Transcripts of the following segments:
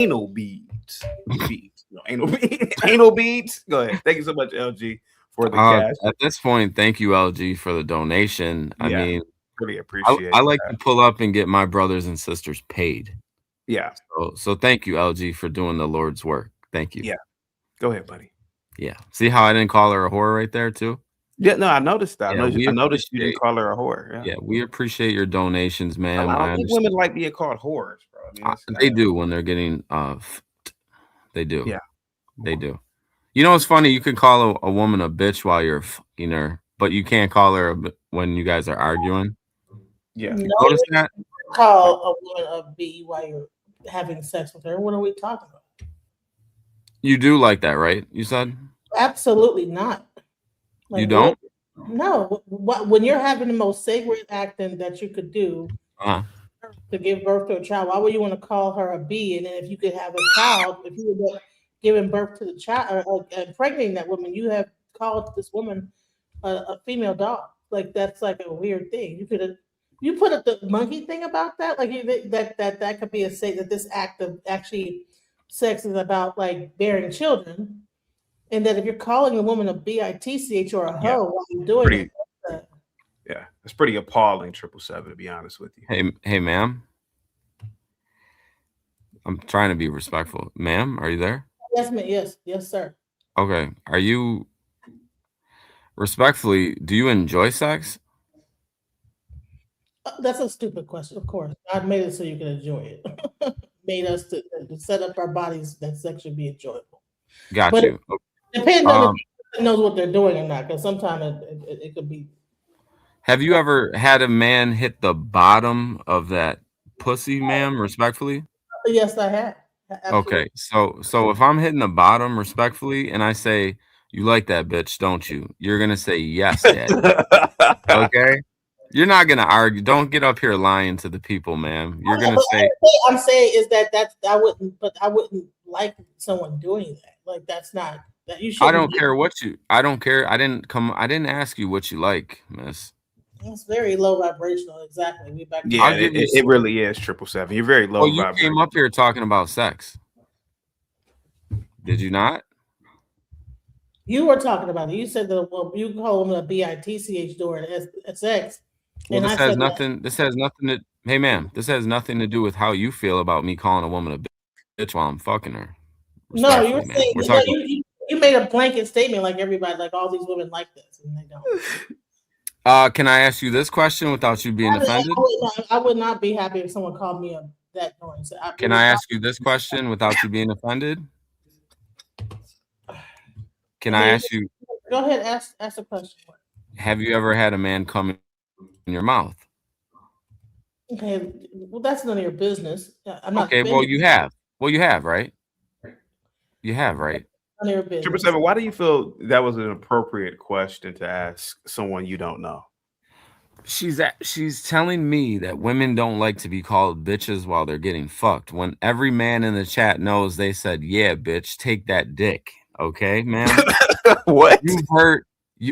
anal beads. Beads. No, anal beads. Anal beads. Go ahead. Thank you so much, LG, for the cash. At this point, thank you, LG, for the donation. I Yeah, mean, really I appreciate like that. to pull up and get my brothers and sisters paid. Yeah, So thank you, LG, for doing the Lord's work. Thank you. yeah. Go ahead, buddy. Yeah. See how I didn't call her a whore right there too? Yeah, no, I noticed that. Yeah, we I noticed you didn't appreciate call her a whore. Yeah, yeah, we appreciate your donations, ma'am. I I don't think understand. women like being called whores, bro. I mean, that's kind They of do when they're getting they do. yeah. They do. You know what's funny? You can call a woman a bitch while you're fucking her, but you can't call her when you guys are arguing. Yeah. You No, notice you that? call a woman a B while you're having sex with her. What are we talking about? You do like that, right? You said Absolutely not. you Like what? don't. No. What when you're having the most sacred act that you could do Uh, to give birth to a child, why would you want to call her a B? And then if you could have a child, if you were giving birth to the child or impregnating that woman, you have called this woman a female dog. Like that's like a weird thing. You could have you put up the monkey thing about that, like that could be a say that this act of actually sex is about like bearing children, and that if you're calling a woman a bitch or a Yeah. hoe while you're doing it, Pretty. Yeah, it's pretty appalling. 777, to be honest with you. hey, ma'am. I'm trying to be respectful, ma'am. Are you there? yes, ma'am, yes, sir. Okay. Are you respectfully? Do you enjoy sex? That's a stupid question. Of course, God made it so you can enjoy it. Made us to set up our bodies that sex should be enjoyable, Got but it you. depends on if Um, he knows what they're doing or not. Because sometimes it could be. have you ever had a man hit the bottom of that pussy, ma'am? Respectfully. Yes, I have. Absolutely. Okay, so if I'm hitting the bottom respectfully and I say, "You like that bitch, don't you?" You're gonna say, "Yes, daddy." Okay? You're not gonna argue. Don't get up here lying to the people, ma'am. You're Okay, gonna but say, I'm saying is that's I wouldn't like someone doing that. Like that's not that you "I shouldn't don't be. care what you I don't care. I didn't ask you what you like, miss. It's very low vibrational. Exactly. We back to Yeah, I'll it, give you it s it really is 777. You're very Well, low you came vibrating. up here talking about sex. Did you not? you were talking about it. You said that well, you call them a bitch during sex, Well, and I said that this has nothing to Hey, ma'am, this has nothing to do with how you feel about me calling a woman a bitch while I'm fucking her. no. You were Respectfully, ma'am. saying We're no. talking You made a blanket statement like everybody, like all these women like this, and they don't. Can I ask you this question without you being offended? I would not be happy if someone called me a that during. So it Can would I not. ask you this question without you being offended? Can I Okay, ask you, go ahead. Ask the question. have you ever had a man come in your mouth? Okay, well, that's none of your business. I'm not Okay, well offended. you have. Well, you have, right? You have, right? None of your Triple business. seven. Why do you feel that was an appropriate question to ask someone you don't know? She's telling me that women don't like to be called bitches while they're getting fucked. When every man in the chat knows they said, "Yeah, bitch, take that dick." Okay, ma'am? What? You've heard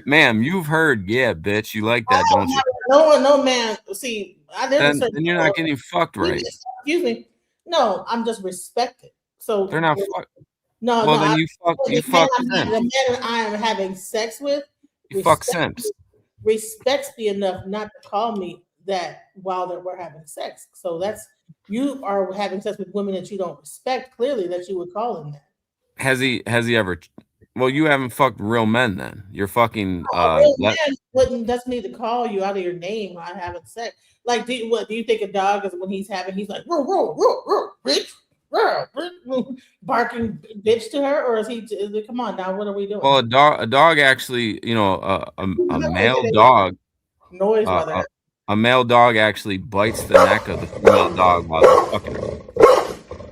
ma'am, you've heard, "Yeah, bitch, you like that, don't you?" No one, no man. See, I never said. Then you're not getting fucked right. Excuse me. No, I'm just respected. They're So not fuck no, Well, no. then you fuck The simps. man that I am having sex with You fuck respect simps. respects me enough not to call me that while that we're having sex. So that's you are having sex with women that you don't respect. Clearly, that you would call them that. Has he ever Well, you haven't fucked real men then. You're fucking A real let man wouldn't doesn't need to call you out of your name while having sex. Like, do you think a dog is when he's like, whoa, whoa, whoa, whoa, bitch, whoa, bitch, barking bitch to her, or is it, come on now, what are we doing? well, a dog actually, a No, male dog, noise uh, while they're a, a male dog actually bites the neck of the female dog while they're fucking her.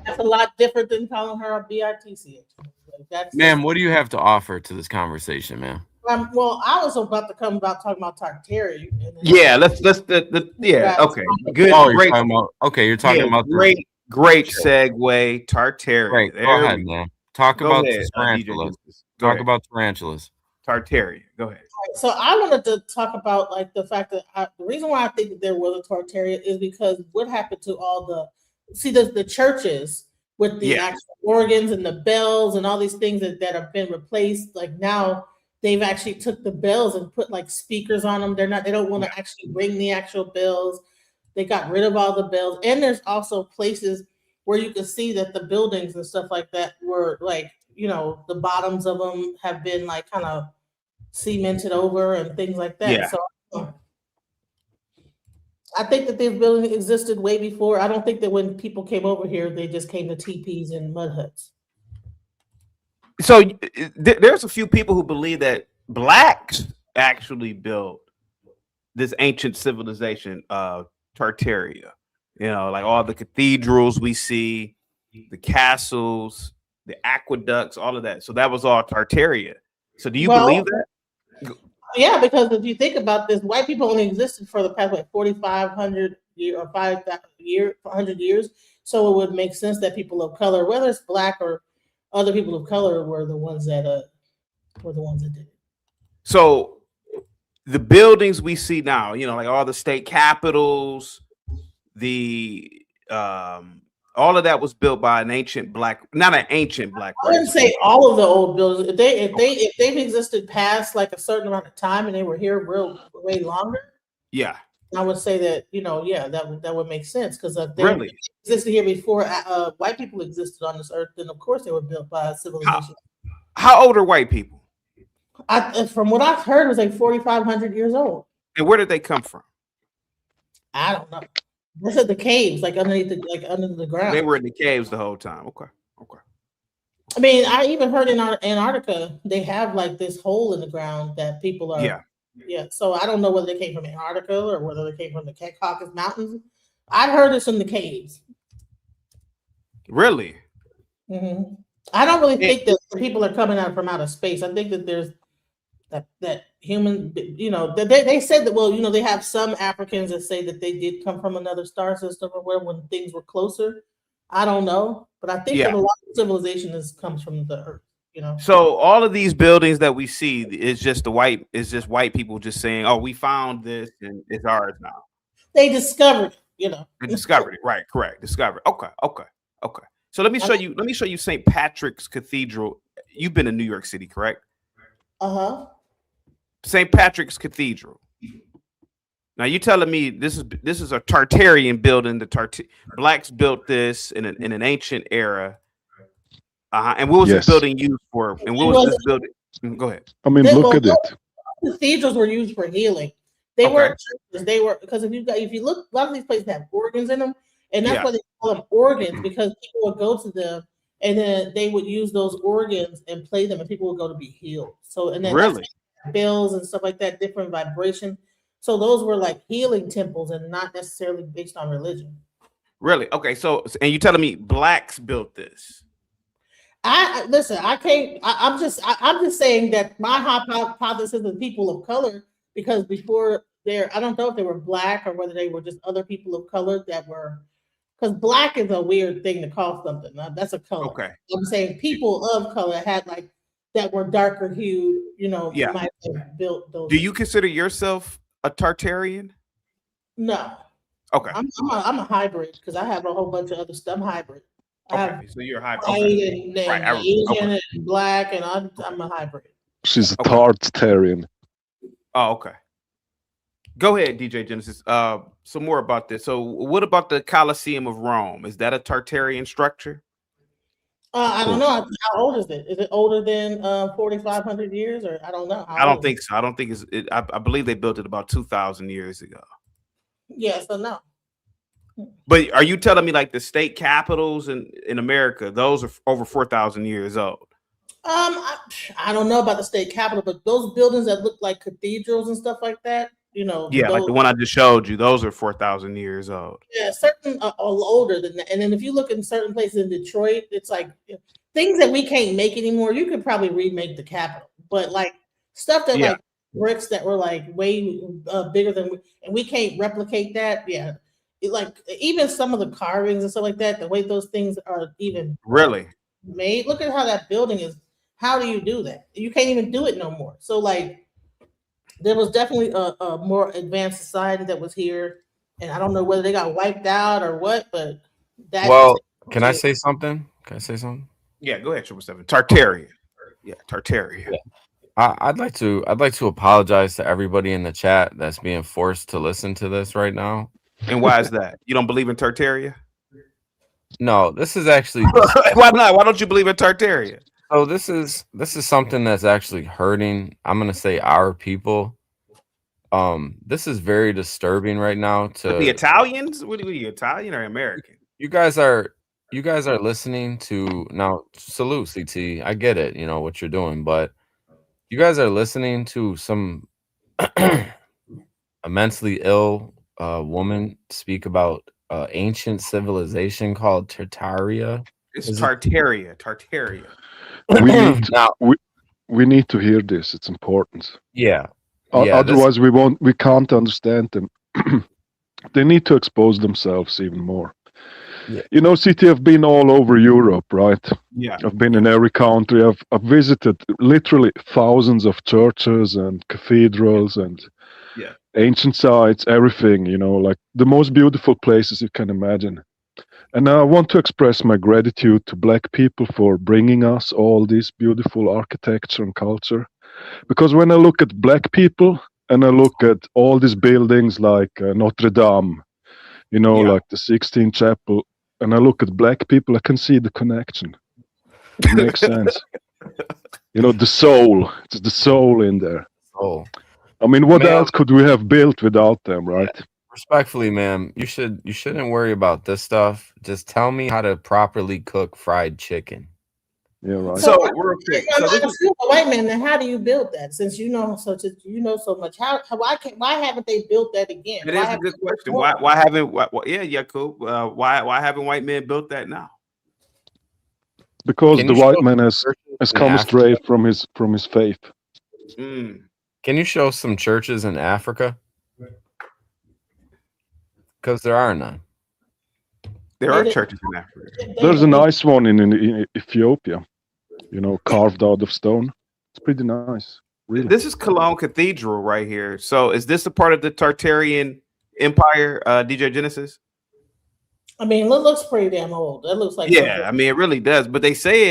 that's a lot different than calling her a bitch. Like, that's Ma'am, what do you have to offer to this conversation, ma'am? well, I was about to come about talking about Tartaria, and then Yeah, let's yeah, guys, okay. Good, Oh, great. you're Yeah, talking about the great sure. segue. Great. Tartaria. Go There ahead, we go. man. Talk Go about ahead, DJ tarantulas. Juice. Go Talk ahead. about tarantulas. Tartaria. Go ahead. so I wanted to talk about like the fact that the reason why I think that there was a Tartaria is because what happened to all the churches with the actual organs and the bells and all these things that have been replaced. Like now they've actually took the bells and put like speakers on them. They don't want to actually ring the actual bells. They got rid of all the bells. And there's also places where you can see that the buildings and stuff like that were like, the bottoms of them have been like kind of cemented over and things like that. Yeah. So I think that these buildings existed way before. I don't think that when people came over here, they just came to teepees and mud huts. So there's a few people who believe that blacks actually built this ancient civilization, Tartaria. Like all the cathedrals we see, the castles, the aqueducts, all of that. So that was all Tartaria. So do you believe that? Yeah, because if you think about this, white people only existed for the past 4,500 years or 500 years. So it would make sense that people of color, whether it's black or other people of color, were the ones that did it. So the buildings we see now, like all the state capitals, all of that was built by not an ancient black race. I wouldn't say all of the old buildings. If they've existed past like a certain amount of time and they were here way longer. Yeah. I would say that, that would make sense because if they really existed here before white people existed on this earth, then of course they were built by a civilization. How old are white people? From what I've heard, it was like 4,500 years old. And where did they come from? I don't know. They said the caves, like under the ground. They were in the caves the whole time. Okay. I mean, I even heard in Antarctica they have like this hole in the ground that people are. Yeah. So I don't know whether they came from Antarctica or whether they came from the Caucasus Mountains. I heard it's in the caves. Really? Mm-hmm. I don't really think that the people are coming out from outer space. I think that there's that human, they said that, they have some Africans that say that they did come from another star system or where when things were closer. I don't know, but I think that a lot of civilization comes from the earth. So all of these buildings that we see is just white people just saying, "Oh, we found this and it's ours now." They discovered it, They discovered it, right? Correct. Discovered. Okay. So let me show you St. Patrick's Cathedral. You've been in New York City, correct? St. Patrick's Cathedral. Now you telling me this is a Tartarian building? Blacks built this in an ancient era. And what was this building used for? And what was this building? Go ahead. I mean, look at it. Cathedrals were used for healing. They weren't churches. They were because if you look, a lot of these places have organs in them, and that's why they call them organs because people would go to them and then they would use those organs and play them, and people would go to be healed. So and then bells and stuff like that, different vibration. So those were like healing temples and not necessarily based on religion. Really? Okay. So and you telling me blacks built this? I'm just saying that my hypothesis is people of color, because before I don't know if they were black or whether they were just other people of color that were, because black is a weird thing to call something. That's a color. Okay. I'm saying people of color had like that were darker hued, might have built those. Do you consider yourself a Tartarian? No. Okay. I'm a hybrid because I have a whole bunch of other stuff. I'm hybrid. Okay, so you're a hybrid. And Asian and black, and I'm a hybrid. She's a Tartarian. Oh, okay. Go ahead, DJ Genesis. Some more about this. So, what about the Colosseum of Rome? Is that a Tartarian structure? I don't know. How old is it? Is it older than 4,500 years, or I don't know? I don't think so. I don't think it's. I believe they built it about 2,000 years ago. Yeah, so no. But are you telling me like the state capitals in America, those are over 4,000 years old? I don't know about the state capitol, but those buildings that look like cathedrals and stuff like that, like the one I just showed you, those are 4,000 years old. Yeah, certain are older than that. And then if you look in certain places in Detroit, it's like things that we can't make anymore. You could probably remake the Capitol, but like stuff that like bricks that were like way bigger than, and we can't replicate that. Yeah. Like even some of the carvings and stuff like that, the way those things are even really made. Look at how that building is. How do you do that? You can't even do it no more. So like there was definitely a more advanced society that was here, and I don't know whether they got wiped out or what, but that Can I say something? Can I say something? Yeah, go ahead, 777. Tartaria. Yeah, Tartaria. Yeah. I'd like to apologize to everybody in the chat that's being forced to listen to this right now. And why is that? You don't believe in Tartaria? No, this is actually Why not? Why don't you believe in Tartaria? so this is something that's actually hurting. I'm gonna say our people. This is very disturbing right now. The Italians? What are you, Italian or American? You guys are listening to now. Salute, CT. I get it. You know what you're doing, but you guys are listening to some immensely ill woman speak about ancient civilization called Tartaria. It's Tartaria. Tartaria. We need to hear this. It's important. Yeah. Otherwise, we can't understand them. They need to expose themselves even more. Yeah. You know, CT, I've been all over Europe, right? Yeah. I've been in every country. I've visited literally thousands of churches and cathedrals and ancient sites, everything, you know, like the most beautiful places you can imagine. And I want to express my gratitude to Black people for bringing us all this beautiful architecture and culture. Because when I look at Black people and I look at all these buildings like Notre Dame, you know, like the Sixtine Chapel, and I look at Black people, I can see the connection. It makes sense. You know, the soul. It's the soul in there. Soul. I mean, what else could we have built without them, right? Yeah. Respectfully, ma'am, you shouldn't worry about this stuff. Just tell me how to properly cook fried chicken. Yeah, right. So real quick. So this is a white man. Then how do you build that? Since you know so much, why haven't they built that again? It is a good question. Why haven't why haven't white men built that now? Because the white man has come astray from his faith. Mm. Can you show some churches in Africa? Because there are none. There are churches in Africa. There's a nice one in Ethiopia, you know, carved out of stone. It's pretty nice. Really. This is Cologne Cathedral right here. So is this a part of the Tartarian Empire, DJ Genesis? I mean, it looks pretty damn old. It looks like I mean, it really does. But they say,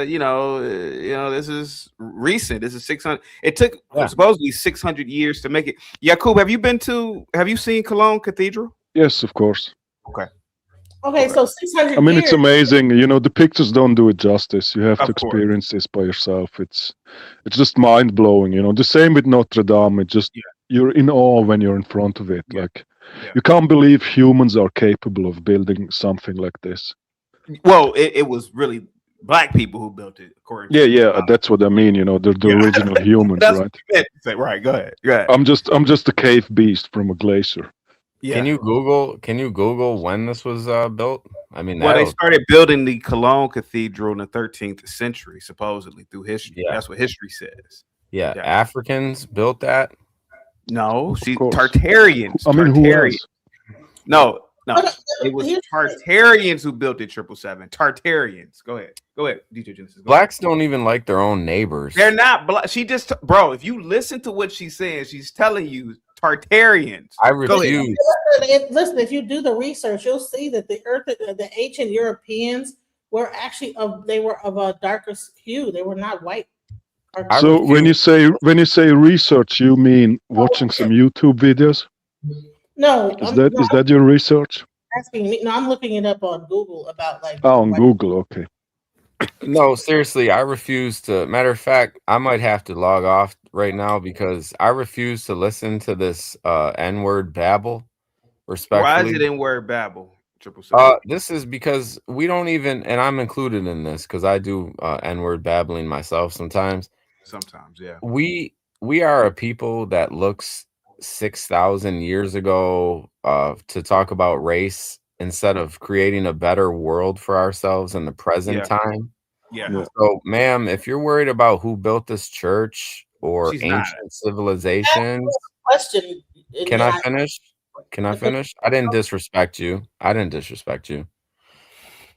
this is recent. This is 600. It took supposedly 600 years to make it. Yakub, have you seen Cologne Cathedral? Yes, of course. Okay, so 600. I mean, it's amazing. You know, the pictures don't do it justice. You have to experience this by yourself. It's just mind blowing. You know, the same with Notre Dame. It just you're in awe when you're in front of it. Like you can't believe humans are capable of building something like this. Well, it was really Black people who built it, according to that's what I mean. You know, the original humans, right? Right. Go ahead. I'm just a cave beast from a glacier. Yeah. Can you Google when this was built? I mean, they started building the Cologne Cathedral in the 13th century, supposedly through history. Yeah. That's what history says. Yeah, Africans built that. No, Tartarians. I mean, who else? No, it was Tartarians who built it. 777. Tartarians. Go ahead, DJ Genesis. Blacks don't even like their own neighbors. They're not black. She just, bro. If you listen to what she's saying, she's telling you Tartarians. I refuse. Listen, if you do the research, you'll see that the ancient Europeans were actually of a darker hue. They were not white. So when you say research, you mean watching some YouTube videos? No. Is that your research? Asking me? No, I'm looking it up on Google about like. Oh, on Google, okay. No, seriously, I refuse to. Matter of fact, I might have to log off right now because I refuse to listen to this N-word babble. Respectfully. Why is it N-word babble? This is because we don't even, and I'm included in this because I do N-word babbling myself sometimes. Sometimes, yeah. We are a people that looks 6,000 years ago to talk about race instead of creating a better world for ourselves in the present time. Yeah. So, ma'am, if you're worried about who built this church or ancient civilizations, question. Can I finish? I didn't disrespect you. If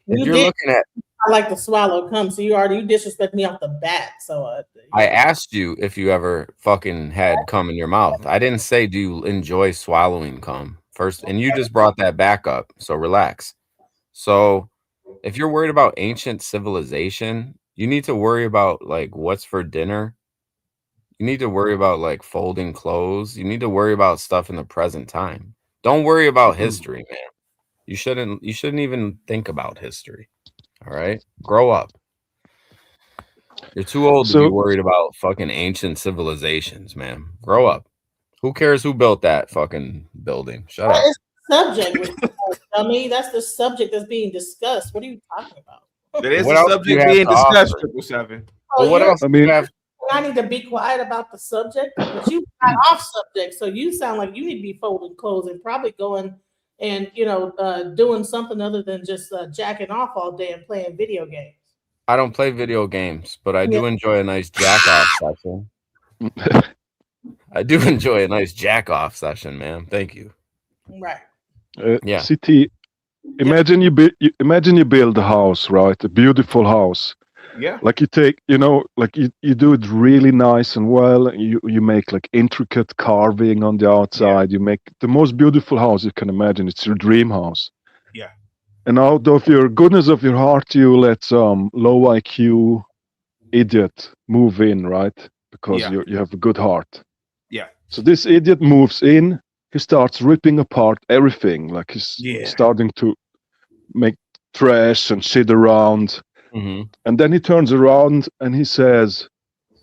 you're looking at, I like to swallow cum, so you disrespect me off the bat. So I asked you if you ever fucking had cum in your mouth. I didn't say do you enjoy swallowing cum first, and you just brought that back up. So relax. So If you're worried about ancient civilization, you need to worry about like what's for dinner. You need to worry about like folding clothes. You need to worry about stuff in the present time. Don't worry about history, man. You shouldn't even think about history. All right? Grow up. You're too old to be So worried about fucking ancient civilizations, man. Grow up. Who cares who built that fucking building? Shut That up. is the subject. Dummy, that's the subject that's being discussed. What are you talking about? That is What the else do you subject have being to offer? discussed, 777. Oh, Well, what else I do you mean, have? I need to be quiet about the subject, but you got off subject, so you sound like you need to be folding clothes and probably going and doing something other than just jacking off all day and playing video games. I don't play video games, but I Yeah. do enjoy a nice jack off session. I do enjoy a nice jack off session, man. Thank you. Right. Yeah. CT, imagine imagine you build a house, right? A beautiful house. Yeah. Like you take, like you do it really nice and well. You make like intricate carving on the outside. You make the most beautiful house you can imagine. It's your dream house. Yeah. And out of your goodness of your heart, you let some low IQ idiot move in, right? Because Yeah. you have a good heart. Yeah. So this idiot moves in. He starts ripping apart everything. Like he's starting to make trash and shit around. Mm-hmm. And then he turns around and he says,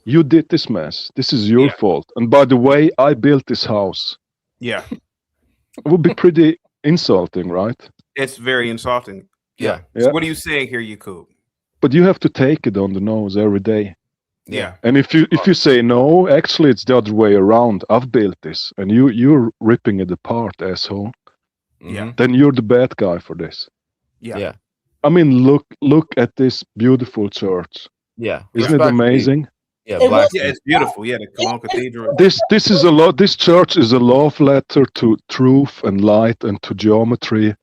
"You did this mess. This is your fault. And by the way, I built this house." Yeah. It would be pretty insulting, right? It's very insulting. Yeah. Yeah. So what are you saying here, Yakub? But you have to take it on the nose every day. Yeah. And if you say no, actually it's the other way around. I've built this, and you're ripping it apart, asshole. Yeah. Then you're the bad guy for this. Yeah. I mean, look at this beautiful church. Yeah. Isn't it amazing? Yeah, it's beautiful. Yeah, the Cologne Cathedral. This is a lot. This church is a love letter to truth and light and to geometry,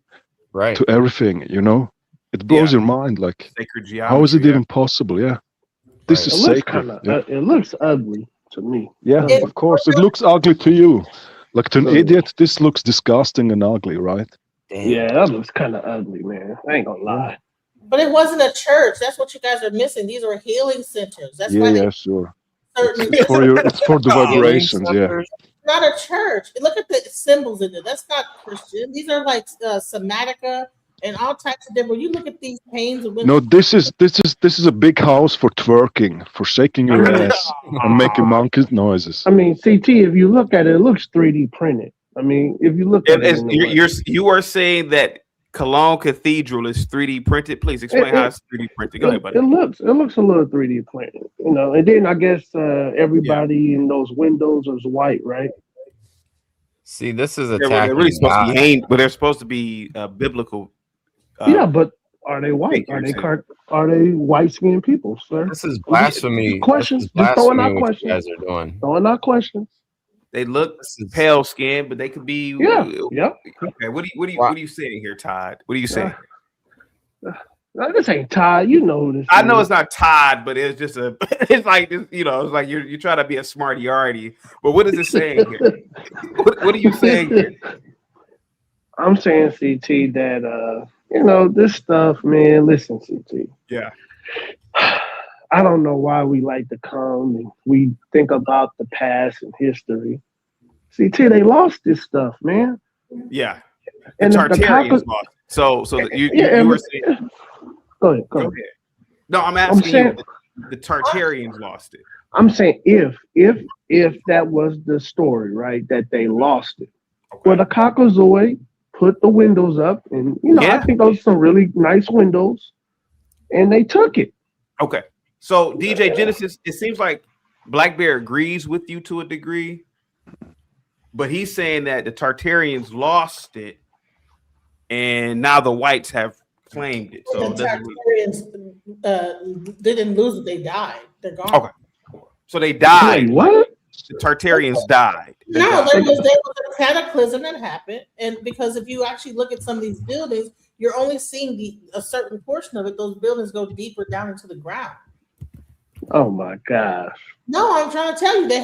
right? To everything. It blows your mind. Like, sacred geometry. How is it even possible? Yeah, this is sacred. It looks ugly to me. Yeah, of course, it looks ugly to you. Like to an idiot, this looks disgusting and ugly, right? Damn. Yeah, that looks kind of ugly, man. I ain't gonna lie. But it wasn't a church. That's what you guys are missing. These are healing centers. That's why Sure. It's for the vibrations, yeah. Not a church. Look at the symbols in there. That's not Christian. These are like somatica and all types of different. You look at these pains and no, this is a big house for twerking, for shaking your ass and making monkey noises. I mean, CT, if you look at it, it looks 3D printed. I mean, if you look at it, you are saying that Cologne Cathedral is 3D printed. Please explain how it's 3D printed. Go ahead, buddy. It looks a little 3D printed, and then I guess everybody in those windows is white, right? See, this is they're really supposed to be but they're supposed to be biblical. Yeah, but are they white? Are they white skinned people, sir? This is blasphemy. Questions. Just throwing out questions. You guys are doing. Throwing out questions. They look pale skin, but they could be. Yeah. Okay. What are you saying here, Todd? What are you saying? This ain't Todd. You know this. I know it's not Todd, but it's just it's like this, it's like you're trying to be a smarty yardy. But what is it saying here? What are you saying here? I'm saying, CT, that this stuff, man. Listen, CT. Yeah. I don't know why we like to come and we think about the past and history. CT, they lost this stuff, man. Yeah. And the Tartarians lost. So you were saying. Go ahead. No, I'm asking you. The Tartarians lost it. I'm saying if that was the story, right, that they lost it. Okay. Well, the Caucasoid put the windows up, and I think those are some really nice windows, and they took it. Okay. So DJ Genesis, it seems like Black Bear agrees with you to a degree, but he's saying that the Tartarians lost it, and now the whites have claimed it. So the Tartarians didn't lose it; they died. They're gone. Okay. So they died. Wait, what? The Tartarians died. There was a cataclysm that happened, and because if you actually look at some of these buildings, you're only seeing a certain portion of it. Those buildings go deeper down into the ground. Oh my gosh! No, I'm trying to tell you, they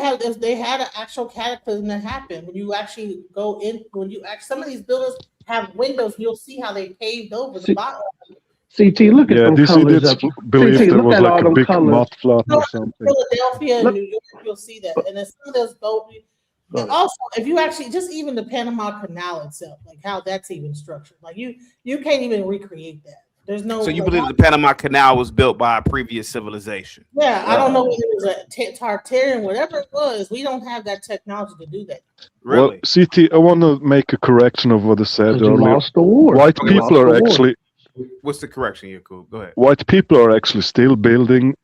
had an actual cataclysm that happened. When you actually go in, some of these buildings have windows, you'll see how they paved over the bottom. CT, look at them these colors idiots up. believe CT, there look was at like all a them big colors. mud flat No, or something. Philadelphia and Look- New York, you'll see that. And then some of those boat. Go ahead. Also, if you actually just even the Panama Canal itself, like how that's even structured, like you can't even recreate that. There's no. So you like, believe the Panama Canal was built by a previous civilization? Yeah, I don't know whether it was a Tartarian, whatever it was. We don't have that technology to do that. Really? Well, CT, I want to make a correction of what I said 'Cause you earlier. lost the war. White Okay, people are actually What's the correction, Yaku? Go ahead. white people are actually still building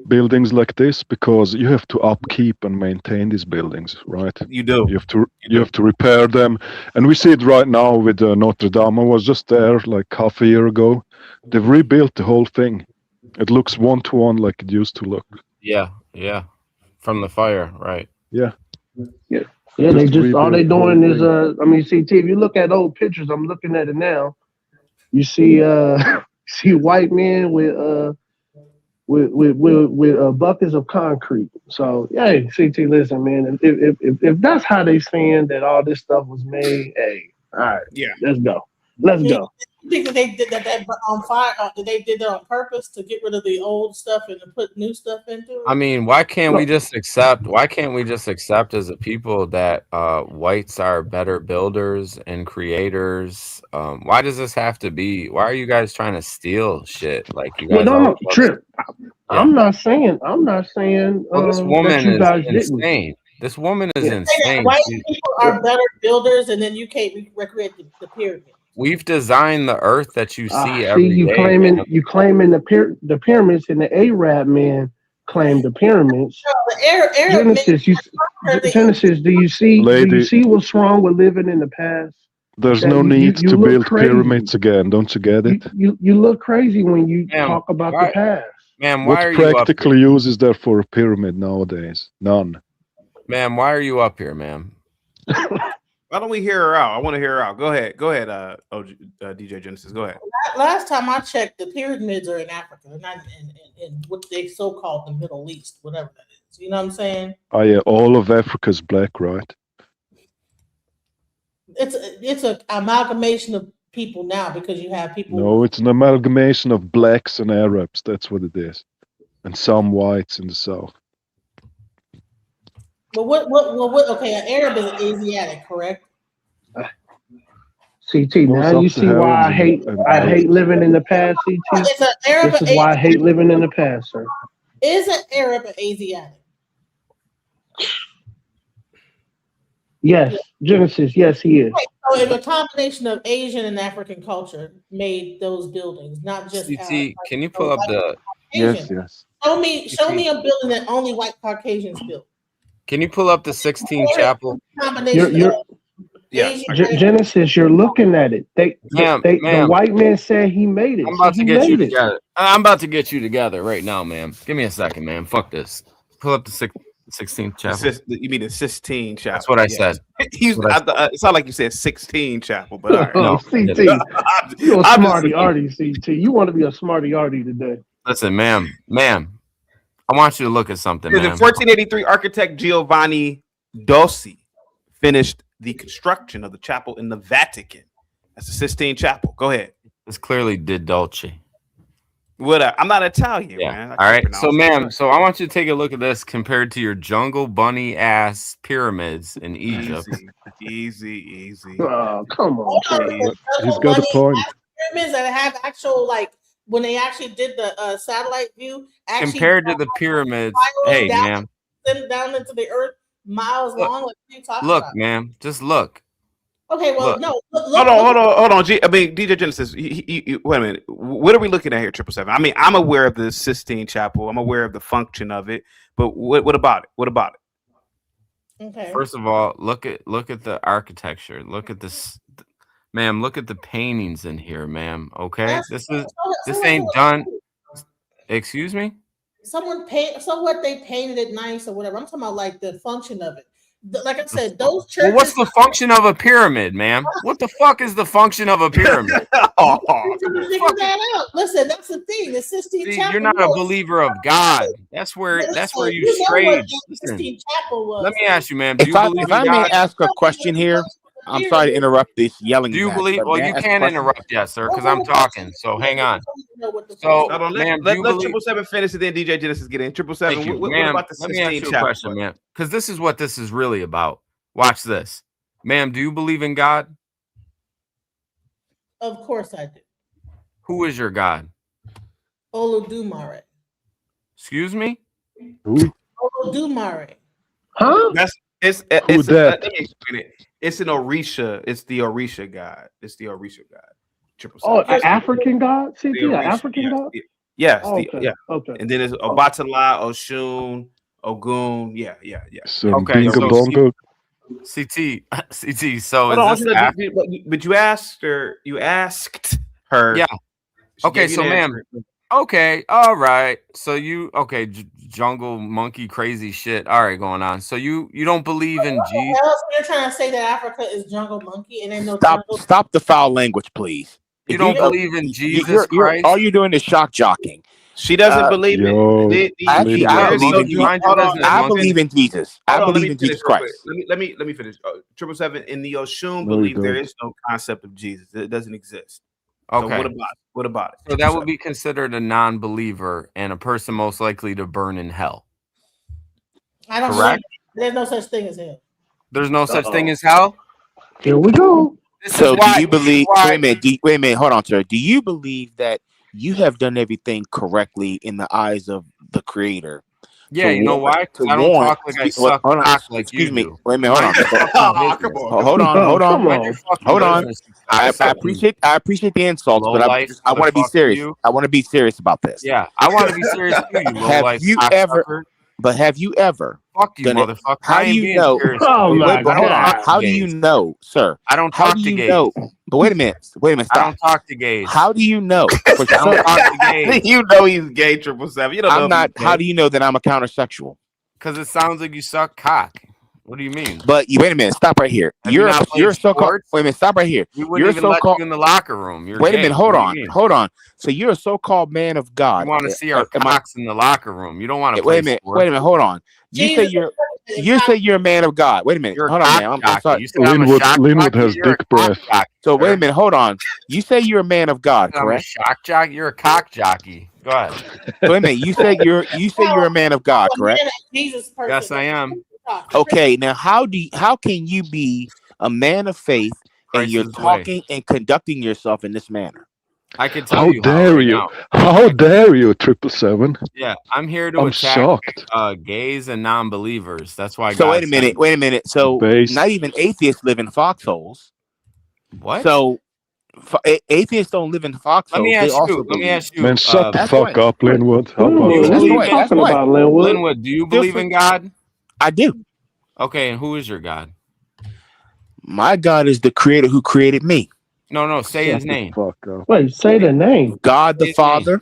buildings like this because you have to upkeep and maintain these buildings, right? You do. You have to repair them, and we see it right now with Notre Dame. I was just there like half a year ago. They've rebuilt the whole thing. It looks 1-to-1 like it used to look. Yeah, from the fire, right? Yeah, they just all they doing is I mean, CT. If you look at old pictures, I'm looking at it now. You see see white men with buckets of concrete. So yeah, CT, listen, man. If that's how they saying that all this stuff was made, hey, all right, Yeah. let's go. Let's go. You think that they did that on fire? They did that on purpose to get rid of the old stuff and to put new stuff into it? I mean, why can't we just accept as a people that whites are better builders and creators? Why does this have to be? Why are you guys trying to steal shit? Like you guys No, Trip. I'm not saying well, this that woman you is guys didn't. insane. This woman is insane. White people are better builders, and then you can't recreate the pyramid. We've designed the earth that you see every you day. claiming man. you claiming the pyramids, and the Arab man claimed the pyramids. Genesis, do you see what's wrong with living in the past? There's no need to build pyramids again. Don't you get it? You look crazy when you talk about the past. Man, why what are you practical use is there for a pyramid nowadays? None. Man, why are you up here, man? Why don't we hear her out? I want to hear her out. Go ahead, DJ Genesis. Go ahead. Last time I checked, the pyramids are in Africa, not in what they so called the Middle East, whatever that is. You know what I'm saying? Oh yeah, all of Africa's black, right? It's an amalgamation of people now because you have people. No, it's an amalgamation of blacks and Arabs. That's what it is, and some whites in the south. But what? Okay, an Arab is Asiatic, correct? CT, now you see why I hate living in the past, CT. This is why I hate living in the past, sir. Is an Arab an Asiatic? Yes, Genesis, yes, he is. Okay, so if a combination of Asian and African culture made those buildings, not just CT, can you pull up the Yes. Show me a building that only white Caucasians built. Can you pull up the 16 Chapel? Genesis, you're looking at it. The white man said he made it. I'm about to get you together. I'm about to get you together right now, man. Give me a second, man. Fuck this. Pull up the 16th chapel. You mean the 16 chapel? That's what I said. It sounded like you said 16 chapel, but all right. No, CT, you're a smarty arty, CT. You want to be a smarty arty today. Listen, ma'am, I want you to look at something, man. In 1483, architect Giovanni Dossi finished the construction of the chapel in the Vatican. That's the Sistine Chapel. Go ahead. It's clearly Di Dolce. I'm not Italian, man. All right. So, ma'am, I want you to take a look at this compared to your jungle bunny ass pyramids in Egypt. Easy. Oh, come on. He's got a point. Pyramids that have actual, like, when they actually did the satellite view, compared to the pyramids, hey, ma'am, down into the earth, miles long. What are you talking look, about? ma'am, just look. Okay, well, look. no. Hold on. DJ Genesis. Wait a minute. What are we looking at here? 777. I mean, I'm aware of the Sistine Chapel. I'm aware of the function of it. But what about it? What about it? Okay. First of all, look at the architecture. Look at this. Ma'am, look at the paintings in here, ma'am. Okay, this ain't done. Excuse me. Someone paint. So what? They painted it nice or whatever. I'm talking about like the function of it. Like I said, those churches. Well, what's the function of a pyramid, ma'am? What the fuck is the function of a pyramid? Figure that out. Listen, that's the thing. The Sistine Chapel. You're not a believer of God. That's where you strayed. Sistine Chapel was. Let me ask you, ma'am. Do you believe in God? If I may ask a question here. I'm sorry to interrupt this yelling. Do you match, believe? but Well, may I you ask a can't question? interrupt yet, sir, because I'm talking. So hang on. So, Hold on, ma'am, do let you believe? 777 finish and then DJ Genesis get in. 777. Thank you, What ma'am. about the Let me ask Sistine you a Chapel? question, ma'am, because this is what this is really about. Watch this, ma'am. Do you believe in God? Of course I do. Who is your God? Olodumare. Excuse me. Who? Olodumare. Huh? It's Who that? let me explain it. It's an Orisha. It's the Orisha god. It's the Orisha god. Oh, 777. an African god? The CT, an Orisha. African Yes. god? Yes. Oh, The, okay. yeah. Okay. And then there's Obatala, Oshun, Ogun. Yeah. Some Okay, bingo so bongo. CT. So Hold on, is this? but you asked her. You asked her. Yeah. She Okay, gave you so an ma'am. answer. Okay, all right. So jungle monkey crazy shit. All right, going on. So you don't believe in Jesus? Else you're trying to say that Africa is jungle monkey and ain't no jungle. Stop the foul language, please. You If don't go- believe in you- Jesus you're Christ? all you're doing is shock jocking. She doesn't believe Yo, it. Actually, I There is believe no in Jesus. Mind your business, I monkey. believe in Jesus. I Hold on, let believe me in finish Jesus real quick. Christ. Let me finish. 777 in the Oshun No, you believe there don't. is no concept of Jesus. It doesn't exist. Okay. So what about it? So that would be considered a non-believer and a person most likely to burn in hell. I don't Correct. believe there's no such thing as hell. There's no such thing as hell. Here we go. This So is why. do you believe? why- Wait a minute. Wait a minute. Hold on, sir. Do you believe that you have done everything correctly in the eyes of the Creator? Yeah, you know why? Because To I don't warn. talk like I suck Hold on. cock like Excuse you me. do. Wait a minute. Hold Mind on. your fucking Oh, business. come on. Hold on. Oh, Hold on. come Mind on. your fucking Hold on. business. I Fucking appreciate the insults, but low-life I want to be motherfucker, serious. you. I want to be serious about this. Yeah, I want to be serious too, you low Have life you ever? cocksucker. But have you ever? Fuck you, done it? motherfucker. How I do ain't you being know? serious. Oh, with you. my Wait, but hold on. God. How do you know, sir? I don't How talk do to you gays. know? But wait a minute. Wait a minute. I Stop. don't talk to gays. How do you know for I don't sure? talk to gays You know he's gay. 777. You don't know I'm if not. he's How gay. do you know that I'm a countersexual? because it sounds like you suck cock. What do you mean? But you wait a minute. Stop right here. Have you not played You're so called. sports? Wait a minute. Stop right here. We You're wouldn't even so let called. you in the locker room. You're Wait a gay. minute. Hold What do on. you mean? Hold on. So you're a so-called man of God. You want to see our Am I- cocks in the locker room. You don't want to Wait play a minute. sports. Wait a minute. Hold on. You say Jesus you're. is You say you're a man of God. Wait a minute. You're a Hold on, cock man. I'm jockey. sorry. You said I'm a shock Linwood jockey. has You're a dick cock breath. jockey, So wait a sir. minute. Hold on. You say you're a man of God, I'm a correct? shock jockey. You're a cock jockey. Go ahead. Wait a minute. You say you're a man of God, correct? Jesus person. Yes, I am. Okay. Now, how can you be a man of faith and you're Christ's way. talking and conducting yourself in this manner? I can tell How you how dare right you? now. How dare you, 777? Yeah, I'm here to I'm attack shocked. gays and non-believers. That's why. So God wait a minute. sent me. Wait a minute. So Based. not even atheists live in foxholes. What? So atheists don't live in foxholes. Let me They ask also you. Let me believe. ask you. Man, shut the That's fuck right. up, Linwood. How Linwood, about You what that? are you believe in- That's talking right. about, Linwood? Linwood, do you believe in God? I do. Okay, and who is your God? My God is the creator who created me. No, say Shut his the name. fuck up. Wait, say the name. God the Say his name. Father.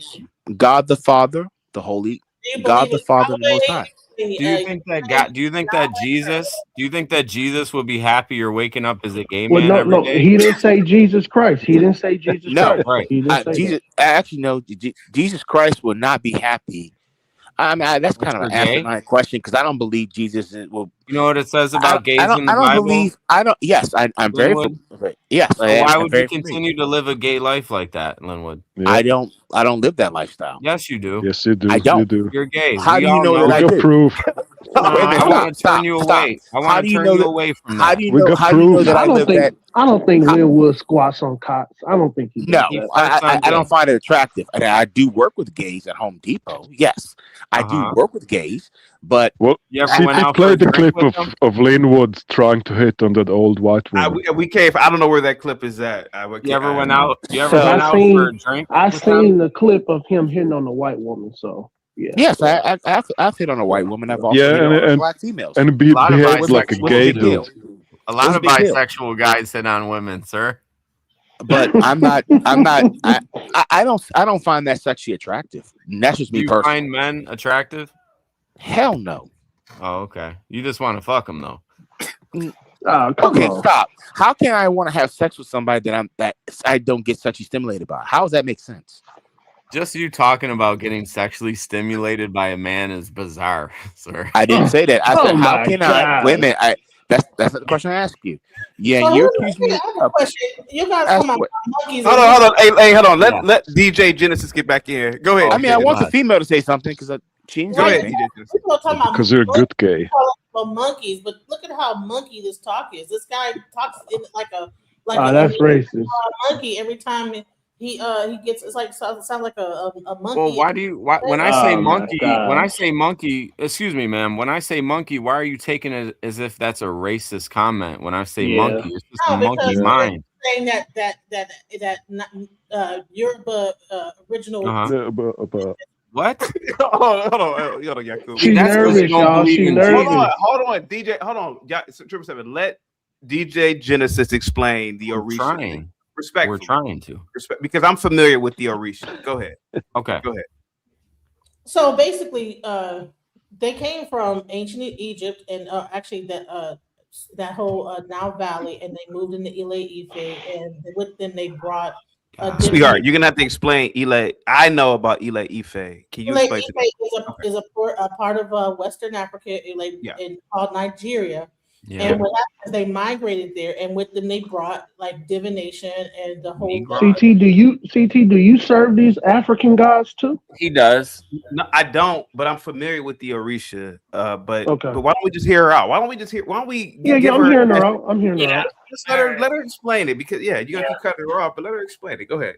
God the Father. The Holy. God the Father. The Most High. Do you think that God? Do you think that Jesus? Do you think that Jesus would be happy you're waking up as a gay Well, man no, every no, day? he didn't say Jesus Christ. He didn't say Jesus No, Christ. right. He didn't say Jesus. Actually, no. Jesus Christ will not be happy. I mean, that's kind of For an gay? asinine question because I don't believe Jesus will. You know what it says about gays in the I don't Bible? believe. I don't. Yes, I'm very. Linwood? Yes, So I am. why I'm would you very familiar. continue to live a gay life like that, Linwood? Yeah. I don't live that lifestyle. Yes, you do. Yes, you do. I don't. You do. You're gay. How We do you all know that We I got do? proof. Wait a minute, I want to turn you away. I How want do to you turn know you that? away from How that. do you We know? got How do you know proof. that I live that? I don't think How- Linwood squats on cots. I don't think he does No, He that. farts on I don't dick. find it attractive. And I do work with gays at Home Depot. Yes, I do Uh-huh. work with gays, but Well, You ever I- went CT out for a played the drink clip with them? of Linwood trying to hit on that old white woman. We can't. I don't know where that clip is at. You ever went out? You ever So- went I out seen- for a drink? I with them? seen the clip of him hitting on the white woman. So yeah. yes, I've hit on a white woman. I've also Yeah, hit on and- black females. And A lot of behaved like a bisexual gay big deal. dude. A lot What's of the big deal? bisexual guys hit on women, sir. But I don't find that sexually attractive. And that's just Do me you personally. find men attractive? Hell no. Oh, okay. You just want to fuck them though. Come Okay, on. stop. How can I want to have sex with somebody that I don't get sexually stimulated by? How does that make sense? Just you talking about getting sexually stimulated by a man is bizarre, sir. I didn't say that. I said, Oh how my can God. I? Wait a minute. That's the question I ask you. Yeah, So you're here's accusing me I have a of question. You guys ask come out what? monkeys. Hold and on, we- hold on. Hey, hold on. Yeah. Let DJ Genesis get back in. Go ahead. Oh, I mean, I DJ want the God. female to say something because she Go Right. ahead, enjoys me. DJ Genesis. People are talking about Because you're a good gay. monkeys, but look at how monkey this talk is. This guy talks in like a That's racist. monkey every time he gets. It's like sounds like a monkey. Well, why when I say Oh, my monkey, God. excuse me, ma'am, when I say monkey, why are you taking it as if that's a racist comment? When I say Yeah. monkey, it's just No, a monkey because mind. saying that Yoruba original. Uh-huh. What? Hold on, Yakub. She's That's 'cause you nervous, don't y'all. believe She in nervous. Hold on, DJ. Hold on, Triple Seven. Let DJ Genesis explain the We're Orisha thing. trying. Respectfully. We're trying to. Because I'm familiar with the Orisha. Go ahead. Okay. Go ahead. So basically, they came from ancient Egypt, and actually that whole Nile Valley, and they moved into Ile Ife, and with them they brought Sweetheart, you're gonna have to explain Ile. I know about Ile Ife. Can you Ile explain to me? Ife is a part of Western Africa, called Nigeria. Yeah. And what happened is they migrated there, and with them they brought like divination and the whole Negro. CT, do you serve these African gods too? He does. No, I don't, but I'm familiar with the Orisha. But Okay. why don't we just hear her out? Why don't we Yeah, give I'm her? hearing her out. I'm hearing her out. Just let her explain it because you're gonna keep cutting her off, but let her explain it. Go ahead.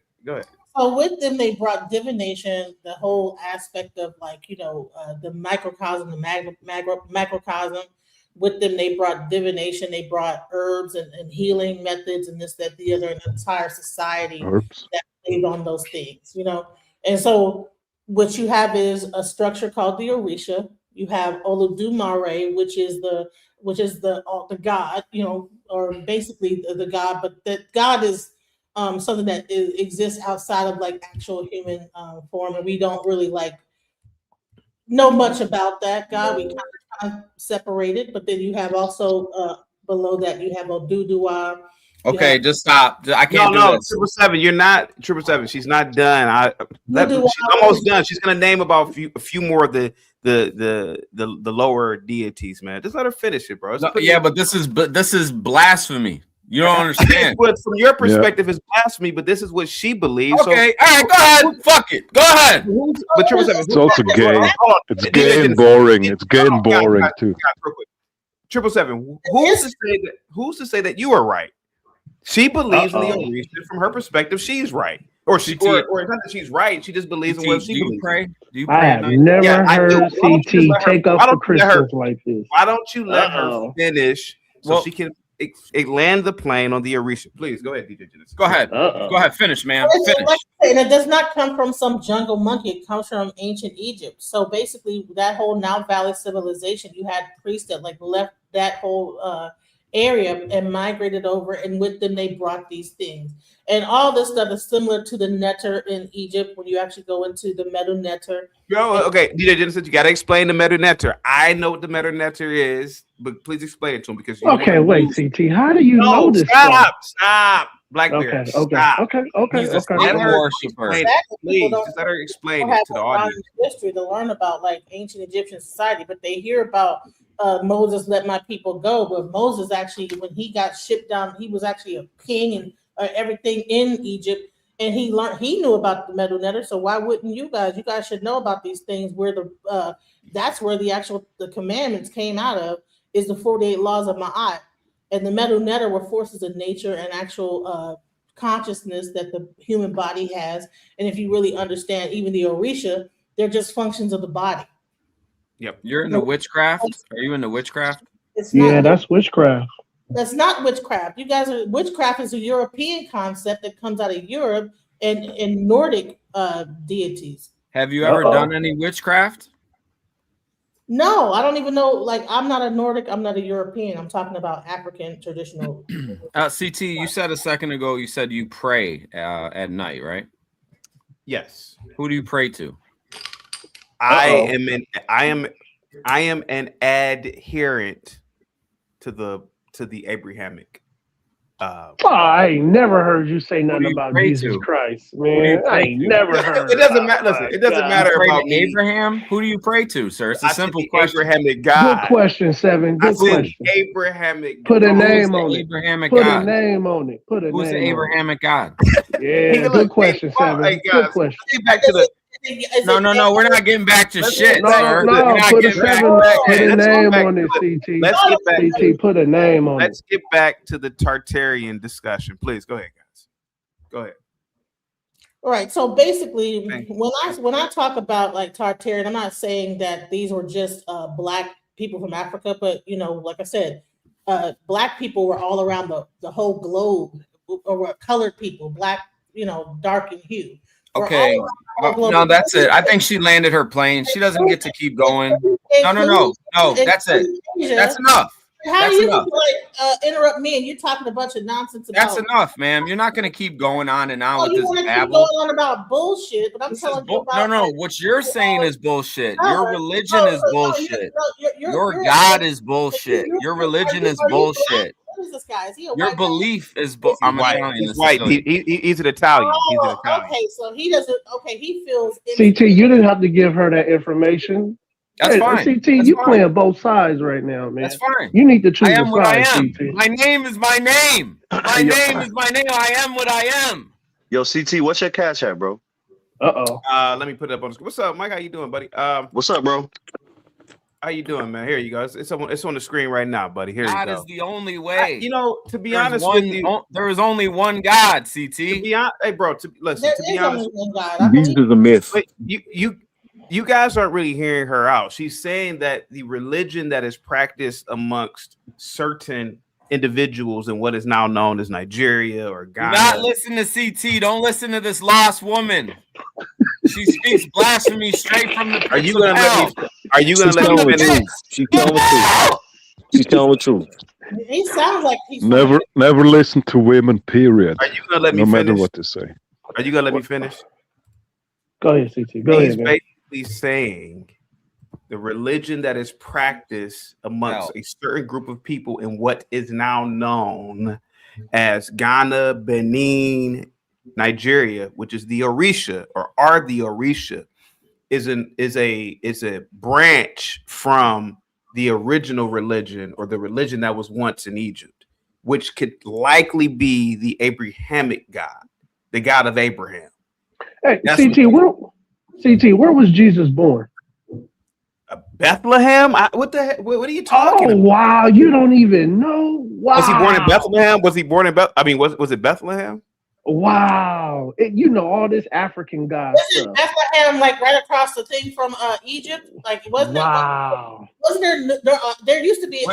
So with them, they brought divination, the whole aspect of the microcosm, the macrocosm. With them, they brought divination, they brought herbs and healing methods and this, that, the other, an entire society Herbs. that played on those things, And so what you have is a structure called the Orisha. You have Olodumare, which is the god, or basically the god, but that god is something that exists outside of like actual human form, and we don't really know much about that god. We kind of separated, but then you have also below that you have Oduduwa. Okay, just stop. I can't do this. 777. You're not 777. She's not done. She's almost done. She's gonna name about a few more of the lower deities, man. Just let her finish it, bro. No, yeah, but this is blasphemy. You don't understand. But from your perspective, it's blasphemy. But this is what she believes. Okay, all right, go ahead. Fuck it. Go ahead. But 777. It's also gay. It's gay and boring. It's gay and boring too. 777. Who's to say that you are right? She believes in the Orisha. From her perspective, she's right. Or it's not that she's right. She just believes in what she believes. Do you pray? I have never heard CT take up for Christians like this. Why don't you let her finish so she can land the plane on the Orisha? Please go ahead, DJ Genesis. Go ahead. Go ahead. Finish, man. Finish. And it does not come from some jungle monkey. It comes from ancient Egypt. So basically, that whole Nile Valley civilization, you had priests that left that whole area and migrated over, and with them they brought these things. And all this stuff is similar to the netter in Egypt when you actually go into the Medu Netter. Okay, DJ Genesis, you got to explain the Medu Netter. I know what the Medu Netter is, but please explain it to him because wait, CT, how do you know this? Stop, Blackbeard. Okay. He's a devil worshiper. Please, just let her explain it to the audience. History to learn about ancient Egyptian society, but they hear about Moses let my people go, but Moses actually, when he got shipped down, he was actually a king and everything in Egypt, and he knew about the Medu Netter. So why wouldn't you guys? You guys should know about these things. Where that's where the commandments came out of, is the 48 laws of Ma'at, and the Medu Netter were forces of nature and actual consciousness that the human body has. And if you really understand, even the Orisha, they're just functions of the body. Yep. You're into witchcraft? Are you into witchcraft? That's witchcraft. That's not witchcraft. You guys are witchcraft is a European concept that comes out of Europe and Nordic deities. Have you ever done any witchcraft? No, I don't even know. I'm not a Nordic. I'm not a European. I'm talking about African traditional. CT, you said a second ago. You said you pray at night, right? Yes. Who do you pray to? I am an adherent to the Abrahamic I ain't never heard you say nothing do you about pray Jesus to? Christ, Who do you man. I pray ain't to? never heard. It doesn't Oh matter. Listen, my it doesn't God. matter Pray about to me. Abraham? Who do you pray to, sir? It's a I said simple the question. Abrahamic Good God. question, Seven. I Good said question. Abrahamic Put a God. Who is name the on it. Abrahamic Put a God? name on it. Put a Who's the name on it. Abrahamic God? Yeah, Look, good question, hey, Seven. hey Good guys, question. let's get back to the. No, we're not getting back to Let's shit, get back sir. to the. We're No, not put a getting back. seven. Put Hey, a let's get name back on to it, the. CT. Let's get back. CT, put a name on it. Let's get back to the Tartarian discussion, please. Go ahead, guys. Go ahead. All right. So basically, Thank you. when I talk about like Tartarian, I'm not saying that these were just black people from Africa, but like I said, black people were all around the whole globe, or were colored people, black, dark in hue. Were Okay. all around the whole globe. No, that's it. I think she landed her plane. She doesn't get to keep going. No. That's it. That's enough. How That's do you enough. interrupt me and you're talking a bunch of nonsense about? That's enough, ma'am. You're not going to keep going on and on with you this want to keep babble. going on about bullshit, but I'm This is telling you about. no. What you're saying is bullshit. Your religion is bullshit. Your you're God is bullshit. Your religion is bullshit. What is this guy? Is he a Your white guy? belief is Is he I'm White. Italian. He's This white. is silly. He's an Italian. He's an Italian. Okay, so he doesn't. Okay, he feels. CT, you didn't have to give her that information. That's Hey, fine. CT, That's you fine. playing both sides right now, man. That's fine. You need to choose I am a what I side, am. CT. My name is my name. My name is my name. I am what I am. Yo, CT, what's your cash at, bro? Uh-oh. Let me put it up on the screen. What's up, Mike? How you doing, buddy? What's up, bro? How you doing, man? Here you go. It's on the screen right now, buddy. Here God you go. is the only way. To be honest with you, there is only one God. CT. Hey, bro. Listen. To be honest, Jesus is a myth. but you guys aren't really hearing her out. She's saying that the religion that is practiced amongst certain individuals in what is now known as Nigeria or Ghana. Do not listen to CT. Don't listen to this lost woman. She speaks blasphemy straight from the pits Are you gonna of let hell. me? Are you gonna She's let telling me the finish? truth. She's telling the truth. She's telling the truth. He sounds like he's Never listen to women, period. Are you gonna let me No matter finish? what they say. Are you gonna let me finish? Go ahead, CT. Go He's ahead, man. basically saying the religion that is practiced amongst a certain group of people in what is now known as Ghana, Benin, Nigeria, which is the Orisha or are the Orisha, is a branch from the original religion or the religion that was once in Egypt, which could likely be the Abrahamic God, the God of Abraham. Hey, That's CT, where was Jesus born? Bethlehem? What are you talking about? Wow, you don't even know. Wow. Was he born in Bethlehem? Was he born in was it Bethlehem? Wow. You know all this African God Wasn't stuff. Bethlehem like right across the thing from Egypt? Like wasn't there used to be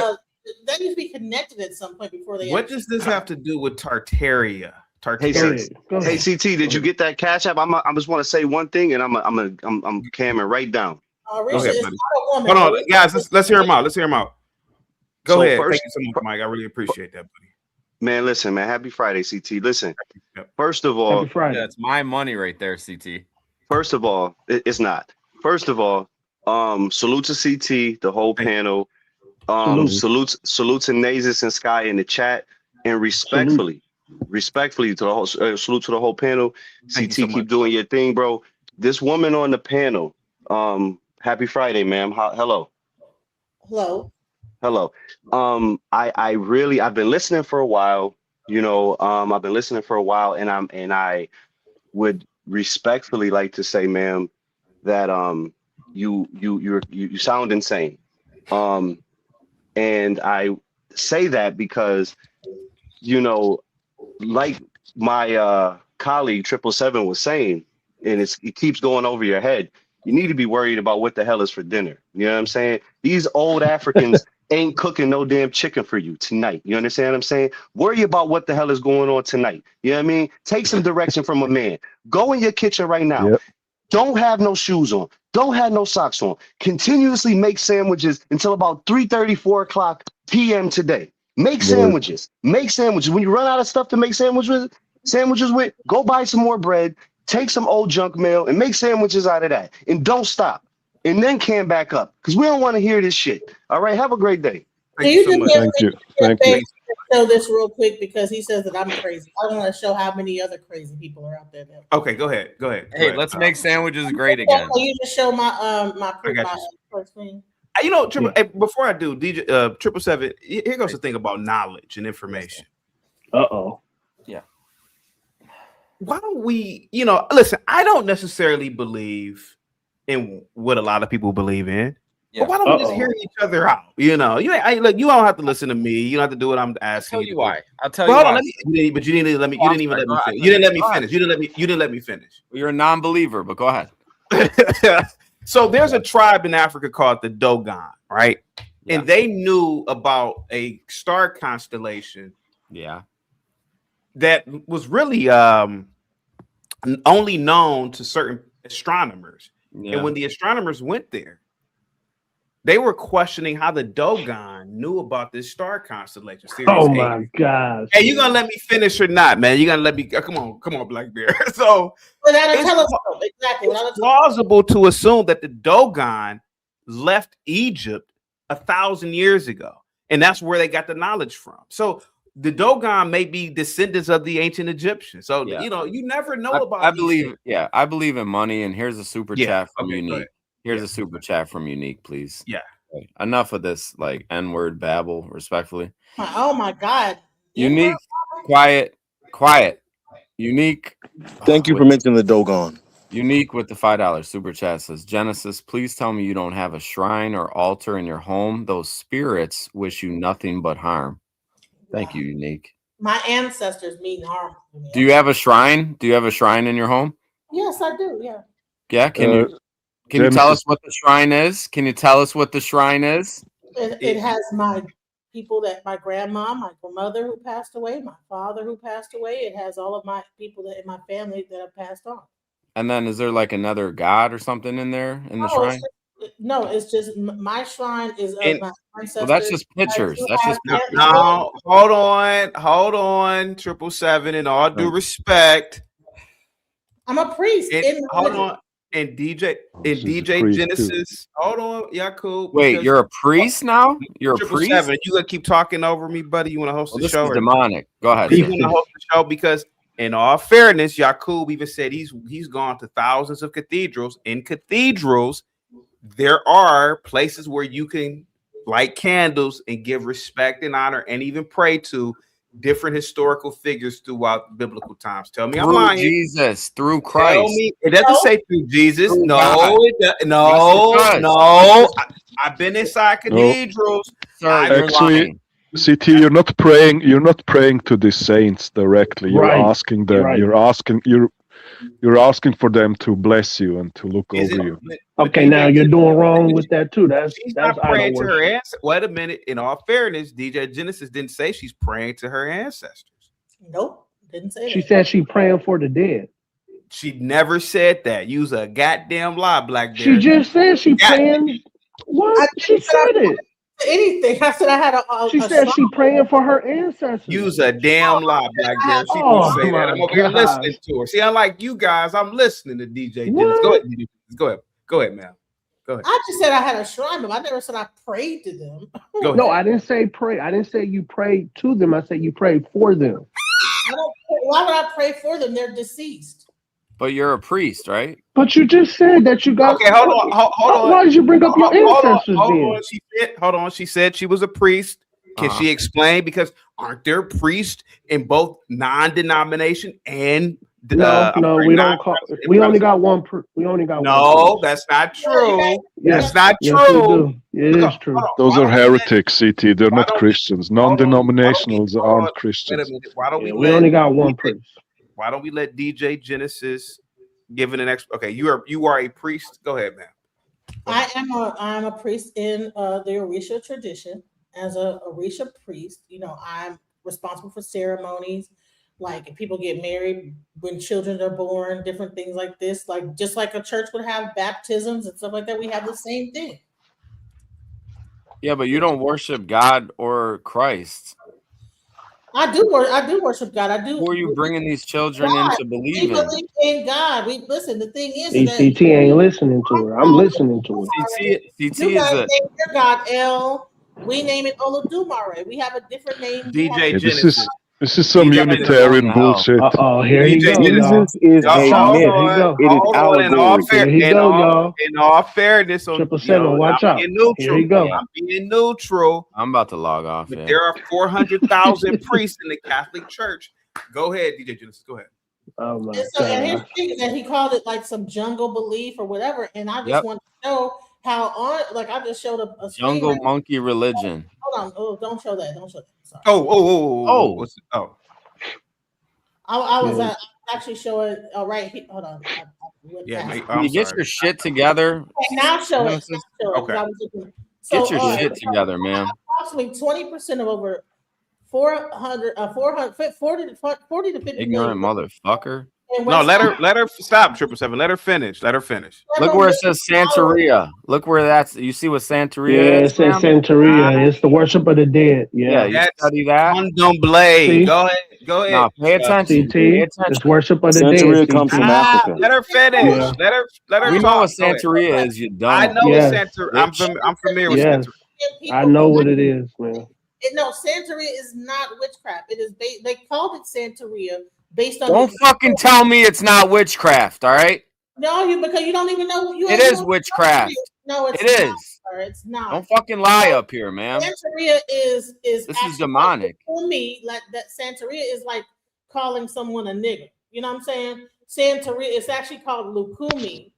that used to be connected at some point before they. What does this have to do with Tartaria? Hey, Go ahead. CT, did you get that cash app? I just want to say one thing, and I'm camming right down. Go ahead, buddy. Hold on, guys. Let's hear him out. Go ahead. Thank you so much, Mike. I really appreciate that, buddy. Man, listen, man. Happy Friday, CT. Listen, first of all, That's my money right there, CT. First of all, it's not. First of all, salute to CT, the whole panel. Salute to Nasus and Sky in the chat, and respectfully to the whole salute to the whole panel. CT, keep doing your thing, bro. This woman on the panel. Happy Friday, ma'am. Hello. I've been listening for a while. I've been listening for a while, and I would respectfully like to say, ma'am, that you sound insane. And I say that because, like my colleague 777 was saying, and it keeps going over your head. You need to be worried about what the hell is for dinner. You know what I'm saying? These old Africans ain't cooking no damn chicken for you tonight. You understand what I'm saying? Worry about what the hell is going on tonight. You know what I mean? Take some direction from a man. Go in your kitchen right now. Yep. Don't have no shoes on. Don't have no socks on. Continuously make sandwiches until about 3:30, 4 o'clock p.m. today. Make sandwiches. Make sandwiches. When you run out of stuff to make sandwiches with, go buy some more bread. Take some old junk mail and make sandwiches out of that. And don't stop. And then can back up. Because we don't want to hear this shit. All right. Have a great day. Thank you so much. Thank you. show this real quick because he says that I'm crazy. I want to show how many other crazy people are out there. Okay, go ahead. Hey, let's make sandwiches great again. Can you just show my first thing? You know, before I do, DJ 777, here goes the thing about knowledge and information. Yeah. Why don't we, listen, I don't necessarily believe in what a lot of people believe in. Yeah. But why don't we just hear each other out? You don't have to listen to me. You don't have to do what I'm asking. I'll tell you why. I'll tell you why. But you didn't let me. You didn't even let me finish. You didn't let me finish. You didn't let me finish. You're a non-believer, but go ahead. So there's a tribe in Africa called the Dogon, right? Yeah. And they knew about a star constellation. Yeah. That was really only known to certain astronomers. Yeah. And when the astronomers went there, they were questioning how the Dogon knew about this star constellation. My gosh. Hey, you gonna let me finish or not, man? You gonna let me come on, Black Bear. So it's plausible to assume that the Dogon left Egypt 1,000 years ago, and that's where they got the knowledge from. So the Dogon may be descendants of the ancient Egyptians. So you never know about. I believe in money, and here's a super chat from Unique. Here's a super chat from Unique, please. Yeah. Okay. Enough of this like N-word babble, respectfully. Oh my God. Unique, quiet. Unique. Thank you for mentioning the Dogon. Unique with the $5 super chat says, Genesis, please tell me you don't have a shrine or altar in your home. Those spirits wish you nothing but harm. Thank you, Unique. My ancestors mean harm. Do you have a shrine? Do you have a shrine in your home? Yes, I do. Yeah. Yeah. Can you tell us what the shrine is? Can you tell us what the shrine is? It has my people my grandma, my mother who passed away, my father who passed away. It has all of my people in my family that have passed on. And then is there like another god or something in there in the shrine? It's just my shrine is of my ancestors. Well, that's just pictures. That's just pictures. No, hold on, 777. In all due respect, I'm a priest. Hold on. And DJ Genesis. Too. Hold on, Yakub. Wait, you're a priest now? You're a priest? 7. You gonna keep talking over me, buddy? You want to host the show? This is demonic. Go ahead. You want to host the show because, in all fairness, Yakub even said he's gone to thousands of cathedrals. In cathedrals, there are places where you can light candles and give respect and honor and even pray to different historical figures throughout biblical times. Tell me I'm lying. Jesus, through Christ. Tell me, it doesn't say through Jesus. Through No. I've been inside cathedrals. Sir, actually, CT, you're not praying to the saints directly. You're asking them. Right. You're asking for them to bless you and to look over you. Okay, now you're doing wrong with that too. That's not praying to her ancestors. Wait a minute. In all fairness, DJ Genesis didn't say she's praying to her ancestors. Nope, didn't say. She said she's praying for the dead. She never said that. Use a goddamn lie, Black Bear. She just said she praying. What? She said it. Anything. I said I had She said she praying for her ancestors. Use a damn lie, Black Bear. She didn't say that. I'm over here listening to her. See, unlike you guys, I'm listening to DJ Genesis. Go ahead, man. Go ahead. I just said I had a shrine, but I never said I prayed to them. No, I didn't say pray. I didn't say you prayed to them. I said you prayed for them. Why would I pray for them? They're deceased. But you're a priest, right? But you just said that you got. Okay, hold on. Why did you bring up your ancestors? Hold on. She said she was a priest. Can she explain? Because aren't there priests in both non-denomination and no, we don't call. We only got one. We only got one. No, that's not true. That's not true. It is true. Those are heretics, CT. They're not Christians. Non-denominationals aren't Christians. Wait a minute. Why don't we only got one priest? Why don't we let DJ Genesis give it an extra? Okay, you are a priest. Go ahead, man. I'm a priest in the Orisha tradition. As a Orisha priest, I'm responsible for ceremonies, like if people get married, when children are born, different things like this. Like just like a church would have baptisms and stuff like that, we have the same thing. Yeah, but you don't worship God or Christ. I do worship God. I do. Who are you bringing these children into believing? We believe in God. Listen. The thing is, CT ain't listening to her. I'm listening to her. CT is your God, L. We name it Olodumare. We have a different name. DJ Yeah, Genesis. this is some DJ Unitarian bullshit. Here he DJ go, y'all. Jesus is Watch a out. myth. Here he go. It is Hold on. allegory. Here he go, y'all. In all fairness, on 777, watch I'm out. being neutral. Here he go. I'm being neutral. I'm about to log off. But Yeah. there are 400,000 priests in the Catholic Church. Go ahead, DJ Genesis. Go ahead. Oh my And so, and his god. thing is that he called it like some jungle belief or whatever. And I just want to show how I just showed a Jungle monkey religion. Hold on. Oh, don't show that. Sorry. What's it? I was actually showing. Oh, right. Hold on. Can you get your shit together? Okay, now show it. Okay. Get your shit together, man. Approximately 20% of over 40 to 50 ignorant motherfucker. No, let her stop. 777. Let her finish. Look where it says Santeria. Look where that's. You see what Santeria is? Yeah, it says Santeria. It's the worship of the dead. Yeah, you study that. Candomblé. Go ahead. No, pay attention. CT. It's worship of the Santeria dead. comes from Africa. Let her finish. Yeah. Let her We talk. know what Santeria is. You dumb. I know what Santeria. I'm familiar with Santeria. I know what it is, man. No, Santeria is not witchcraft. It is they called it Santeria based on. Don't fucking tell me it's not witchcraft. All right. No, because you don't even know. It is witchcraft. No, it's not, is. Sir. It's not. Don't fucking lie up here, man. Santeria is this is demonic. For me, like that Santeria is like calling someone a nigger. You know what I'm saying? Santeria is actually called Lukumi,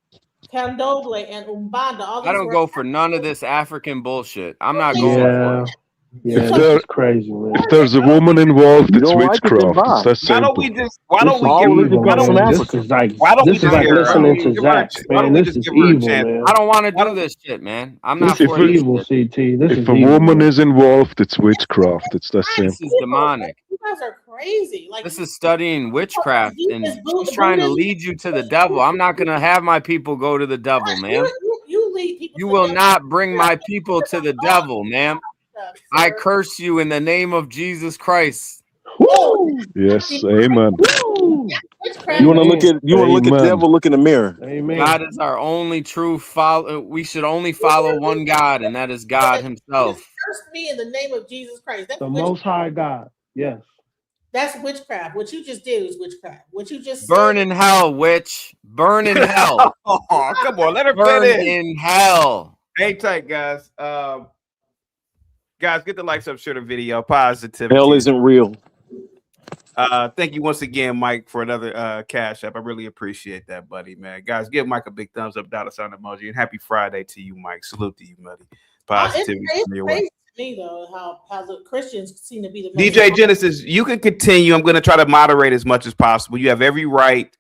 Candomblé, and Umbanda. I don't go for none of this African bullshit. I'm not going for it. Yeah, that's crazy, man. If there's a woman involved, it's witchcraft. It's that simple. Why don't we listening to Zach, man. This is evil, man. I don't want to do this shit, man. I'm not for this evil, shit. CT. If a woman is involved, it's witchcraft. It's that simple. This is demonic. You guys are crazy. Like this is studying witchcraft, and she's trying to lead you to the devil. I'm not gonna have my people go to the devil, man. You lead people. You will not bring my people to the devil, man. I curse you in the name of Jesus Christ. Woo! Yes, amen. Woo! You want to look at the devil, look in the mirror. Amen. God is our only true follow. We should only follow one God, and that is God Himself. Curse me in the name of Jesus Christ. That's the Most High God. Yes. That's witchcraft. What you just did was witchcraft. What you just burn in hell, witch. Burn in hell. Oh, come on, let her burn finish. in hell. Hang tight, guys. Guys, get the likes up, share the video. Positivity. Hell isn't real. Thank you once again, Mike, for another cash app. I really appreciate that, buddy, man. Guys, give Mike a big thumbs up, $sign emoji, and happy Friday to you, Mike. Salute to you, buddy. Positivity. It's crazy to me, though, how the Christians seem to be the most DJ Genesis, you can continue. I'm going to try to moderate as much as possible. You have every right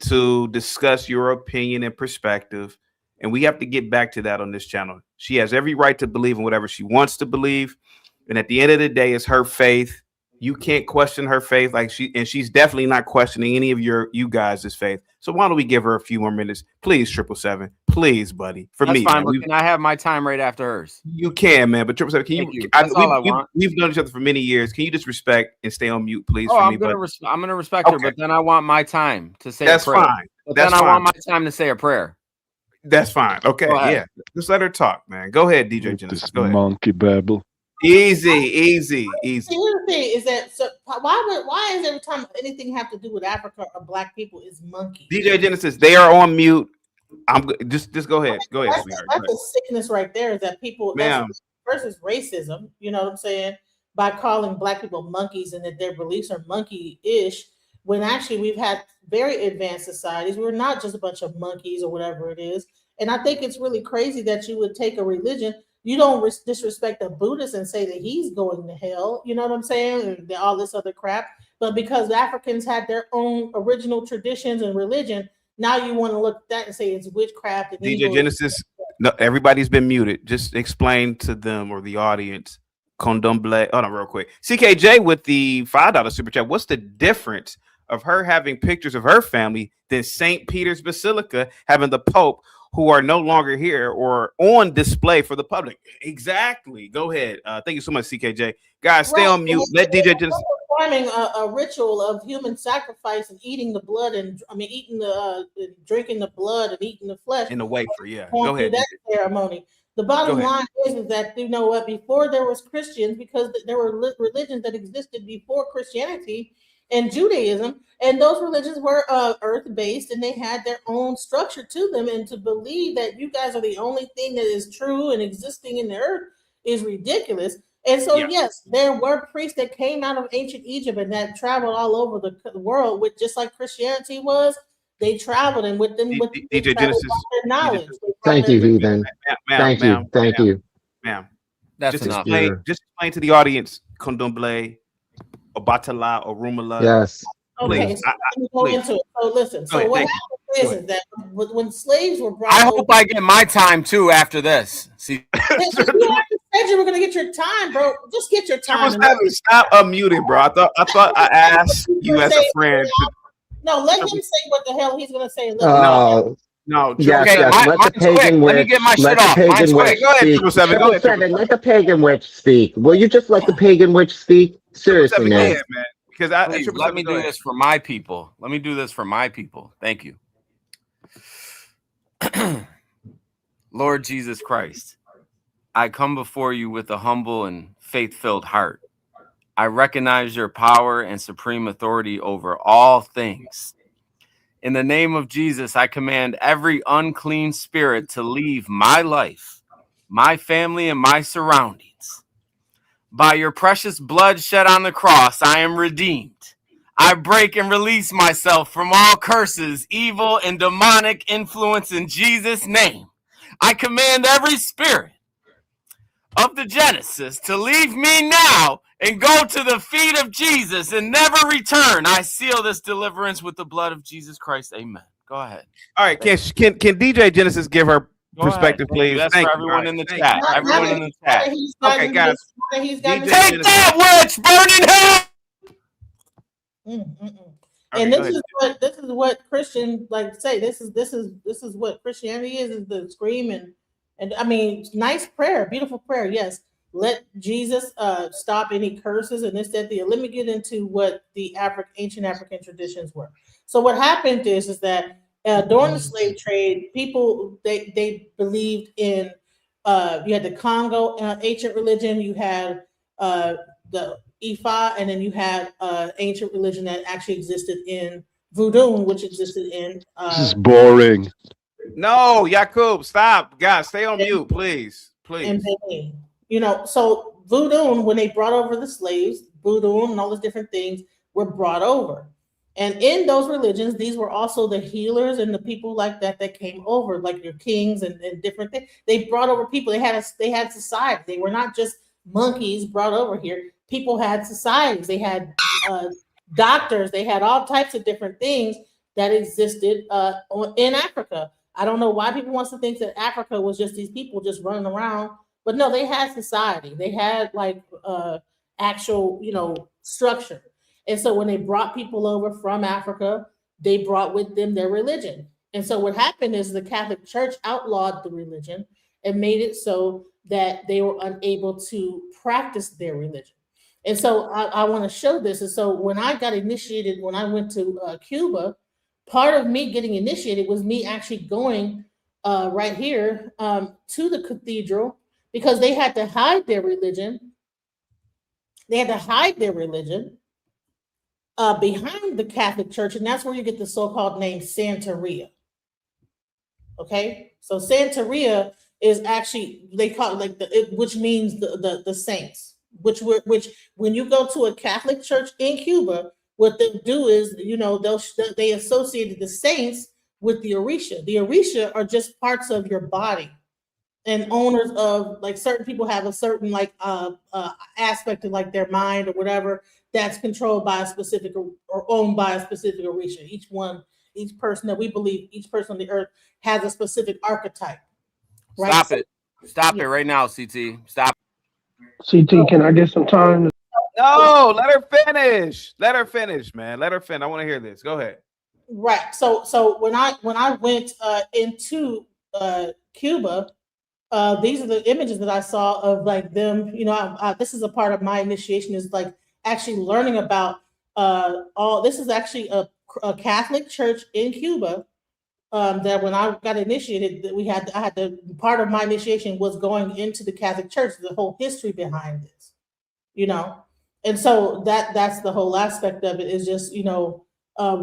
to discuss your opinion and perspective, and we have to get back to that on this channel. She has every right to believe in whatever she wants to believe, and at the end of the day, it's her faith. You can't question her faith, she's definitely not questioning any of you guys' faith. So why don't we give her a few more minutes, please? 777, please, buddy. That's fine. But can I have my time right after hers? You can, man. But 777, can you? That's all I want. We've known each other for many years. Can you just respect and stay on mute, please? Oh, for I'm me, gonna respect her, but then I want my time to say. That's a prayer. fine. But That's then fine. I want my time to say a prayer. That's fine. Okay, yeah. Just let her talk, man. Go ahead, DJ Genesis. Go ahead. Monkey babble. Easy. The other thing is that why is every time anything have to do with Africa or black people is monkey? DJ Genesis, they are on mute. I'm just go ahead. Go ahead. That's a sickness right there. Is that people versus racism? You know what I'm saying? By calling black people monkeys and that their beliefs are monkey-ish, when actually we've had very advanced societies. We're not just a bunch of monkeys or whatever it is. And I think it's really crazy that you would take a religion. You don't disrespect a Buddhist and say that he's going to hell. You know what I'm saying? And all this other crap. But because the Africans had their own original traditions and religion, now you want to look at that and say it's witchcraft. And DJ Genesis, no, everybody's been muted. Just explain to them or the audience. Condomble. Hold on, real quick. CKJ with the $5 super chat. What's the difference of her having pictures of her family than St. Peter's Basilica having the Pope, who are no longer here or on display for the public? Exactly. Go ahead. Thank you so much, CKJ. Guys, stay on mute. Let DJ just performing a ritual of human sacrifice and eating the blood and drinking the blood and eating the flesh in the wafer. Yeah. Go ahead. That ceremony. The bottom line is that, you know what, before there was Christians, because there were religions that existed before Christianity and Judaism, and those religions were earth-based, and they had their own structure to them. And to believe that you guys are the only thing that is true and existing in the earth is ridiculous. And so, yes, there were priests that came out of ancient Egypt and that traveled all over the world, with just like Christianity was. They traveled, and with them, with DJ Genesis their knowledge. Thank you, Heathen. Thank you. Thank you. Ma'am. That's just enough. Just explain to the audience Condomble, Obatala, or Rumala. Yes. Okay, so let me go into it. So listen. So what happens is that when slaves were brought, I hope I get my time too after this. See, you already said you were gonna get your time, bro. Just get your time. Stop unmuting, bro. I thought I asked you as a friend. No, let him say what the hell he's gonna say. No. Yes, okay, yes. Let the pagan witch. Let me get my let shit the off. pagan witch Go ahead, speak. 777. Go ahead, 777, let the pagan witch speak. Will you just let the pagan witch speak? Seriously, go man. ahead, man. Because please, let me do this for my people. Let me do this for my people. Thank you. Lord Jesus Christ, I come before you with a humble and faith-filled heart. I recognize your power and supreme authority over all things. In the name of Jesus, I command every unclean spirit to leave my life, my family, and my surroundings. By your precious blood shed on the cross, I am redeemed. I break and release myself from all curses, evil, and demonic influence in Jesus' name. I command every spirit of the Genesis to leave me now and go to the feet of Jesus and never return. I seal this deliverance with the blood of Jesus Christ. Amen. Go ahead. All right, can DJ Genesis give her perspective, please? That's Thank for you. everyone in the chat. Everyone in the chat. Okay, guys. Take that witch, burn in hell. And this is what Christian say. This is what Christianity is the scream and I mean, nice prayer, beautiful prayer. Yes, let Jesus stop any curses and this, that, the. Let me get into what the ancient African traditions were. So what happened is that during the slave trade, people they believed in you had the Congo ancient religion, you had the Ifa, and then you had ancient religion that actually existed in Voodoo, which existed in. This is boring. No, Yakub, stop, guys, stay on mute, please. And Benin. So Voodoo, when they brought over the slaves, Voodoo and all those different things were brought over. And in those religions, these were also the healers and the people like that came over, like your kings and different things. They brought over people. They had society. They were not just monkeys brought over here. People had societies. They had doctors. They had all types of different things that existed in Africa. I don't know why people want to think that Africa was just these people just running around, but no, they had society. They had actual, structure. And so when they brought people over from Africa, they brought with them their religion. And so what happened is the Catholic Church outlawed the religion and made it so that they were unable to practice their religion. And so I want to show this. And so when I got initiated, when I went to Cuba, part of me getting initiated was me actually going right here to the cathedral, because they had to hide their religion. They had to hide their religion behind the Catholic Church, and that's where you get the so-called name Santeria. Okay, so Santeria is actually, they call it which means the saints. Which when you go to a Catholic church in Cuba, what they do is, they associated the saints with the Orisha. The Orisha are just parts of your body, and owners of certain people have a certain aspect of their mind or whatever that's controlled by a specific or owned by a specific Orisha. Each person that we believe, each person on the earth has a specific archetype. Right? Stop it right now, CT. Stop. CT, can I get some time? No, let her finish. Let her finish, man. Let her finish. I want to hear this. Go ahead. Right. So when I went into Cuba, these are the images that I saw of them. This is a part of my initiation, is actually learning about all. This is actually a Catholic church in Cuba that when I got initiated, that I had to part of my initiation was going into the Catholic Church, the whole history behind this, and so that's the whole aspect of it is just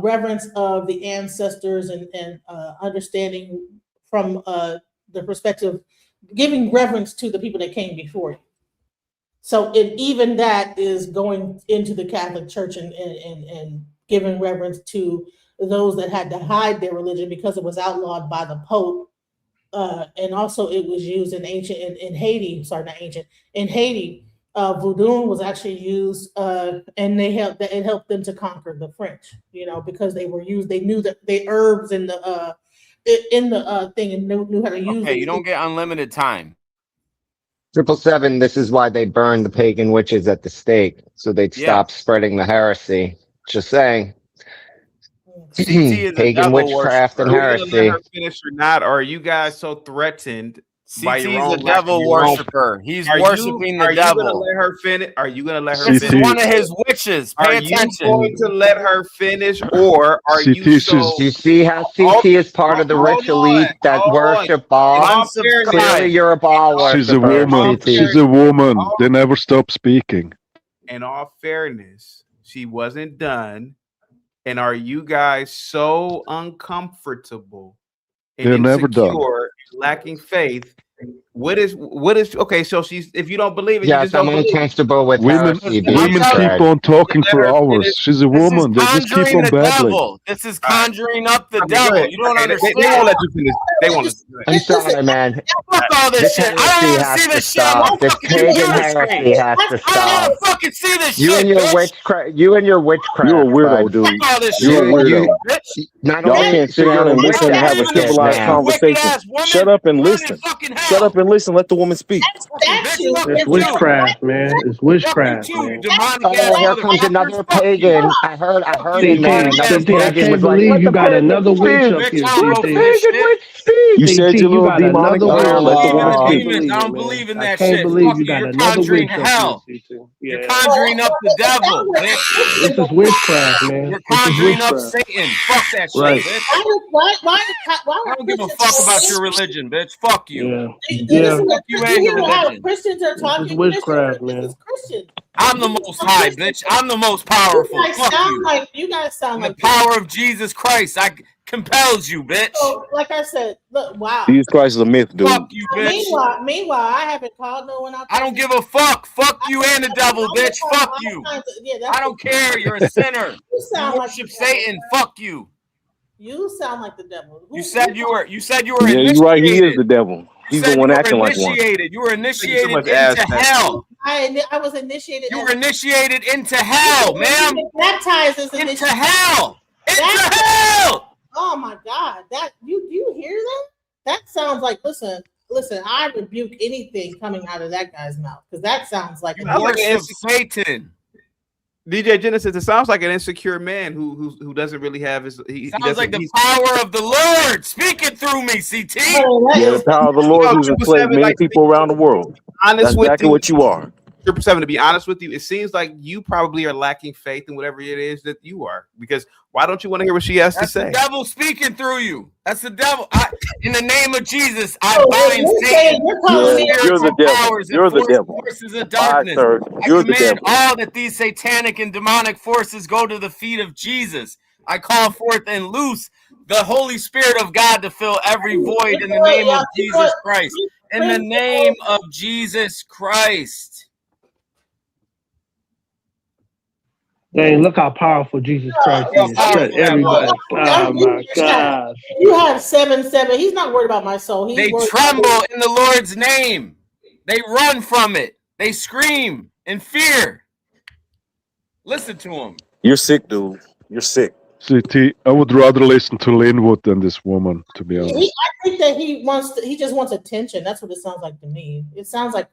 reverence of the ancestors and understanding from the perspective, giving reverence to the people that came before you. So even that is going into the Catholic Church and giving reverence to those that had to hide their religion because it was outlawed by the Pope. And also it was used in in Haiti. Sorry, not ancient. In Haiti, voodoo was actually used, and it helped them to conquer the French. Because they knew that the herbs in the thing and knew how to use it. Okay, you don't get unlimited time. 777, this is why they burned the pagan witches at the stake, so they'd stop spreading the heresy. Just saying. CT is Pagan witchcraft and Are you gonna let heresy. her finish or not? Or are you guys so threatened by your CT's own a devil worshiper. He's worshiping the devil. Are you gonna let her finish? Are you gonna let her This finish? is one of his witches. Pay attention. Are you going to let her finish, or are you so? You see how CT is part of the rich elite that worship Baal? Clearly, you're a Baal worshiper. She's a woman. CT. She's a woman. They never stop speaking. In all fairness, she wasn't done. And are you guys so uncomfortable and They're never done. insecure, lacking faith? What is okay? So if you don't believe it, Yes, you just don't I'm believe uncomfortable with heresy. Women keep on talking for hours. She's a woman. They just keep on babbling. This is conjuring up the devil. You don't understand. They won't let you finish. They won't. I'm sorry, man. Fuck all this shit. I don't want to see this shit on my This fucking pagan computer heresy screen. has to I don't stop. want to fucking see this You shit, and your bitch. witchcraft. You and your witchcraft. You're a weirdo, bud. dude. Fuck all this You're shit. a weirdo. Not Y'all only can't sit you're down a and listen and have a wicked civilized man. conversation. Shut up and listen. Shut up and listen. Let the woman speak. It's witchcraft, man. It's witchcraft, man. Oh, here comes another pagan. I heard it, man. Another CT, I pagan can't was like, believe let you the got pagan another witch speak. up here, Let the CT. pagan witch speak. You said CT, your you little got demonic another prayer. witch. Let the believe in woman the speak. demons. I don't man. believe in I that can't shit. believe Fuck you you. got You're another conjuring witch up hell. here, CT. You're Yeah. conjuring up the devil, bitch. This is witchcraft, man. You're This is conjuring up witchcraft. Satan. Fuck that shit, Right. bitch. Why I don't give a fuck about your religion, bitch. Fuck you. Yeah. Yeah. Fuck you and your How religion. Christians are This talking. is witchcraft, man. This is Christian. I'm the most high, bitch. I'm the most powerful. Fuck you. You guys sound The like power of Jesus Christ. I compels you, bitch. So, like I said, look, wow. Jesus Christ is a myth, dude. Fuck you, bitch. Meanwhile, I haven't called no one out. I don't give a fuck. Fuck you and the devil, bitch. Fuck you. I don't care. You're a sinner. You worship Satan. Fuck you. You sound like the devil. You said you were Yeah, initiated. you're right. He is the devil. He's the one acting like one. You were initiated much into ass hell. I was initiated. You were initiated into hell, ma'am. Baptized as into hell. Into hell. Oh my God! That you hear that? That sounds like listen. I rebuke anything coming out of that guy's mouth because that sounds like Satan. DJ Genesis, it sounds like an insecure man who doesn't really have his. Sounds like the power of the Lord speaking through me, CT. Yeah, the power of the Lord who's enslaved many people around the world. That's exactly what you are. 7, to be honest with you, it seems like you probably are lacking faith in whatever it is that you are. Because why don't you want to hear what she has to say? That's the devil speaking through you. That's the devil. In the name of Jesus, I bind Satan. You're the devil. You're the devil. Forces of darkness. You're the devil. All that these satanic and demonic forces go to the feet of Jesus. I call forth and loose the Holy Spirit of God to fill every void in the name of Jesus Christ. In the name of Jesus Christ. Dang, look how powerful Jesus Christ is. Shut everybody. Oh my gosh. You have 7. He's not worried about my soul. They tremble in the Lord's name. They run from it. They scream in fear. Listen to him. You're sick, dude. You're sick. CT, I would rather listen to Linwood than this woman, to be honest. I think that he just wants attention. That's what it sounds like to me. It sounds like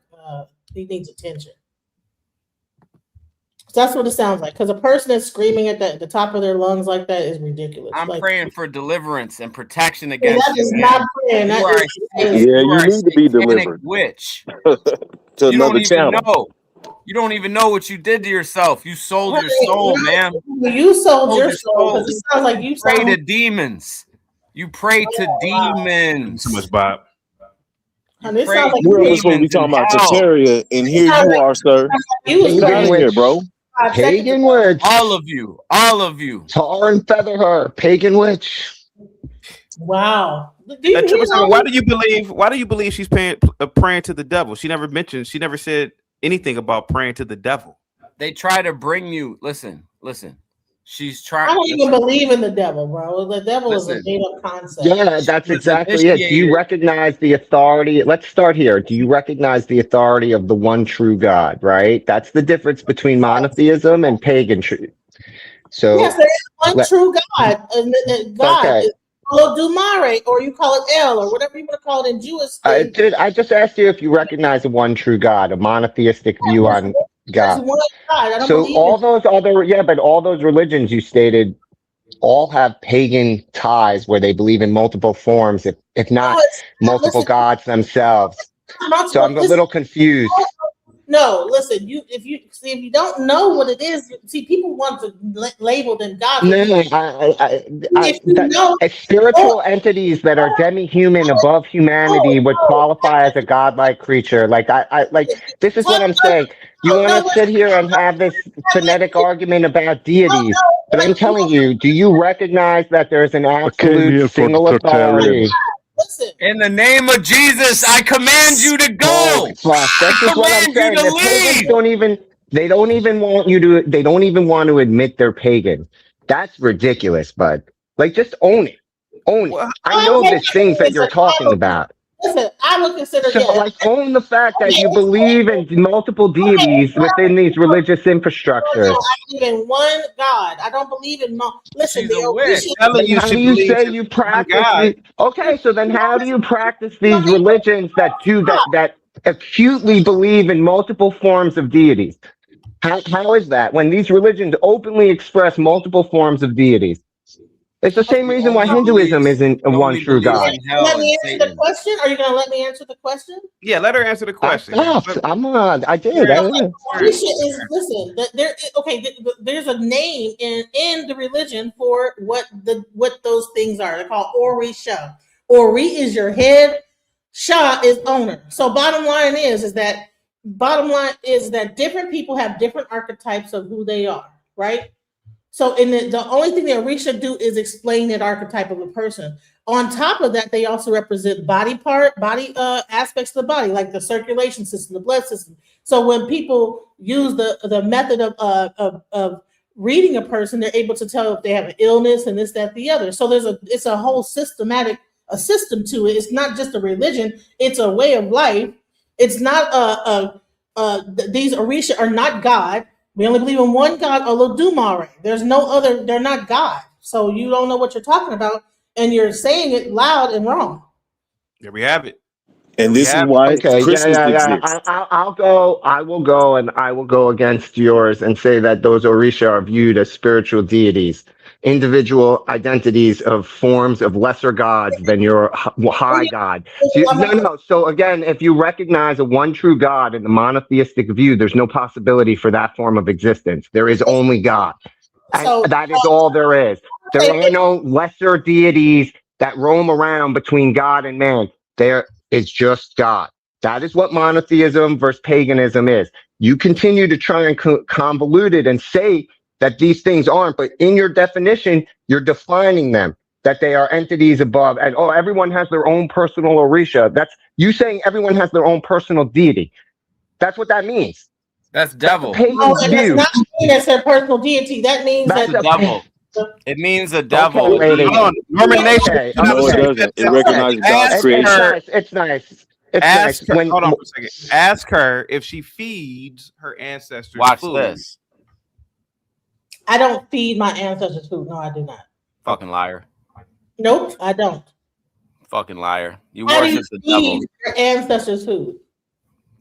he needs attention. That's what it sounds like. Because a person that's screaming at the top of their lungs like that is ridiculous. I'm praying for deliverance and protection against that is not praying. You need to be delivered. Witch. To another channel. You don't even know what you did to yourself. You sold your soul, man. You sold your soul. Because it sounds like you prayed to demons. You pray to demons. Too much, Bob. You This pray sounds like to We're supposed to be demons in talking about hell. Tartaria, and here sounds you like- are, sir. you was Get out Pagan of praying here, witch. bro. 5 seconds Pagan ago. witch. All of you. All of you. Tar and feather her. Pagan witch. Wow. Do you hear Why all do you believe? Why do you believe she's praying to the devil? She never mentioned. She never said anything about praying to the devil. They try to bring you. Listen. She's trying. I don't even believe in the devil, bro. The devil is a Listen. made-up concept. Yeah, that's was exactly it. Do you initiated- recognize the authority? Let's start here. Do you recognize the authority of the one true God, right? That's the difference between monotheism and pagan truth. So, Yes, there is one true God. God okay. is Olodumare, or you call it El, or whatever you want to call it in Jewish. Dude, I just asked you if you recognize the one true God, a monotheistic view on There's God. one God. I don't So believe all in those other, but all those religions you stated all have pagan ties where they believe in multiple forms, if not multiple gods themselves. So I'm a little confused. No, listen. If you don't know what it is, see, people want to label them gods. No, spiritual entities that are demi-human above humanity would qualify as a godlike creature. Like this is what I'm saying. You want to sit here and have this phonetic argument about deities, but I'm telling you, do you recognize that there's an absolute single authority? Listen. In the name of Jesus, I command you to go. This is what I'm saying. The pagans don't even want to admit they're pagan. That's ridiculous, bud. Like, just own it. Own it. I know the things that you're talking about. Listen, I would consider own the fact that you believe in multiple deities within these religious infrastructures. I believe in one God. I don't believe in listen. How do you say you practice? Okay, so then how do you practice these religions that acutely believe in multiple forms of deities? How is that when these religions openly express multiple forms of deities? It's the same reason why Hinduism isn't a one true God. Let me answer the question. Are you going to let me answer the question? Yeah, let her answer the question. I did. Listen. There's a name in the religion for what those things are. They're called Orisha. Ori is your head. Sha is owner. So bottom line is that different people have different archetypes of who they are, right? So the only thing that Orisha do is explain that archetype of a person. On top of that, they also represent body aspects of the body, like the circulation system, the blood system. So when people use the method of reading a person, they're able to tell if they have an illness and this, that, the other. So it's a whole system to it. It's not just a religion; it's a way of life. It's not these Orisha are not God. We only believe in one God, Olodumare. There's no other. They're not God. So you don't know what you're talking about, and you're saying it loud and wrong. There we have it. And this is why Christmas exists. I will go against yours and say that those Orisha are viewed as spiritual deities, individual identities of forms of lesser gods than your high God. So again, if you recognize a one true God in the monotheistic view, there's no possibility for that form of existence. There is only God. And that is all there is. There are no lesser deities that roam around between God and man. There is just God. That is what monotheism versus paganism is. You continue to try and convolute it and say that these things aren't, but in your definition, you're defining them, that they are entities above, and everyone has their own personal Orisha. That's you saying everyone has their own personal deity. That's what that means. That's devil. That does not mean it's their personal deity. That means that's a devil. It means a devil. Okay, Norman Nation. No, it doesn't. It recognizes God's creation. It's nice. Hold on for a second. Ask her if she feeds her ancestors food. This. I don't feed my ancestors food. No, I do not. Fucking liar. Nope, I don't. Fucking liar. You worship the devil. Your ancestors food.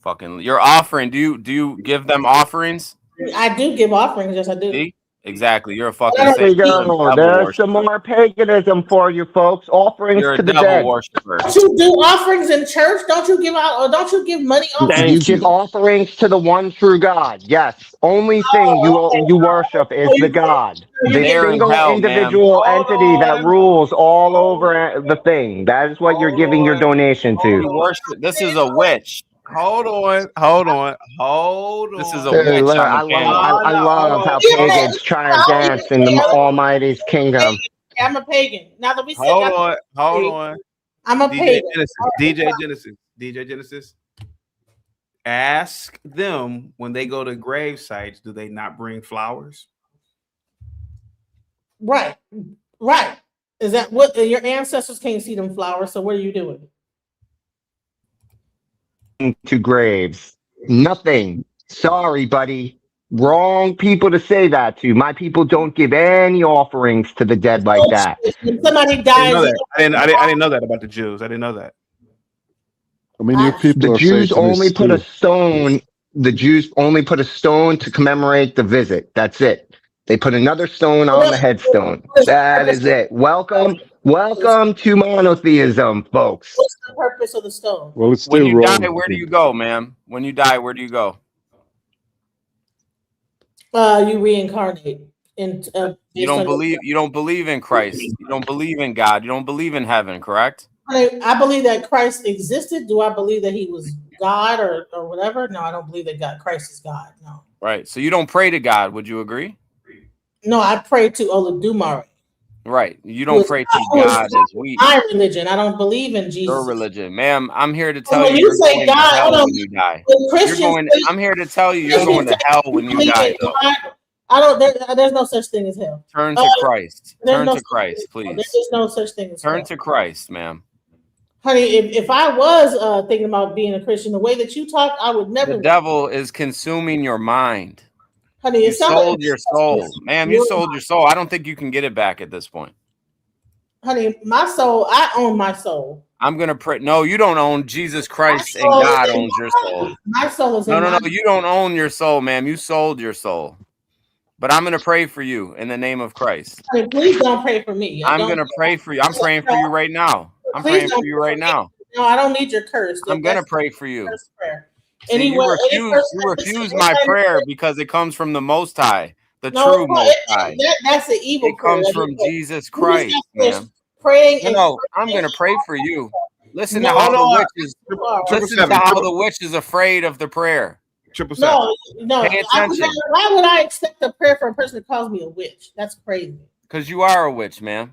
Fucking your offering. Do you give them offerings? I do give offerings. Yes, I do. See? Exactly. You're a fucking There we Satan. You're a go. devil There's some worshiper. more paganism for you folks. Offerings You're a to the devil dead. worshiper. Don't you do offerings in church? Don't you give out, or don't you give money offerings? You give offerings to the one true God. Yes. Only thing you worship is the God. The They're in single hell, ma'am. individual entity that rules all over the thing. That is what you're giving your donation to. You worship. This is a witch. Hold on. This is a Dude, witch look, on the panel. I love how pagans try and dance in the Almighty's kingdom. I'm a pagan. Now that we said Hold on. I'm a pagan. DJ Genesis. Ask them when they go to grave sites, do they not bring flowers? Right. Is that what your ancestors can't see them flowers? So what are you doing? To graves. Nothing. Sorry, buddy. Wrong people to say that to. My people don't give any offerings to the dead like that. When somebody dies, I didn't know that about the Jews. I didn't know that. I mean, you people The are Jews only Satanists put a too. stone. The Jews only put a stone to commemorate the visit. That's it. They put another stone on the headstone. That is it. Welcome to monotheism, folks. what's the purpose of the stone? Well, it's When still you wrong. die, where do you go, ma'am? When you die, where do you go? You reincarnate. You don't believe in Christ. You don't believe in God. You don't believe in heaven, correct? I believe that Christ existed. Do I believe that he was God or whatever? No, I don't believe that Christ is God. No. Right. So you don't pray to God. Would you agree? No, I pray to Olodumare. Right. You don't pray to God as we. My religion. I don't believe in Jesus. Your religion, ma'am. I'm here to tell when you, you you're say going God, to hell hold on. when you die. When Christians I'm here to tell you, you're going to hell when you die, though. I don't. There's no such thing as hell. Turn to Christ. Turn to Christ, please. There's no such thing as hell. Turn to Christ, ma'am. Honey, if I was thinking about being a Christian, the way that you talk, I would never. The devil is consuming your mind. Honey, you sold your soul, ma'am. You sold your soul. I don't think you can get it back at this point. Honey, my soul, I own my soul. I'm gonna pray. No, you don't own Jesus Christ, and God owns your soul. My soul is no. You don't own your soul, ma'am. You sold your soul. But I'm gonna pray for you in the name of Christ. Honey, please don't pray for me. I'm gonna pray for you. I'm praying for you right now. I'm praying for you right now. No, I don't need your curse. I'm gonna pray for you. See, you refuse my prayer because it comes from the Most High, the true Most High. That's the evil. It comes from Jesus Christ, man. Praying. No, I'm gonna pray for you. Listen to how the witch is. Listen to how the witch is afraid of the prayer. No. Pay attention. Why would I expect a prayer from a person that calls me a witch? That's crazy. Because you are a witch, man.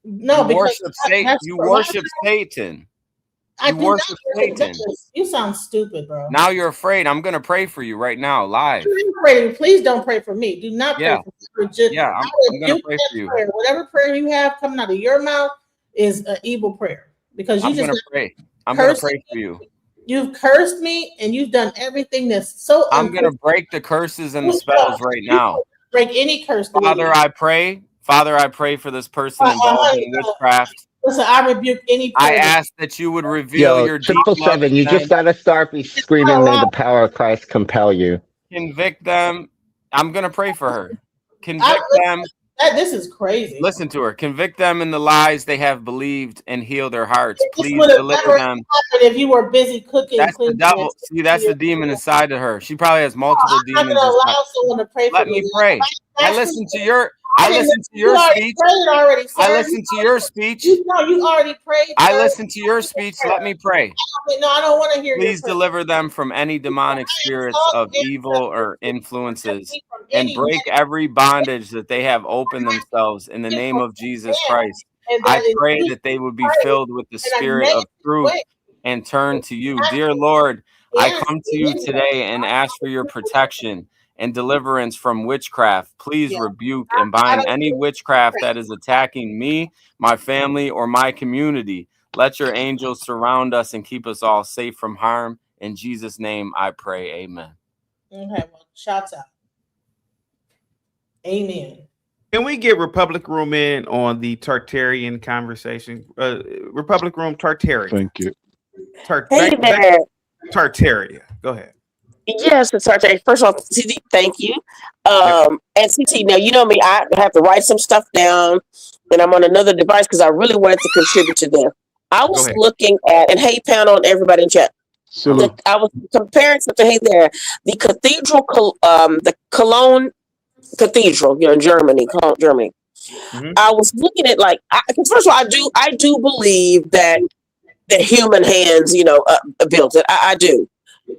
No, you worship Satan. You worship Satan. You worship Satan. You sound stupid, bro. Now you're afraid. I'm gonna pray for you right now, live. Please don't pray for me. Do not pray for me. I'm gonna pray for you. Prayer. Whatever prayer you have coming out of your mouth is an evil prayer because you I'm just gonna pray. I'm gonna pray for you. You've cursed me and you've done everything that's so. I'm gonna break the curses and the spells right now. Break any curse. Father, I pray for this person involved in witchcraft. Listen, I rebuke any. I ask that you would reveal your deep love. 777, you just gotta start be screaming, may the power of Christ compel you. Convict them. I'm gonna pray for her. Convict them. This is crazy. Listen to her. Convict them in the lies they have believed and heal their hearts. Please deliver them. If you were busy cooking, that's the devil. See, that's the demon inside of her. She probably has multiple demons. I'm gonna allow someone to pray. Let me pray. I listen to your. I listen to your speech. I listen to your speech. No, you already prayed. I listen to your speech. Let me pray. No, I don't want to hear. Please deliver them from any demonic spirits of evil or influences and break every bondage that they have opened themselves in the name of Jesus Christ. I pray that they would be filled with the spirit of truth and turn to you. Dear Lord, I come to you today and ask for your protection and deliverance from witchcraft. Please rebuke and bind any witchcraft that is attacking me, my family, or my community. Let your angels surround us and keep us all safe from harm. In Jesus' name, I pray. Amen. Okay, well, shouts out. Amen. Can we get Republic Room in on the Tartarian conversation? Republic Room, Tartaria. Thank you. Tartaria. Go ahead. Yes, it's hard to. First off, CT, thank you. And CT, now you know me. I have to write some stuff down, and I'm on another device because I really wanted to contribute to this. I was looking at, and hey, panel and everybody in chat. I was comparing something. Hey there, the the Cologne Cathedral, in Germany, Cologne, Germany. Mm-hmm. I was looking at because first of all, I do believe that human hands, built it. I do.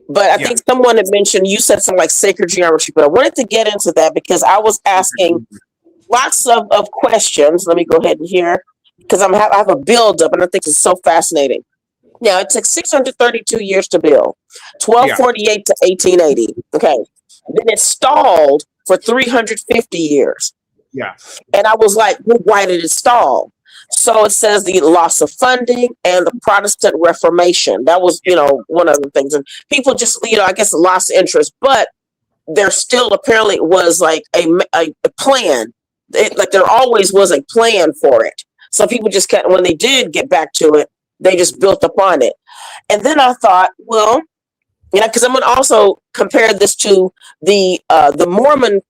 But I think someone had mentioned, you said something like sacred geometry, but I wanted to get into that because I was asking lots of questions. Let me go ahead and hear, because I have a build up and I think it's so fascinating. Now, it took 632 years to build, 1248 to 1880. Okay. Then it stalled for 350 years. Yeah. And I was like, well, why did it stall? So it says the loss of funding and the Protestant Reformation. That was, one of the things. And people just, I guess lost interest. But there still apparently was like a plan. There always was a plan for it. So people just kept, when they did get back to it, they just built upon it. And then I thought, well, because I'm going to also compare this to the Mormon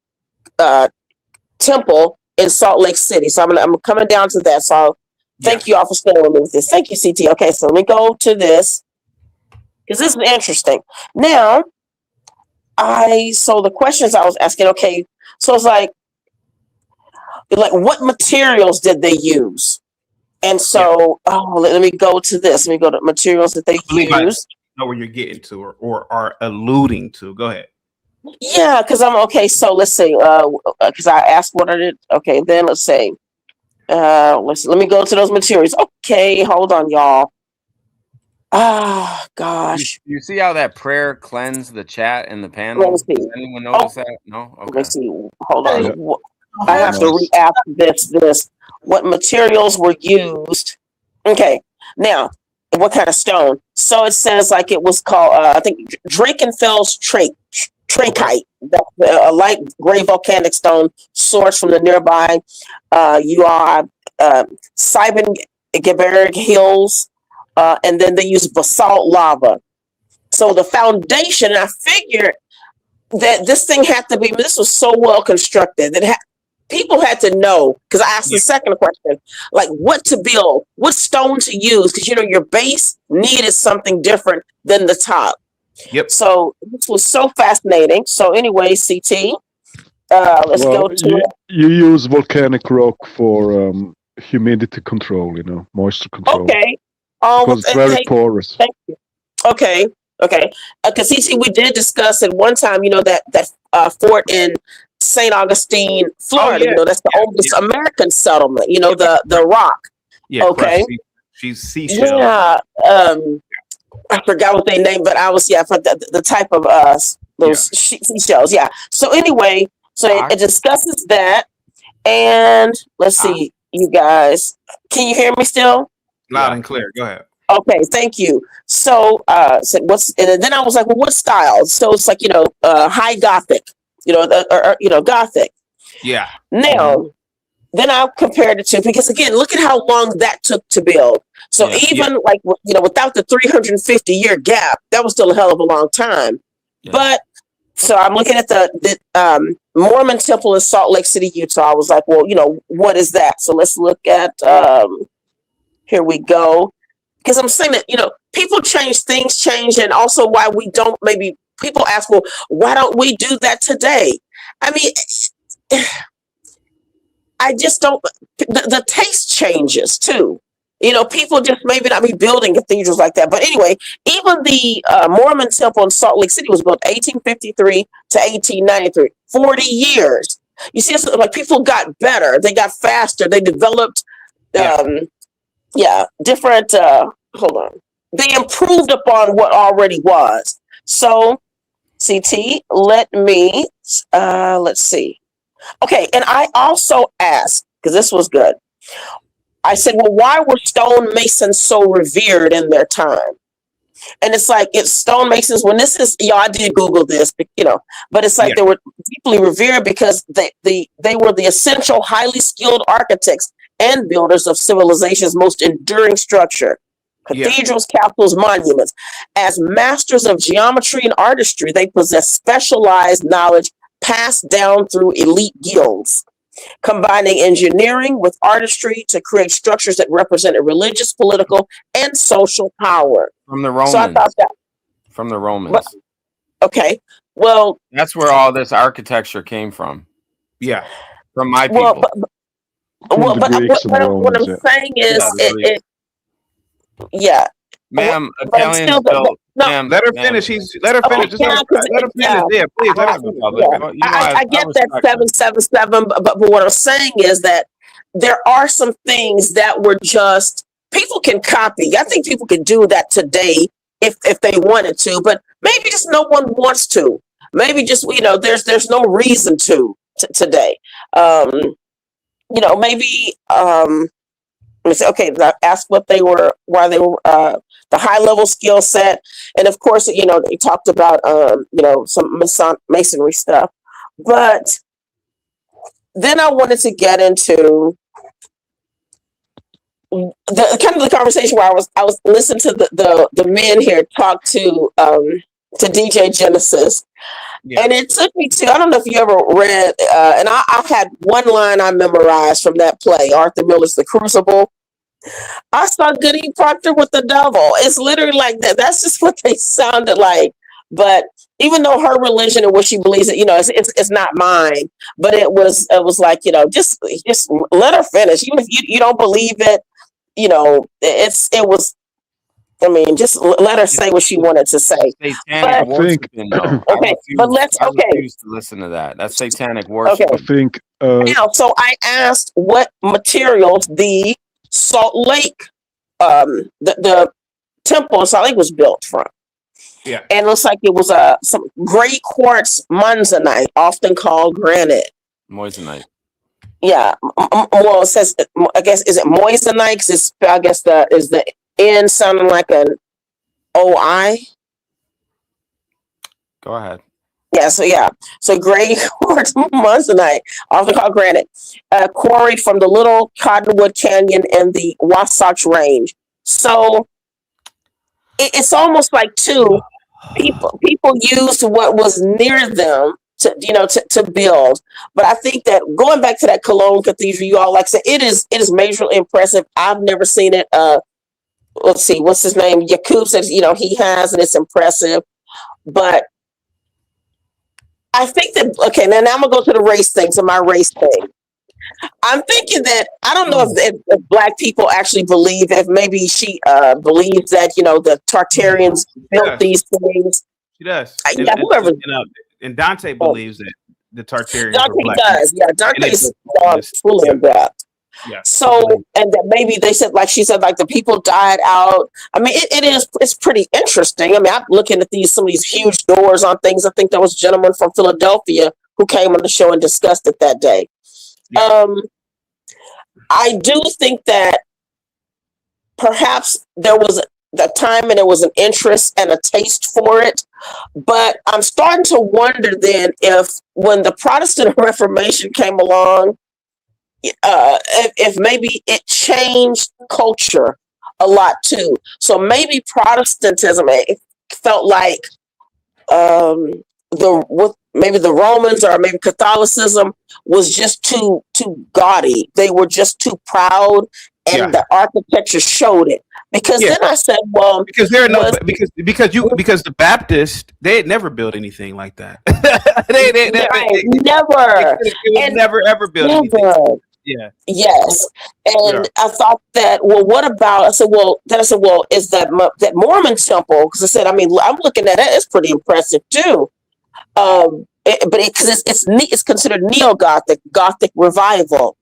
temple in Salt Lake City. So I'm coming down to that. So thank you all for staying with me with this. Thank you, CT. Okay, so let me go to this because this is interesting. Now, so the questions I was asking, okay, so it's like what materials did they use? And so, let me go to this. Let me go to materials that they used. I know where you're getting to or are alluding to. Go ahead. Yeah, because I'm okay. So let's see. Because I asked what I did. Okay, then let's see. Let me go to those materials. Okay, hold on, y'all. Ah, gosh. You see how that prayer cleansed the chat and the panel? Does anyone notice that? No. Okay. Let's see. Hold on. Yeah. I have to re-ask this. What materials were used? Okay. Now, what kind of stone? So it says it was called, I think, Drakenfels trachyte. That's a light gray volcanic stone sourced from the nearby Siebengebirge hills, and then they use basalt lava. So the foundation, and I figured that this thing had to be. This was so well constructed that people had to know, because I asked the second question, what to build, what stone to use, because your base needed something different than the top. Yep. So this was so fascinating. So anyway, CT, let's go to you use volcanic rock for humidity control, moisture control. Okay. Because it's very porous. Thank you. Okay. Because CT, we did discuss at one time, that fort in St. Augustine, Florida. That's the oldest American settlement. The rock. Yeah. Okay. She's seashell. Yeah. I forgot what they named, but I was for the type of those seashells. Yeah. So anyway, it discusses that, and let's see, you guys, can you hear me still? Loud and clear. Go ahead. Okay, thank you. So, and then I was like, well, what style? So it's high Gothic, Gothic. Yeah. Now, then I compared it to, because again, look at how long that took to build. So even without the 350-year gap, that was still a hell of a long time. Yeah. But so I'm looking at the Mormon temple in Salt Lake City, Utah. I was like, well, what is that? So let's look at, here we go. Because I'm saying that, people change, things change, and also why we don't, maybe people ask, well, why don't we do that today? I mean, I just don't, the taste changes too. People just maybe not be building cathedrals like that. But anyway, even the Mormon temple in Salt Lake City was built 1853 to 1893, 40 years. You see, it's like people got better. They got faster. They developed, different, hold on. They improved upon what already was. So, CT, let's see. Okay, and I also asked, because this was good. I said, well, why were stonemasons so revered in their time? And it's like, it's stonemasons, when this is, I did Google this, but it's like they were deeply revered because they were the essential, highly skilled architects and builders of civilization's most enduring structure. cathedrals, capitals, monuments. As masters of geometry and artistry, they possess specialized knowledge passed down through elite guilds, combining engineering with artistry to create structures that represented religious, political, and social power. From the Romans. So I thought that. From the Romans. Okay. Well, that's where all this architecture came from. Yeah. From my people. But what I'm saying is, yeah. Ma'am, Italians built. Ma'am, let her finish. Let her finish. Just let her finish. Yeah, please. I get that 777, but what I'm saying is that there are some things that were just people can copy. I think people can do that today if they wanted to, but maybe just no one wants to. Maybe just there's no reason to today. Maybe okay, ask what they were, why they were, the high level skill set, and of course, they talked about some masonry stuff, but then I wanted to get into the kind of the conversation where I was listening to the men here talk to DJ Genesis. Yeah. And it took me to, I don't know if you ever read, and I had one line I memorized from that play, Arthur Miller's The Crucible. I saw Goody Proctor with the devil. It's literally like that. That's just what they sounded like. But even though her religion and what she believes, it's not mine. But it was like, just let her finish. Even if you don't believe it, it was. I mean, just let her say what she wanted to say. Satanic worshiping, though. But let's I refuse to listen to that. That's satanic worship. I think. Now, so I asked what materials the Salt Lake, the temple in Salt Lake was built from. Yeah, and it looks like it was some gray quartz monzonite, often called granite. Moissanite. Yeah, well, it says, I guess, is it moissanite? Because I guess is the N sounding like an OI. Go ahead. Yeah, so gray quartz monzonite, often called granite, quarry from the Little Cottonwood Canyon in the Wasatch Range. So it's almost like people used what was near them to build. But I think that going back to that Cologne Cathedral, you all like I said, it is majorly impressive. I've never seen it. Let's see, what's his name? Yakub says, he has, and it's impressive. But I think that, okay, now I'm going to go to the race thing, to my race thing. I'm thinking that, I don't know if Black people actually believe, if maybe she believes that, the Tartarians built these things. She does. Whoever. And Dante believes that the Tartarians Dante Black does, people. yeah. Dante's fully in that. Yeah. So, and that maybe they said, like she said, like the people died out. I mean, it's pretty interesting. I mean, I'm looking at some of these huge doors on things. I think there was a gentleman from Philadelphia who came on the show and discussed it that day. Yeah. I do think that perhaps there was the time and there was an interest and a taste for it, but I'm starting to wonder then if when the Protestant Reformation came along, if maybe it changed culture a lot too. So maybe Protestantism, it felt like maybe the Romans or maybe Catholicism was just too gaudy. They were just too proud, and the architecture showed it. Because then I said, well, because because the Baptists, they had never built anything like that. Never. They never ever built anything. Yeah. Yes. And I thought that, well, what about, I said, well, is that Mormon temple? Because I said, I mean, I'm looking at it, it's pretty impressive too. Because it's considered neo-Gothic, Gothic revival.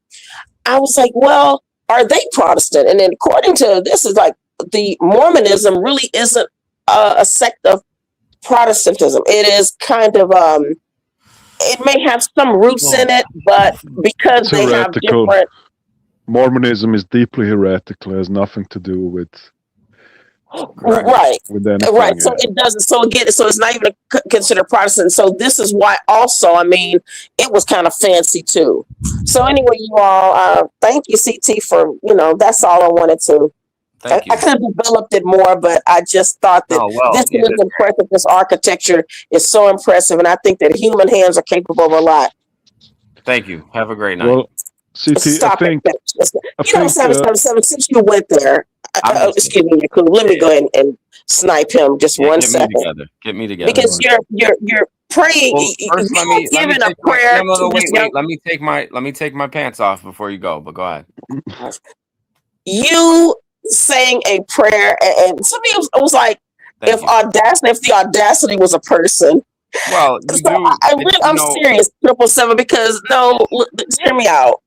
I was like, well, are they Protestant? And then according to this, is like the Mormonism really isn't a sect of Protestantism. It is kind of it may have some roots in it, but because they have different. Mormonism is deeply heretical. It has nothing to do with. Right. With anything, right. So it doesn't. So again, so it's not even considered Protestant. So this is why also, I mean, it was kind of fancy too. So anyway, you all, thank you, CT, for, that's all I wanted to Thank you. I could have developed it more, but I just thought that this is impressive. This architecture is so impressive, and I think that human hands are capable of a lot. Thank you. Have a great night. Well, CT, I think 777. Since you went there, excuse me, let me go ahead and snipe him just 1 second. Get me together. Because you're praying. Well, first, let me a prayer. Wait. Let me take my pants off before you go. But go ahead. You saying a prayer, and to me it was like if the audacity was a person. Well, I'm serious, 777, because hear me out.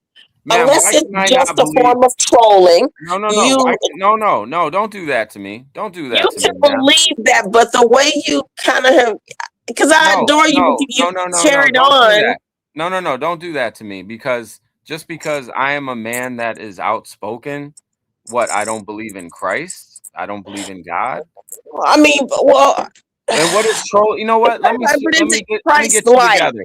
Man, unless it's just a form of trolling. No, don't do that to me. Don't do that to me. You can believe that, but the way you kind of have, because I adore you, you carried on. No, don't do that to me, because just because I am a man that is outspoken, I don't believe in Christ. I don't believe in God. I mean, well. And what is troll? You know what? Let me get you together. Let me get you together.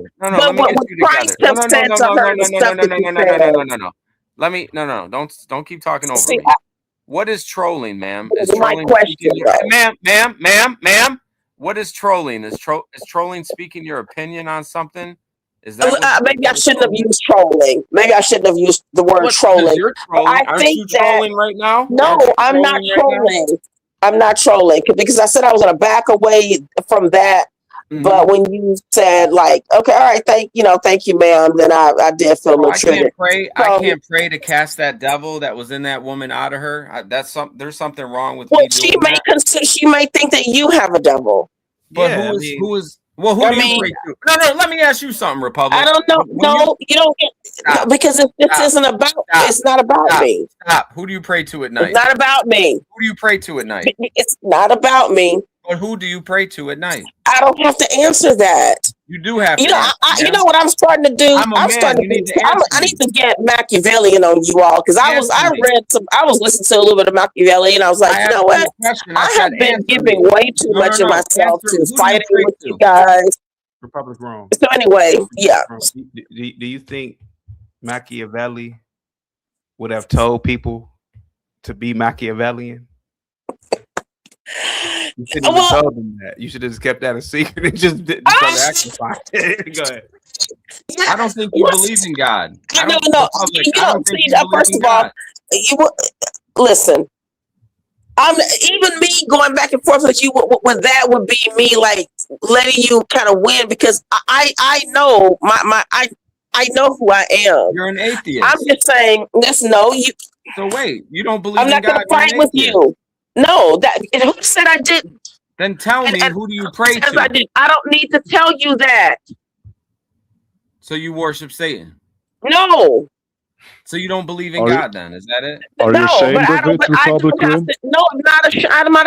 No. Don't keep talking over me. What is trolling, ma'am? Is trolling ma'am? What is trolling? Is trolling speaking your opinion on something? Is that maybe I shouldn't have used trolling. Maybe I shouldn't have used the word trolling. You're trolling. Aren't you trolling right now? No, I'm not trolling. I'm not trolling, because I said I was going to back away from that. Mm-hmm. But when you said like, okay, all right, thank you, ma'am, then I did feel a little triggered. I can't pray to cast that devil that was in that woman out of her. There's something wrong with me. Well, she may think that you have a devil. But who do you pray to? No, let me ask you something, Republic. I don't know. No, you don't get, because this isn't about. It's not about me. Stop. Who do you pray to at night? It's not about me. Who do you pray to at night? It's not about me. But who do you pray to at night? I don't have to answer that. You do have to. You know what I'm starting to do? I need to get Machiavellian on you all, because I was listening to a little bit of Machiavelli, and I was like, you know what? I have been giving way too much of myself to fighting with you guys. Republic's wrong. So anyway, yeah. Do you think Machiavelli would have told people to be Machiavellian? You shouldn't have told them that. You should have just kept that a secret and just didn't start acting fine. Go ahead. I don't think you believe in God. No. First of all, listen. Even me going back and forth with you, when that would be me like letting you kind of win, because I know I know who I am. You're an atheist. I'm just saying. So wait, you don't believe in God? I'm not going to fight with you. No, who said I didn't? Then tell me, who do you pray to? I don't need to tell you that. So you worship Satan? No. So you don't believe in God then? Is that it? Are you ashamed of it, Republic Room? No, I'm not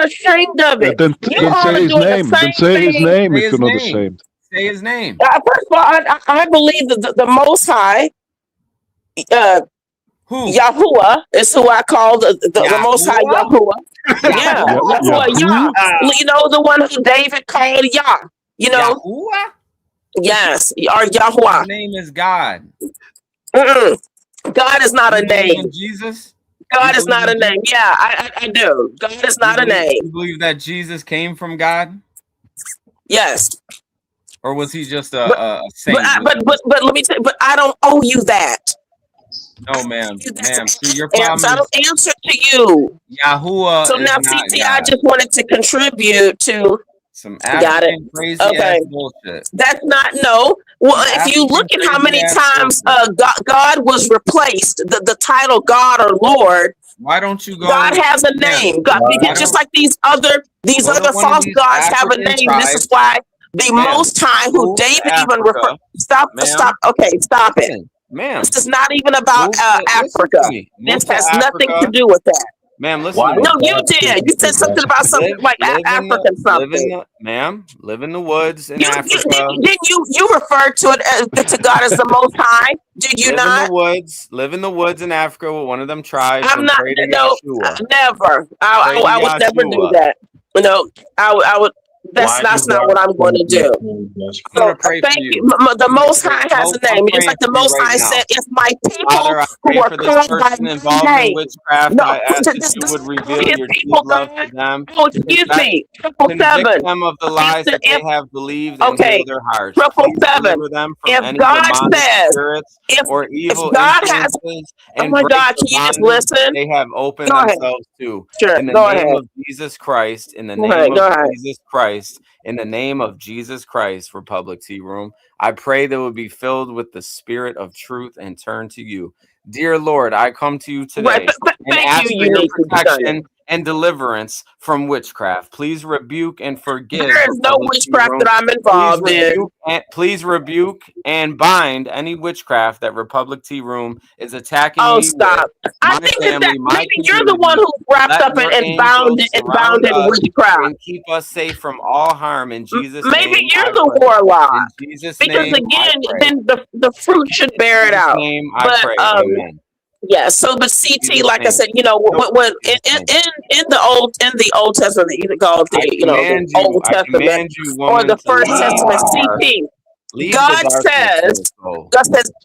ashamed of it. Then say his name. Then say his name if you're not ashamed. Say his name. First of all, I believe that the Most High, who? Yahuwah is who I call the Most High Yahuwah. Yeah, Yahuwah. You know, the one who David called Yah. You know, Yahuwah? Yes, or Yahuwah. His name is God. God is not a name. Jesus? God is not a name. Yeah, I do. God is not a name. You believe that Jesus came from God? Yes. Or was he just a saint? But let me tell you, but I don't owe you that. No, ma'am. See, your problem I don't answer to you. Yahuwah. So now, CT, I just wanted to contribute to some African crazy ass bullshit. That's not Well, if you look at how many times God was replaced, the title God or Lord. Why don't you go? God has a name. God, because just like these other false gods have a name. This is why the Most High, who David even referred. Stop. Okay, stop it. Ma'am, this is not even about Africa. This has nothing to do with that. Ma'am, listen. No, you did. You said something about something like African something. Ma'am, live in the woods in Africa. Didn't you refer to it to God as the Most High? Did you not? Live in the woods in Africa with one of them tribes. I'm not. No, never. I would never do that. No, I would. That's not what I'm going to do. So thank you. The Most High has a name. It's like the Most High said, "If my people who are called by my name, witchcraft, no, I ask that this you would reveal his your deep people, love God. to them. Oh, excuse me, Convict 777. them of the lies that they have believed and Okay, heal their hearts. Please 777. deliver them from If any God demonic says, spirits or evil God has, influences oh and my break God, the can you just bondage listen? they have opened Go ahead. themselves to. Sure, In the go name ahead. of Jesus Christ, in the Go name ahead, of Jesus Christ, in the name of Jesus Christ, Republic Tea Room, I pray they will be filled with the spirit of truth and turn to you. Dear Lord, I come to you today and ask for your protection and deliverance from witchcraft. Please rebuke and forgive. There is no witchcraft that I'm involved in. Please rebuke and bind any witchcraft that Republic Tea Room is attacking Oh, me stop. with. I think that maybe you're the one who's wrapped up and bound in witchcraft. And keep us safe from all harm in Jesus' name. Maybe you're the warlock. In Jesus' because name, again, then the fruit should bear it out. Name, I pray. Amen. Yeah, so but CT, like I said, when in the Old Testament, either called the Old Testament or the First Testament, CT, God says,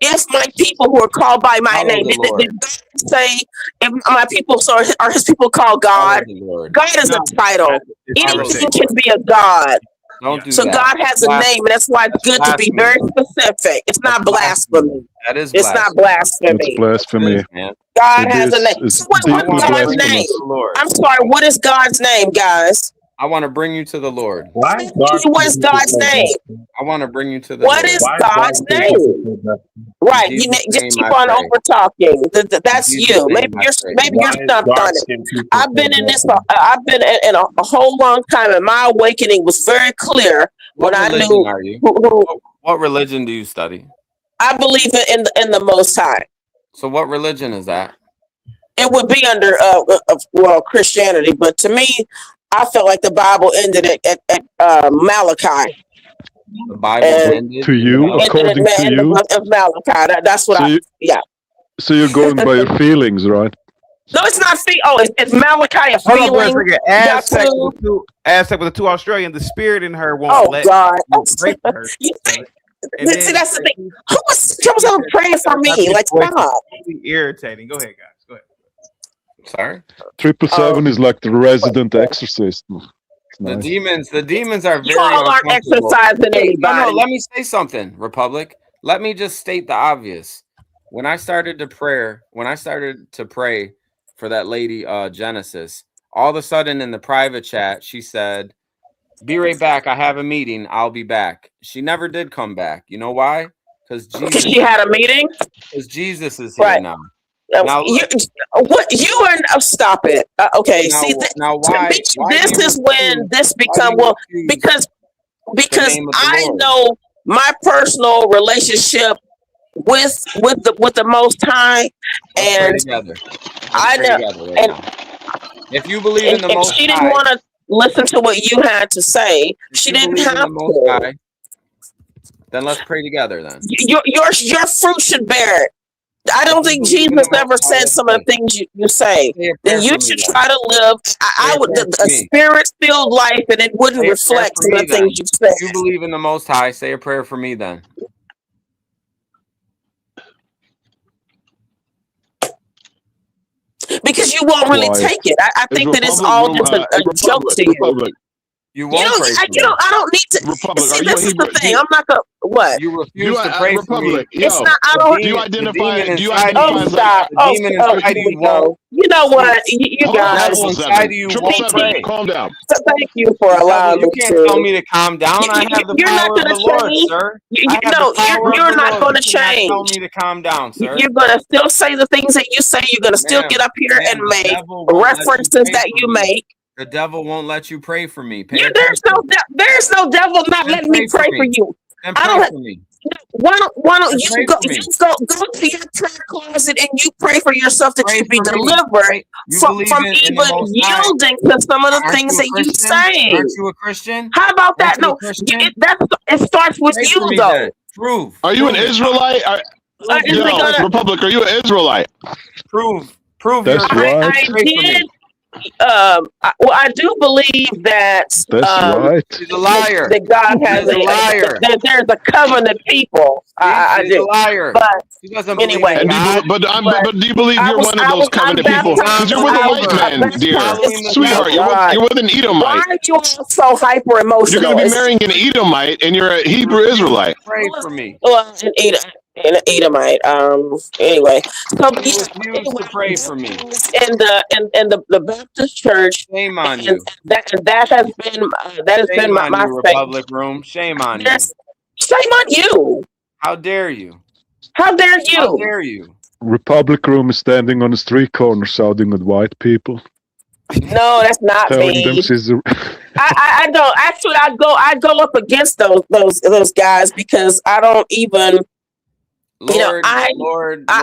if my people who are called by my name, did God say, if my people are his people called God? God is a title. Anything can be a God. Don't do so that. God has a name, and that's why it's good to be very specific. It's not blasphemy. That is it's not blasphemy. It's blasphemy. God has a name. So what's God's name? I'm sorry, what is God's name, guys? I want to bring you to the Lord. What is God's name? I want to bring you to the What Lord. is God's name? Right, you just keep on over talking. That's you. Maybe you're stumped on it. I've been in this. I've been in a whole long time, and my awakening was very clear when I knew. Are you? What religion do you study? I believe in the Most High. So, what religion is that? It would be under Christianity, but to me, I felt like the Bible ended at Malachi. The Bible ended to you, according to you, of Malachi. That's what yeah. So you're going by your feelings, right? No, it's not it's Malachi. A feeling. Aztec with the two Australian. The spirit in her won't let. God! Break her. See, that's the thing. Who was praying for me? Like, stop. Irritating. Go ahead, guys. Go ahead. Sorry. 777 is like the resident exorcist. Nice. The demons are very. You all aren't exercising anybody. No, let me say something, Republic. Let me just state the obvious. When I started to pray for that lady, Genesis, all of a sudden in the private chat, she said, "Be right back. I have a meeting. I'll be back." She never did come back. You know why? Because she had a meeting. Because Jesus is here now. Now, stop it. Okay, now, see, this is when this become because I know my personal relationship with the Most High, and I know, and if you believe in the Most High, she didn't want to listen to what you had to say. She didn't have to. Then let's pray together. Then your fruit should bear it. I don't think Jesus ever said some of the things you say. Then you should try to live. I would a spirit-filled life, and it wouldn't reflect some of the things you said. If you believe in the Most High, say a prayer for me then. Because you won't really take it. I think that it's all just a joke to you. You won't pray for me. I don't need to. See, this is the thing. I'm not gonna. What? You refuse to pray for me. It's not. I don't. Do you identify? Oh, stop! You know what? You guys. Calm down. So thank you for allowing me to. You can't tell me to calm down. I have the power of the Lord, sir. You're not going to change. Tell me to calm down, sir. You're going to still say the things that you say. You're going to still get up here and make references that you make. The devil won't let you pray for me. There's no devil not letting me pray for you. I don't. Why don't you go to your prayer closet and you pray for yourself that you be delivered from even yielding to some of the things that you say. Aren't you a Christian? How about that? No, it starts with you though. Prove. Are you an Israelite? Republic, are you an Israelite? Prove. That's right. I did. I do believe that That's right. She's a liar. that God has She's a liar. that there's a covenant people. I She's a do. liar. But She doesn't anyway, believe in God. But do you believe I you're was, one of I those was, I'm covenant people? baptized. Because you're with a I white was man, baptized dear. Following the Sweetheart, devil. you're with an Why Edomite. are you all so hyper You're emotional? going to be marrying an Edomite, and you're a Hebrew Israelite. Pray for me. Well, an Edomite. Anyway, so You refuse to pray for me. in the Baptist church, Shame on and you. that has been Shame on my you, faith. Republic Room. Shame on you. There's- Shame on you. How dare you? How dare How you? dare you? Republic Room is standing on the street corner shouting at white people, No, that's not telling them me. she's a... I don't actually. I go up against those guys because I don't even. Lord, Lord, a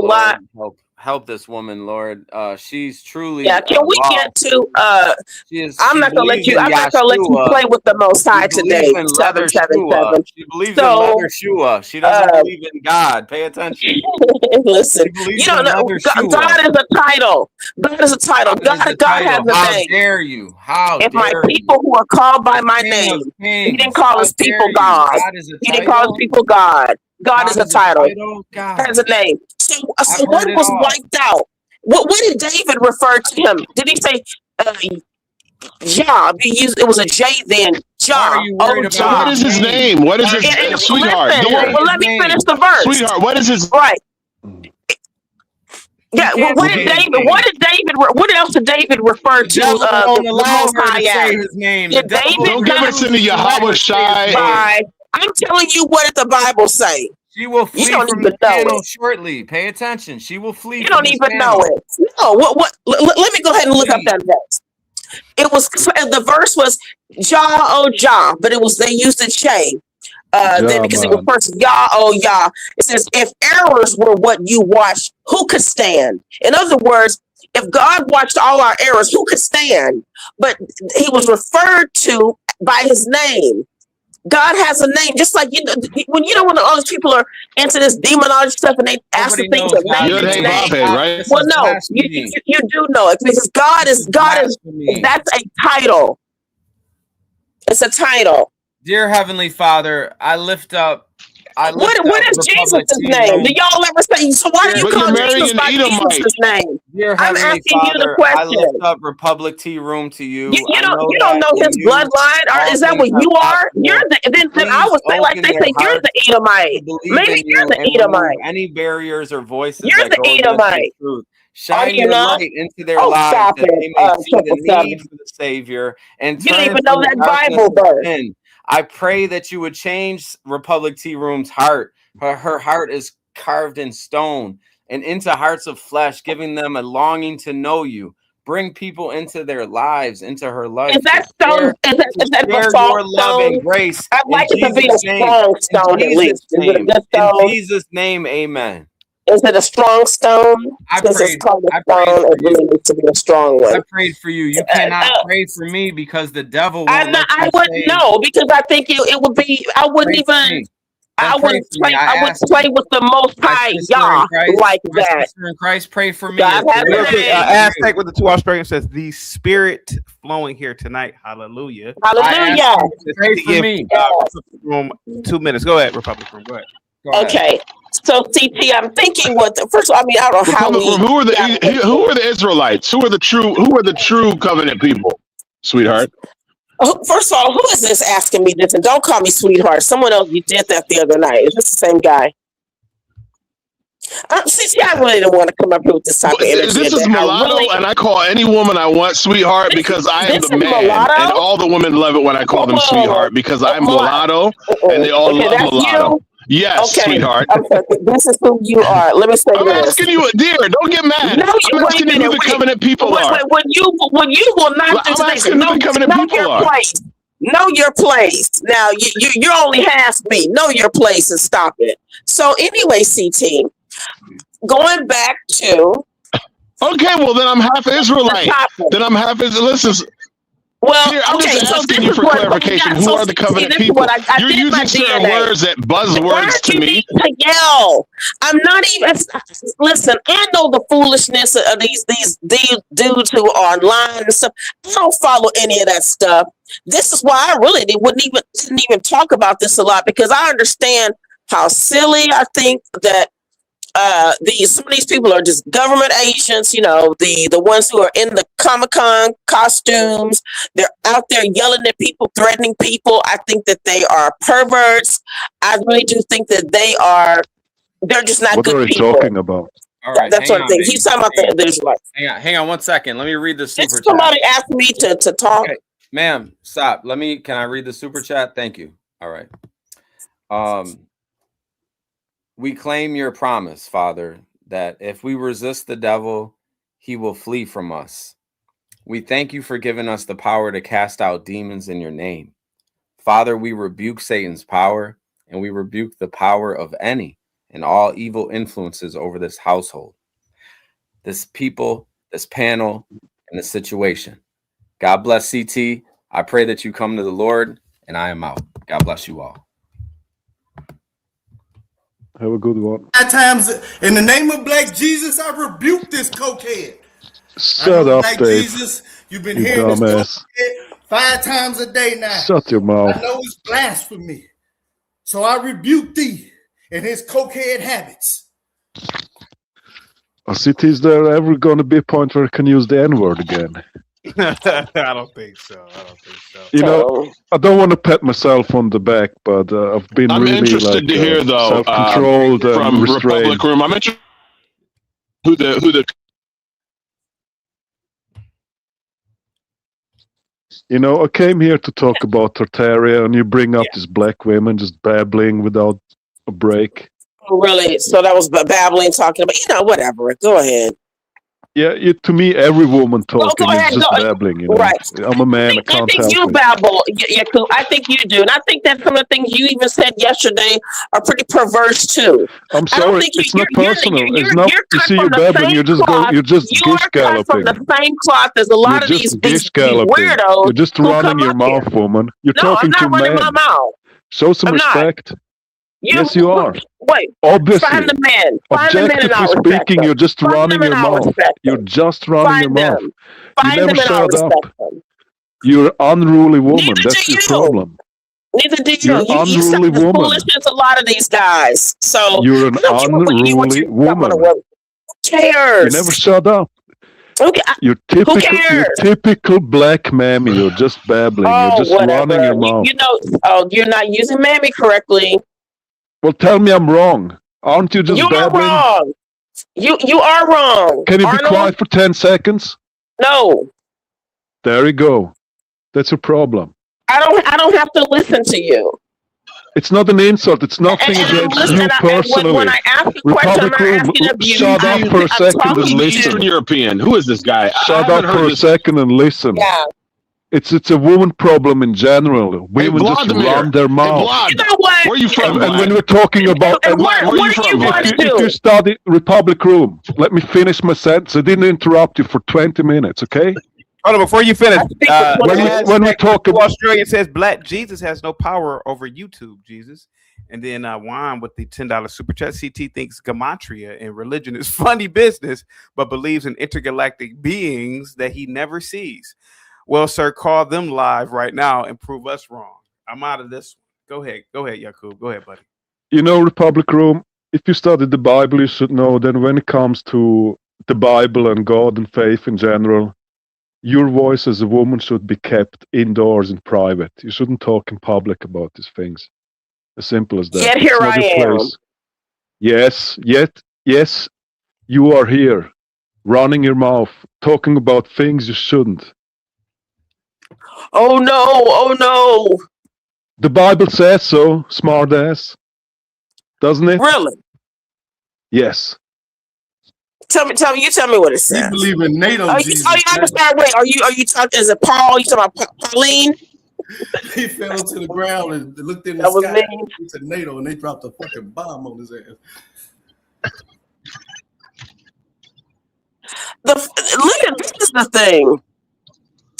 lot. help this woman, Lord. She's truly Yeah, can we get to I'm not gonna let you play with the Most High today. 777. She believes in leather shua. She doesn't believe in God. Pay attention. Listen, you don't know. God is a title. God is a title. God has a name. How dare you? How if dare my people who are called by my name, He didn't call his people God. He didn't call his people God. God is a title. God has a name. So what was wiped out? What did David refer to him? Did he say Jah? It was a J then. Jah. So what is his name? What is his sweetheart? Listen, well, let me finish the verse. Sweetheart, what is his right? Yeah. Well, what did David? What else did David refer to? The Most High as? Did David don't give us into Yahweh Shai. I'm telling you what did the Bible say. She will flee from the panel shortly. Pay attention. She will flee. You don't even know it. No. What? Let me go ahead and look up that verse. It was the verse was Jah, Jah, but they used the Che. Then because it refers to Yah. It says, if errors were what you watched, who could stand? In other words, if God watched all our errors, who could stand? But he was referred to by his name. God has a name, just like when all these people are into this demonology stuff and they ask the things of name. Right? Well, no, you do know it because God is that's a title. It's a title. Dear Heavenly Father, I lift up. What is Jesus' name? Do y'all ever say? So why do you call Jesus by Jesus' name? I'm asking you the question. I lift up Republic T Room to you. You don't know his bloodline, or is that what you are? You're then I would say like they say you're the Edomite. Maybe you're the Edomite. Any barriers or voices? You're the Edomite. Shine your light into their lives that they may see the need for the Savior and you turn don't even know that Bible verse. I pray that you would change Republic T Room's heart. Her heart is carved in stone and into hearts of flesh, giving them a longing to know you. Bring people into their lives, into her life. Is that stone? Is that your love and grace? I'd like it to be a strong stone at least. Is it a good stone? In Jesus' name, amen. Is it a strong stone? Because it's called a stone, it really needs to be a strong one. I prayed for you. You cannot pray for me because the devil won't I wouldn't know because I think it would be. I wouldn't even. I wouldn't play with the Most High Yah like that. Sister in Christ, pray for me. Aztec with the 2 Australians says the Spirit flowing here tonight. Hallelujah. Hallelujah. Pray for me. 2 minutes. Go ahead, Republic Room. Go ahead. Okay. So CT, I'm thinking first of all, I mean, I don't know how who are the Israelites? Who are the true covenant people, sweetheart? First of all, who is this asking me this? And don't call me sweetheart. Someone else, you did that the other night. Is this the same guy? See, I really don't want to come up here with this type of energy. This is mulatto, and I call any woman I want sweetheart because I am the man, and all the women love it when I call them sweetheart because I'm mulatto, and they all love mulatto. You? Yes, sweetheart. Okay, this is who you are. Let me say I'm asking you, dear. Don't get mad. I'm asking you who the covenant people are. When you will not do I'm asking who the covenant people are. Know your place. Now you're only half me. Know your place and stop it. So anyway, CT, going back to. Okay, well then I'm half Israelite. Then I'm half Israelite. Listen. Well, Here, I'm okay, just so asking this you is for what clarification. got Who so are the covenant this is people? what I You're did my using certain DNA. words that Why buzzwords to you me. need to yell? I'm not even. Listen, I know the foolishness of these dudes who are online and stuff. I don't follow any of that stuff. This is why I really didn't even talk about this a lot, because I understand how silly I think that some of these people are just government agents, the ones who are in the Comic-Con costumes. They're out there yelling at people, threatening people. I think that they are perverts. I really do think that they're just not What good are you people. talking about? All right, That's hang what I on, think. baby. He's talking about the Israelites. Hang on 1 second. Let me read the super chat. Somebody asked me to talk. Okay, ma'am, stop. Can I read the super chat? Thank you. All right. We claim your promise, Father, that if we resist the devil, he will flee from us. We thank you for giving us the power to cast out demons in your name. Father, we rebuke Satan's power, and we rebuke the power of any and all evil influences over this household, this people, this panel, and this situation. God bless CT. I pray that you come to the Lord, and I am out. God bless you all. Have a good one. At times, in the name of Black Jesus, I rebuke this cokehead. Shut up, Black Dave. Jesus, you've been You hearing this dumbass. cokehead 5 times a day now. Shut your mouth. I know it's blasphemy. So I rebuke thee and his cokehead habits. Is there ever going to be a point where I can use the N-word again? I don't think so. I don't want to pat myself on the back, but I've been I'm really interested to hear though self-controlled and from restrained. Republic Room. I'm interested who the I came here to talk about Tartaria, and you bring up these black women just babbling without a break. Really? So that was babbling, talking about, whatever. Go ahead. Yeah, to me, every woman talking ahead, is just go. babbling. Right. I'm a man. I I can't think help you it. babble, Yakub. I think you do, and I think that some of the things you even said yesterday are pretty perverse too. I'm sorry. I don't think It's not personal. You're It's not. you're You cut see, from you the babbling. same You're just cloth. You're just You gish are cut from galloping. the same cloth as a lot You're of just these gish galloping. weirdos. You're just who running come your up here. mouth, woman. You're No, talking I'm to not running my men. mouth. Show some I'm not. respect. Yes, you are. Wait. Obviously. Find the men. Find the men and Objectively I'll respect speaking, them. you're just Find running them and your I'll mouth. respect You're them. just running your Find mouth. them. You Find never them and I'll shut up. respect them. You're an unruly woman. Neither That's do your you. problem. Neither do you. You're an You unruly sound as woman. foolish as a lot of these guys. So You're an I don't care what unruly you come on woman. Who cares? You never shut up. Okay, You're who you're cares? typical black mammy. You're just babbling. You're just running your mouth. You're not using mammy correctly. Well, tell me I'm wrong. Aren't you just You babbling? are wrong. You are wrong. Can you be Arnold? quiet for 10 seconds? No. There you go. That's your problem. I don't have to listen to you. It's not an insult. It's nothing against you personally. When I ask a question, I'm not asking of you. Shut up for a second and listen. Eastern European. Who is this guy? Shut up for a second and listen. Yeah. It's a woman problem in general. Women just run their mouth. You know what? Where are you from? And when we're talking about where are you from? If you study Republic Room, let me finish my sentence. I didn't interrupt you for 20 minutes, okay? Hold on, before you finish, when we talk about Australia says Black Jesus has no power over YouTube, Jesus. And then Juan with the $10 super chat. CT thinks gematria and religion is funny business, but believes in intergalactic beings that he never sees. Well, sir, call them live right now and prove us wrong. I'm out of this one. Go ahead, Yakub. Go ahead, buddy. Republic Room, if you study the Bible, you should know that when it comes to the Bible and God and faith in general, your voice as a woman should be kept indoors in private. You shouldn't talk in public about these things. As simple as that. Yet here I am. Yes, yes, you are here, running your mouth, talking about things you shouldn't. Oh no. The Bible says so, smart ass. Doesn't it? Really? Yes. Tell me what it says. You believe in NATO, Jesus. I'm sorry, wait, are you talking, is it Paul? You talking about Pauline? He fell to the ground and looked in the That was sky. me. It's a NATO, and they dropped a fucking bomb on his ass. Look at this is the thing.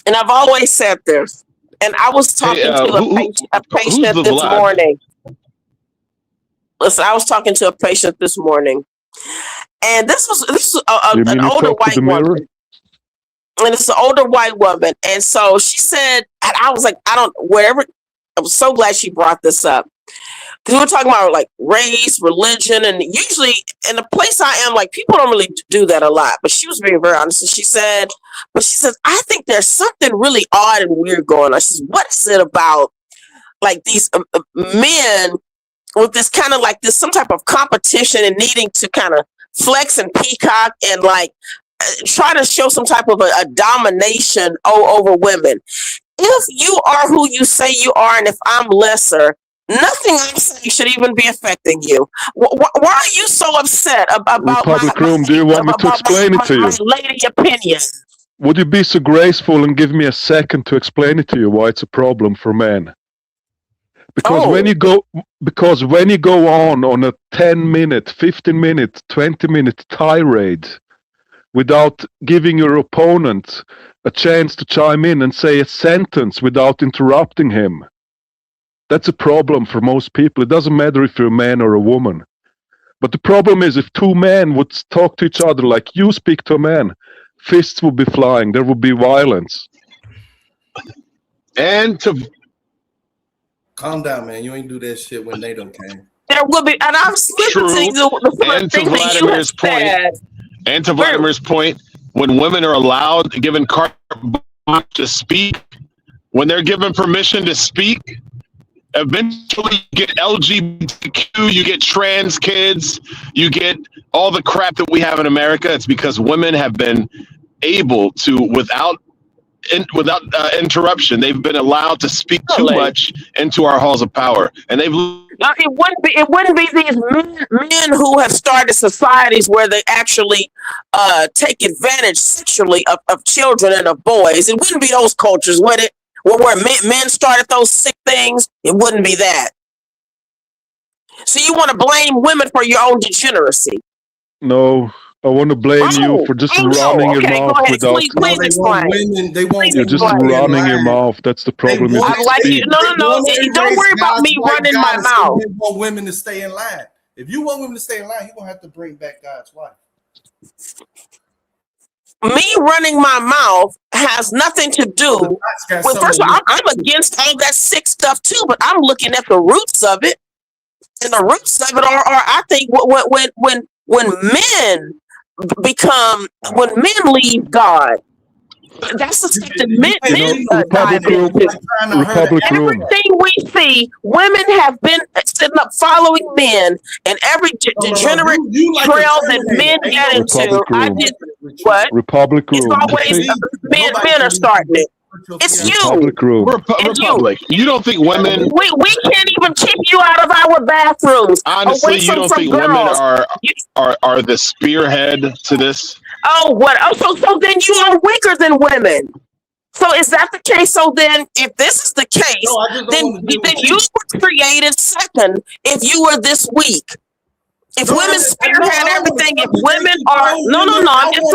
And I've always said this. And I was talking to a patient this morning. Listen, I was talking to a patient this morning, and this was an older white woman. And it's an older white woman. And so she said, and I was like, I was so glad she brought this up. Because we were talking about like race, religion, and usually in the place I am, like people don't really do that a lot. But she was being very honest. And she said, I think there's something really odd and weird going on. She says, what is it about like these men with this kind of like this, some type of competition and needing to kind of flex and peacock and like, try to show some type of a domination over women. If you are who you say you are, and if I'm lesser, nothing I'm saying should even be affecting you. Why are you so upset about Republic Room? Do you want me to explain it to you? My lady opinion. Would you be so graceful and give me a second to explain it to you why it's a problem for men? Because when you go on a 10-minute, 15-minute, 20-minute tirade without giving your opponent a chance to chime in and say a sentence without interrupting him, that's a problem for most people. It doesn't matter if you're a man or a woman. But the problem is if two men would talk to each other like you speak to a man, fists would be flying, there would be violence. And to calm down, man. You ain't do that shit when NATO came. There will be, and I'm listening to and to Vladimir's point. And to Vladimir's point, when women are allowed, given carte blanche to speak, when they're given permission to speak, eventually you get LGBTQ, you get trans kids, you get all the crap that we have in America. It's because women have been able to, without interruption, they've been allowed to speak too much into our halls of power, and they've. It wouldn't be these men who have started societies where they actually take advantage sexually of children and of boys. It wouldn't be those cultures, would it? Where men started those sick things, it wouldn't be that. So you want to blame women for your own degeneracy? No, I want to blame you for just running your mouth without. Please explain. You're just running your mouth. That's the problem. No. Don't worry about me running my mouth. You want women to stay in line. If you want women to stay in line, you're gonna have to bring back God's wife. Me running my mouth has nothing to do with. First of all, I'm against all that sick stuff too, but I'm looking at the roots of it, and the roots of it are I think when men become, when men leave God, that's the stuff that men dive into. Everything we see, women have been sitting up following men, and every degenerate trail that men get into. I did what? Republic Room. It's always men are starting it. It's you. Republic. You don't think women? We can't even keep you out of our bathrooms. Honestly, you don't think women are the spearhead to this? Oh, what? Oh, so then you are weaker than women. So is that the case? So then, if this is the case, then you were created second. If you were this weak, if women spearhead everything, if women are I'm just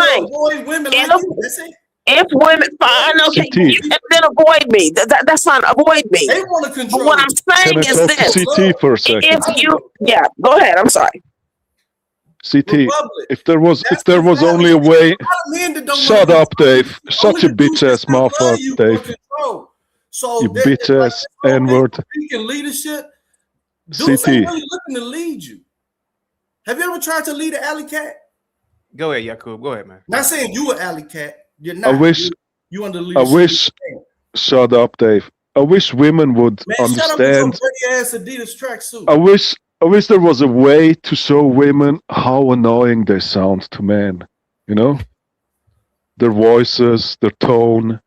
saying. If women, fine, okay, you can then avoid me. That's fine. Avoid me. They want to control. But what I'm saying is this: CT for a second. if you, go ahead. I'm sorry. CT, if there was only a way. Shut up, Dave. Shut your bitch ass mouth up, Dave. So you bitch ass N-word. Speaking leadership, dudes ain't really looking to lead you. Have you ever tried to lead an alley cat? Go ahead, Yakub. Go ahead, man. Not saying you an alley cat. You're not. You under leadership. Shut up, Dave. I wish women would understand. Ass Adidas tracksuit. I wish there was a way to show women how annoying they sound to men. You know, their voices, their tone.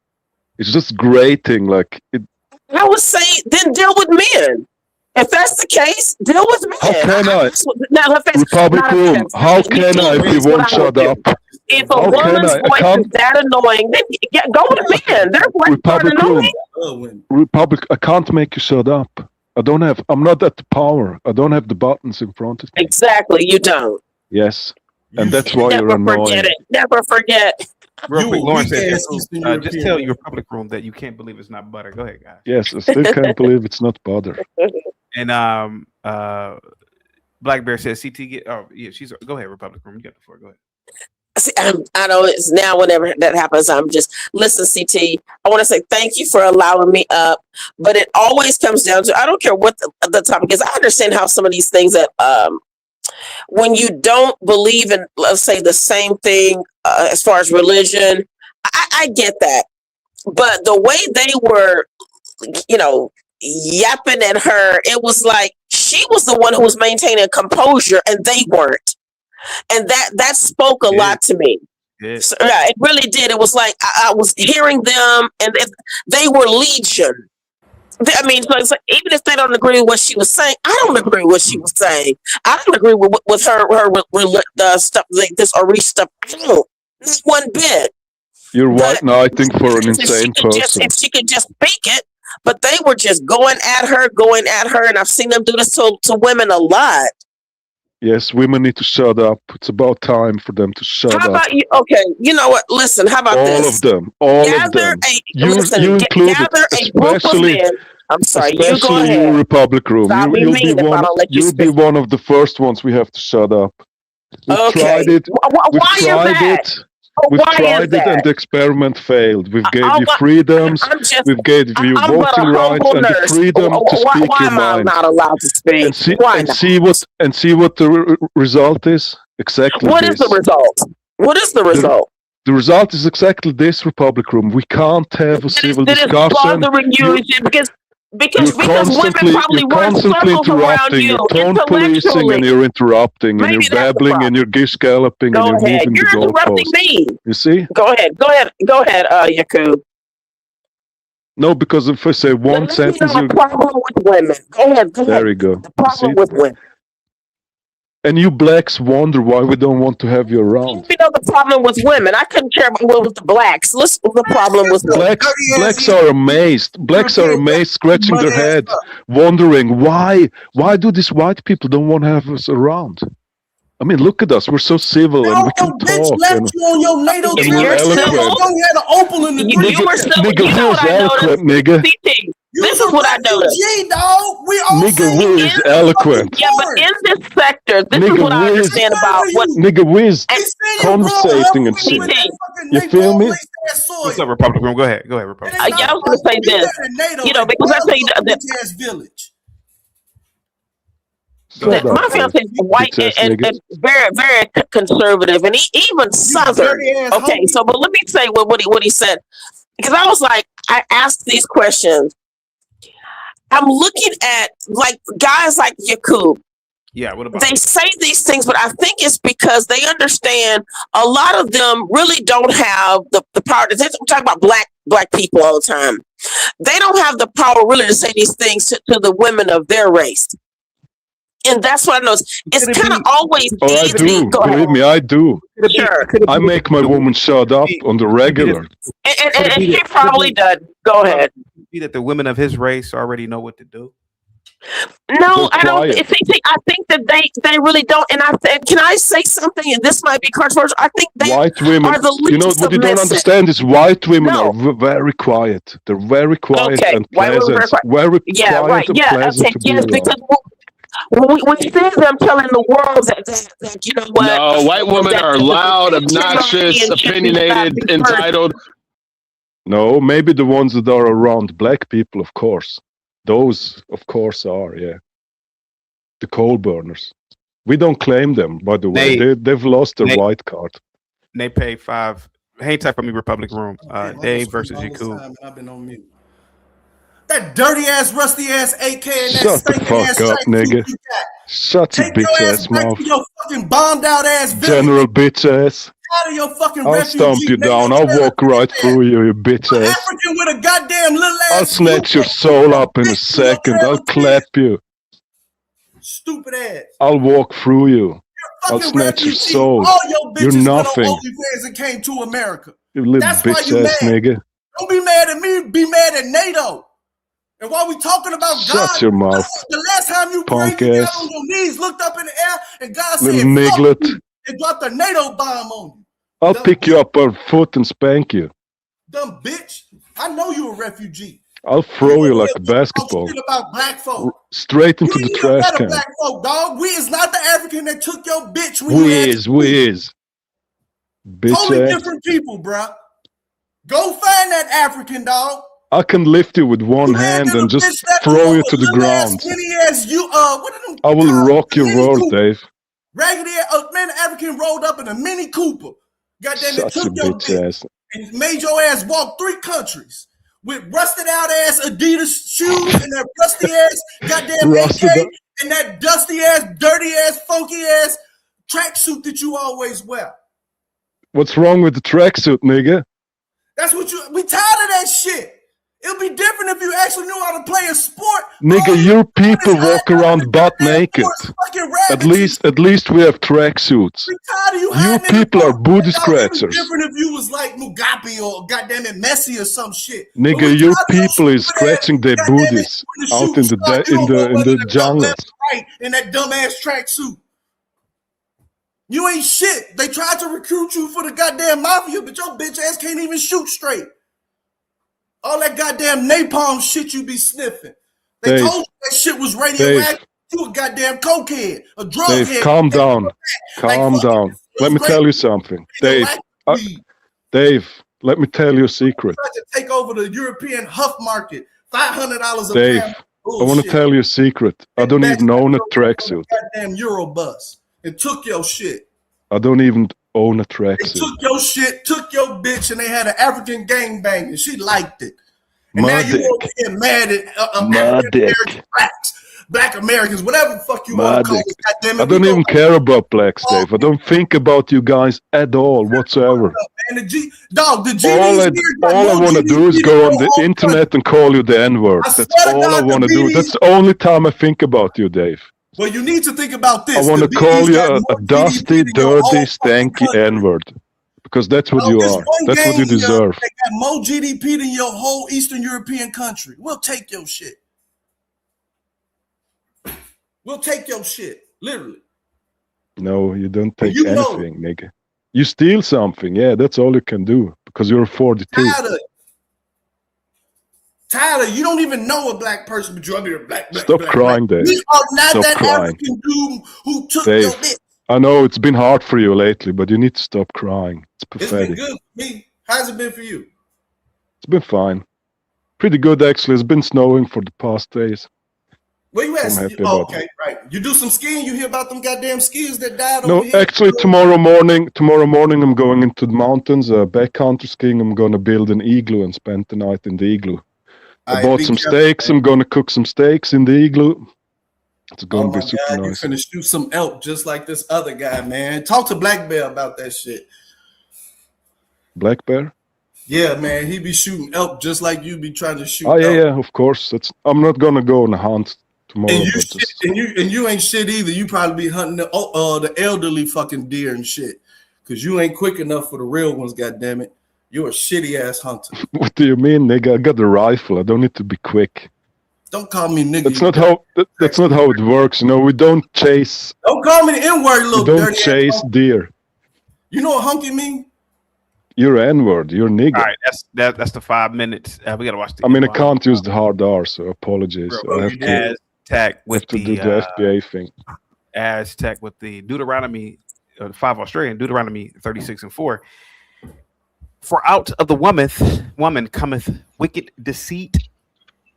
It's just grating. Like it. I would say, then deal with men. If that's the case, deal with men. How can I? Now, Republic Room. How can I if you won't shut up? If a woman's voice is that annoying, then go with men. Their voice Republic Room. Republic. I can't make you shut up. I'm not at the power. I don't have the buttons in front of me. Exactly, you don't. Yes. And that's why you're annoying. Never forget it. Never forget. Real quick, Lauren said, Eastern just tell your public room that you can't believe it's not butter. Go ahead, guys. Yes, I still can't believe it's not butter. And Black Bear says CT get. Oh yeah, she's. Go ahead, Republic room. You got the floor. Go ahead. See, I know it's now. Whenever that happens, I'm just listen. CT, I want to say thank you for allowing me up, but it always comes down to I don't care what the topic is. I understand how some of these things that when you don't believe in, let's say, the same thing as far as religion, I get that, but the way they were, yapping at her, it was like she was the one who was maintaining composure, and they weren't. And that spoke a lot to me. So, yeah, it really did. It was like I was hearing them, and they were legion. I mean, so it's like, even if they don't agree with what she was saying, I don't agree with what she was saying. I don't agree with her stuff, like this Orisha stuff. Not one bit. You're white now, I think, for an insane person. If she could just speak it, but they were just going at her, and I've seen them do this to women a lot. Yes, women need to shut up. It's about time for them to shut up. How about you? Okay, you know what? Listen, how about all this? of them. All of them. You included, gather a group of men. I'm sorry, you go ahead. You, Republic Room. You'll be one of the first ones we have to shut up. We've tried it. We've tried it and the experiment failed. We've gave you freedoms, we've gave you voting rights and the freedom to speak your mind. Not allowed to speak? And see what the result is? Exactly. What is the result? What is the result? The result is exactly this, Republic Room. We can't have a civil discussion. Because women probably run circles around you you're tone policing and you're interrupting and you're babbling and you're gish galloping and you're moving the goalpost. Me. You see? Go ahead, Yakub. No, because if I say one sentence, you problem with women. Go ahead. There you go. The problem with women. And you blacks wonder why we don't want to have you around. You know the problem with women. I couldn't care about with the blacks. Listen, the problem with blacks are amazed. Blacks are amazed, scratching their head, wondering why do these white people don't want to have us around? I mean, look at us. We're so civil and we can talk. And you on your NATO you had an opal in the nigga, who's eloquent, nigga? This is what I noticed. Nigga, we're is eloquent. Yeah, but in this sector, this is what I understand about what. Nigga, we're conversating and shit. You feel me? What's up, Republic Room? Go ahead, Republic. Yeah, I was going to say this. Because I tell you that my fiance is white and very, very conservative, and even Southern. Okay, so but let me say what he said, because I was like, I asked these questions. I'm looking at like guys like Yakub. Yeah, what about? They say these things, but I think it's because they understand a lot of them really don't have the power. They talk about black people all the time. They don't have the power really to say these things to the women of their race. And that's what I know. It's kind of always easy. I do. Believe me, I do. Sure. I make my woman shut up on the regular. And she probably does. Go ahead. Be that the women of his race already know what to do. No, I don't. I think that they really don't. And can I say something? And this might be controversial. I think they white women are the least you know what you don't understand is white women are very quiet. They're very quiet and pleasant. Very quiet and pleasant to be around. Because we see them telling the world that you know what? No, white women are loud, obnoxious, opinionated, entitled. No, maybe the ones that are around black people, of course. Those, of course, are, yeah. The coal burners. We don't claim them, by the way. They've lost their white card. They pay 5. Hang tight for me, Republic Room. Dave versus Yakub. I've been on mute. That dirty ass, rusty ass AK and shut the fuck up, nigga. Shut your bitch ass mouth. Your fucking bombed out ass general bitch ass. Out of your fucking I'll stomp you down. I'll walk right through you, you bitch ass. African with a goddamn little ass. I'll snatch your soul up in a second. I'll clap you. Stupid ass. I'll walk through you. I'll snatch your soul. All your bitches You're nothing. Went on OnlyFans and came to America. You little bitch ass nigga. Don't be mad at me. Be mad at NATO. And while we talking about God, shut your mouth. The last time you prayed, you got on your knees, looked up in the air, and God said, niglet. and dropped a NATO bomb on you. I'll pick you up by foot and spank you. Dumb bitch. I know you a refugee. I'll throw you like a basketball. Shit about black folk. Straight into the trash can. Black folk, dog. We is not the African that took your bitch. We is. Bitch totally ass. different people, bruh. Go find that African, dog. I can lift you with one hand and just throw you to the ground. I will rock your world, Dave. Raggedy man, the African rolled up in a Mini Cooper. Goddamn it, took your bitch and made your ass walk 3 countries with rusted out ass Adidas shoes and that rusty ass goddamn AK and that dusty ass, dirty ass, funky ass tracksuit that you always wear. What's wrong with the tracksuit, nigga? That's what we tired of that shit. It'll be different if you actually knew how to play a sport. Nigga, your people walk around butt naked. At least we have tracksuits. You people are booty scratchers. It'd be different if you was like Mugabe or goddamn it Messi or some shit. Nigga, your people is scratching their booties out in the jungles. Right in that dumbass tracksuit. You ain't shit. They tried to recruit you for the goddamn mafia, but your bitch ass can't even shoot straight. All that goddamn napalm shit you be sniffing. They told you that shit was radioactive. You a goddamn cokehead, a drug head. Calm down. Calm down. Let me tell you something. Dave, let me tell you a secret. Tried to take over the European huff market. $500 a Dave, pound. I want to tell you a secret. I don't even own a tracksuit. Goddamn Eurobus and took your shit. I don't even own a They tracksuit. took your shit, took your bitch, and they had an African gangbang, and she liked it. And now you want to get mad at African American black Americans, whatever the fuck you want to call it. Goddamn it, I don't even care about blacks, Dave. I don't think about you guys at all whatsoever. Man, all I want to do is go on the internet and call you the N-word. That's all I want to do. That's the only time I think about you, Dave. Well, you need to think about this. I want to call you a dusty, dirty, stanky N-word. Because that's what you are. That's what you deserve. They got more GDP than your whole Eastern European country. We'll take your shit. We'll take your shit. Literally. No, you don't take anything, nigga. You steal something. Yeah, that's all you can do. Because you're 42. Tyler, you don't even know a black person, but you're a black. Stop crying, Dave. We are not that African dude who took your bitch. I know it's been hard for you lately, but you need to stop crying. It's pathetic. It's been good for me. How's it been for you? It's been fine. Pretty good, actually. It's been snowing for the past days. Where you at? Okay, right. You do some skiing. You hear about them goddamn skiers that died over here? No, actually, tomorrow morning, I'm going into the mountains, backcountry skiing. I'm going to build an igloo and spend the night in the igloo. I bought some steaks. I'm going to cook some steaks in the igloo. It's going to be super nice. You're going to shoot some elk just like this other guy, man. Talk to Black Bear about that shit. Black Bear? Yeah, man. He be shooting elk just like you be trying to shoot elk. Yeah, of course. I'm not going to go on a hunt tomorrow. And you ain't shit either. You probably be hunting the elderly fucking deer and shit. Because you ain't quick enough for the real ones, goddammit. You're a shitty ass hunter. What do you mean, nigga? I got a rifle. I don't need to be quick. Don't call me nigga. That's not how it works. You know, we don't chase. Don't call me the N-word, little dirty. We don't chase deer. You know what hunky mean? You're N-word. You're nigga. All right, that's the 5 minutes. We gotta watch the. I mean, I can't use the hard R, so apologies. Bro, I have to do the FBA thing. Aztec with the Deuteronomy, 5 Australian Deuteronomy 36:4. For out of the woman cometh wicked deceit.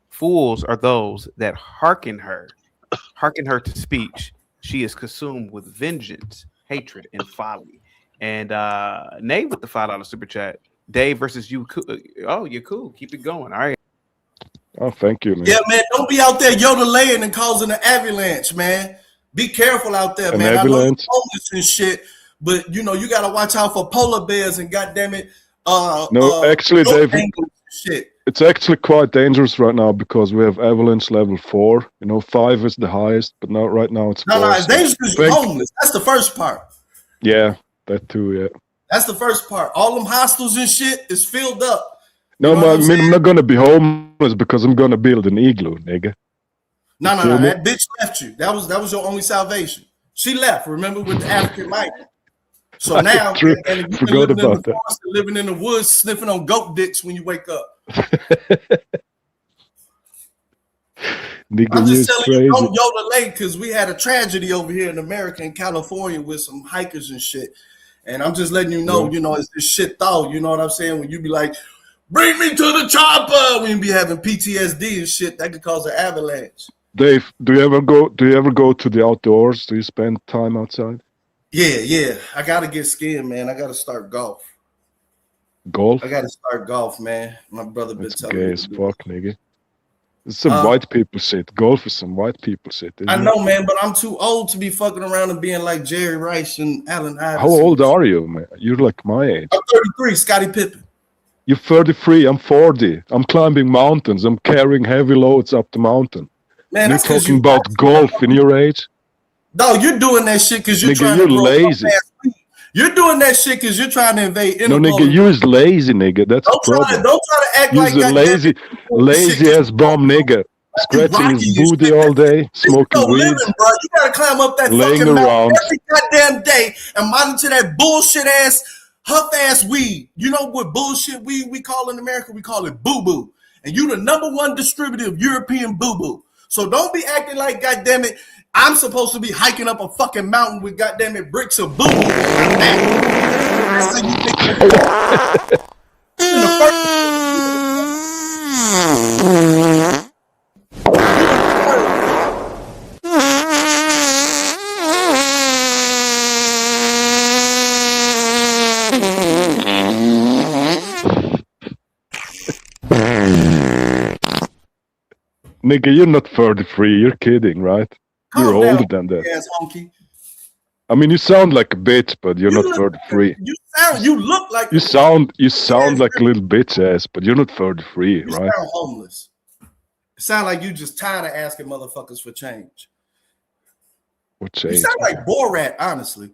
Fools are those that hearken her to speech. She is consumed with vengeance, hatred, and folly. And Nate with the $5 super chat. Dave versus you. Oh, you're cool. Keep it going. All right. Oh, thank you, man. Yeah, man. Don't be out there yodeling and causing an avalanche, man. Be careful out there, man. Avalanche. I know you're homeless and shit, but you know you gotta watch out for polar bears and goddammit. Actually, Dave, it's actually quite dangerous right now because we have avalanche level 4. You know, 5 is the highest, but now right now it's 4. No, it's dangerous because you're homeless. That's the first part. Yeah, that too. Yeah, that's the first part. All them hostels and shit is filled up. No, I mean I'm not gonna be homeless because I'm gonna build an igloo, nigga. No. That bitch left you. That was your only salvation. She left. Remember with the African migrant. So now, True. and you've been Forgot living in about the that. forest, living in the woods, sniffing on goat dicks when you wake up. Nigga, I'm you're just telling crazy. you, don't yodel late because we had a tragedy over here in America, in California, with some hikers and shit. And I'm just letting you know, it's this shit though. You know what I'm saying? When you be like, bring me to the chopper, when you be having PTSD and shit, that could cause an avalanche. Dave, do you ever go to the outdoors? Do you spend time outside? Yeah. I gotta get skiing, man. I gotta start golf. Golf? I gotta start golf, man. My brother been telling me. Gay as fuck, nigga. It's some white people shit. Golf is some white people shit. I know, man, but I'm too old to be fucking around and being like Jerry Rice and Allen Iverson. How old are you, man? You're like my age. I'm 33, Scottie Pippen. You're 33. I'm 40. I'm climbing mountains. I'm carrying heavy loads up the mountain. Man, you're talking about golf in your age? No, you're doing that shit because you're trying to grow lazy. You're doing that shit because you're trying to invade. No, nigga, you're lazy, nigga. That's the problem. Don't try to act like that. Lazy ass bum, nigga. Scratching his booty all day, smoking weed. Living, bro. You gotta climb up that fucking mountain every goddamn day and monitor that bullshit ass, huff ass weed. You know what bullshit weed we call in America? We call it boo boo. And you the #1 distributor of European boo boo. So don't be acting like, goddamn it, I'm supposed to be hiking up a fucking mountain with goddamn it bricks of boo boo. That's how you think. In the first. Nigga, you're not 33. You're kidding, right? You're older than that. I mean, you sound like a bitch, but you're not 33. You look like you sound like a little bitch ass, but you're not 33, right? You sound homeless. It sound like you just tired of asking motherfuckers for change. What change? You sound like Borat, honestly.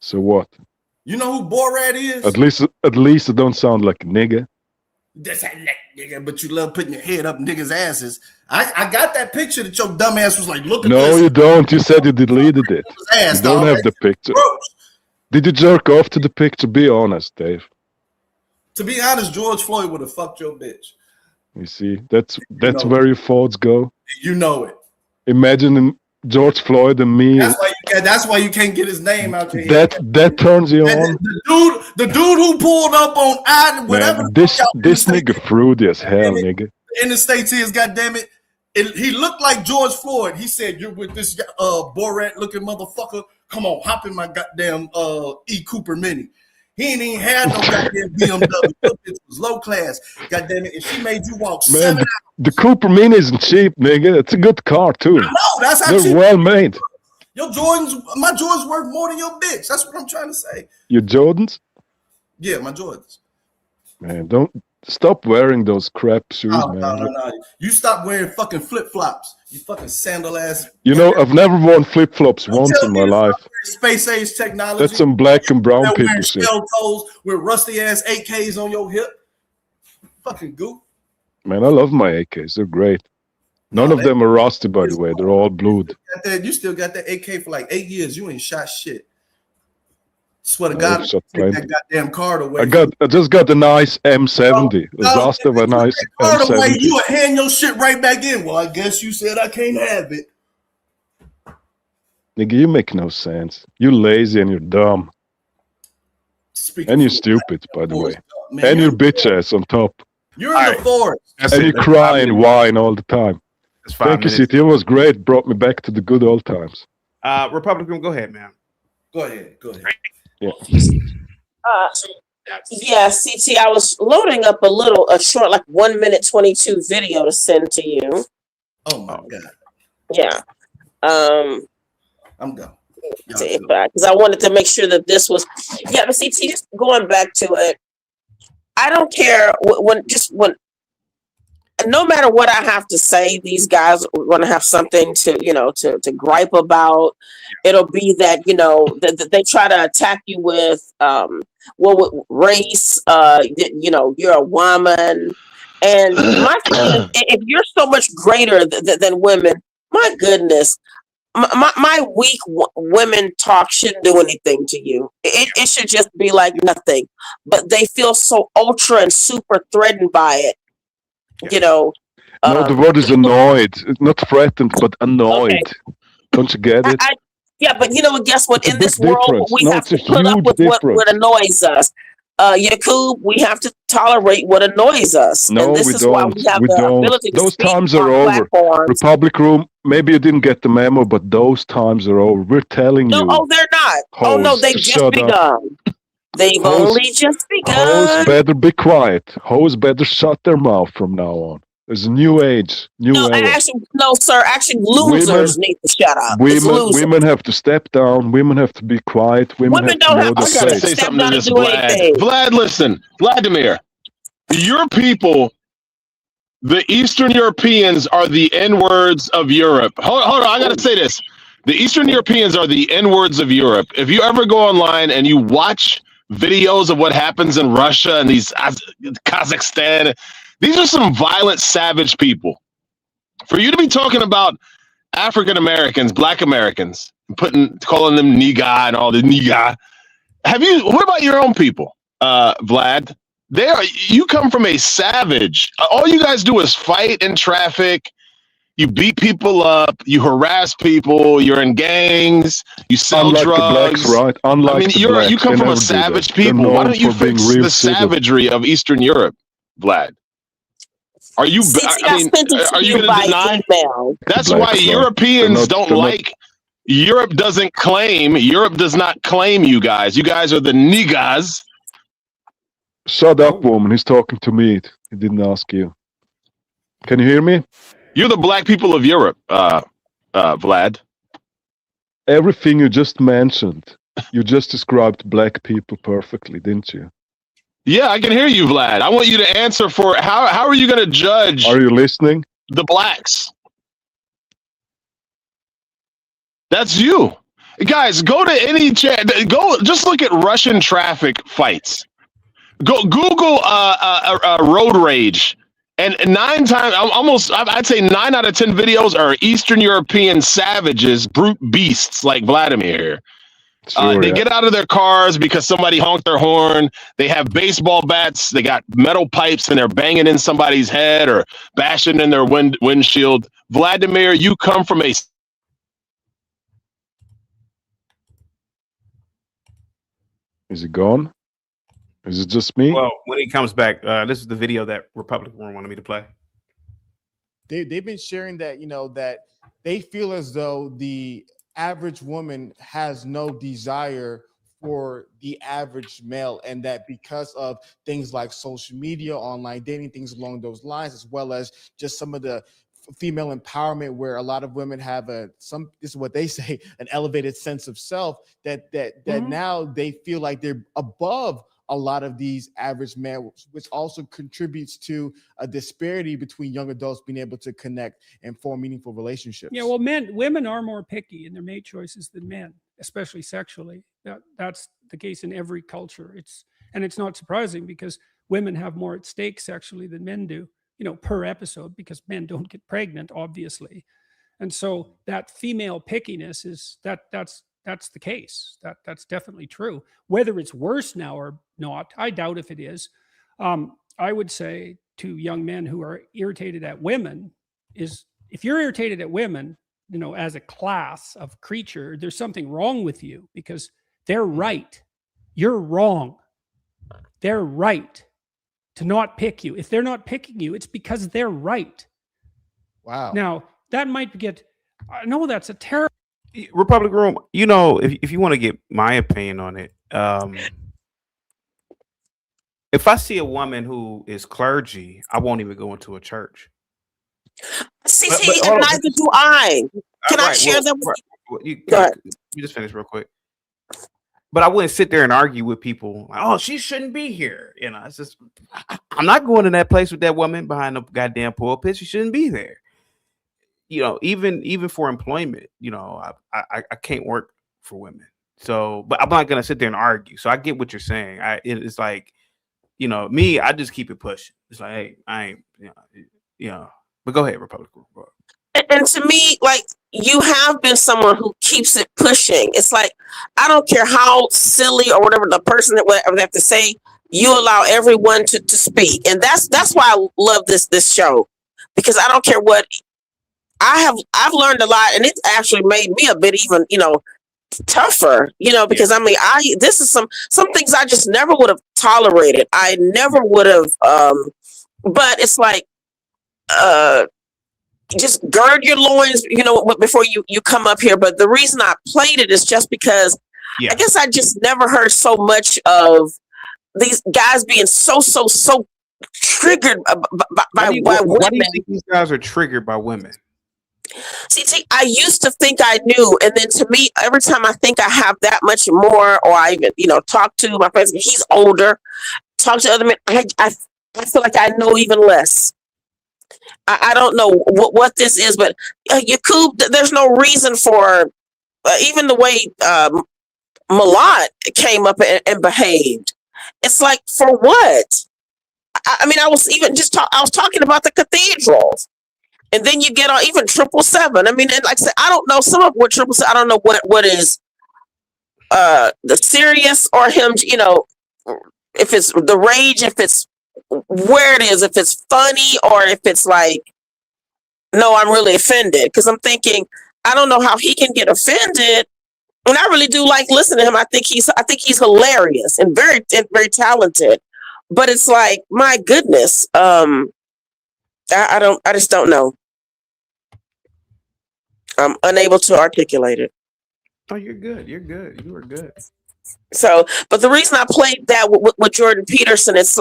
So what? You know who Borat is? At least it don't sound like a nigga. That's that nigga, but you love putting your head up niggas' asses. I got that picture that your dumb ass was like, look at this. No, you don't. You said you deleted it. You don't have the picture. Gross. Did you jerk off to the picture? Be honest, Dave. To be honest, George Floyd would have fucked your bitch. You see, that's where your thoughts go. You know it. Imagine George Floyd and me. That's why you can't get his name out there. That turns you on. The dude who pulled up on whatever. Man, this nigga fruity as hell, nigga. In the States is, goddamn it. He looked like George Floyd. He said, "You're with this Borat looking motherfucker. Come on, hop in my goddamn E Cooper Mini." He ain't even had no goddamn BMW. It was low class. Goddamn it. And she made you walk 7 hours. The Cooper Mini isn't cheap, nigga. It's a good car, too. No, that's how they're cheap. Well made. My Jordans worth more than your bitch. That's what I'm trying to say. Your Jordans? Yeah, my Jordans. Man, don't stop wearing those crap shoes, man. No. You stop wearing fucking flip-flops. You fucking sandal ass. You know, I've never worn flip-flops once in my life. Space age technology. That's some black and brown people shit. Shell toes with rusty ass AKs on your hip. Fucking goof. Man, I love my AKs. They're great. None of them are rusty, by the way. They're all blued. You still got that AK for like 8 years. You ain't shot shit. Swear to God, take that goddamn card away. I just got a nice M70. Just have a nice M70. Away, you would hand your shit right back in. Well, I guess you said I can't have it. Nigga, you make no sense. You're lazy and you're dumb. And you're stupid, by the way. Man, and you're bitch ass on top. You're in the forest. And you cry and whine all the time. Thank you, City. It was great. Brought me back to the good old times. Republican, go ahead, man. Go ahead. Yeah. Yeah, CT, I was loading up a short, like 1 minute 22 video to send to you. Oh my God. Yeah. I'm done. Because I wanted to make sure that this was, but CT, just going back to it, I don't care when no matter what I have to say, these guys are going to have something to gripe about. It'll be that, that they try to attack you with, with race, you're a woman. And my thing is, if you're so much greater than women, my goodness, my weak women talk shouldn't do anything to you. It should just be like nothing. But they feel so ultra and super threatened by it. You know. No, the word is annoyed. It's not threatened, but annoyed. Okay. Don't you get it? Yeah, but guess what? It's In this world, we have to put up with what annoys us. Yakub, we have to tolerate what annoys us. No, and this we is don't. why we have the ability to those speak times are on over. platforms. Republic Room, maybe you didn't get the memo, but those times are over. We're telling you. Oh, they're not. Oh, no, they've just begun. They've only just begun. Hoes better be quiet. Hoes better shut their mouth from now on. There's a new age, new era. No, sir. Actually, losers need to shut up. Women have to step down. Women have to be quiet. Women have to know their place. I gotta say something to this, Vlad. Vlad, listen, Vladimir, your people, the Eastern Europeans, are the N-words of Europe. Hold on, I gotta say this. The Eastern Europeans are the N-words of Europe. If you ever go online and you watch videos of what happens in Russia and Kazakhstan, these are some violent, savage people. For you to be talking about African Americans, Black Americans, calling them nigga and all the nigga, what about your own people, Vlad? You come from a savage. All you guys do is fight in traffic. You beat people up. You harass people. You're in gangs. You sell drugs. The blacks, right? Unlike you come from a savage people. Why don't you fix the savagery of Eastern Europe, Vlad? Are you? Are you going to deny? That's why Europeans don't like. Europe doesn't claim. Europe does not claim you guys. You guys are the niggas. Shut up, woman. He's talking to me. He didn't ask you. Can you hear me? You're the black people of Europe, Vlad. Everything you just mentioned, you just described black people perfectly, didn't you? Yeah, I can hear you, Vlad. I want you to answer for how are you going to judge? Are you listening? The blacks. That's you. Guys, go to any chat. Go just look at Russian traffic fights. Go Google road rage. And I'd say 9 out of 10 videos are Eastern European savages, brute beasts like Vladimir here. They get out of their cars because somebody honked their horn. They have baseball bats. They got metal pipes and they're banging in somebody's head or bashing in their windshield. Vladimir, you come from a... Is it gone? Is it just me? Well, when he comes back, this is the video that Republic Room wanted me to play. They've been sharing that, that they feel as though the average woman has no desire for the average male, and that because of things like social media, online dating, things along those lines, as well as just some of the female empowerment where a lot of women have this is what they say, an elevated sense of self, that now they feel like they're above a lot of these average males, which also contributes to a disparity between young adults being able to connect and form meaningful relationships. Yeah, well, women are more picky in their mate choices than men, especially sexually. That's the case in every culture. It's not surprising because women have more at stake sexually than men do, per episode, because men don't get pregnant, obviously. And so that female pickiness is that's the case. That's definitely true. Whether it's worse now or not, I doubt if it is. I would say to young men who are irritated at women is, if you're irritated at women, as a class of creature, there's something wrong with you because they're right. You're wrong. They're right to not pick you. If they're not picking you, it's because they're right. Wow. Now, that might get, I know that's a terrible. Republic Room, if you want to get my opinion on it, if I see a woman who is clergy, I won't even go into a church. See, and neither do I. Can I share that with you? You just finish real quick. But I wouldn't sit there and argue with people like, oh, she shouldn't be here. It's just, I'm not going to that place with that woman behind the goddamn pulpit. She shouldn't be there. Even for employment, I can't work for women. So, but I'm not gonna sit there and argue. So I get what you're saying. It's like, me, I just keep it pushing. It's like, hey, I ain't, But go ahead, Republican. And to me, like, you have been someone who keeps it pushing. It's like, I don't care how silly or whatever the person that whatever they have to say, you allow everyone to speak. And that's why I love this show, because I don't care what I've learned a lot, and it actually made me a bit even, tougher, because I mean, this is some things I just never would have tolerated. I never would have, but it's like, just gird your loins, before you come up here. But the reason I played it is just because I guess I just never heard so much of these guys being so triggered by women. Why do you think these guys are triggered by women? See, I used to think I knew, and then to me, every time I think I have that much more, or I even, talk to my friends, he's older, talk to other men, I feel like I know even less. I don't know what this is, but Yakub, there's no reason for even the way Malad came up and behaved. It's like, for what? I mean, I was talking about the cathedrals. And then you get on even 777. I mean, and like I said, I don't know some of what 777. I don't know what is the serious or him. If it's the rage, if it's where it is, if it's funny, or if it's like, no, I'm really offended. Because I'm thinking, I don't know how he can get offended. And I really do like listening to him. I think he's hilarious and very talented. But it's like, my goodness, I just don't know. I'm unable to articulate it. Oh, you're good. You're good. You were good. So, but the reason I played that with Jordan Peterson, it's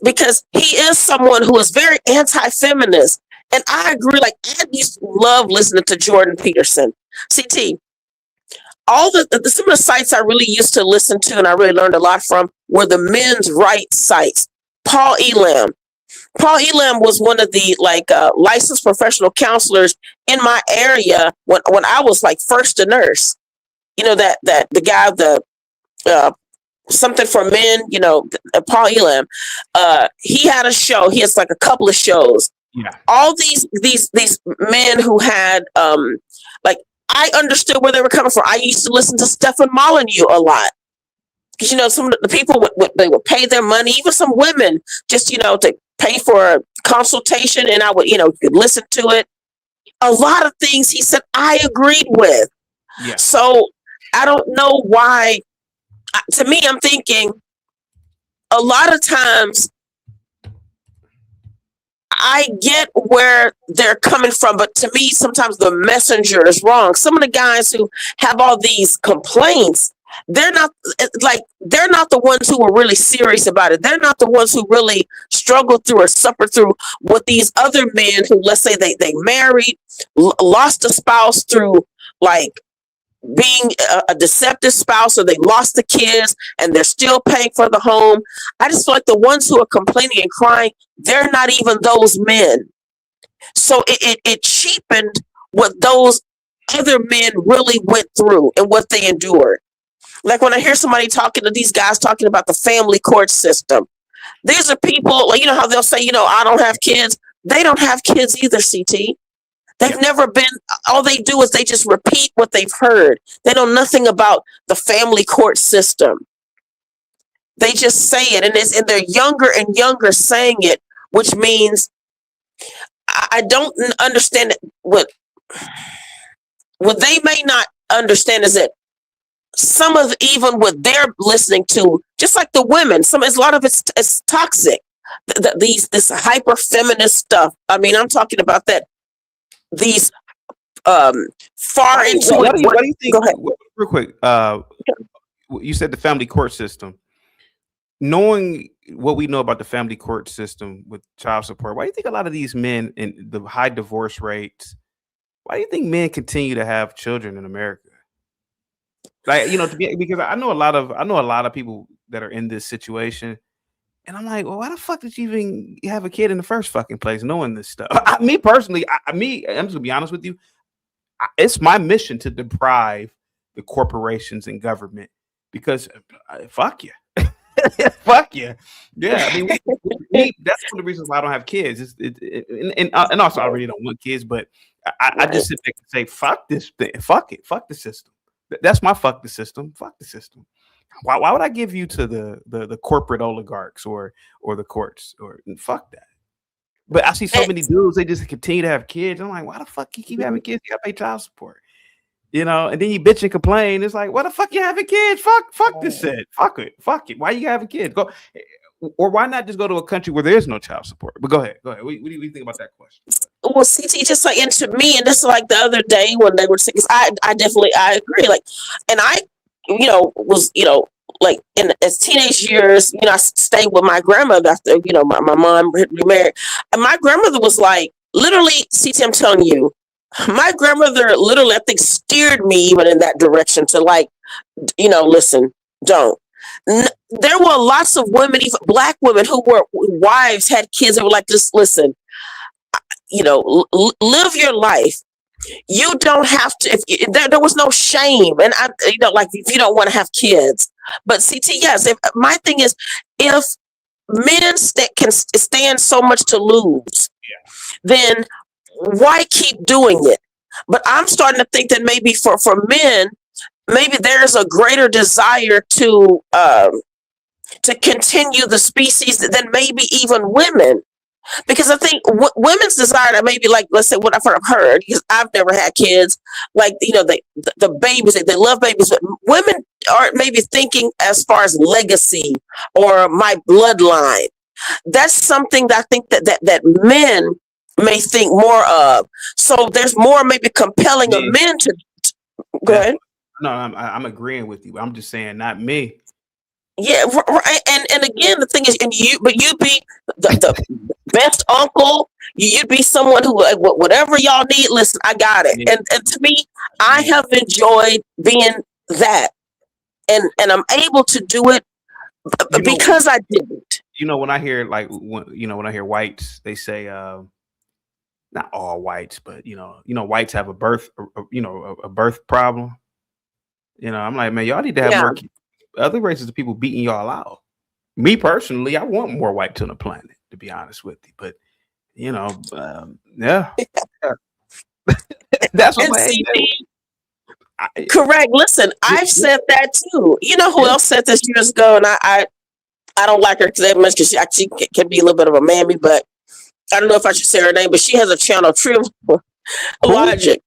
because he is someone who is very anti-feminist. And I agree. Like, I used to love listening to Jordan Peterson. CT, all some of the sites I really used to listen to and I really learned a lot from were the men's rights sites. Paul Elam was one of the licensed professional counselors in my area when I was first a nurse. That the guy, the something for men, Paul Elam. He had a show. He has a couple of shows. Yeah. All these men who had I understood where they were coming from. I used to listen to Stefan Molyneux a lot. Because some of the people they would pay their money, even some women, just to pay for a consultation, and I would you could listen to it. A lot of things he said I agreed with. Yeah. So I don't know why. To me, I'm thinking a lot of times I get where they're coming from, but to me, sometimes the messenger is wrong. Some of the guys who have all these complaints, they're not the ones who are really serious about it. They're not the ones who really struggle through or suffer through what these other men who, let's say they married, lost a spouse through being a deceptive spouse, or they lost the kids and they're still paying for the home. I just feel like the ones who are complaining and crying, they're not even those men. So it cheapened what those other men really went through and what they endured. Like when I hear somebody talking to these guys talking about the family court system, these are people, how they'll say, I don't have kids. They don't have kids either, CT. They've never been, all they do is they just repeat what they've heard. They know nothing about the family court system. They just say it, and they're younger and younger saying it, which means I don't understand it. What they may not understand is that some of even what they're listening to, just like the women, a lot of it's toxic. This hyper feminist stuff. I mean, I'm talking about that. These far into what do you think? Go ahead. Real quick. You said the family court system. Knowing what we know about the family court system with child support, why do you think a lot of these men and the high divorce rates? Why do you think men continue to have children in America? Because I know a lot of people that are in this situation. And I'm like, well, why the fuck did you even have a kid in the first fucking place knowing this stuff? Me personally, I'm just gonna be honest with you. It's my mission to deprive the corporations and government because fuck you. Fuck you. Yeah, I mean, that's one of the reasons why I don't have kids. And also I really don't want kids, but I just sit back and say, fuck this thing, fuck it, fuck the system. That's my fuck the system, fuck the system. Why would I give you to the corporate oligarchs or the courts or fuck that? But I see so many dudes, they just continue to have kids. I'm like, why the fuck you keep having kids? You gotta pay child support. You know, and then you bitch and complain. It's like, what the fuck you having kids? Fuck this shit. Fuck it. Why you having kids? Go, or why not just go to a country where there is no child support? But go ahead. What do you think about that question? Well, CT, just like, and to me, and this is like the other day when they were saying, I agree. Like, and I, was, like in as teenage years, I stayed with my grandmother after, my mom remarried. And my grandmother was like, literally, CT, I'm telling you, my grandmother literally, I think, steered me even in that direction to like, listen, don't. There were lots of women, even Black women, who were wives, had kids, that were like, just listen, live your life. You don't have to. There was no shame, and like if you don't want to have kids. But CT, yes. My thing is, if men can stand so much to lose, then why keep doing it? But I'm starting to think that maybe for men, maybe there's a greater desire to continue the species than maybe even women. Because I think women's desire to maybe, like, let's say what I've heard, because I've never had kids, like, the babies, they love babies, but women aren't maybe thinking as far as legacy or my bloodline. That's something that I think that men may think more of. So there's more maybe compelling of men to go ahead. No, I'm agreeing with you. I'm just saying, not me. Yeah, right. And again, the thing is, but you'd be the best uncle. You'd be someone who, like, whatever y'all need, listen, I got it. And to me, I have enjoyed being that, and I'm able to do it because I didn't. When I hear when I hear whites, they say, not all whites, but whites have a birth problem. I'm like, man, y'all need to have more kids. Other races of people beating y'all out. Me personally, I want more whites on the planet, to be honest with you. But yeah, that's what I'm saying. Correct. Listen, I've said that too. You know who else said this years ago, and I don't like her that much because she can be a little bit of a mammy, but I don't know if I should say her name. But she has a channel, Tree of Logic.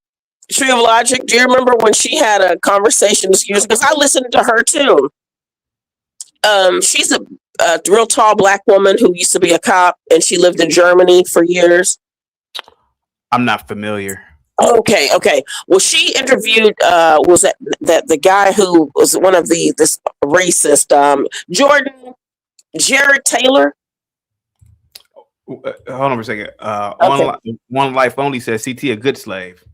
Tree of Logic. Do you remember when she had a conversation this years? Because I listened to her too. She's a real tall Black woman who used to be a cop, and she lived in Germany for years. I'm not familiar. Okay. Well, she interviewed was that the guy who was one of this racist Jared Taylor. Hold on for a second. Okay. One Life Only says CT a good slave.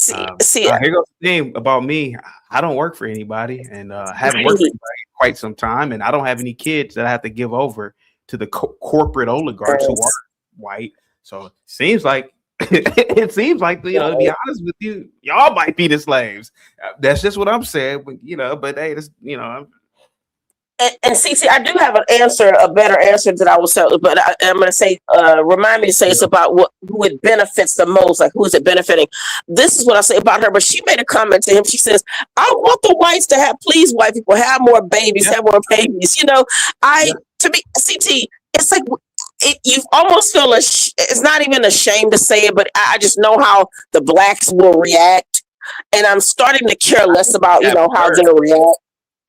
Here goes the thing about me. I don't work for anybody, and haven't worked for anybody in quite some time, and I don't have any kids that I have to give over to the corporate oligarchs who are white. So it seems like to be honest with you, y'all might be the slaves. That's just what I'm saying. But hey, And CT, I do have a better answer that I will say, but I'm going to say, remind me to say it's about who it benefits the most, like who is it benefiting. This is what I say about her, but she made a comment to him. She says, I want the whites to please white people, have more babies, have more babies. To me, CT, it's like, you almost feel, it's not even ashamed to say it, but I just know how the Blacks will react. And I'm starting to care less about, how they'll react.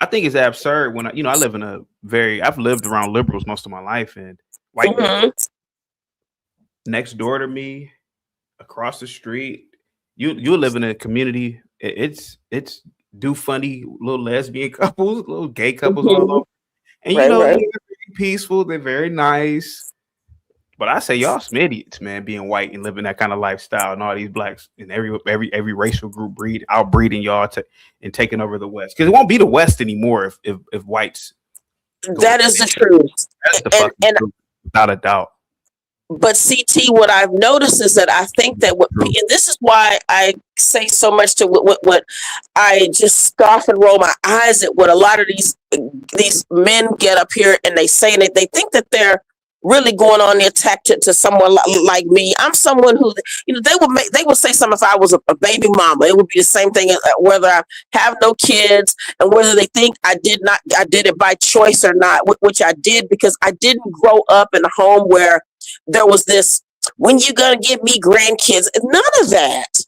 I think it's absurd when I've lived around liberals most of my life, and white people next door to me, across the street, you live in a community. It's do funny little lesbian couples, little gay couples all over, and they're very peaceful. They're very nice. But I say y'all some idiots, man, being white and living that kind of lifestyle, and all these blacks and every racial group outbreeding y'all and taking over the West, because it won't be the West anymore if whites. That is the truth. That's the fucking truth, without a doubt. But CT, what I've noticed is that I think that and this is why I say so much to what I just scoff and roll my eyes at what a lot of these men get up here and they say, and they think that they're really going on there attached to someone like me. I'm someone who, they would say something if I was a baby mama. It would be the same thing whether I have no kids and whether they think I did it by choice or not, which I did because I didn't grow up in a home where there was this, when you gonna give me grandkids? None of that.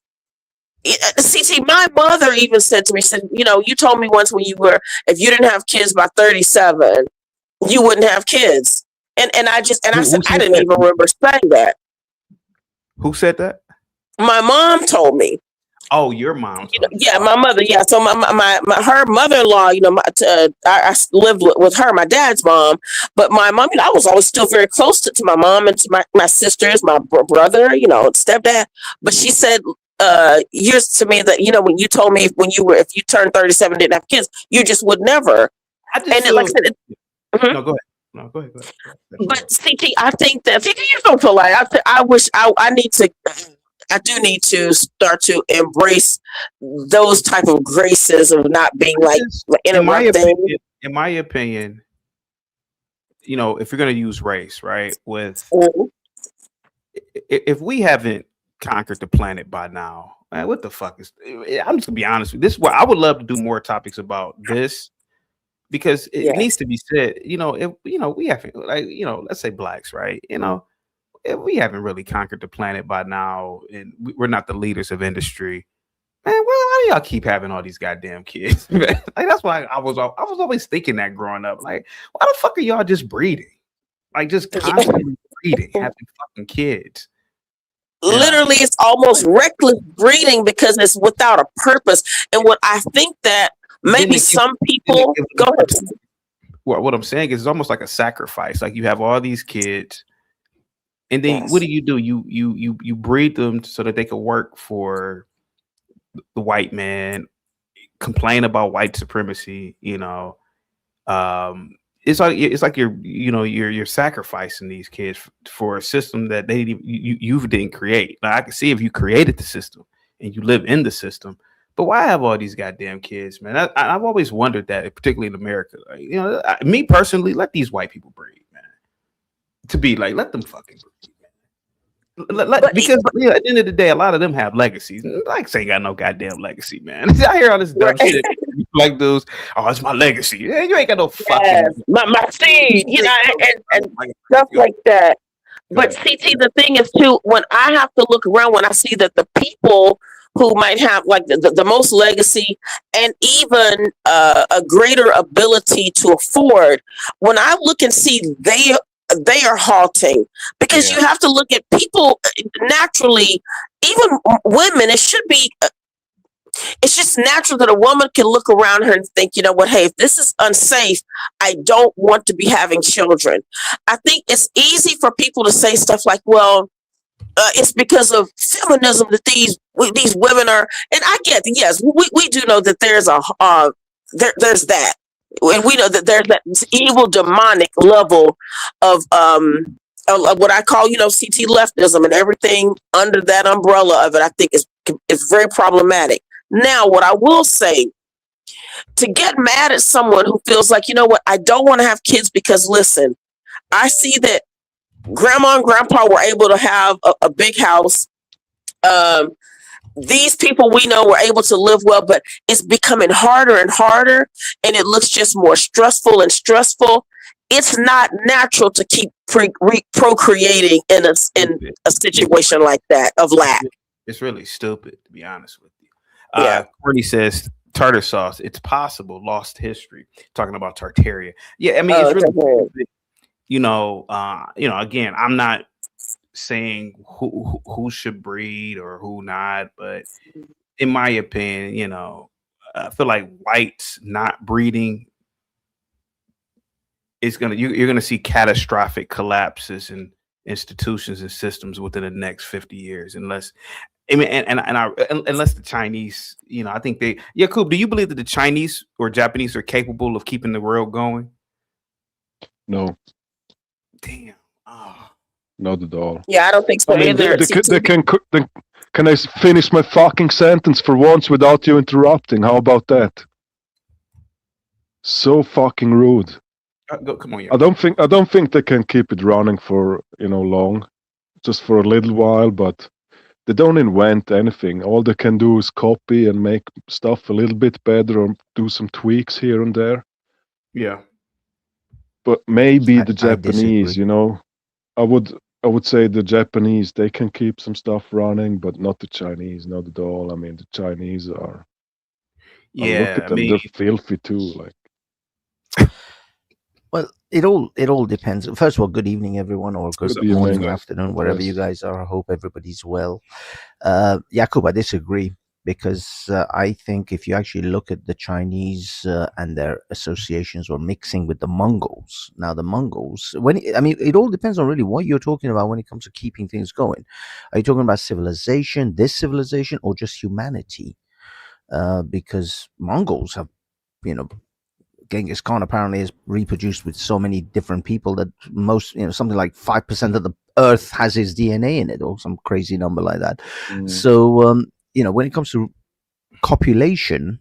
See, my mother even said to me, you told me once if you didn't have kids by 37, you wouldn't have kids. And I said, I didn't even remember saying that. Who said that? My mom told me. Oh, your mom. Yeah, my mother. Yeah, so her mother-in-law. I lived with her, my dad's mom. But my mom, I was always still very close to my mom and to my sisters, my brother, stepdad. But she said years to me that when you told me if you turned 37 didn't have kids, you just would never. Like I said, no, go ahead. No, go ahead. But CT, I think that CT, you don't feel like I do need to start to embrace those type of graces of not being like interrupting. In my opinion, if you're going to use race, right, if we haven't conquered the planet by now, man, what the fuck is? I'm just gonna be honest with you. This is why I would love to do more topics about this because it needs to be said. If we haven't, let's say blacks, right? If we haven't really conquered the planet by now, and we're not the leaders of industry, man, well, why do y'all keep having all these goddamn kids? Like that's why I was always thinking that growing up. Like, why the fuck are y'all just breeding? Like, just constantly breeding, having fucking kids. Literally, it's almost reckless breeding because it's without a purpose. And what I think that maybe some people go ahead. What I'm saying is, it's almost like a sacrifice. Like you have all these kids. And then what do? You breed them so that they can work for the white man, complain about white supremacy. It's like you're sacrificing these kids for a system that you didn't create. Now I can see if you created the system and you live in the system, but why have all these goddamn kids, man? I've always wondered that, particularly in America. Like, me personally, let these white people breed, man. To be like, let them fucking breed, man. Because at the end of the day, a lot of them have legacies. Blacks ain't got no goddamn legacy, man. I hear all this dumb shit. Like those, it's my legacy. Yeah, you ain't got no fucking my seed, and stuff like that. But CT, the thing is too, when I have to look around, when I see that the people who might have like the most legacy and even a greater ability to afford, when I look and see they are halting because you have to look at people naturally, even women. It should be. It's just natural that a woman can look around her and think, hey, if this is unsafe, I don't want to be having children. I think it's easy for people to say stuff like, well, it's because of feminism that these women are, and I get that, yes, we do know that there's there's that. And we know that there's that evil demonic level of what I call, CT leftism, and everything under that umbrella of it, I think is very problematic. Now, what I will say, to get mad at someone who feels like, I don't want to have kids because, listen, I see that grandma and grandpa were able to have a big house. These people we know were able to live well, but it's becoming harder and harder, and it looks just more stressful and stressful. It's not natural to keep procreating in a situation like that of lack. It's really stupid, to be honest with you. Courtney says tartar sauce. It's possible. Lost history. Talking about Tartaria. Yeah, I mean, it's really, again, I'm not saying who should breed or who not, but in my opinion, I feel like whites not breeding is you're gonna see catastrophic collapses in institutions and systems within the next 50 years, unless. I mean, unless the Chinese, I think Yakub, do you believe that the Chinese or Japanese are capable of keeping the world going? No. Damn. Not at all. Yeah, I don't think so either. Can I finish my fucking sentence for once without you interrupting? How about that? So fucking rude. Come on, I don't think they can keep it running for long, just for a little while. But they don't invent anything. All they can do is copy and make stuff a little bit better or do some tweaks here and there. Yeah. But maybe the I Japanese, disagree. I would say the Japanese, they can keep some stuff running, but not the Chinese, not at all. I mean, the Chinese are look Yeah. at I them, mean, they're filthy too. Like, Well, it all depends. First of all, good evening, everyone, or good good morning, evening. afternoon, wherever you Yes. guys are. I hope everybody's well. Jakub, I disagree because I think if you actually look at the Chinese and their associations or mixing with the Mongols, now the Mongols, I mean, it all depends on really what you're talking about when it comes to keeping things going. Are you talking about civilization, this civilization, or just humanity? Because Mongols have, you know, Genghis Khan apparently is reproduced with so many different people that most, something like 5% of the earth has his DNA in it, or some crazy number like that. So, when it comes to copulation,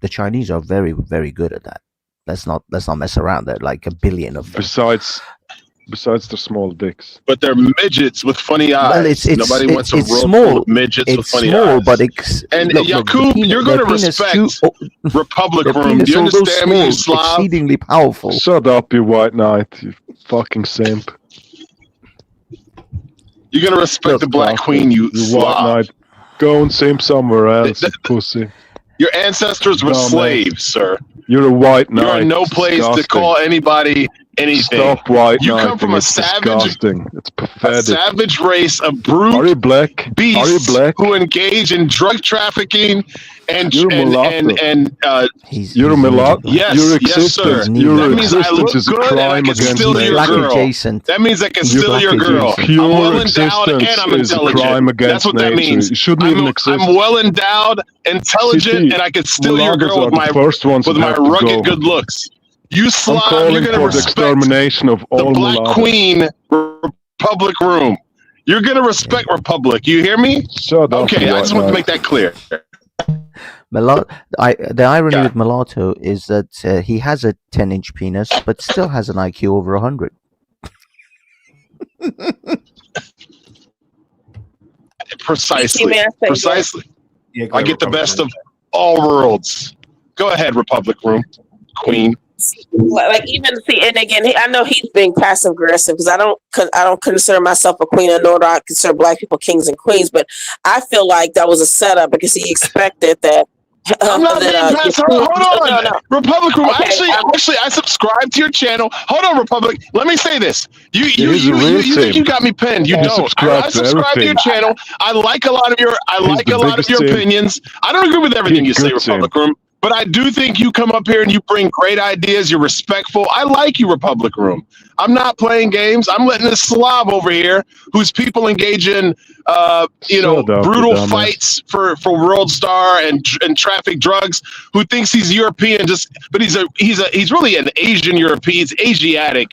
the Chinese are very, very good at that. Let's not mess around. They're like 1 billion of them. Besides the small dicks. But they're midgets with funny eyes. Well, it's Nobody wants a it's room small. full of midgets with funny small, eyes. but it's And look, Yakub, you're going to respect Republic their Room. Do penis, you although understand me, small, you Slav? exceedingly powerful. Shut up, you white knight, you fucking simp. You're going to respect the Black Queen, you white Slav. knight. Go and simp somewhere else, you pussy. Your ancestors were Dumbass. slaves, sir. You're a white knight. You're in no place disgusting. to call anybody anything. Stop white You come knighting. from a It's savage, disgusting. It's pathetic. savage race of brute Are you black? beasts Are you black? who engage in drug trafficking and You're a mulatto. You're a mulatto. yes, Your yes, sir. existence, your That means I existence look is a good and I crime can against steal your Black girl. adjacent. That means I can You're steal black your girl. adjacent. I'm Pure well endowed and existence I'm is a intelligent. crime That's against what that nature. means. You shouldn't even exist. I'm well endowed, intelligent, CT, and I can steal your mulattoes girl are the first ones with that my have to rugged go. good looks. You I'm Slav, calling you're going to for the respect extermination of the all Black mulattoes. Queen Republic Room. You're going to respect Republic. You hear me? Shut up, Okay, you I white just want to knight. make that clear. The irony with Mulatto is that he has a 10-inch penis, but still has an IQ over 100. Precisely. Precisely. Yeah, I get the best of all worlds. Go ahead, Republic Room, Queen. Like even see, and again, I know he's being passive aggressive because I don't consider myself a queen, nor do I consider Black people kings and queens. But I feel like that was a setup because he expected that. I'm not being passive. Hold on, no. Republic Room. Okay, Actually, I subscribe to your channel. Hold on, Republic. Let me say this. You he's a real think you simp. got me pinned? You He don't. subscribes I to subscribe to your everything. channel. I like a lot of your. the biggest simp. Opinions. I don't agree with everything He's you say, good simp. Republic Room. But I do think you come up here and you bring great ideas. You're respectful. I like you, Republic Room. I'm not playing games. I'm letting this slob over here, whose people engage in, brutal dumbass. fights for World Star and traffic drugs. Who thinks he's European? But he's really an Asian European. He's Asiatic.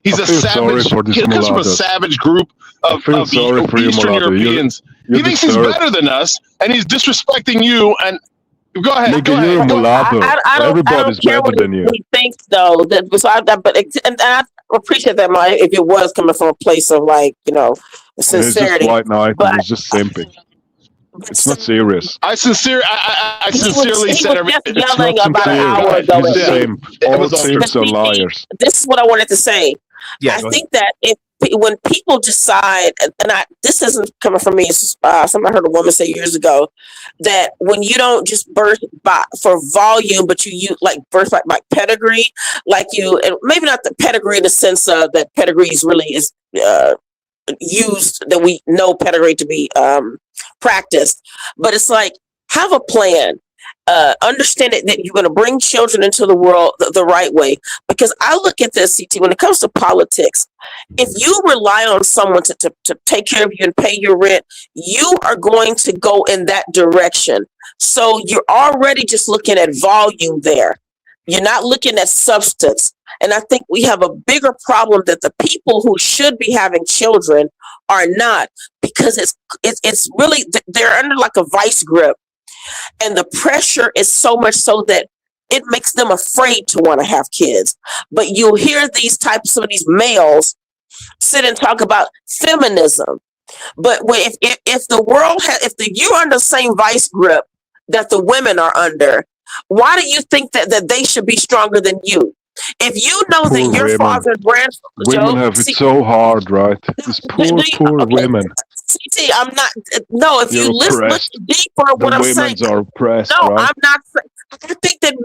He's I a feel sorry savage. for this He comes from a mulatto. savage group I of feel sorry for you, Eastern mulatto. Europeans. You He thinks he's deserve- better than us, and he's disrespecting you. And go ahead. Nigga, Go ahead. you're a mulatto. I Everybody's don't care better what than you. he thinks though. And I appreciate that, Mike, if it was coming from a place of He's just sincerity. white knight But and he's just simping. It's not serious. I sincerely he said was everything. just It's yelling not about an sincere. hour ago. He's a at me. simp. All simps are liars. This is what I wanted to say. Yeah, I go think that when people decide, this isn't coming from me, it's something I heard a woman say years ago, that when you don't just birth for volume, but you use like birth like pedigree, and maybe not the pedigree in the sense of that pedigree is really is used, that we know pedigree to be practiced, but it's like have a plan. Understand it, that you're going to bring children into the world the right way. Because I look at this, CT, when it comes to politics, if you rely on someone to take care of you and pay your rent, you are going to go in that direction. So you're already just looking at volume there. You're not looking at substance. And I think we have a bigger problem that the people who should be having children are not, because it's really, they're under like a vice grip. And the pressure is so much so that it makes them afraid to want to have kids. But you'll hear some of these males sit and talk about feminism. But if the world you're under the same vice grip that the women are under, why do you think that they should be stronger than you? If you know Poor that your women. father and Women have it so hard, right? These poor women. CT, I'm not. No, if You're you look oppressed. deeper, The what I'm saying. women's are oppressed, No, right? I'm not. I think that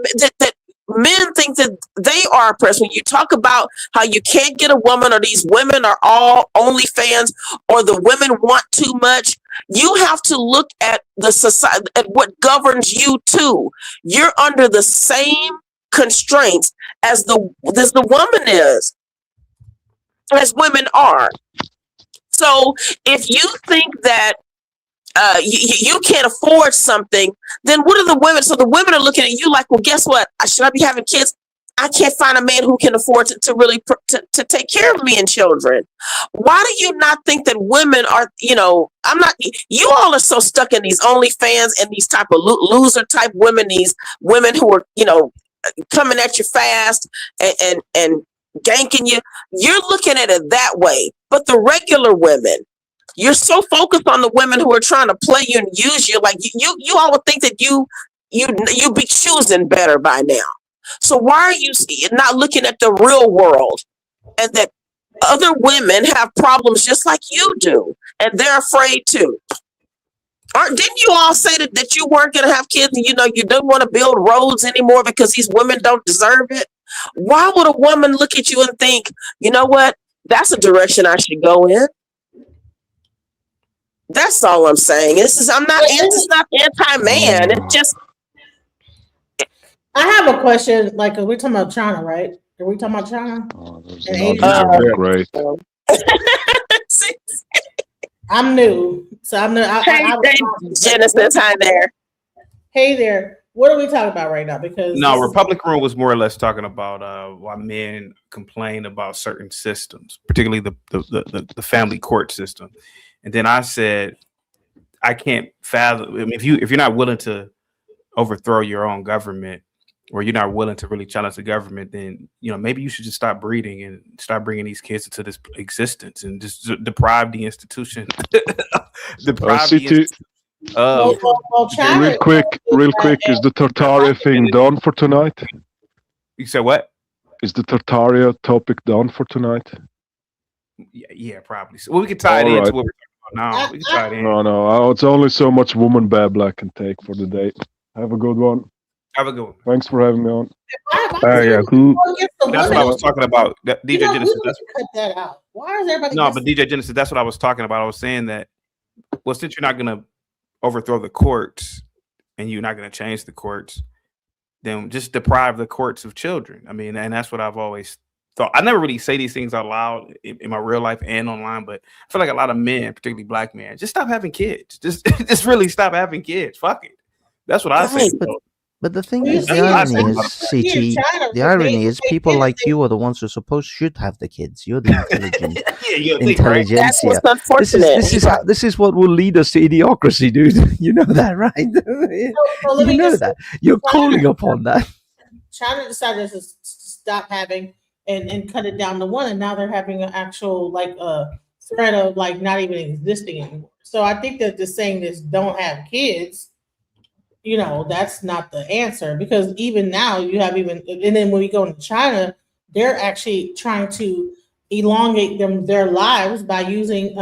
men think that they are oppressed. When you talk about how you can't get a woman, or these women are all OnlyFans, or the women want too much, you have to look at the society, at what governs you too. You're under the same constraints as the woman is, as women are. So if you think that you can't afford something, then what are the women? So the women are looking at you like, well, guess what? Should I be having kids? I can't find a man who can afford to really to take care of me and children. Why do you not think that women are, I'm not, you all are so stuck in these OnlyFans and these type of loser type women, these women who are, coming at you fast and ganking you. You're looking at it that way. But the regular women, you're so focused on the women who are trying to play you and use you. Like you all would think that you be choosing better by now. So why are you not looking at the real world, and that other women have problems just like you do, and they're afraid too? Didn't you all say that you weren't going to have kids, and you don't want to build roads anymore because these women don't deserve it? Why would a woman look at you and think, you know what, that's a direction I should go in? That's all I'm saying. I'm not anti-man. It's just. I have a question. Like, we're talking about China, right? Are we talking about China? Great. I'm new, so I'm new. Genesis, hi there. Hey there. What are we talking about right now? Because Republic Room was more or less talking about why men complain about certain systems, particularly the family court system. And then I said, I can't fathom. I mean, if you're not willing to overthrow your own government, or you're not willing to really challenge the government, then maybe you should just stop breeding and start bringing these kids into this existence and just deprive the institution. Real quick, is the Tartaria thing done for tonight? You said what? Is the Tartaria topic done for tonight? Yeah, probably. So, we can tie it into what we're talking about now. We can tie it in. No. It's only so much woman babble I can take for the day. Have a good one. Have a good one. Thanks for having me on. That's what I was talking about. DJ Genesis. Cut that out. Why is everybody? No, but DJ Genesis, that's what I was talking about. I was saying that, well, since you're not going to overthrow the courts and you're not going to change the courts, then just deprive the courts of children. I mean, and that's what I've always thought. I never really say these things out loud in my real life and online, but I feel like a lot of men, particularly black men, just stop having kids. Just really stop having kids. Fuck it. That's what I say. But the thing is, the irony is, CT, the irony is people like you are the ones who should have the kids. You're the intelligent intelligentsia. That's what's unfortunate. This is what will lead us to idiocracy, dude. You know that, right? You know that. You're calling upon that. China decided to stop having and cut it down to one, and now they're having an actual threat of not even existing anymore. So I think that just saying this don't have kids, that's not the answer, because even now you have and then when we go into China, they're actually trying to elongate their lives by using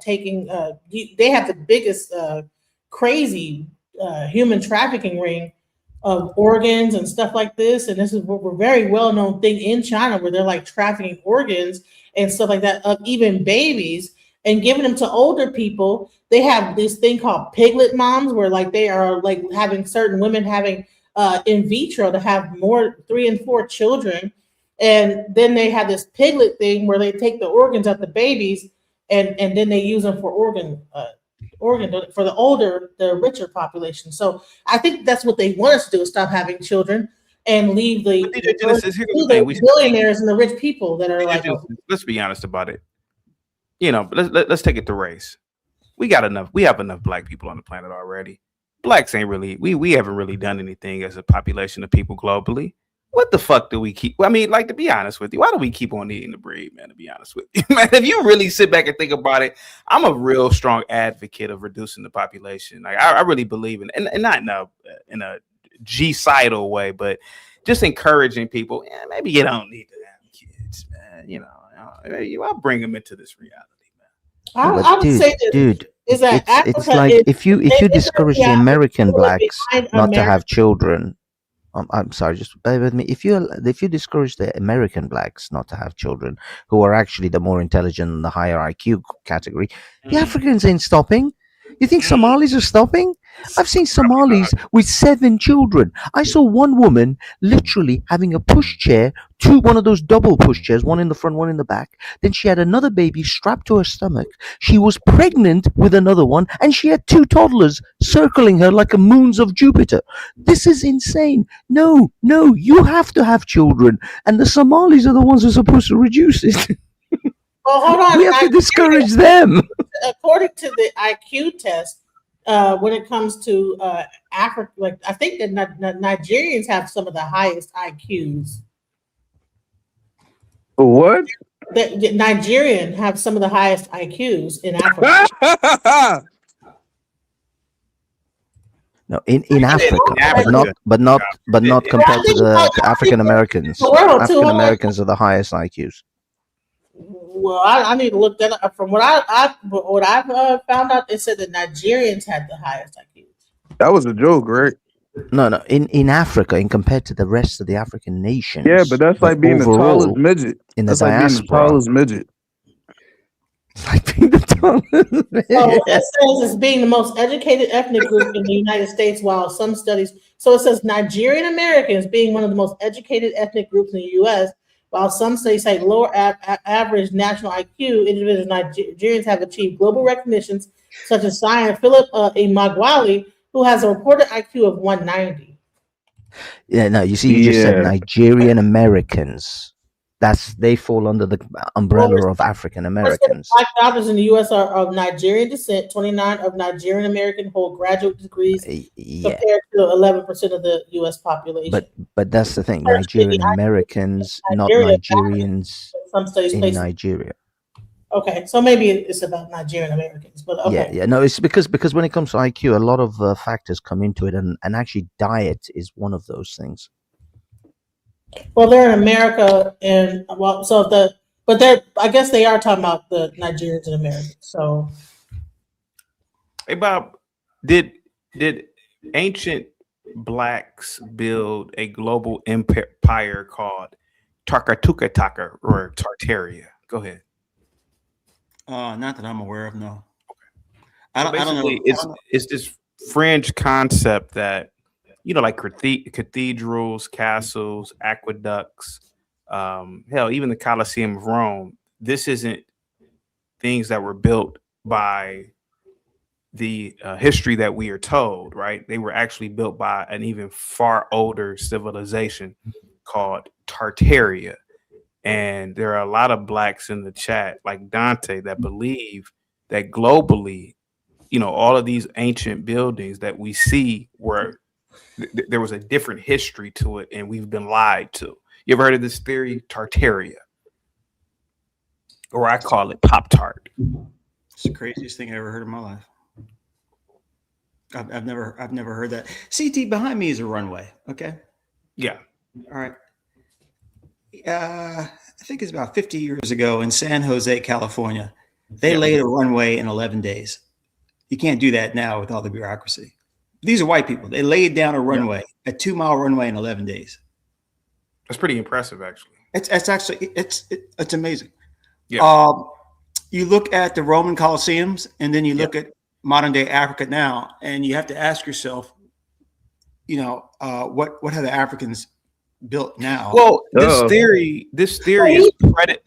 taking they have the biggest crazy human trafficking ring of organs and stuff like this, and this is a very well-known thing in China where they're trafficking organs and stuff like that of even babies and giving them to older people. They have this thing called piglet moms where they are having certain women having in vitro to have 3 and 4 children. And then they have this piglet thing where they take the organs of the babies and then they use them for organ for the richer population. So I think that's what they want us to do, is stop having children and leave the billionaires and the rich people that are let's be honest about it. Let's take it to race. We have enough black people on the planet already. blacks ain't really we haven't really done anything as a population of people globally. What the fuck do we keep? I mean, like, to be honest with you, why do we keep on eating the breed, man? To be honest with you, man, if you really sit back and think about it, I'm a real strong advocate of reducing the population. Like, I really believe in, and not in a genocidal way, but just encouraging people. Yeah, maybe you don't need to have kids, man. I'll bring them into this reality. Yeah, but I would say that dude, is that it's Africa like is if you discourage the American blacks behind not to have America. children, I'm sorry, just bear with me. If you discourage the American blacks not to have children, who are actually the more intelligent and the higher IQ category, the Africans ain't stopping. You think Somalis are stopping? I've seen Somalis with 7 children. I saw one woman literally having a pushchair, one of those double pushchairs, one in the front, one in the back. Then she had another baby strapped to her stomach. She was pregnant with another one, and she had 2 toddlers circling her like a moons of Jupiter. This is insane. No, you have to have children, and the Somalis are the ones who are supposed to reduce it. Well, hold on. We have to discourage them. According to the IQ test, when it comes to Africa, like I think that Nigerians have some of the highest IQs. What? The Nigerian have some of the highest IQs in Africa. No, in Africa, but not compared to African Americans. African Americans are the highest IQs. Well, I need to look that up. From what I've found out, it said that Nigerians had the highest IQs. That was a joke, right? No. In Africa, in compared to the rest of the African nations. Yeah, but that's like being the tallest midget. In the that's like being the tallest midget. Like being the tallest midget. So it says it's being the most educated ethnic group in the United States, while some studies. So it says Nigerian Americans being one of the most educated ethnic groups in the U.S., while some studies say lower average national IQ individuals Nigerians have achieved global recognitions, such as Science Philip Imagwali, who has a reported IQ of 190. Yeah, no, you see, you just said Nigerian Americans. They fall under the umbrella of African Americans. Black doctors in the U.S. are of Nigerian descent. 29 of Nigerian American hold graduate degrees, compared to 11% of the U.S. population. But that's the thing: Nigerian Americans, not Nigerians in Nigeria. Okay, so maybe it's about Nigerian Americans, but okay. Yeah. No, it's because when it comes to IQ, a lot of factors come into it, and actually diet is one of those things. Well, they're in America, and I guess they are talking about the Nigerians in America. So, hey Bob, did ancient blacks build a global empire called Tartaria or Tartaria? Go ahead. Not that I'm aware of. No. I don't know. It's this fringe concept that, like cathedrals, castles, aqueducts, hell, even the Colosseum of Rome. This isn't things that were built by the history that we are told, right? They were actually built by an even far older civilization called Tartaria. And there are a lot of blacks in the chat, like Dante, that believe that globally, all of these ancient buildings that we see there was a different history to it, and we've been lied to. You ever heard of this theory, Tartaria? Or I call it Pop-Tart. It's the craziest thing I ever heard in my life. I've never heard that. CT, behind me is a runway. Okay. Yeah. All right. I think it's about 50 years ago in San Jose, California. They laid a runway in 11 days. You can't do that now with all the bureaucracy. These are white people. They laid down a runway, a 2-mile runway in 11 days. That's pretty impressive, actually. It's amazing. Yeah. You look at the Roman Colosseums, and then you look at modern day Africa now, and you have to ask yourself, what have the Africans built now? Well, this theory is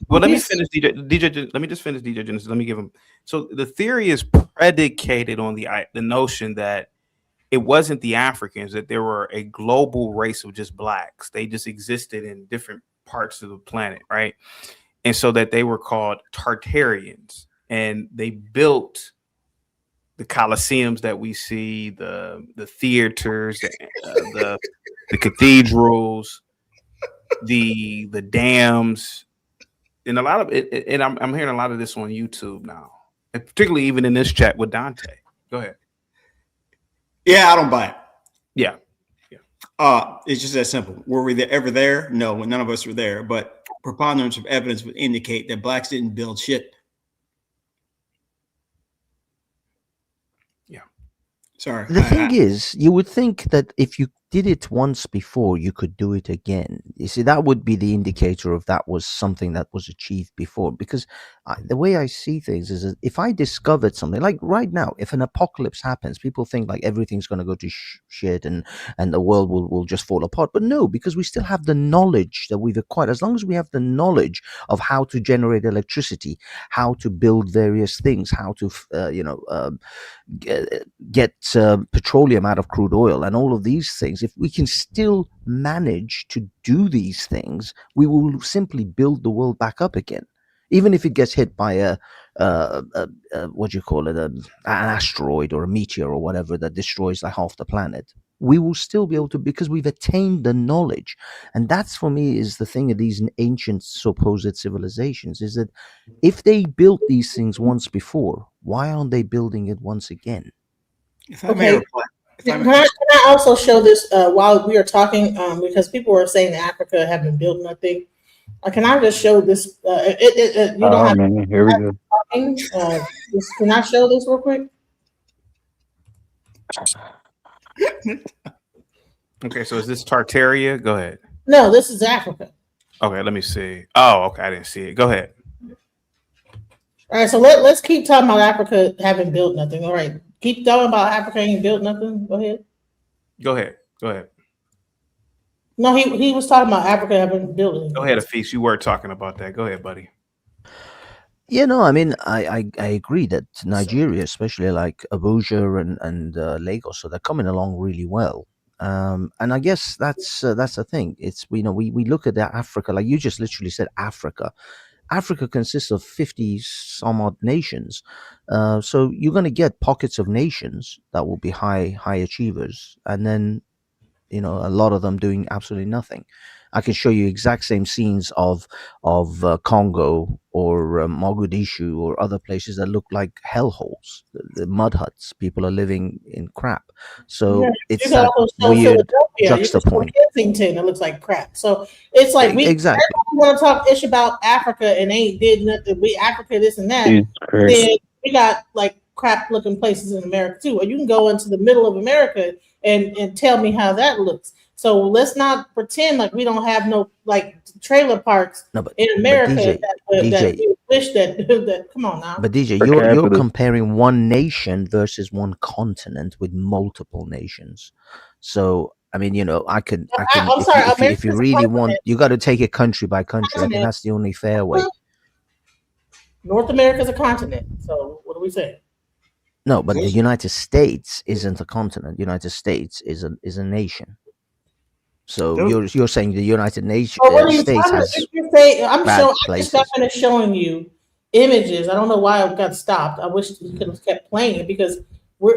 well, let me finish DJ. Let me just finish DJ Genesis. Let me give him. So the theory is predicated on the notion that it wasn't the Africans, that there were a global race of just blacks. They just existed in different parts of the planet, right? And so that they were called Tartarians, and they built coliseums that we see, the theaters, the cathedrals, the dams, and a lot of it. And I'm hearing a lot of this on YouTube now, and particularly even in this chat with Dante. Go ahead. Yeah, I don't buy it. Yeah. It's just that simple. Were we ever there? No, none of us were there. But preponderance of evidence would indicate that blacks didn't build shit. Yeah. Sorry. The thing is, you would think that if you did it once before, you could do it again. You see, that would be the indicator of that was something that was achieved before. Because the way I see things is that if I discovered something, like right now, if an apocalypse happens, people think like everything's going to go to shit and the world will just fall apart. But no, because we still have the knowledge that we've acquired. As long as we have the knowledge of how to generate electricity, how to build various things, how to, get petroleum out of crude oil and all of these things, if we can still manage to do these things, we will simply build the world back up again, even if it gets hit by a what do you call it, an asteroid or a meteor or whatever that destroys like half the planet. We will still be able to, because we've attained the knowledge. And that's, for me, is the thing of these ancient supposed civilizations, is that if they built these things once before, why aren't they building it once again? Okay. Can I also show this while we are talking? Because people were saying that Africa haven't built nothing. Can I just show this? You don't have man, here we go. talking. Can I show this real quick? Okay, so is this Tartaria? Go ahead. No, this is Africa. Okay, let me see. Oh, okay, I didn't see it. Go ahead. All right, so let's keep talking about Africa having built nothing. All right, keep talking about Africa ain't built nothing. Go ahead. Go ahead. No, he was talking about Africa having built anything. Go ahead, Afees. You were talking about that. Go ahead, buddy. Yeah, no, I mean, I agree that Nigeria, especially like Abuja and Lagos, so they're coming along really well. And I guess that's the thing. It's, we look at Africa, like you just literally said, Africa. Africa consists of 50 some odd nations. So you're going to get pockets of nations that will be high achievers, and then a lot of them doing absolutely nothing. I can show you exact same scenes of Congo or Mogadishu or other places that look like hellholes, the mud huts. People are living in crap. So it's that weird juxtapoint. Kensington, it looks like crap. So it's like we want to talk ish about Africa and ain't did nothing. We Africa this and that. Then we got like crap looking places in America too. Or you can go into the middle of America and tell me how that looks. So let's not pretend like we don't have no like trailer parks in America that we wish that come on now. But DJ, you're comparing one nation versus one continent with multiple nations. So I mean, I can. I'm sorry. If you really want, you got to take it country by country. I think that's the only fair way. North America is a continent. So what are we saying? No, but the United States isn't a continent. United States is a nation. So you're saying the United States has bad places. I'm just showing you images. I don't know why it got stopped. I wish you could have kept playing it because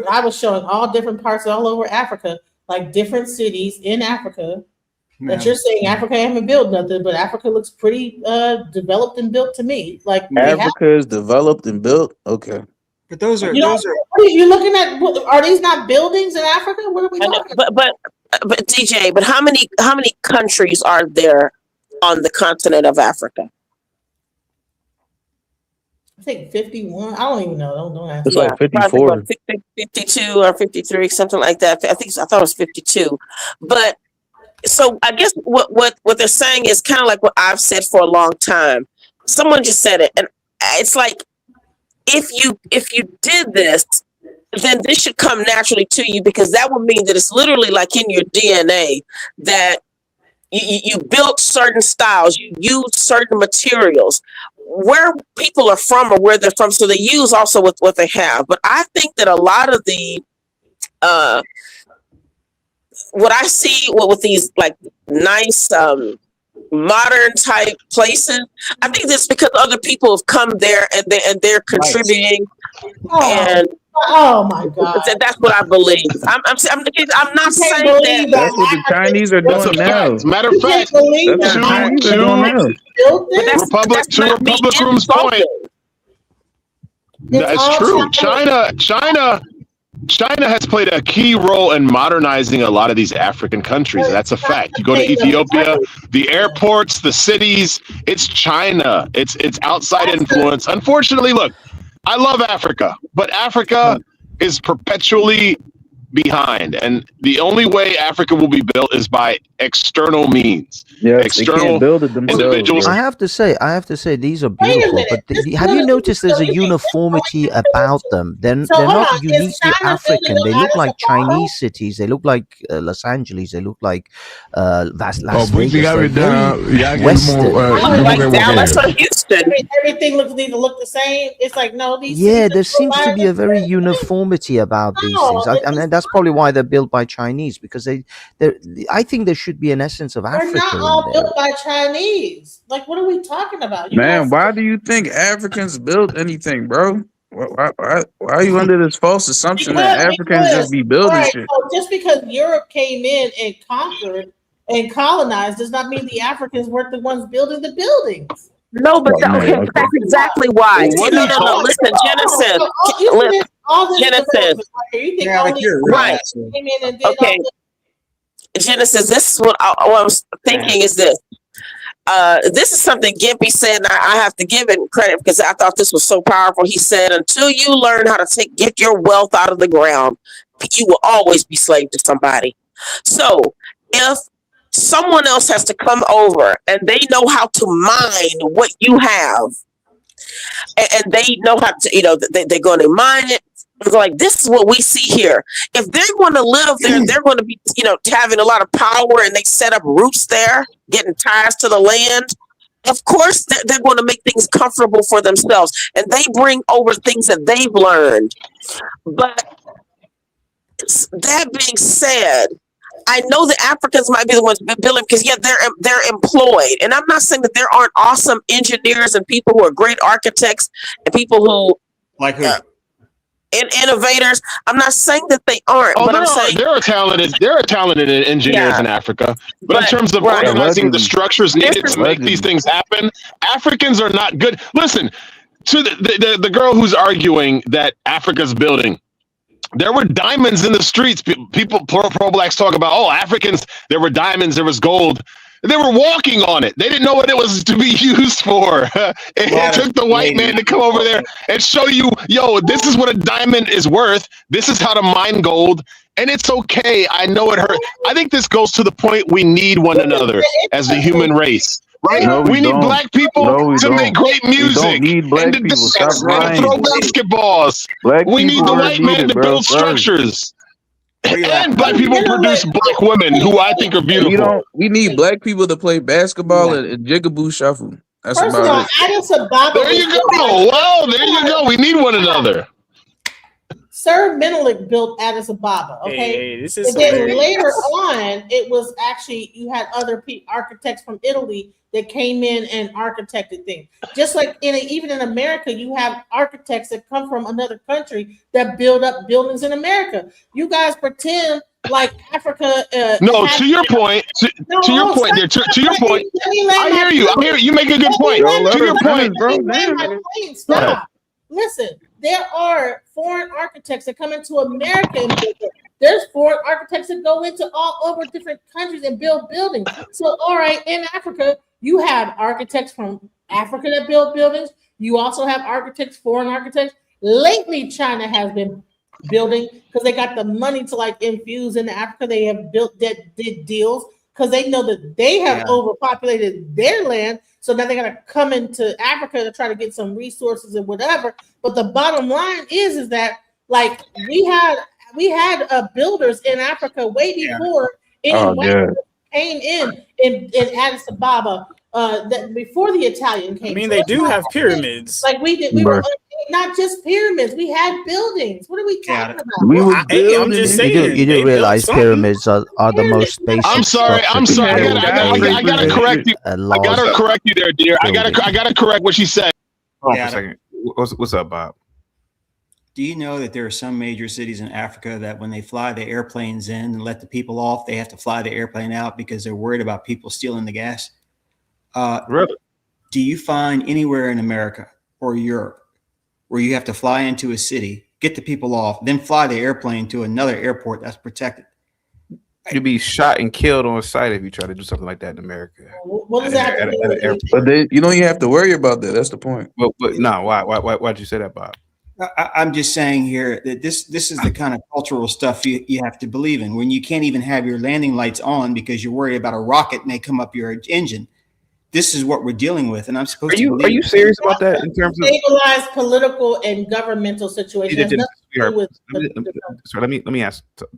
I was showing all different parts all over Africa, like different cities in Africa. That you're saying Africa haven't built nothing, but Africa looks pretty developed and built to me. Like Africa is developed and built. Okay. But those are what are you looking at? Are these not buildings in Africa? What are we talking about? But DJ, but how many countries are there on the continent of Africa? I think 51. I don't even know. Don't ask. It's like 54. 52 or 53, something like that. I thought it was 52. But so I guess what they're saying is kind of like what I've said for a long time. Someone just said it, and it's like if you did this, then this should come naturally to you, because that would mean that it's literally like in your DNA that you built certain styles, you use certain materials, where people are from or where they're from. So they use also with what they have. But I think that a lot of the what I see with these like nice modern type places, I think that's because other people have come there and they're contributing And oh my God, that's what I believe. I'm not saying that. That's what the Chinese are That's a doing now. fact. Matter of fact, That's what the Chinese are doing now. Republic to not me Republic Room's point. That's true. China has played a key role in modernizing a lot of these African countries. That's a fact. You go to Ethiopia, the airports, the cities, it's China. It's outside influence. Unfortunately, look, I love Africa, but Africa is perpetually behind. And the only way Africa will be built is by external means. Yes, external they can't build it themselves. individuals. I have to say, these are beautiful. But have you noticed there's a uniformity about them? They're not uniquely African. They look like Chinese cities. They look like Los Angeles. They look like Las Vegas. They're very Western. Like Dallas or Houston. Everything need to look the same. It's like no, these. Yeah, there seems to be a very uniformity about these things, and that's probably why they're built by Chinese, because I think there should be an essence of They're Africa not in all there. built by Chinese. Like, what are we talking about? Man, why do you think Africans build anything, bro? Why are you under this false assumption that Africans just be building shit? So just because Europe came in and conquered and colonized does not mean the Africans weren't the ones building the buildings. No, but that's exactly why. Well, No. Listen, Genesis. Genesis. Right. Okay. Genesis, this is what I was thinking is this. This is something Gimpy said, and I have to give him credit because I thought this was so powerful. He said, until you learn how to get your wealth out of the ground, you will always be slave to somebody. So if someone else has to come over and they know how to mine what you have, and they know how to, they're going to mine it. It's like, this is what we see here. If they're going to live there, they're going to be, having a lot of power, and they set up roots there, getting ties to the land. Of course, they're going to make things comfortable for themselves, and they bring over things that they've learned. But that being said, I know the Africans might be the ones building because they're employed, and I'm not saying that there aren't awesome engineers and people who are great architects and people who like who. Innovators. I'm not saying that they aren't. Oh, but I'm saying there are talented engineers in Africa, but in terms of organizing the structures needed to make these things happen, Africans are not good. Listen to the girl who's arguing that Africa's building. There were diamonds in the streets. People, pro-blacks talk about, Africans, there were diamonds, there was gold. They were walking on it. They didn't know what it was to be used for. It took the white man to come over there and show you, this is what a diamond is worth. This is how to mine gold. And it's okay. I know it hurt. I think this goes to the point we need one another as the human race. Right? No, we need black people to make great music. We don't need black people. Stop lying. Throw basketballs. We need the white man to build structures. And black people produce black women who I think are beautiful. We need black people to play basketball and jigaboo shuffle. That's First of all, about it. Addis Ababa. There you go. Well, there you go. We need one another. Sir Menelik built Addis Ababa. Okay, this is and then later on, it was actually you had other architects from Italy that came in and architected things. Just like even in America, you have architects that come from another country that build up buildings in America. You guys pretend like Africa. No, to your point. To your point, there. To your point. I hear you. I hear you. You make a good point. To your point, bro. Stop. Listen, there are foreign architects that come into America and build it. There's foreign architects that go into all over different countries and build buildings. So, all right, in Africa, you have architects from Africa that build buildings. You also have foreign architects. Lately, China has been building because they got the money to infuse into Africa. They have did deals because they know that they have overpopulated their land. So now they got to come into Africa to try to get some resources and whatever. But the bottom line is that we had builders in Africa way before anyone came in Addis Ababa. Before the Italian came. I mean, they do have pyramids. We did. We were not just pyramids. We had buildings. What are we talking about? I'm just saying. You didn't realize pyramids are the most basic. I'm sorry. I gotta correct you. I gotta correct you there, dear. I gotta correct what she said. Hold on for a second. What's up, Bob? Do you know that there are some major cities in Africa that when they fly the airplanes in and let the people off, they have to fly the airplane out because they're worried about people stealing the gas? Really? Do you find anywhere in America or Europe where you have to fly into a city, get the people off, then fly the airplane to another airport that's protected? You'd be shot and killed on sight if you try to do something like that in America. What does that have to do with it? But you don't even have to worry about that. That's the point. But no, why'd you say that, Bob? I'm just saying here that this is the kind of cultural stuff you have to believe in when you can't even have your landing lights on because you're worried about a rocket may come up your engine. This is what we're dealing with, and I'm supposed to. Are you serious about that in terms of stabilized political and governmental situations? Let me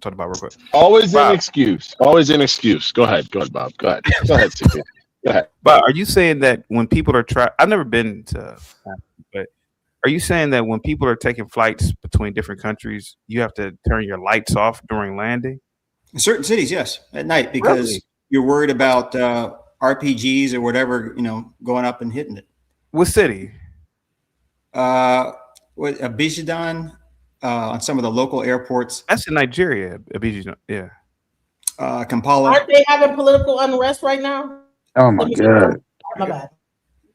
talk about real quick. Always an excuse. Always an excuse. Go ahead, Bob. Go ahead, CT. Go ahead. But are you saying that when people are I've never been to, but are you saying that when people are taking flights between different countries, you have to turn your lights off during landing? In certain cities, yes, at night because you're worried about RPGs or whatever, going up and hitting it. What city? Abidjan, on some of the local airports. That's in Nigeria. Abidjan, yeah. Kampala. Aren't they having political unrest right now? Oh my God. My bad.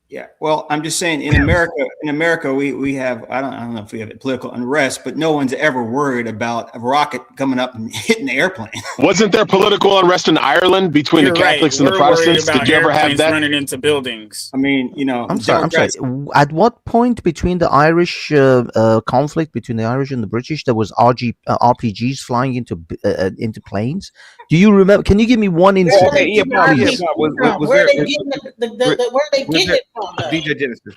Yeah, well, I'm just saying in America, we have, I don't know if we have political unrest, but no one's ever worried about a rocket coming up and hitting the airplane. Wasn't there political unrest in Ireland between the Catholics and the Protestants? Did you ever have that? Running into buildings. I mean, I'm sorry. At what point between the Irish conflict between the Irish and the British, there was RPGs flying into planes? Do you remember? Can you give me one incident? Where are they getting it from? DJ Genesis,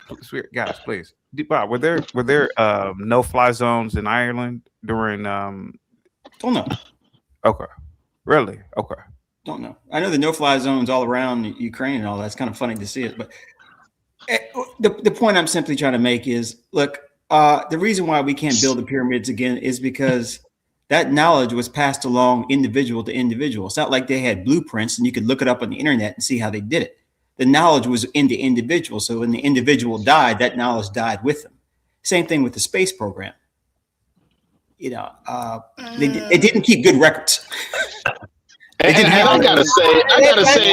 guys, please. Bob, were there no-fly zones in Ireland during? Don't know. Okay, really? Okay. Don't know. I know the no-fly zones all around Ukraine and all that. It's kind of funny to see it, but the point I'm simply trying to make is, look, the reason why we can't build the pyramids again is because that knowledge was passed along individual to individual. It's not like they had blueprints and you could look it up on the internet and see how they did it. The knowledge was in the individual. So when the individual died, that knowledge died with them. Same thing with the space program. They didn't keep good records. And I gotta say,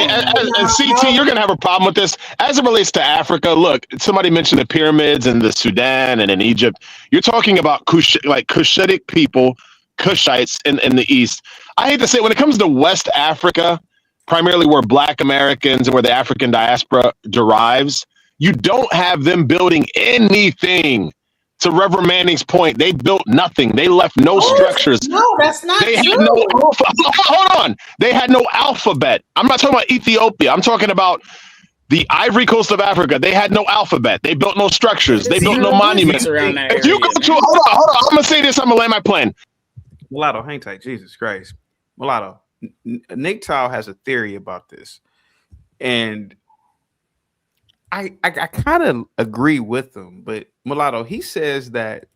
and CT, you're gonna have a problem with this as it relates to Africa. Look, somebody mentioned the pyramids in the Sudan and in Egypt. You're talking about Cushitic people, Cushites in the East. I hate to say, when it comes to West Africa, primarily where Black Americans and where the African diaspora derives, you don't have them building anything. To Reverend Manning's point, they built nothing. They left no structures. No, that's not they true. Had no hold on. They had no alphabet. I'm not talking about Ethiopia. I'm talking about the Ivory Coast of Africa. They had no alphabet. They built no structures. They built no monuments. If you go to hold on. I'm gonna say this. I'm gonna land my plane. Mulatto, hang tight. Jesus Christ, Mulatto. Nick Tao has a theory about this, and I kind of agree with him, but Mulatto, he says that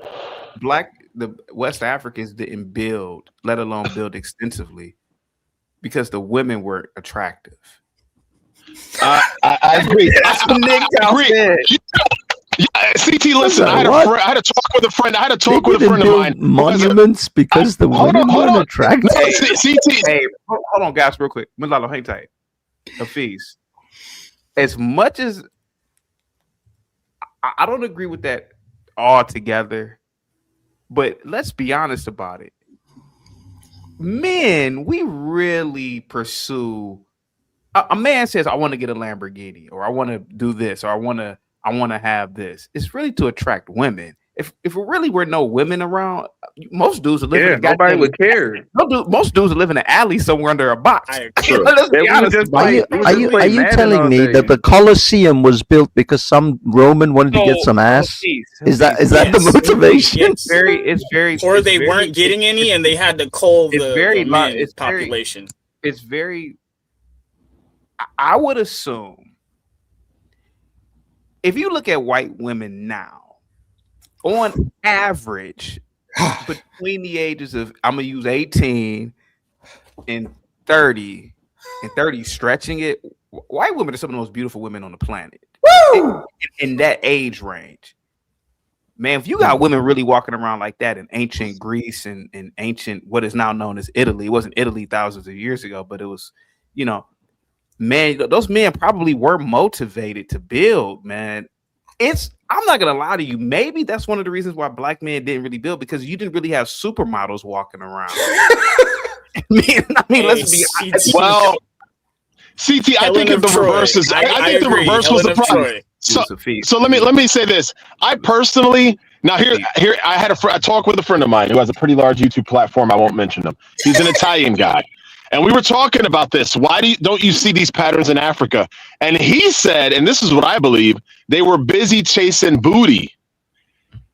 the West Africans didn't build, let alone build extensively, because the women were attractive. I agree. That's what Nick Tao said. Yeah, CT, listen. I had a talk with a friend. Of mine. Monuments because the women weren't attractive. Hey, hold on, guys, real quick. Mulatto, hang tight. Hafiz. As much as I don't agree with that altogether, but let's be honest about it. Men, we really pursue. A man says, "I want to get a Lamborghini," or "I want to do this," or "I want to have this." It's really to attract women. If it really were no women around, most dudes would live in a nobody would care. Most dudes would live in an alley somewhere under a box. Let's be honest. Are you telling me that the Colosseum was built because some Roman wanted to get some ass? Is that the motivation? It's very. Or they weren't getting any, and they had to cull the population. It's very. I would assume if you look at white women now, on average, between the ages of, I'm going to use 18 and 30, and 30 stretching it, white women are some of the most beautiful women on the planet in that age range. Man, if you got women really walking around like that in ancient Greece and ancient what is now known as Italy, it wasn't Italy thousands of years ago, but it was, man, those men probably were motivated to build, man. I'm not gonna lie to you. Maybe that's one of the reasons why black men didn't really build, because you didn't really have supermodels walking around. I mean, let's be honest. Well, CT, I think the reverse is. I think the reverse was the problem. So let me say this. I personally here I had a talk with a friend of mine who has a pretty large YouTube platform. I won't mention him. He's an Italian guy. And we were talking about this. Why don't you see these patterns in Africa? And he said, and this is what I believe, they were busy chasing booty.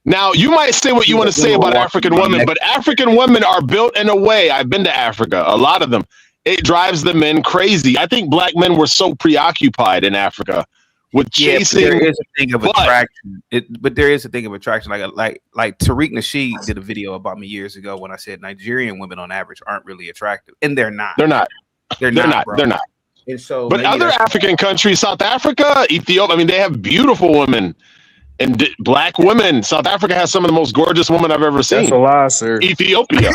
Now, you might say what you want to say about African women, but African women are built in a way. I've been to Africa, a lot of them. It drives the men crazy. I think black men were so preoccupied in Africa with chasing. There is a thing of attraction. But there is a thing of attraction. Like Tariq Nasheed did a video about me years ago when I said Nigerian women on average aren't really attractive, and they're not. They're not. They're not. And so, but other African countries, South Africa, Ethiopia, I mean, they have beautiful women and black women. South Africa has some of the most gorgeous women I've ever seen. That's a lie, sir. Ethiopia.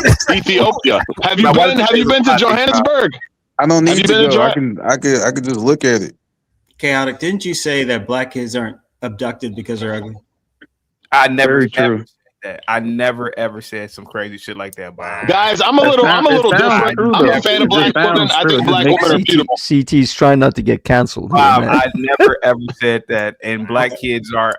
Have you been to Johannesburg? I don't need to go. I could just look at it. Chaotic, didn't you say that black kids aren't abducted because they're ugly? I never ever said that. I never ever said some crazy shit like that, Bob. Guys, I'm a little different. I'm a fan of black women. I think black women are beautiful. CT's trying not to get canceled. Wow, I never ever said that. And black kids were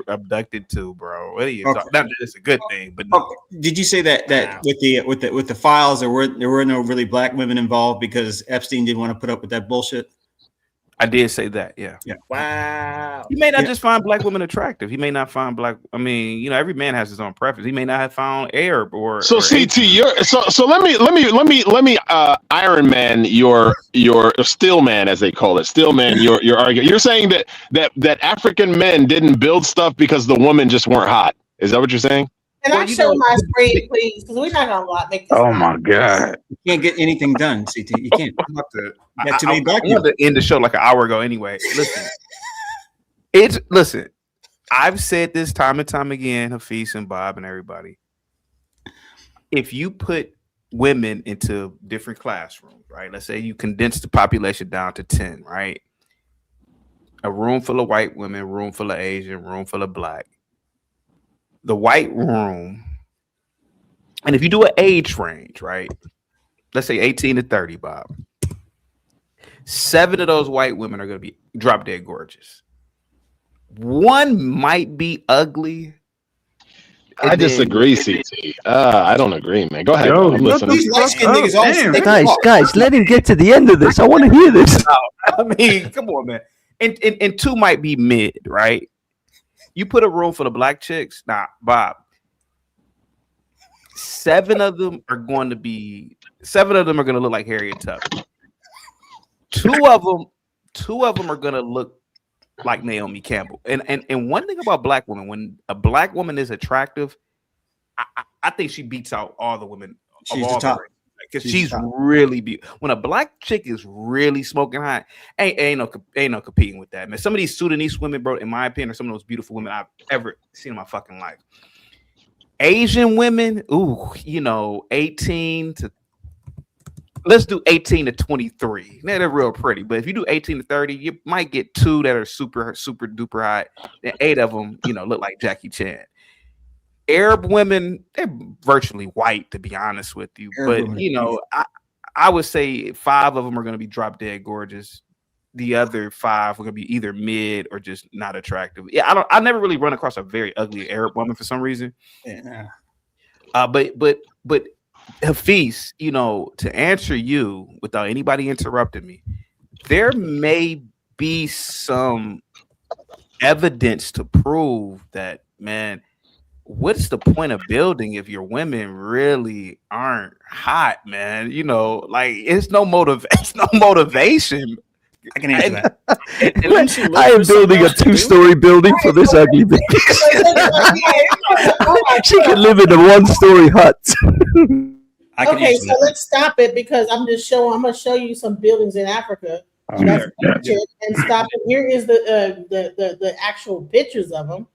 abducted too, bro. What are you talking? Not that it's a good thing, but no. Did you say that with the files there were no really black women involved because Epstein didn't want to put up with that bullshit? I did say that, yeah. Wow. He may not just find black women attractive. He may not find every man has his own preference. He may not have found Arab or CT. So let me Iron Man your steel man, as they call it, steel man. Your argument. You're saying that African men didn't build stuff because the women just weren't hot. Is that what you're saying? Can I show my screen, please? Because we're not gonna make this. Oh my god! You can't get anything done, CT. You can't. I wanted to end the show like an hour ago. Anyway, listen. I've said this time and time again, Hafiz and Bob and everybody. If you put women into different classrooms, right? Let's say you condense the population down to 10, right? A room full of white women, room full of Asian, room full of black. The white room, and if you do an age range, right? Let's say 18 to 30, Bob. 7 of those white women are going to be drop dead gorgeous. 1 might be ugly. I disagree, CT. I don't agree, man. Go ahead. Guys, let him get to the end of this. I want to hear this. I mean, come on, man. And 2 might be mid, right? You put a room full of black chicks. Nah, Bob. 7 of them are going to look like Harriet Tubman. 2 of them are going to look like Naomi Campbell. And one thing about black women, when a black woman is attractive, I think she beats out all the women. She's the top. Because she's really beautiful. When a black chick is really smoking hot, ain't no competing with that, man. Some of these Sudanese women, bro, in my opinion, are some of those beautiful women I've ever seen in my fucking life. Asian women, 18 to let's do 18 to 23. They're real pretty, but if you do 18 to 30, you might get 2 that are super, super duper hot. Then 8 of them, look like Jackie Chan. Arab women, they're virtually white, to be honest with you. But I would say 5 of them are going to be drop dead gorgeous. The other 5 are going to be either mid or just not attractive. Yeah, I never really run across a very ugly Arab woman for some reason. Yeah. But Hafiz, to answer you without anybody interrupting me, there may be some evidence to prove that, man. What's the point of building if your women really aren't hot, man? It's no motivation. I can answer that. I am building a 2-story building for this ugly bitch. She can live in a 1-story hut. Okay, so let's stop it because I'm going to show you some buildings in Africa. And stop it. Here is the actual pictures of them.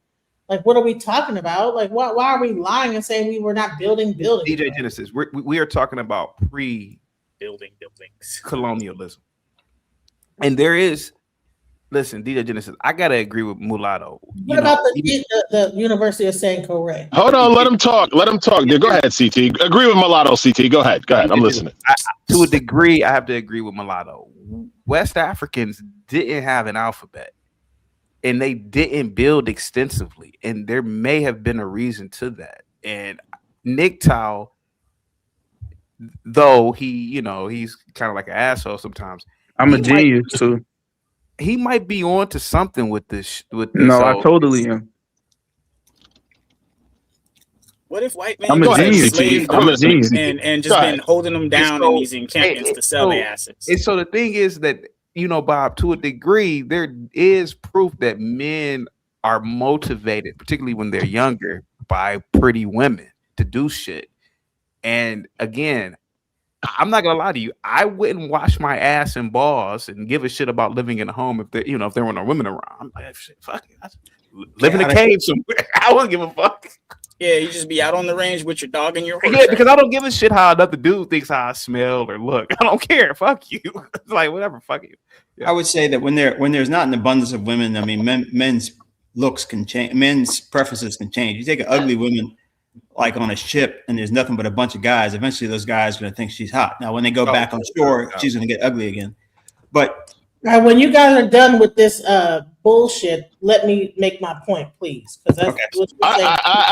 Like, what are we talking about? Like, why are we lying and saying we were not building buildings? DJ Genesis, we are talking about buildings colonialism, and there is. Listen, DJ Genesis, I gotta agree with Mulatto. What about the University of San Corre? Hold on, let him talk. Let him talk. Go ahead, CT. Agree with Mulatto, CT. Go ahead. I'm listening. To a degree, I have to agree with Mulatto. West Africans didn't have an alphabet, and they didn't build extensively, and there may have been a reason to that. And Nick-Tao, though he's kind of like an asshole sometimes. I'm a genius too. He might be on to something with this. No, I totally am. What if white men I'm a genius. and just been holding them down in these encampments to sell their assets? And so the thing is that, Bob, to a degree, there is proof that men are motivated, particularly when they're younger, by pretty women to do shit. And again, I'm not gonna lie to you. I wouldn't wash my ass and balls and give a shit about living in a home if there were no women around. I'm like, shit, fuck it. Live in a cave somewhere. I wouldn't give a fuck. Yeah, you just be out on the range with your dog and your horse. Yeah, because I don't give a shit how another dude thinks how I smell or look. I don't care. Fuck you. It's like whatever. Fuck you. Yeah. I would say that when there's not an abundance of women, I mean, men's looks can change. Men's preferences can change. You take an ugly woman like on a ship and there's nothing but a bunch of guys, eventually those guys are going to think she's hot. Now, when they go back on shore, she's going to get ugly again. But now, when you guys are done with this bullshit, let me make my point, please. Because that's what you're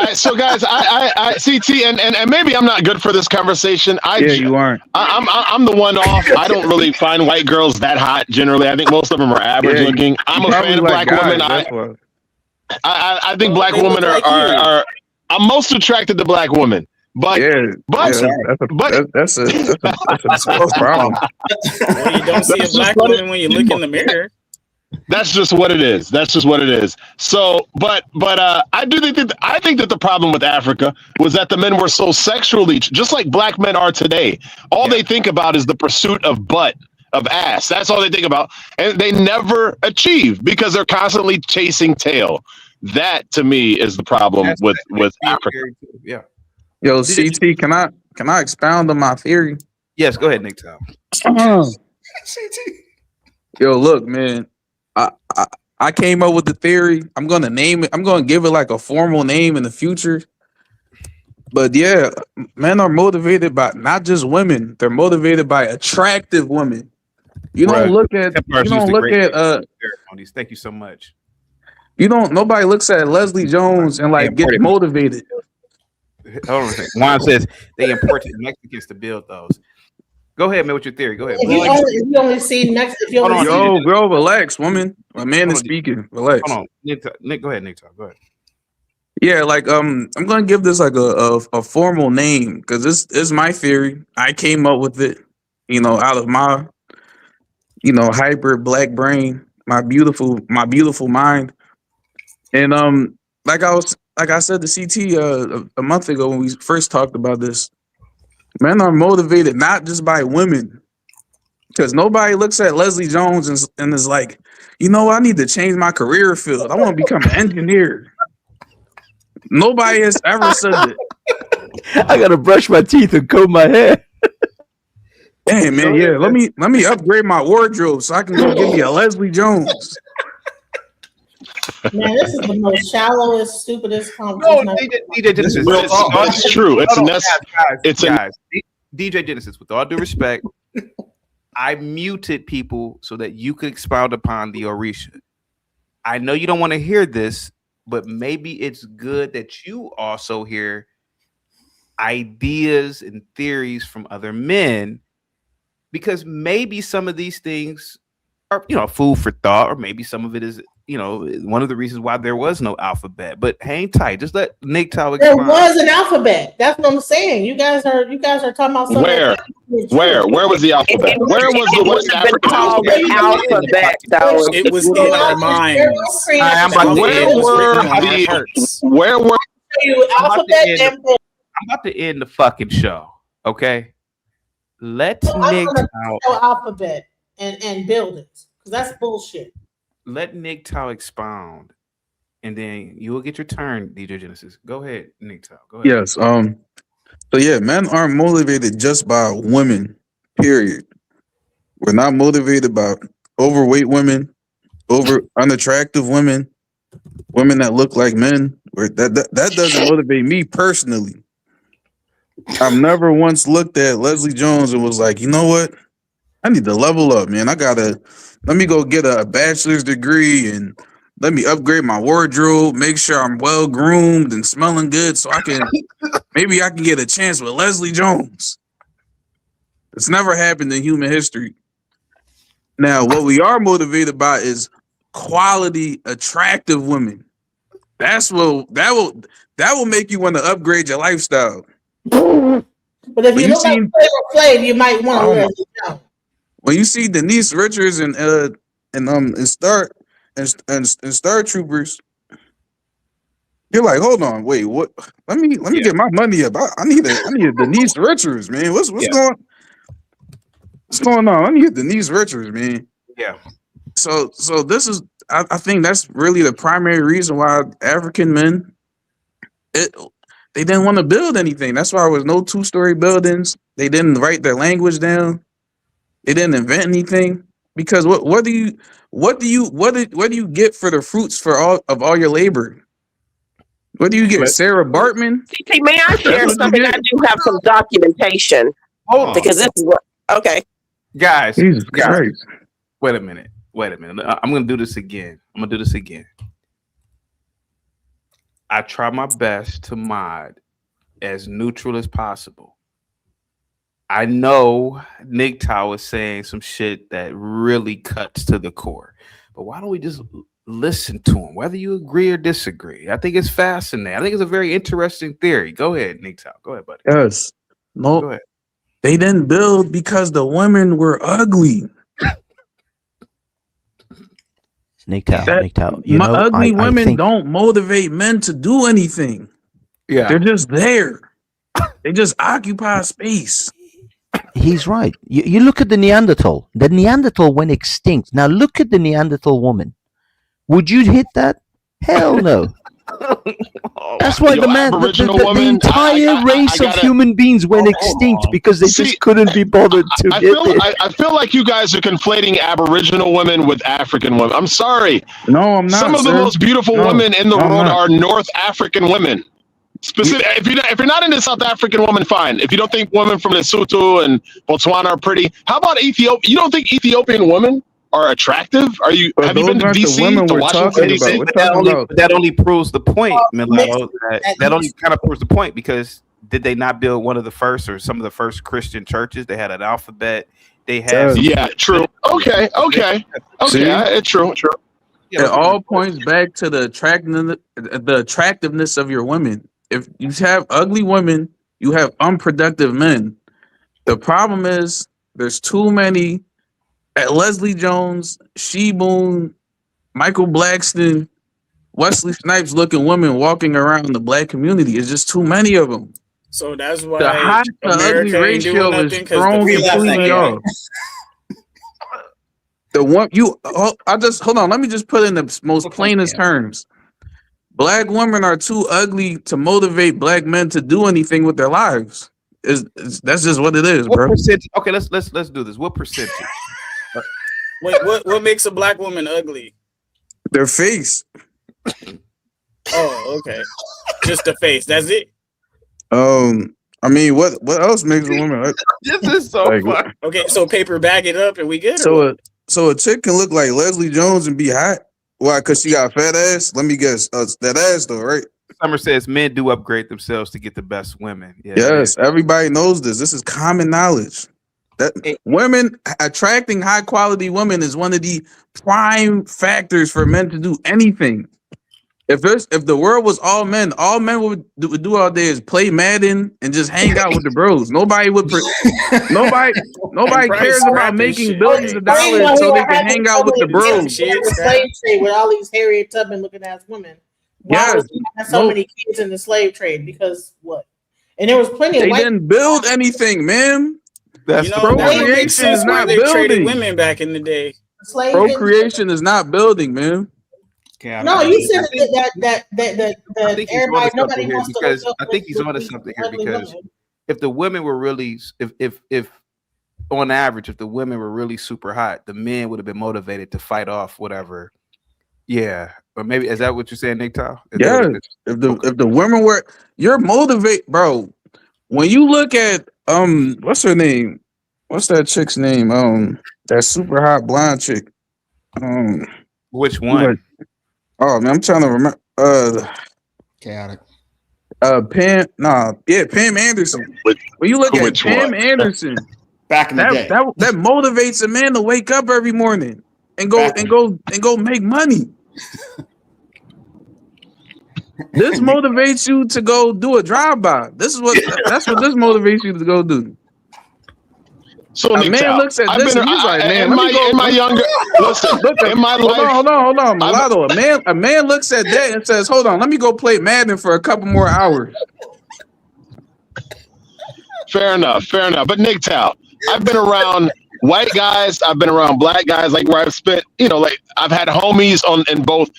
saying. So, guys, I CT, and maybe I'm not good for this conversation. You aren't. I'm the one off. I don't really find white girls that hot generally. I think most of them are average looking. I'm a fan of black women. I think black women are I'm most attracted to black women, but that's a problem. Well, you don't see a black woman when you look in the mirror. That's just what it is. So, but I think that the problem with Africa was that the men were so sexually, just like black men are today. All they think about is the pursuit of butt, of ass. That's all they think about, and they never achieve because they're constantly chasing tail. That to me is the problem with Africa. Yeah. Yo, CT, can I expound on my theory? Yes, go ahead, Nick. Yo, look, man. I came up with the theory. I'm gonna name it. I'm gonna give it like a formal name in the future. But yeah, men are motivated by not just women. They're motivated by attractive women. You don't look at. Thank you so much. Nobody looks at Leslie Jones and like get motivated. Hold on a second. Juan says they imported Mexicans to build those. Go ahead, man, with your theory. Go ahead. If you only see next, if you only see, bro, relax, woman. My man is speaking. Relax. Hold on, Nick. Go ahead, Nick. Go ahead. Yeah, like I'm gonna give this like a formal name because this is my theory. I came up with it, out of my, hybrid black brain, my beautiful mind. And like I said to CT a month ago when we first talked about this, men are motivated not just by women, because nobody looks at Leslie Jones and is like, I need to change my career field. I want to become an engineer. Nobody has ever said that. I gotta brush my teeth and comb my hair. Damn, man, yeah. Let me upgrade my wardrobe so I can go get me a Leslie Jones. Man, this is the most shallowest, stupidest conversation. No, DJ Genesis. It's true. Guys, DJ Genesis, with all due respect, I muted people so that you could expound upon the Orisha. I know you don't want to hear this, but maybe it's good that you also hear ideas and theories from other men, because maybe some of these things are, food for thought, or maybe some of it is, one of the reasons why there was no alphabet. But hang tight. Just let Nick Tao explain. There was an alphabet. That's what I'm saying. You guys are talking about something. Where was the alphabet? Where was the West African alphabet? It was in our minds. Where were alphabet? I'm about to end the fucking show. Okay. Let's Nick Tao alphabet and buildings, because that's bullshit. Let Nick Tao expound and then you will get your turn, DJ Genesis. Go ahead, Nick. Go ahead. Yes. So yeah, men aren't motivated just by women. Period. We're not motivated by overweight women, over unattractive women, women that look like men. That doesn't motivate me personally. I've never once looked at Leslie Jones and was like, you know what? I need to level up, man. Let me go get a bachelor's degree and let me upgrade my wardrobe, make sure I'm well groomed and smelling good so maybe I can get a chance with Leslie Jones. It's never happened in human history. Now, what we are motivated by is quality, attractive women. That will make you want to upgrade your lifestyle. But if you look like Flav, you might want to let it go. When you see Denise Richards and Star Troopers, you're like, hold on, wait, what? Let me get my money up. I need a Denise Richards, man. What's going on? I need a Denise Richards, man. Yeah. So this is, I think that's really the primary reason why African men, they didn't want to build anything. That's why there was no 2-story buildings. They didn't write their language down. They didn't invent anything, because what do you get for the fruits of all your labor? What do you get? Sarah Bartman? TT, may I share something? I do have some documentation. Because this is what. Okay, guys. Jesus Christ! Wait a minute. I'm gonna do this again. I try my best to mod as neutral as possible. I know Nick Tower is saying some shit that really cuts to the core, but why don't we just listen to him, whether you agree or disagree? I think it's fascinating. I think it's a very interesting theory. Go ahead, Nick Tower. Go ahead, buddy. Yes. No. Go ahead. They didn't build because the women were ugly. Nick Tower. Ugly women don't motivate men to do anything. Yeah. They're just there. They just occupy space. He's right. You look at the Neanderthal. The Neanderthal went extinct. Now look at the Neanderthal woman. Would you hit that? Hell no. That's why the entire race of human beings went extinct, because they just couldn't be bothered to get it. I feel like you guys are conflating Aboriginal women with African women. I'm sorry. No, I'm not. Some of the most beautiful women in the world are North African women. If you're not into South African women, fine. If you don't think women from Lesotho and Botswana are pretty, how about Ethiopia? You don't think Ethiopian women are attractive? Have you been to DC, to Washington DC? That only proves the point, Milano. That only kind of proves the point, because did they not build one of the first or some of the first Christian churches? They had an alphabet. They have true. Okay. True. It all points back to the attractiveness of your women. If you have ugly women, you have unproductive men. The problem is there's too many Leslie Jones, She-Boon, Michael Blackston, Wesley Snipes looking women walking around the black community. It's just too many of them. So that's why the hot to ugly ratio is thrown completely off. Hold on. Let me just put in the most plainest terms. Black women are too ugly to motivate black men to do anything with their lives. That's just what it is, bro. Okay, let's do this. What percentage? Wait, what makes a black woman ugly? Their face. Oh, okay. Just the face. That's it. I mean, what else makes a woman ugly? This is so fun. Okay, so paper bag it up and we get it. So a chick can look like Leslie Jones and be hot. Why? Because she got fat ass? Let me guess. That ass though, right? Summer says men do upgrade themselves to get the best women. Yes, everybody knows this. This is common knowledge. That women attracting high quality women is one of the prime factors for men to do anything. If the world was all men would do all day is play Madden and just hang out with the bros. Nobody cares about making billions of dollars so they can hang out with the bros. The slave trade with all these Harriet Tubman looking ass women. Why was there so many kids in the slave trade? Because what? And there was plenty of They didn't build anything, man. That's procreation is not they traded building. women back in the day. Procreation is not building, man. No, you said that I think he's everybody, onto something nobody here wants to because hook up I think he's with onto these something here ugly because women. if the women were really, if on average, if the women were really super hot, the men would have been motivated to fight off whatever. Yeah, or maybe is that what you're saying, Nick Tao? Yeah, if the women were, you're motivated, bro. When you look at what's her name? What's that chick's name? That super hot blonde chick. Which Like, one? oh man, I'm trying to remember. Chaotic. Pam. Nah, yeah, Pam Anderson. When you look at Which Pam one? Anderson, back in the day, that motivates a man to wake up every morning and go make money. This motivates you to go do a drive-by. That's what this motivates you to go do. So a Nick man Tao, looks at I've this been and he's like, man, in let me go. my younger listen in my life. Hold on, mulatto. A man looks at that and says, hold on, let me go play Madden for a couple more hours. Fair enough. But Nick Tao, I've been around white guys, I've been around black guys, like where I've spent, like I've had homies in both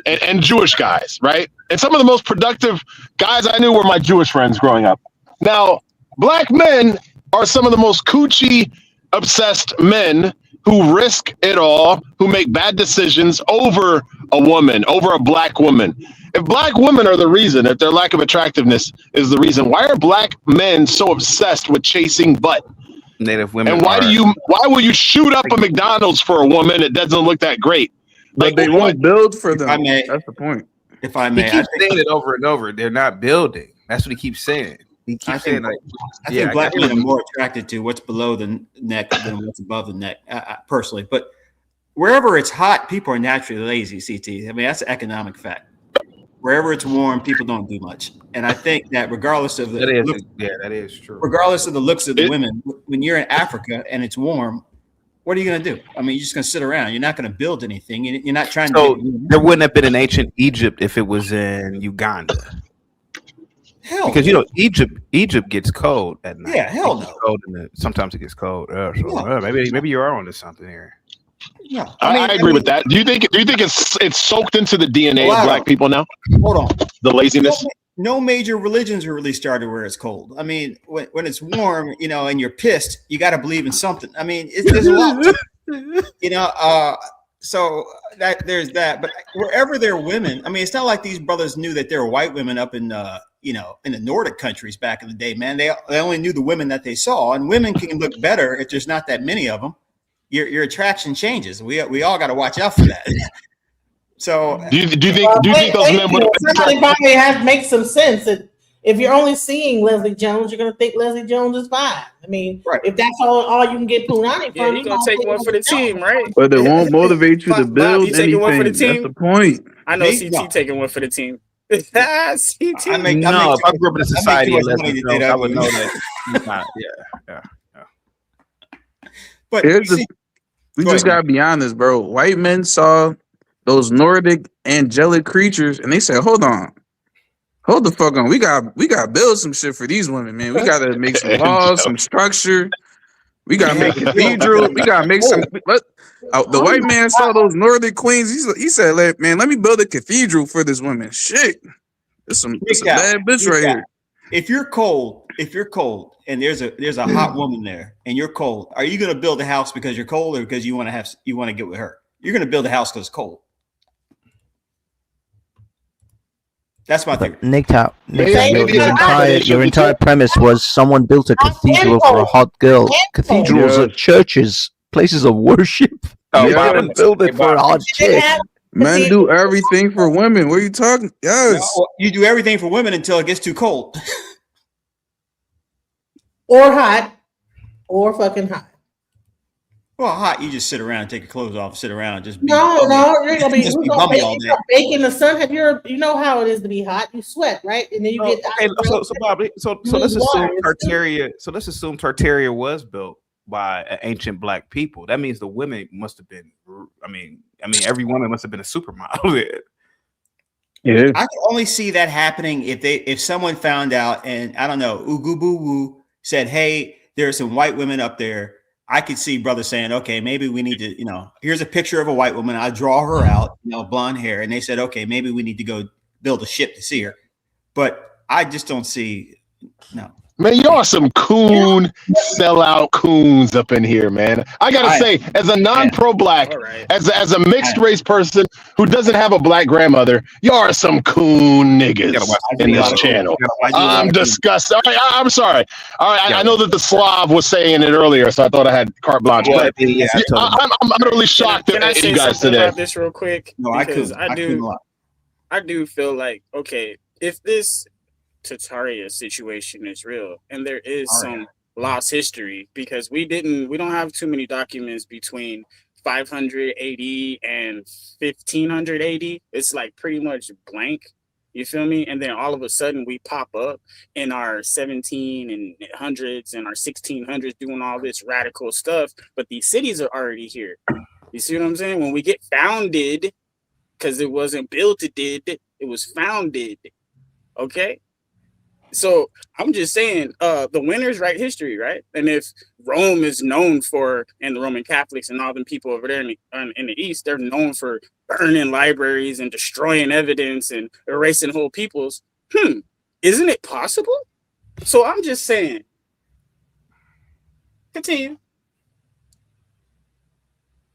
and Jewish guys, right? And some of the most productive guys I knew were my Jewish friends growing up. Now, black men are some of the most coochie obsessed men who risk it all, who make bad decisions over a woman, over a black woman. If black women are the reason, if their lack of attractiveness is the reason, why are black men so obsessed with chasing butt? Native women. And why will you shoot up a McDonald's for a woman that doesn't look that great? But they won't build for them. That's the point. If I He may, keeps saying it over and over. They're not building. That's what he keeps saying. He keeps saying like, I think black men are more attracted to what's below the neck than what's above the neck, personally. But wherever it's hot, people are naturally lazy, CT. I mean, that's an economic fact. Wherever it's warm, people don't do much. And I think that regardless of that is true. Regardless of the looks of the women, when you're in Africa and it's warm, what are you going to do? I mean, you're just going to sit around. You're not going to build anything. You're not trying to. There wouldn't have been an ancient Egypt if it was in Uganda. Hell, because Egypt gets cold at night. Yeah, hell no. Cold sometimes it gets cold. Maybe you are onto something here. No, I agree with that. Do you think it's soaked into the DNA of black people now? Hold on. The laziness. No major religions are really started where it's cold. I mean, when it's warm, and you're pissed, you got to believe in something. I mean, there's a lot. So that there's that. But wherever there are women, I mean, it's not like these brothers knew that there were white women up in in the Nordic countries back in the day. Man, they only knew the women that they saw, and women can look better if there's not that many of them. Your attraction changes. We all got to watch out for that. So do you think those men would have make some sense that if you're only seeing Leslie Jones, you're gonna think Leslie Jones is fine. I mean, if that's all you can get Punani from, you're gonna take one for the team, right? But it won't motivate you to build you taking anything. one for the team? That's the point. I know CT taking one for the team. CT. If I grew up in a society and Leslie Jones, I would know that he's not. Yeah. But we just gotta be honest, bro. White men saw those Nordic angelic creatures, and they said, "Hold the fuck on. We got build some shit for these women, man. We gotta make some laws, some structure. We gotta make cathedral. We gotta make some." The white man saw those Nordic queens. He said, let me build a cathedral for this woman. Shit, it's a bad bitch right here. If you're cold, and there's a hot woman there, and you're cold, are you gonna build a house because you're cold, or because you want to get with her? You're gonna build a house because it's cold. That's my theory. Nick, your entire premise was someone built a cathedral for a hot girl. Cathedrals are churches, places of worship. You didn't build it for a hot chick. Men do everything for women. What are you talking? Yes. No, you do everything for women until it gets too cold. Or hot. Or fucking hot. Well, hot, you just sit around and take your clothes off, sit around and just be No, you're gonna be bummy all day. Bake in the sun. You know how it is to be hot. You sweat, right? And then you get so Bobby, so let's assume Tartaria. So let's assume Tartaria was built by ancient black people. That means the women must have been. I mean, every woman must have been a supermodel. Yeah, I can only see that happening if someone found out, and I don't know, Ugu Boo Woo said, "Hey, there are some white women up there. I could see brothers saying, okay, maybe we need to, here's a picture of a white woman. I draw her out, blonde hair. And they said, okay, maybe we need to go build a ship to see her. But I just don't see, no. Man, y'all are some coon sellout coons up in here, man. I gotta say, as a non-pro black, as a mixed race person who doesn't have a black grandmother, y'all are some coon niggas in this channel. I'm disgusted. I'm sorry. All right, I know that the Slav was saying it earlier, so I thought I had carte blanche. But I'm utterly shocked at you guys today. About this real quick? No, I do feel like, okay, if this Tartaria situation is real and there is some lost history, because we don't have too many documents between 500 AD and 1500 AD. It's like pretty much blank, you feel me? And then all of a sudden we pop up in our 1700s and our 1600s doing all this radical stuff, but these cities are already here. You see what I'm saying? When we get founded, because it wasn't built, it was founded. Okay. So I'm just saying, the winners write history, right? And if Rome is known for, and the Roman Catholics and all them people over there in the East, they're known for burning libraries and destroying evidence and erasing whole peoples. Isn't it possible? So I'm just saying, continue.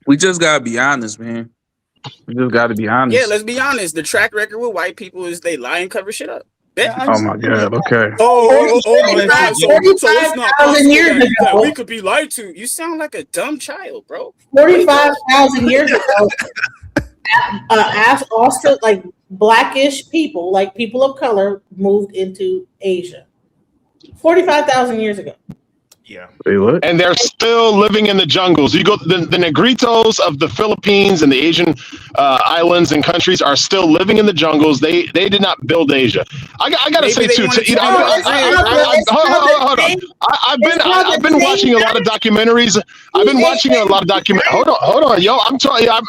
We just gotta be honest, man. We just gotta be honest. Yeah, let's be honest. The track record with white people is they lie and cover shit up. Oh my God! Okay. So it's not 45,000 years that ago. we could be lied to. You sound like a dumb child, bro. 45,000 years ago, also like blackish people, like people of color, moved into Asia. 45,000 years ago. Yeah. Wait, what? And they're still living in the jungles. You go, the Negritos of the Philippines and the Asian islands and countries are still living in the jungles. They did not build Asia. I gotta say too. Hold on. I've been watching a lot of documentaries. Hold on, yo. I'm talking. I've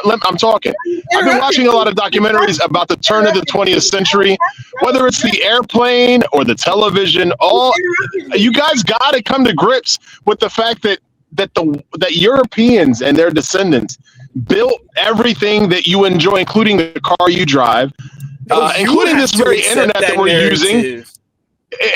been watching a lot of documentaries about the turn of the 20th century, whether it's the airplane or the television. You guys got to come to grips with the fact that Europeans and their descendants built everything that you enjoy, including the car you drive, including this very internet that we're using,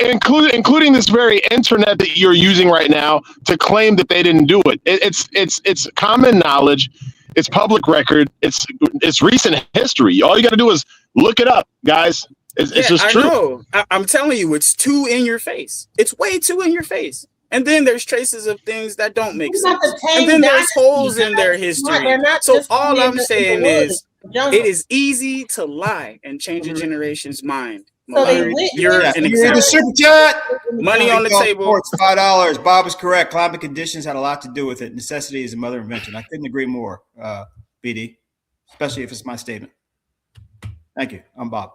including this very internet that you're using right now, to claim that they didn't do it. It's common knowledge. It's public record. It's recent history. All you got to do is look it up, guys. It's just true. I know. I'm telling you, it's too in your face. It's way too in your face. And then there's traces of things that don't make sense. And then there's holes in their history. So all I'm saying is, it is easy to lie and change a generation's mind. You're an example. Super chat. Money on the table. It's $5. Bob is correct. Climate conditions had a lot to do with it. Necessity is a mother invention. I couldn't agree more, BD, especially if it's my statement. Thank you. I'm Bob.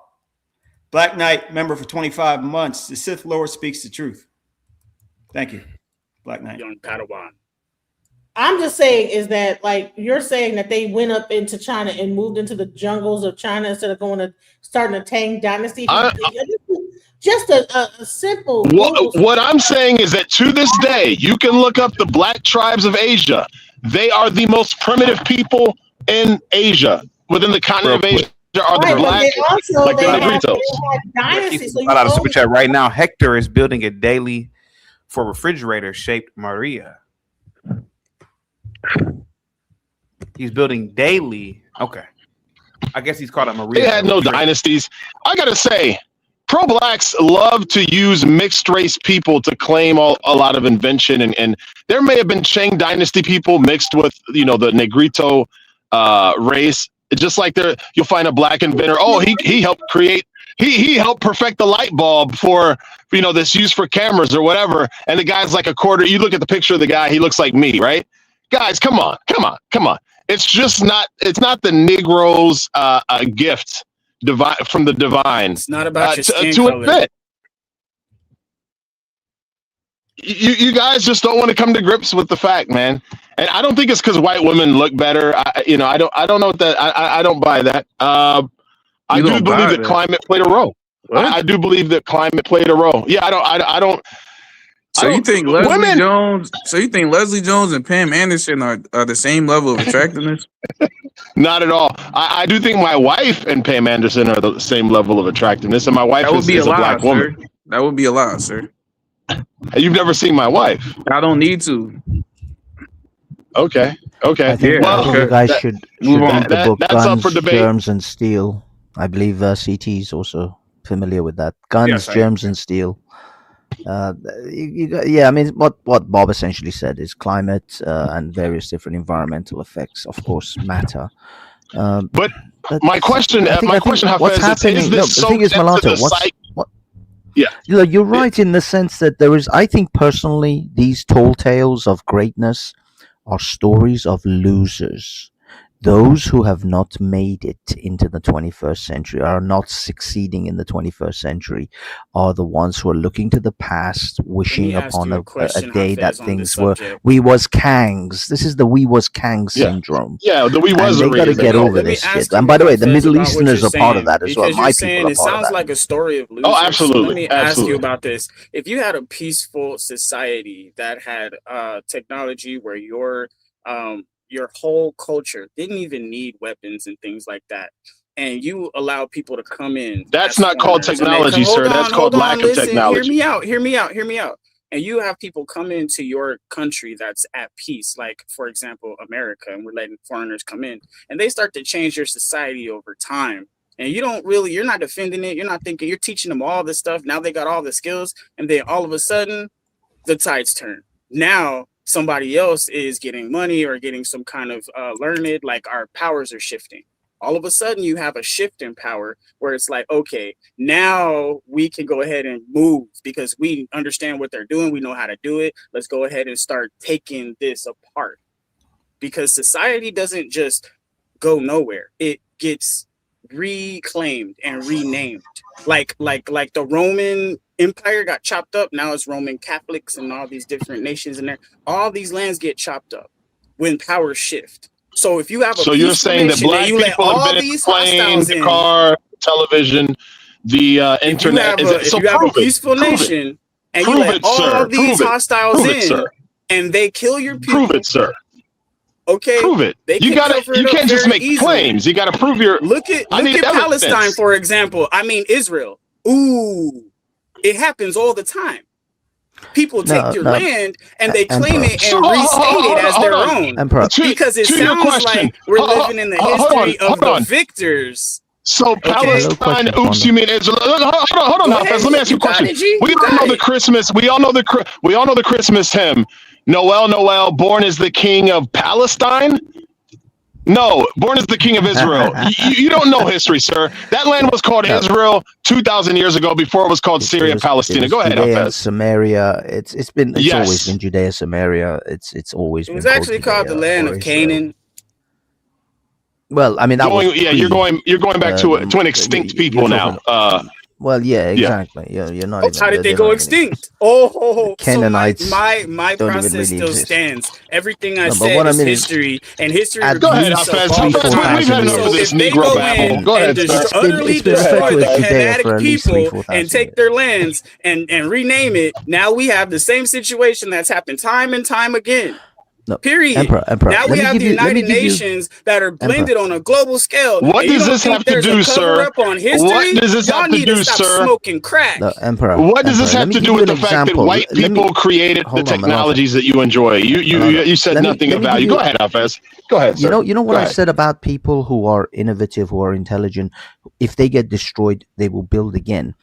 Black Knight, member for 25 months. The Sith Lord speaks the truth. Thank you, Black Knight. Young Padawan. I'm just saying is that, like, you're saying that they went up into China and moved into the jungles of China instead of starting a Tang dynasty. Just a simple. What I'm saying is that to this day, you can look up the black tribes of Asia. They are the most primitive people in Asia, within the continent of Asia. Are the black, like the Negritos. Out of super chat right now. Hector is building a daily for refrigerator shaped Maria. He's building daily. Okay. I guess he's called a Maria. They had no dynasties. I gotta say, pro-blacks love to use mixed race people to claim a lot of invention, and there may have been Qing dynasty people mixed with the Negrito race. It's just like you'll find a black inventor. Oh, he helped create. He helped perfect the light bulb for that's used for cameras or whatever. And the guy's like a quarter. You look at the picture of the guy, he looks like me, right? Guys, come on. It's just not. It's not the Negro's gift from the divine. It's not about your skin to color. admit. You guys just don't want to come to grips with the fact, man. And I don't think it's because white women look better. I don't know what that. I don't buy that. I do believe that climate played a role. I do believe that climate played a role. Yeah, I don't. So you think Leslie Jones? So you think Leslie Jones and Pam Anderson are the same level of attractiveness? Not at all. I do think my wife and Pam Anderson are the same level of attractiveness, and my wife That would is be a a lie, black woman. sir. That would be a lie, sir. You've never seen my wife. I don't need to. Okay. I think, I think you guys should read the book that's up Guns, for debate. Germs, and Steel. I believe CT is also familiar with that. Guns, Yes, I am. Germs, and Steel. Yeah, I mean, what Bob essentially said is climate and various different environmental effects, of course, matter. But my question, what's Hafez, is this the thing is, Malato, Yeah. You're right in the sense that there is, I think personally, these tall tales of greatness are stories of losers. Those who have not made it into the 21st century, are not succeeding in the 21st century, are the ones who are looking to the past, wishing upon a day that things were, we was Kangs. This is the we was Kang syndrome. Yeah, the we was. And they got to get over this shit. And by the way, the Middle Easterners are part of that as well. My people are part of It sounds that. like a story of losers. Oh, absolutely. So let me ask you about this. If you had a peaceful society that had technology where your whole culture didn't even need weapons and things like that, and you allow people to come in. That's not called technology, sir. That's called lack of technology. Hear me out. And you have people come into your country that's at peace, like, for example, America, and we're letting foreigners come in, and they start to change your society over time. And you're not defending it. You're not thinking, you're teaching them all this stuff. Now they got all the skills, and then all of a sudden, the tides turn. Now, somebody else is getting money or getting some kind of learned, like our powers are shifting. All of a sudden you have a shift in power where it's like, okay, now we can go ahead and move because we understand what they're doing. We know how to do it. Let's go ahead and start taking this apart, because society doesn't just go nowhere. It gets reclaimed and renamed. Like the Roman Empire got chopped up. Now it's Roman Catholics and all these different nations in there. All these lands get chopped up when powers shift. So if you have a you're saying that black people have been in the plane, the car, television, the internet. If you have a peaceful nation and you let all these hostiles in and they kill your people. Prove it, sir. Okay, prove it. You can't just make claims. You got to prove your. Look at Palestine, for example. I mean, Israel. Ooh, it happens all the time. People take your land and they claim it and restate it as their own because it sounds like we're living in the history of the victors. So Palestine, oops, you mean Israel? Hold on, Hafez. Let me ask you a question. We all know the Christmas. We all know the Christmas hymn. Noel, Noel, born is the King of Palestine. No, born is the King of Israel. You don't know history, sir. That land was called Israel 2,000 years ago before it was called Syria, Palestina. Go ahead, Judea, Hafez. Samaria. It's always been Judea, Samaria. It's always been. It was actually called the land of Canaan. Well, I mean, you're going back to an extinct people now. Well, yeah, exactly. You're not. How did they go extinct? Oh, Canaanites. So my process really still exist. stands. Everything I said is history, and history repeats itself all the time. So if they go in and utterly destroy the Canaanic people and take their lands and rename it, now we have the same situation that's happened time and time again. No. Period. Emperor. Now we have the United Nations that are blended on a global scale. What does this have to do, sir? What does this have to do, sir? Smoking crack. No, Emperor. What does this have to do with the fact that white people created the technologies that you enjoy? You said nothing of value. Go ahead, Hafez. Go ahead, sir. You know what I said about people who are innovative, who are intelligent. If they get destroyed, they will build again.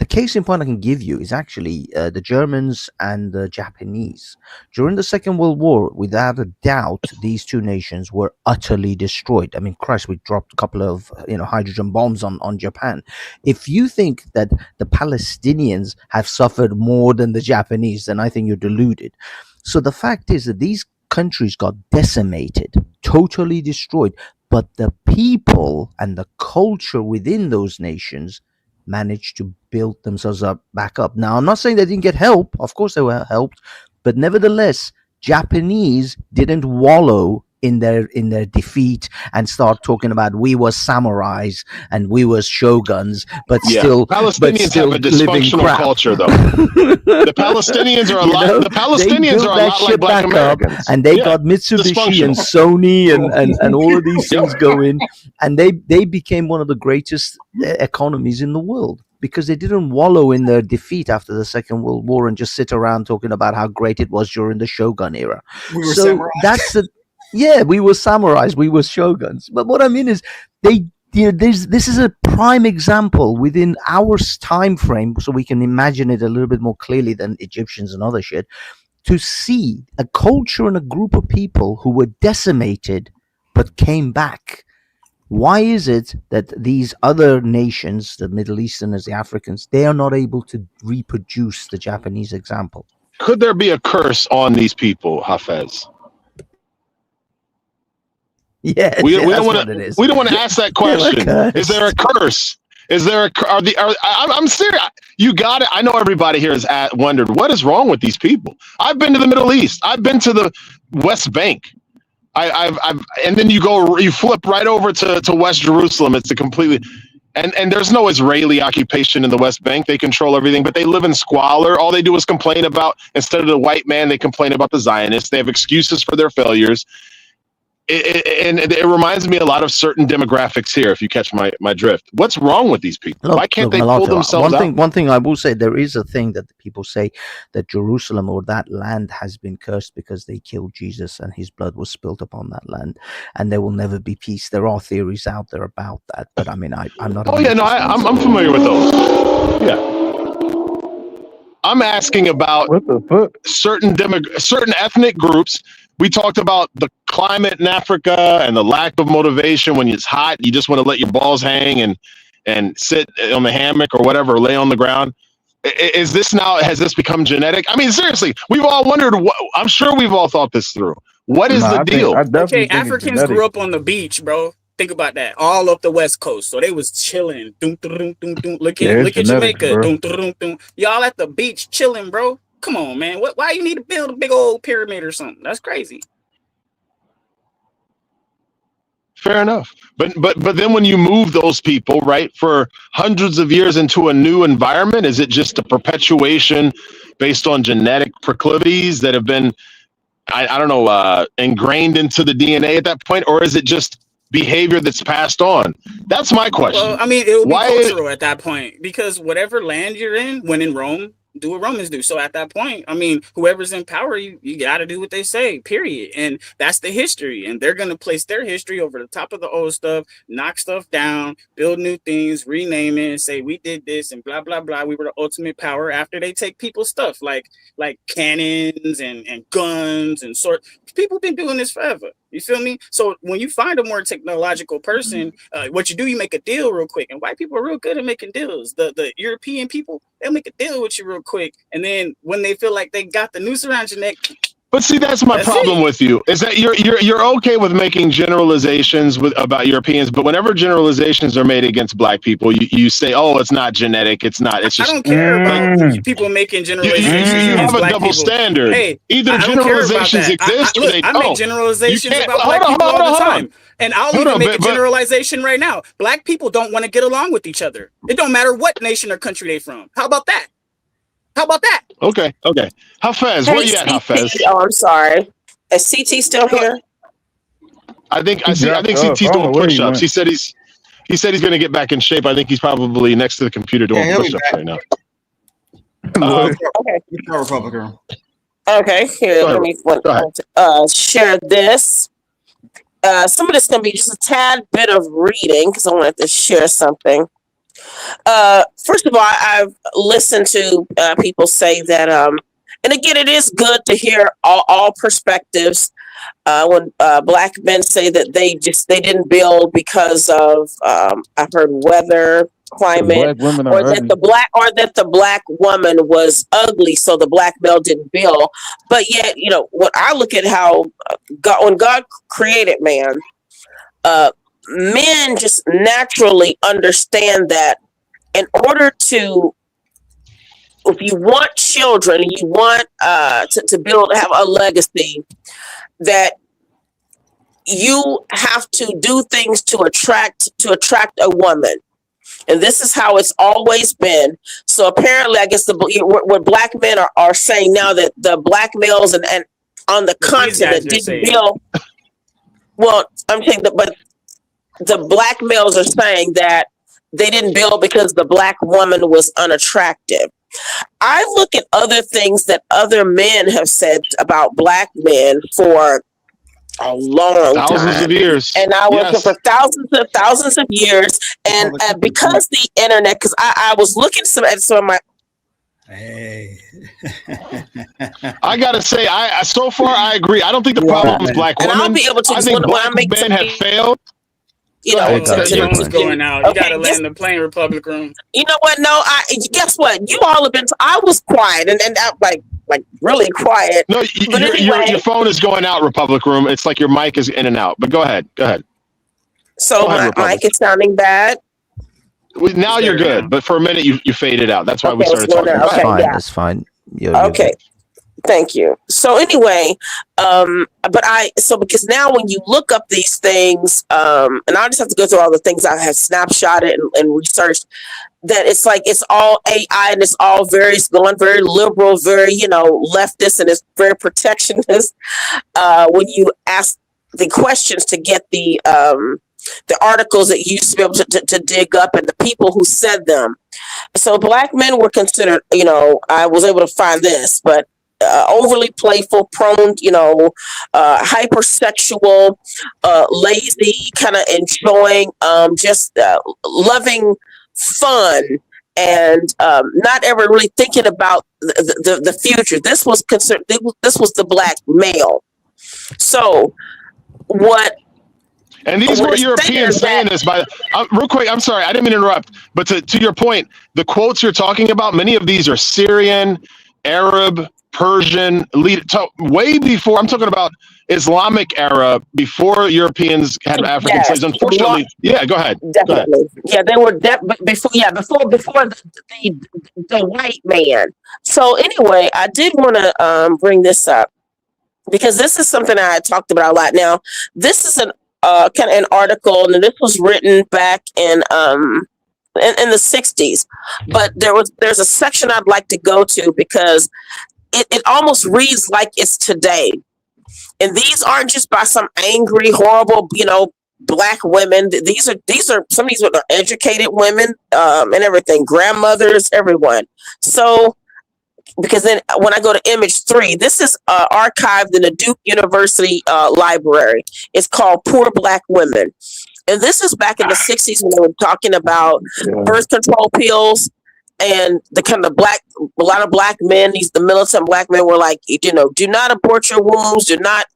The case in point I can give you is actually the Germans and the Japanese. During the Second World War, without a doubt, these two nations were utterly destroyed. I mean, Christ, we dropped a couple of hydrogen bombs on Japan. If you think that the Palestinians have suffered more than the Japanese, then I think you're deluded. So the fact is that these countries got decimated, totally destroyed, but the people and the culture within those nations managed to build themselves back up. Now, I'm not saying they didn't get help. Of course they were helped. But nevertheless, Japanese didn't wallow in their defeat and start talking about we were samurais and we were shoguns, but still Palestinians have a living dysfunctional crap. culture, though. The Palestinians are a lot. The Palestinians are a lot like Black Americans, and they got Mitsubishi and Sony and all of these things going, and they became one of the greatest economies in the world, because they didn't wallow in their defeat after the Second World War and just sit around talking about how great it was during the Shogun era. We were So samurais. that's the we were samurais, we were shoguns. But what I mean is, this is a prime example within our time frame, so we can imagine it a little bit more clearly than Egyptians and other shit, to see a culture and a group of people who were decimated but came back. Why is it that these other nations, the Middle Easterners, the Africans, they are not able to reproduce the Japanese example? Could there be a curse on these people, Hafez? Yeah, we that's don't what want it to. is. We don't want to ask that question. Is there a curse? Is there I'm serious. You got it. I know everybody here has wondered what is wrong with these people. I've been to the Middle East. I've been to the West Bank. I've and then you flip right over to West Jerusalem. It's a completely and there's no Israeli occupation in the West Bank. They control everything, but they live in squalor. All they do is complain about, instead of the white man, they complain about the Zionists. They have excuses for their failures. And it reminds me a lot of certain demographics here, if you catch my drift. What's wrong with these people? Why can't they pull themselves out? One thing I will say, there is a thing that people say, that Jerusalem or that land has been cursed because they killed Jesus and his blood was spilled upon that land, and there will never be peace. There are theories out there about that, but I mean, I'm not. Oh yeah, no, I'm familiar with those. Yeah, I'm asking about certain ethnic groups. We talked about the climate in Africa and the lack of motivation. When it's hot, you just want to let your balls hang and sit on the hammock or whatever, lay on the ground. Has this become genetic? I mean, seriously, we've all wondered. I'm sure we've all thought this through. What is the deal? Okay, Africans grew up on the beach, bro. Think about that. All up the West Coast, so they was chilling. Look at Jamaica. Y'all at the beach chilling, bro. Come on, man. Why you need to build a big old pyramid or something? That's crazy. Fair enough. But then when you move those people, right, for hundreds of years into a new environment, is it just a perpetuation based on genetic proclivities that have been, I don't know, ingrained into the DNA at that point? Or is it just behavior that's passed on? That's my question. Well, I mean, it would be cultural at that point, because whatever land you're in, when in Rome, do what Romans do. So at that point, I mean, whoever's in power, you got to do what they say, period. And that's the history. And they're going to place their history over the top of the old stuff, knock stuff down, build new things, rename it, and say, we did this and blah, blah, blah. We were the ultimate power, after they take people's stuff like cannons and guns and people been doing this forever. You feel me? So when you find a more technological person, what you do, you make a deal real quick. And white people are real good at making deals. The European people, they'll make a deal with you real quick. And then when they feel like they got the noose around your neck. But see, that's my problem with you, is that you're okay with making generalizations about Europeans, but whenever generalizations are made against black people, you say, oh, it's not genetic, it's not. It's just. I don't care about people making generalizations. You have a double standard. Hey, either generalizations exist or they don't. I make generalizations about black people all the time. And I'll even make a generalization right now. Black people don't want to get along with each other. It don't matter what nation or country they from. How about that? Okay. Hafez, where you at, Hafez? Oh, I'm sorry. Is CT still here? I think CT's doing push-ups. He said he's going to get back in shape. I think he's probably next to the computer doing push-ups right now. Okay. Republican. Okay, here, let me share this. Some of this is going to be just a tad bit of reading because I wanted to share something. First of all, I've listened to people say that, and again, it is good to hear all perspectives. When black men say that they didn't build because of I've heard weather, climate, or that the black woman was ugly, so the black male didn't build. But yet, when I look at how when God created man, men just naturally understand that in order to, if you want children, you want to have a legacy, that you have to do things to attract a woman. And this is how it's always been. So apparently, I guess what black men are saying now, that the black males and on the continent didn't build. Well, I'm saying that, but the black males are saying that they didn't build because the black woman was unattractive. I look at other things that other men have said about black men for a long thousands of years, and I was for thousands of years, and because the internet, because I was looking at some of my. Hey, I gotta say, so far I agree. I don't think the problem is black women. And I'll be able to I think black men have failed. You know, the phone's going out. You gotta land the plane, Republic room. You know what? No, guess what? You all have been. I was quiet and like really quiet. No, your phone is going out, Republic room. It's like your mic is in and out. But go ahead. So my mic is sounding bad. Now you're good, but for a minute you faded out. That's why we started talking. That's fine. That's fine. You're okay. Thank you. So anyway, because now when you look up these things, and I just have to go through all the things I have snapshotted and researched, that it's like it's all AI and it's all it's going very liberal, very leftist, and it's very protectionist. When you ask the questions to get the articles that you used to be able to dig up and the people who said them. So black men were considered, I was able to find this, but overly playful, prone, hypersexual, lazy, kind of enjoying, just loving fun, and not ever really thinking about the future. This was the black male. So what? And these were Europeans saying this. Real quick, I'm sorry, I didn't mean to interrupt. But to your point, the quotes you're talking about, many of these are Syrian, Arab, Persian, way before. I'm talking about Islamic era, before Europeans had African slaves. Unfortunately, go ahead. Definitely, yeah, they were before the white man. So anyway, I did want to bring this up because this is something I talked about a lot. Now, this is an kind of an article, and this was written back in the 60s, but there's a section I'd like to go to because it almost reads like it's today. And these aren't just by some angry, horrible, black women. These are some of these are educated women and everything, grandmothers, everyone. So because then when I go to image 3, this is archived in the Duke University library. It's called Poor Black Women. And this is back in the 60s when they were talking about birth control pills, and the kind of a lot of black men, the militant black men were like, do not abort your wombs, do not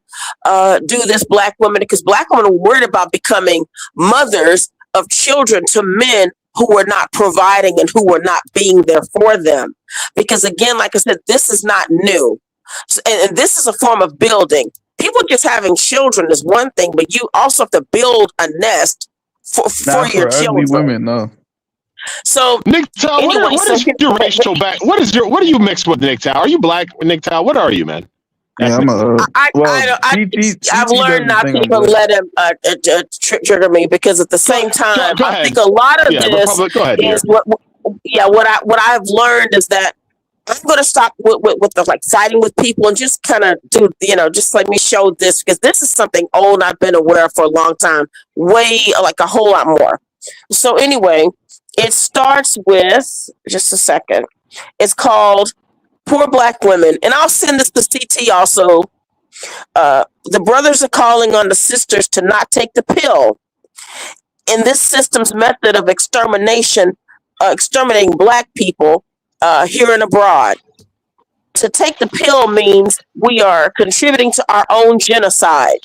do this, black women, because black women were worried about becoming mothers of children to men who were not providing and who were not being there for them. Because again, like I said, this is not new. And this is a form of building. People just having children is one thing, but you also have to build a nest for your children. Women, no. So Nick Tal, what is your racial back? What are you mixed with, Nick Tal? Are you black, Nick Tal? What are you, man? Yeah, I've learned not to even let him trigger me, because at the same time, I think a lot of this is what I've learned is that I'm going to stop with the siding with people and just kind of do, just let me show this, because this is something old I've been aware of for a long time, way a whole lot more. So anyway, it starts with, just a second, it's called Poor Black Women. And I'll send this to CT also. The brothers are calling on the sisters to not take the pill. In this system's method of exterminating black people here and abroad. To take the pill means we are contributing to our own genocide.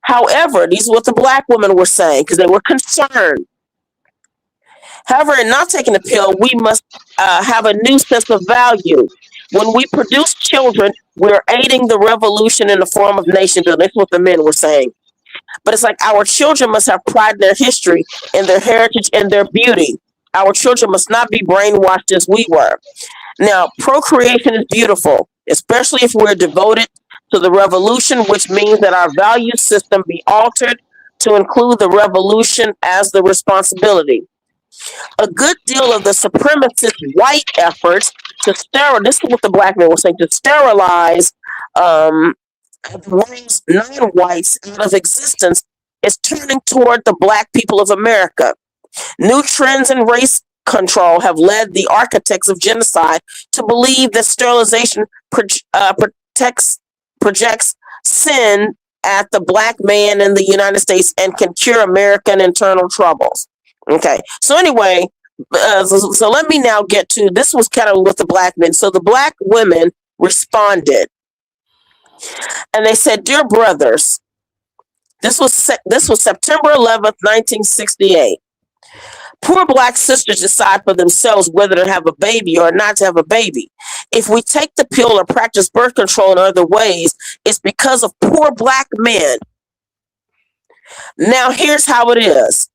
However, these is what the black women were saying, because they were concerned. However, in not taking the pill, we must have a new sense of value. When we produce children, we're aiding the revolution in the form of nation building. That's what the men were saying. But it's like our children must have pride in their history, in their heritage, and their beauty. Our children must not be brainwashed as we were. Now, procreation is beautiful, especially if we're devoted to the revolution, which means that our value system be altered to include the revolution as the responsibility. A good deal of the supremacist white efforts to sterilize, this is what the black man was saying, to sterilize raise non-whites out of existence is turning toward the black people of America. New trends in race control have led the architects of genocide to believe that sterilization projects sin at the black man in the United States and can cure American internal troubles. Okay, so anyway, so let me now get to, this was kind of with the black men. So the black women responded and they said, "Dear brothers," this was September 11th, 1968. "Poor black sisters decide for themselves whether to have a baby or not to have a baby. If we take the pill or practice birth control in other ways, it's because of poor black men. Now here's how it is.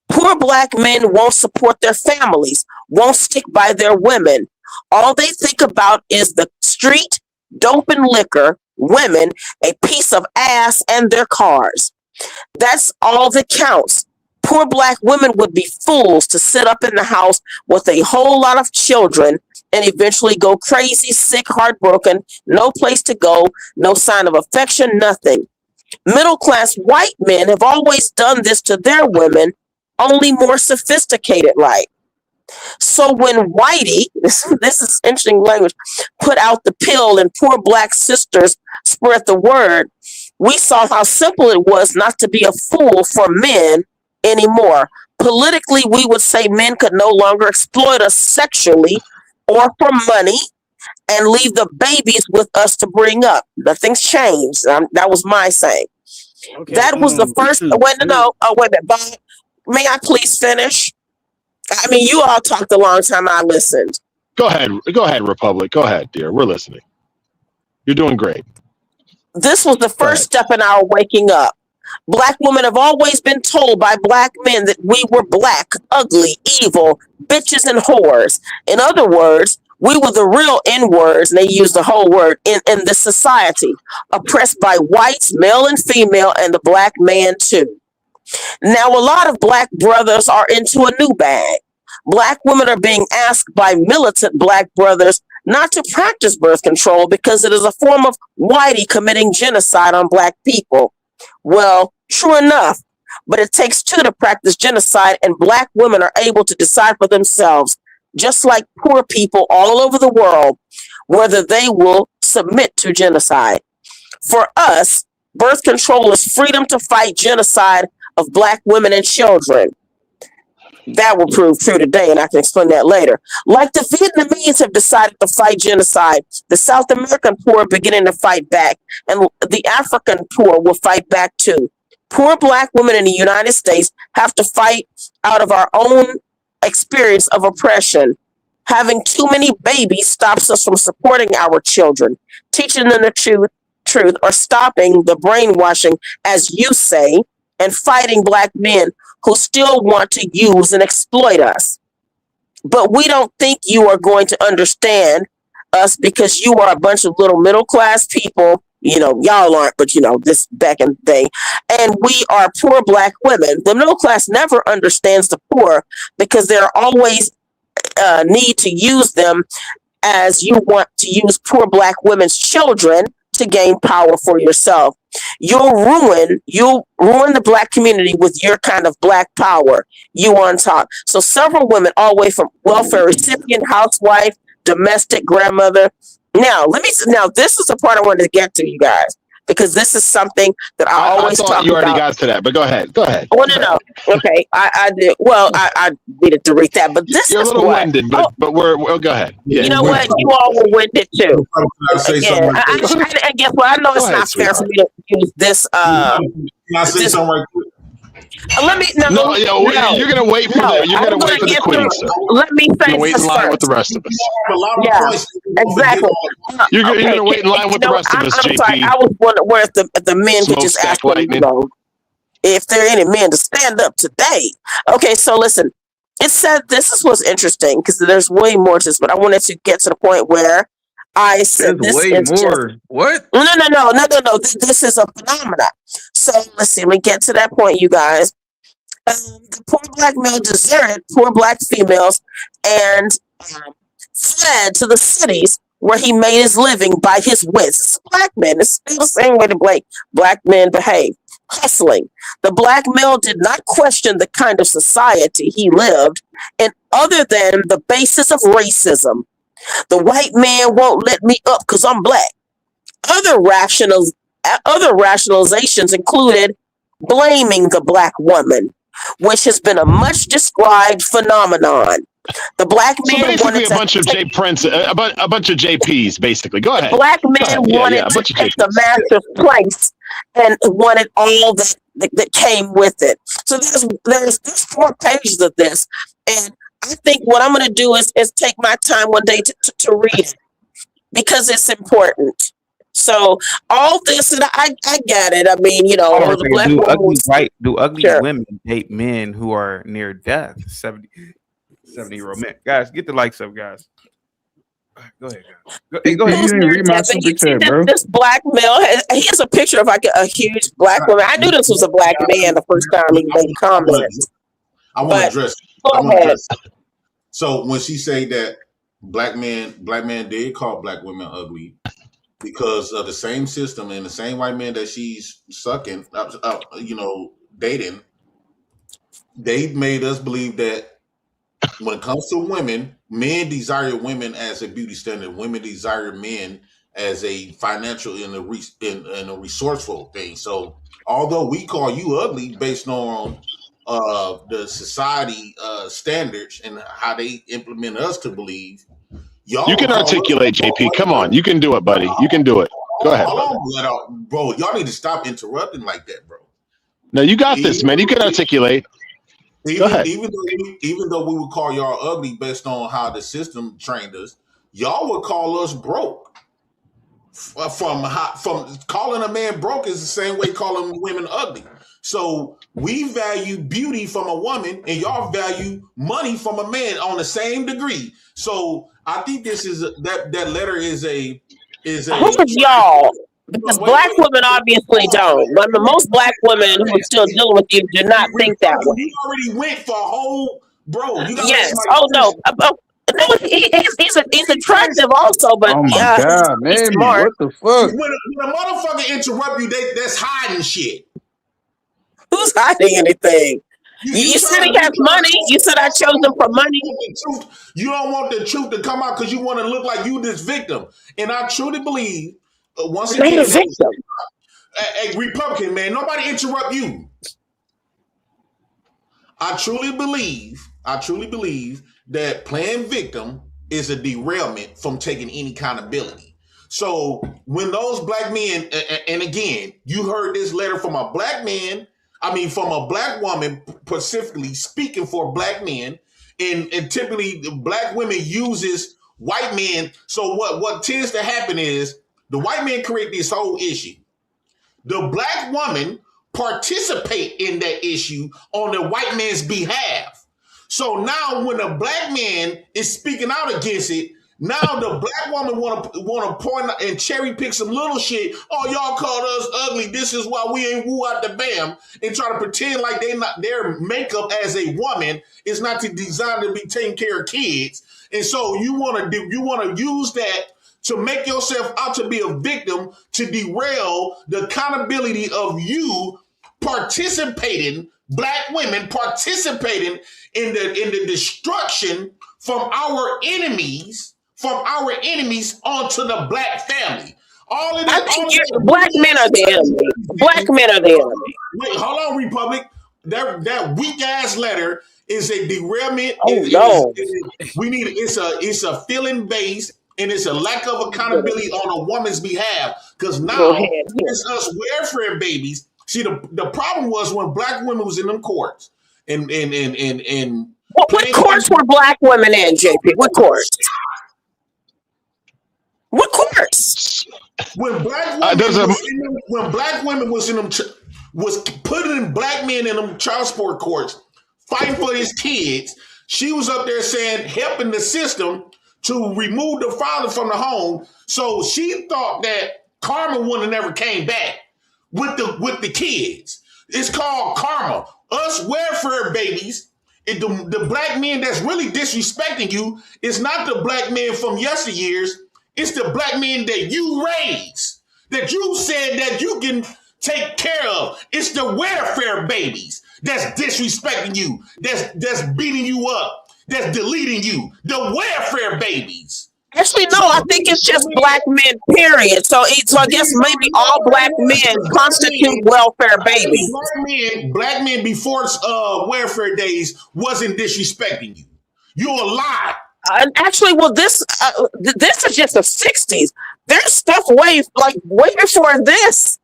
Poor black men won't support their families, won't stick by their women. All they think about is the street, dope and liquor, women, a piece of ass, and their cars. That's all that counts. Poor black women would be fools to sit up in the house with a whole lot of children and eventually go crazy, sick, heartbroken, no place to go, no sign of affection, nothing. Middle-class white men have always done this to their women, only more sophisticated, right? So when Whitey," this is interesting language, "put out the pill and poor black sisters spread the word, we saw how simple it was not to be a fool for men anymore. Politically, we would say men could no longer exploit us sexually or for money and leave the babies with us to bring up. Nothing's changed." That was my saying. Okay. That was the first. Wait, no. Oh, wait a minute. Bob, may I please finish? I mean, you all talked a long time. I listened. Go ahead, Republic. Go ahead, dear. We're listening. You're doing great. This was the first step in our waking up. Black women have always been told by black men that we were black, ugly, evil, bitches, and whores. In other words, we were the real N-words, and they use the whole word, in this society, oppressed by whites, male and female, and the black man too. Now, a lot of black brothers are into a new bag. Black women are being asked by militant black brothers not to practice birth control because it is a form of whitey committing genocide on black people. Well, true enough, but it takes two to practice genocide, and black women are able to decide for themselves, just like poor people all over the world, whether they will submit to genocide. For us, birth control is freedom to fight genocide of black women and children. That will prove true today, and I can explain that later. Like the Vietnamese have decided to fight genocide, the South American poor are beginning to fight back, and the African poor will fight back too. Poor black women in the United States have to fight out of our own experience of oppression. Having too many babies stops us from supporting our children, teaching them the truth, or stopping the brainwashing, as you say, and fighting black men who still want to use and exploit us. But we don't think you are going to understand us because you are a bunch of little middle-class people. You know, y'all aren't, but you know, this back in the day. And we are poor black women. The middle class never understands the poor because they're always need to use them as you want to use poor black women's children to gain power for yourself. You'll ruin the black community with your kind of black power. You on top. So several women, all the way from welfare recipient, housewife, domestic, grandmother. Now this is the part I wanted to get to, you guys, because this is something that I always talk about. You already got to that, but go ahead. Oh, no. Okay, I did. Well, I needed to read that, but this You're is a little what. winded, but we'll go ahead. Yeah. You know what? You all were winded too. Again, and guess what? I know it's not fair for me to use this. Can I say something right quick? Let me. No, you're gonna wait for the. You're gonna wait for the queen. Let me say wait in line with the rest of us. Yeah, exactly. You're gonna wait in line with the rest of us, I'm JP. sorry. I was wondering where if the men could just ask them, if there are any men to stand up today. Okay, so listen. It said this is what's interesting because there's way more to this, but I wanted to get to the point where I said There's this way is just more. What? no. This is a phenomenon. So let's see. Let me get to that point, you guys. The poor black male deserted poor black females and fled to the cities where he made his living by his wits. Black men, it's still the same way the black men behave. Hustling. The black male did not question the kind of society he lived in other than the basis of racism. The white man won't let me up because I'm black. Other rationalizations included blaming the black woman, which has been a much described phenomenon. The black So man basically, wanted a bunch of J Prince, a bunch of JPs, basically. Go ahead. black Go man ahead. wanted Yeah, a to bunch of take the JPs. master's place and wanted all that came with it. So there's 4 pages of this, and I think what I'm going to do is take my time one day to read it because it's important. So all this, and I get it. I mean, Hold on a the second. black woman was Do ugly sure. women date men who are near death? 70-year-old men. Guys, get the likes up, guys. Go ahead, guys. Go You ahead. didn't read my super chat, bro. This black male, he has a picture of like a huge black woman. I knew this was a black man the first time he made comments. I want to address. It. So when she say that black man did call black women ugly because of the same system and the same white man that she's sucking, dating, they made us believe that when it comes to women, men desire women as a beauty standard. Women desire men as a financial and a resourceful thing. So although we call you ugly based on the society standards and how they implement us to believe, y'all You can articulate, JP. Come on. You can do it, buddy. You can do it. Go ahead, bro. Y'all need to stop interrupting like that, bro. No, you got this, man. You can articulate. Go ahead. Even though we would call y'all ugly based on how the system trained us, y'all would call us broke. From calling a man broke is the same way calling women ugly. So we value beauty from a woman, and y'all value money from a man on the same degree. So I think this is that letter is a Who's y'all? Because black women obviously don't. But most black women who are still dealing with you do not think that way. You already went for a whole bro. Yes. Oh no. No, he's attractive also, but oh my God, he's man, smart. what the fuck? When a motherfucker interrupt you, that's hiding shit. Who's hiding anything? You said he has money. You said I chose him for money. You don't want the truth to come out because you want to look like you this victim. And I truly believe, once again, a victim. A Republican, man, nobody interrupt you. I truly believe that playing victim is a derailment from taking any accountability. So when those black men, and again, you heard this letter from a black man, from a black woman specifically speaking for black men, and typically black women uses white men. So what tends to happen is the white men create this whole issue. The black woman participate in that issue on the white man's behalf. So now when the black man is speaking out against it, now the black woman want to point and cherry pick some little shit. Oh, y'all called us ugly. This is why we ain't woo out the bam, and try to pretend like their makeup as a woman is not designed to be taking care of kids. And so you want to use that to make yourself out to be a victim to derail the accountability of you participating, black women participating in the destruction from our enemies onto the black family. All of this, I think black men are the enemy. Black men are the enemy. Wait, hold on, Republic. That weak ass letter is a derailment. It's a feeling base. And it's a lack of accountability on a woman's behalf. Because now it's us welfare babies. See, the problem was when black women was in them courts. And what courts were black women in, JP? What courts? What courts? When black women was putting black men in them child support courts, fighting for his kids, she was up there saying, helping the system to remove the father from the home. So she thought that karma would have never came back with the kids. It's called karma. Us welfare babies, the black men that's really disrespecting you is not the black men from yesteryears. It's the black men that you raised, that you said that you can take care of. It's the welfare babies that's disrespecting you, that's beating you up, that's deleting you. The welfare babies. Actually, no, I think it's just black men, period. So I guess maybe all black men constitute welfare babies. Black men before welfare days wasn't disrespecting you. You're a lie. Actually, well, this is just the '60s. There's stuff way before this.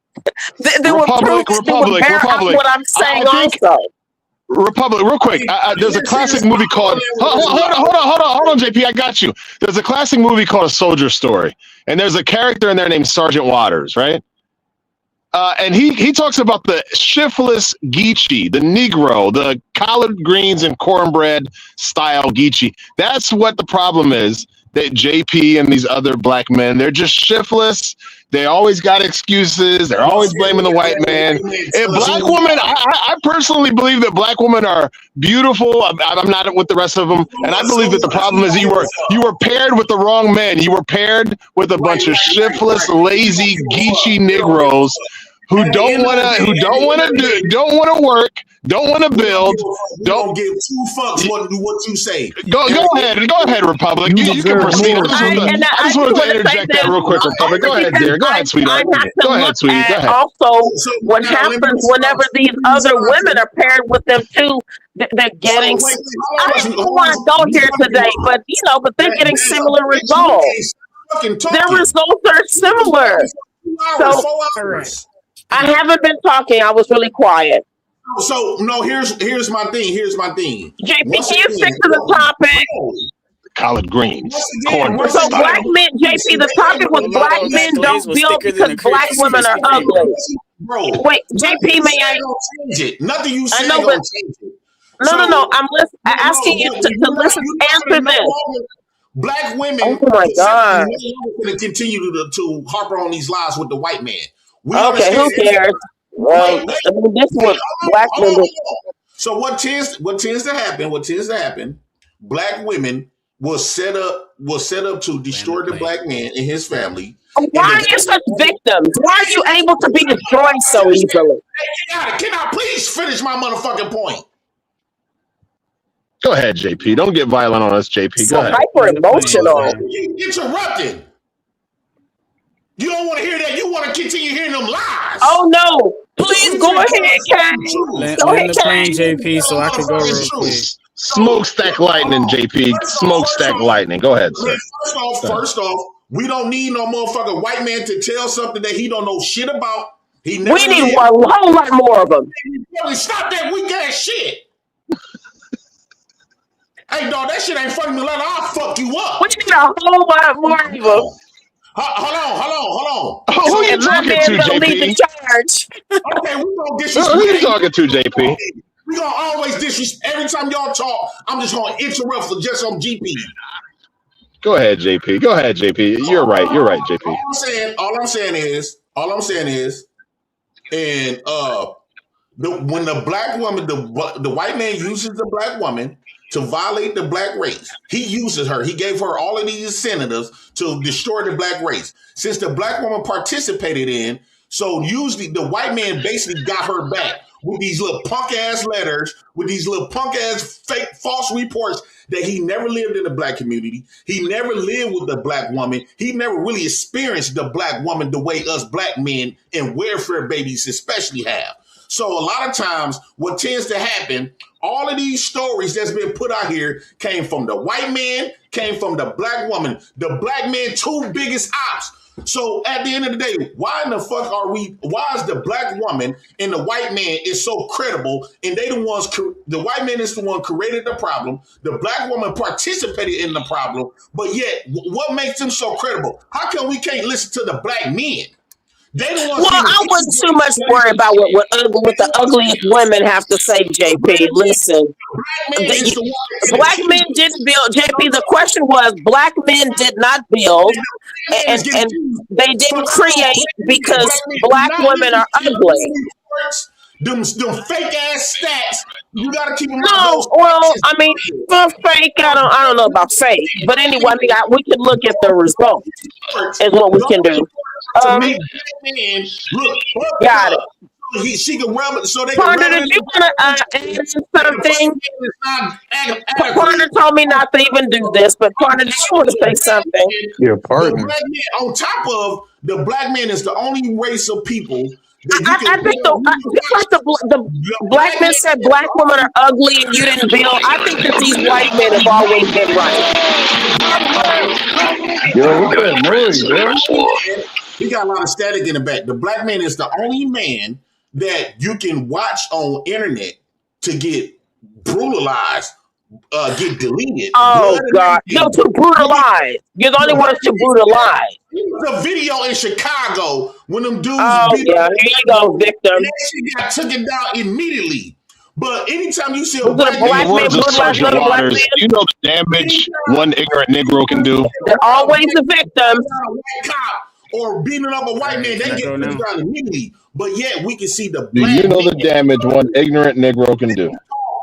There were proof that would bear out what I'm saying. Also, Republic, real quick. There's a classic movie called. Hold on, JP. I got you. There's a classic movie called A Soldier Story, and there's a character in there named Sergeant Waters, right? And he talks about the shiftless Geechee, the Negro, the collard greens and cornbread style Geechee. That's what the problem is. That JP and these other black men, they're just shiftless. They always got excuses. They're always blaming the white man. And black women, I personally believe that black women are beautiful. I'm not with the rest of them. And I believe that the problem is you were paired with the wrong men. You were paired with a bunch of shiftless, lazy, geechy Negroes who don't want to work, don't want to build, don't give two fucks what you say. Go ahead, Republic. You can proceed. I just wanted to interject that real quick, Republic. Go ahead, dear. Go ahead, sweetheart. Go ahead, sweetie. Go ahead. Also, what happens whenever these other women are paired with them too? They're getting. I didn't want to go here today, but they're getting similar results. Their results are similar. So. I haven't been talking. I was really quiet. So no, here's my thing. JP, can you stick to the topic? Collard greens. So black men, JP, the topic was black men don't build because black women are ugly. Bro, wait, JP, may I? Change it. Nothing you say gonna change it. No. I'm asking you to listen. Answer this. Black women. Oh my God. Going to continue to harper on these lies with the white man. Okay, who cares? Well, this was black women. So what tends to happen? Black women will set up to destroy the black man and his family. Why are you such victims? Why are you able to be destroyed so easily? Hey, can I please finish my motherfucking point? Go ahead, JP. Don't get violent on us, JP. Go ahead. Hyper emotional. Interrupting. You don't want to hear that. You want to continue hearing them lies. Oh no! Please go ahead, Cat. Let him plane, JP, so I can go real quick. Smokestack lightning, JP. Smokestack lightning. Go ahead, sir. First off, we don't need no motherfucking white man to tell something that he don't know shit about. We need a whole lot more of them. Stop that weak ass shit. Hey, dog, that shit ain't funny. I'll fuck you up. We need a whole lot more of them. Hold on. Who are you talking to, JP? Okay, we gonna disrespect. Who are you talking to, JP? We gonna always disrespect. Every time y'all talk, I'm just gonna interrupt for just on GP. Go ahead, JP. You're right, JP. All I'm saying is, and when the black woman, the white man uses the black woman to violate the black race. He uses her. He gave her all of these incentives to destroy the black race. Since the black woman participated in, so usually the white man basically got her back with these little punk ass letters, with these little punk ass fake false reports that he never lived in the black community. He never lived with the black woman. He never really experienced the black woman the way us black men and welfare babies especially have. So a lot of times what tends to happen, all of these stories that's been put out here came from the white man, came from the black woman, the black man, two biggest ops. So at the end of the day, why is the black woman and the white man is so credible and the white man is the one created the problem, the black woman participated in the problem, but yet what makes them so credible? How come we can't listen to the black men? They don't want Well, to see I the wasn't too much worried about what the ugliest women have to say, JP. Listen, man is the one that's in the black men kingdom. didn't build. JP, the question was, black men did not build, and they didn't create because black women are ugly. Them fake ass stats. You gotta keep them out. No, Those well, I mean, for fake, I don't know about fake, but anyway, I mean, we can look at the results. Is what we can do. to make black men look Got it. She can rub it so they Ponder, can rub did it you want to add something? Ponder told me not to even do this, but Ponder, did you want to say something? Yeah, The pardon. black man, on top of the black man, is the only race of people that you I can. think just like the black men said black women are ugly and you didn't build, I think that these white men have always been right. Yo, what's that noise, man? He got a lot of static in the back. The black man is the only man that you can watch on internet to get brutalized, get deleted. Oh God! No, to brutalize. You're the only ones to brutalize. The video in Chicago when them dudes. Oh yeah, here you go, victim. And that shit got taken down immediately. But anytime you see a In the words of Sergeant Waters, you know the damage one ignorant Negro can do. They're always the victim. A white cop or beating up a white man, they get taken down immediately. But yet we can see the Do black you know man the damage one ignorant Negro can do?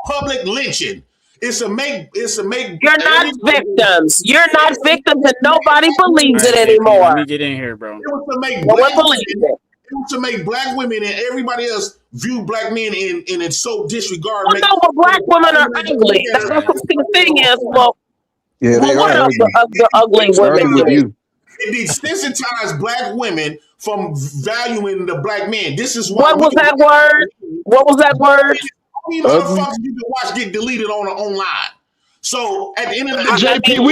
public lynching. It's a make. You're not victims. You're not victims, and nobody believes it anymore. Let me get in here, bro. It was to make No one black believes women, it. it was to make black women and everybody else view black men and it's so disregard. Well, no, but black women are ugly. That's what the thing is. Well, Yeah, they what are else ugly. the ugly Starting women with do? you. It desensitized black women from valuing the black man. This is why. What was that word? What was that word? Only motherfuckers you can watch get deleted online. So at the end of the day, JP,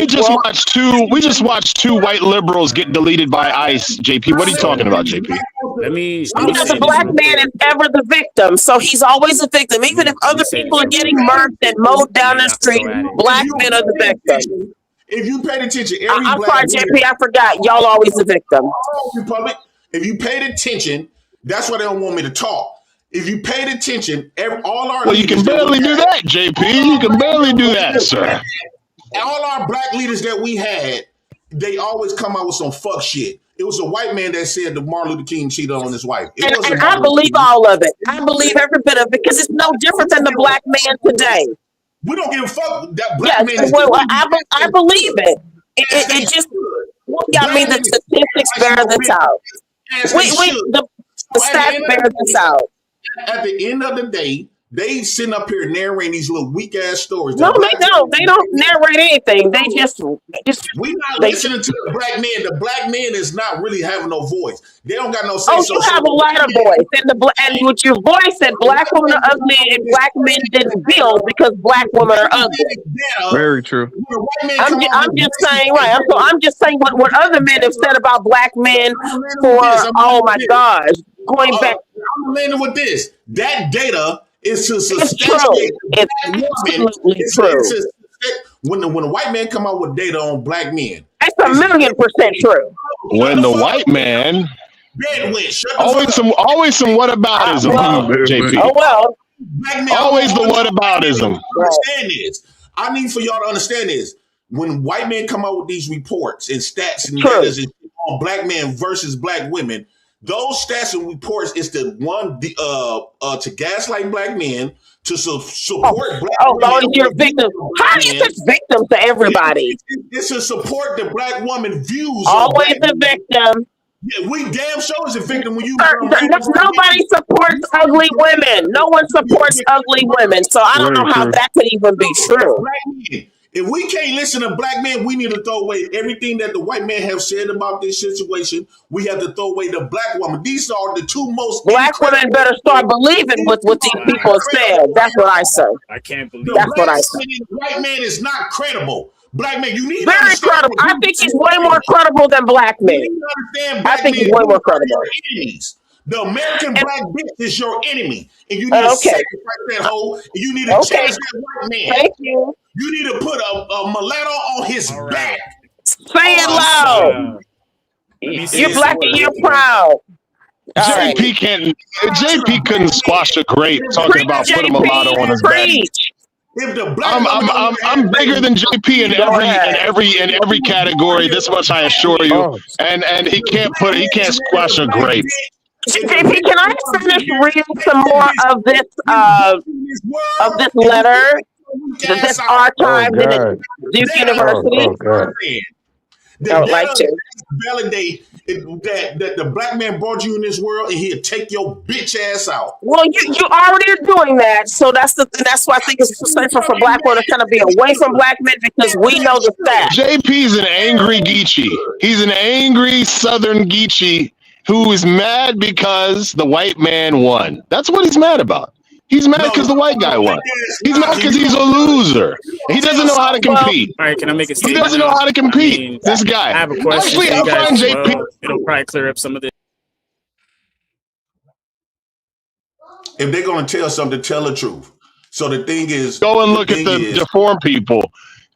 we just watched two white liberals get deleted by ICE. JP, what are you talking about, JP? Let me Because say the black this real man quick. is ever the victim, so he's always a victim. Even if other people are getting murked and mowed down the street, black men are the victim. if you paid attention, every I'm black sorry, woman- JP, I forgot. Y'all always the victim. Republic. If you paid attention, that's why they don't want me to talk. If you paid attention, all our Well, you can leaders barely we do had- that, JP. You can barely do that, sir. All our black leaders that we had, they always come out with some fuck shit. It was a white man that said that Martin Luther King cheated on his wife. It wasn't And I Martin Luther believe King. all of it. I believe every bit of it because it's no different than the black man today. We don't give a fuck. That black man Yes, is well, I believe it. It just, well, yeah, I mean, the statistics bear this out. The stats bear this out. At the end of the day, they sitting up here narrating these little weak ass stories. No, they don't. They don't narrate anything. They just we not listening to the black man. The black man is not really having no voice. They don't got no say. Oh, you have a louder voice, and with your voice said black women are ugly and black men didn't build because black women are ugly. Very true. I'm just saying, right? I'm just saying what other men have said about black men for oh my gosh, going back. I'm landing with this. That data is to It's substantiate. true. It's absolutely true. When a white man come out with data on black men, That's 1,000,000% true. When the white man always some whataboutism, JP. Oh well. Always the whataboutism. Understand this. I need for y'all to understand this. When white men come out with these reports and stats and data on black men versus black women, those stats and reports is the one to gaslight black men, to support black women. You're a victim. How are you such victim to everybody? It's to support the black woman views. Always a victim. Yeah, we damn sure is a victim when you. Nobody supports ugly women. No one supports ugly women. So I don't know how that could even be true. If we can't listen to black men, we need to throw away everything that the white men have said about this situation. We have to throw away the black woman. These are the two most black women better start believing what these people said. That's what I say. I can't believe that's what I say. White man is not credible. Black man, you need very credible. I think he's way more credible than black men. I think he's way more credible. The American black bitch is your enemy, and you need to sacrifice that hoe. And you need to cherish that white man. Thank you. You need to put a mulatto on his back. Say it loud. You're black and you're proud. All right. JP couldn't squash a grape talking about put a mulatto on his back. If the black I'm bigger than JP in every category. This much I assure you. And he can't squash a grape. JP, can I finish reading some more of this letter? This archived in Duke University. I would like to validate that the black man brought you in this world, and he'll take your bitch ass out. Well, you already are doing that, so that's why I think it's safer for black women to kind of be away from black men because we know the facts. JP's an angry Geechee. He's an angry Southern Geechee who is mad because the white man won. That's what he's mad about. He's mad because the white guy won. He's mad because he's a loser. He doesn't know how to compete. All right, can I make a He statement? doesn't know how to compete. This guy. I have a question Actually, for I you guys find as JP. well. It'll probably clear up some of this. If they're gonna tell something, tell the truth. So the thing is, go and look at the deformed people.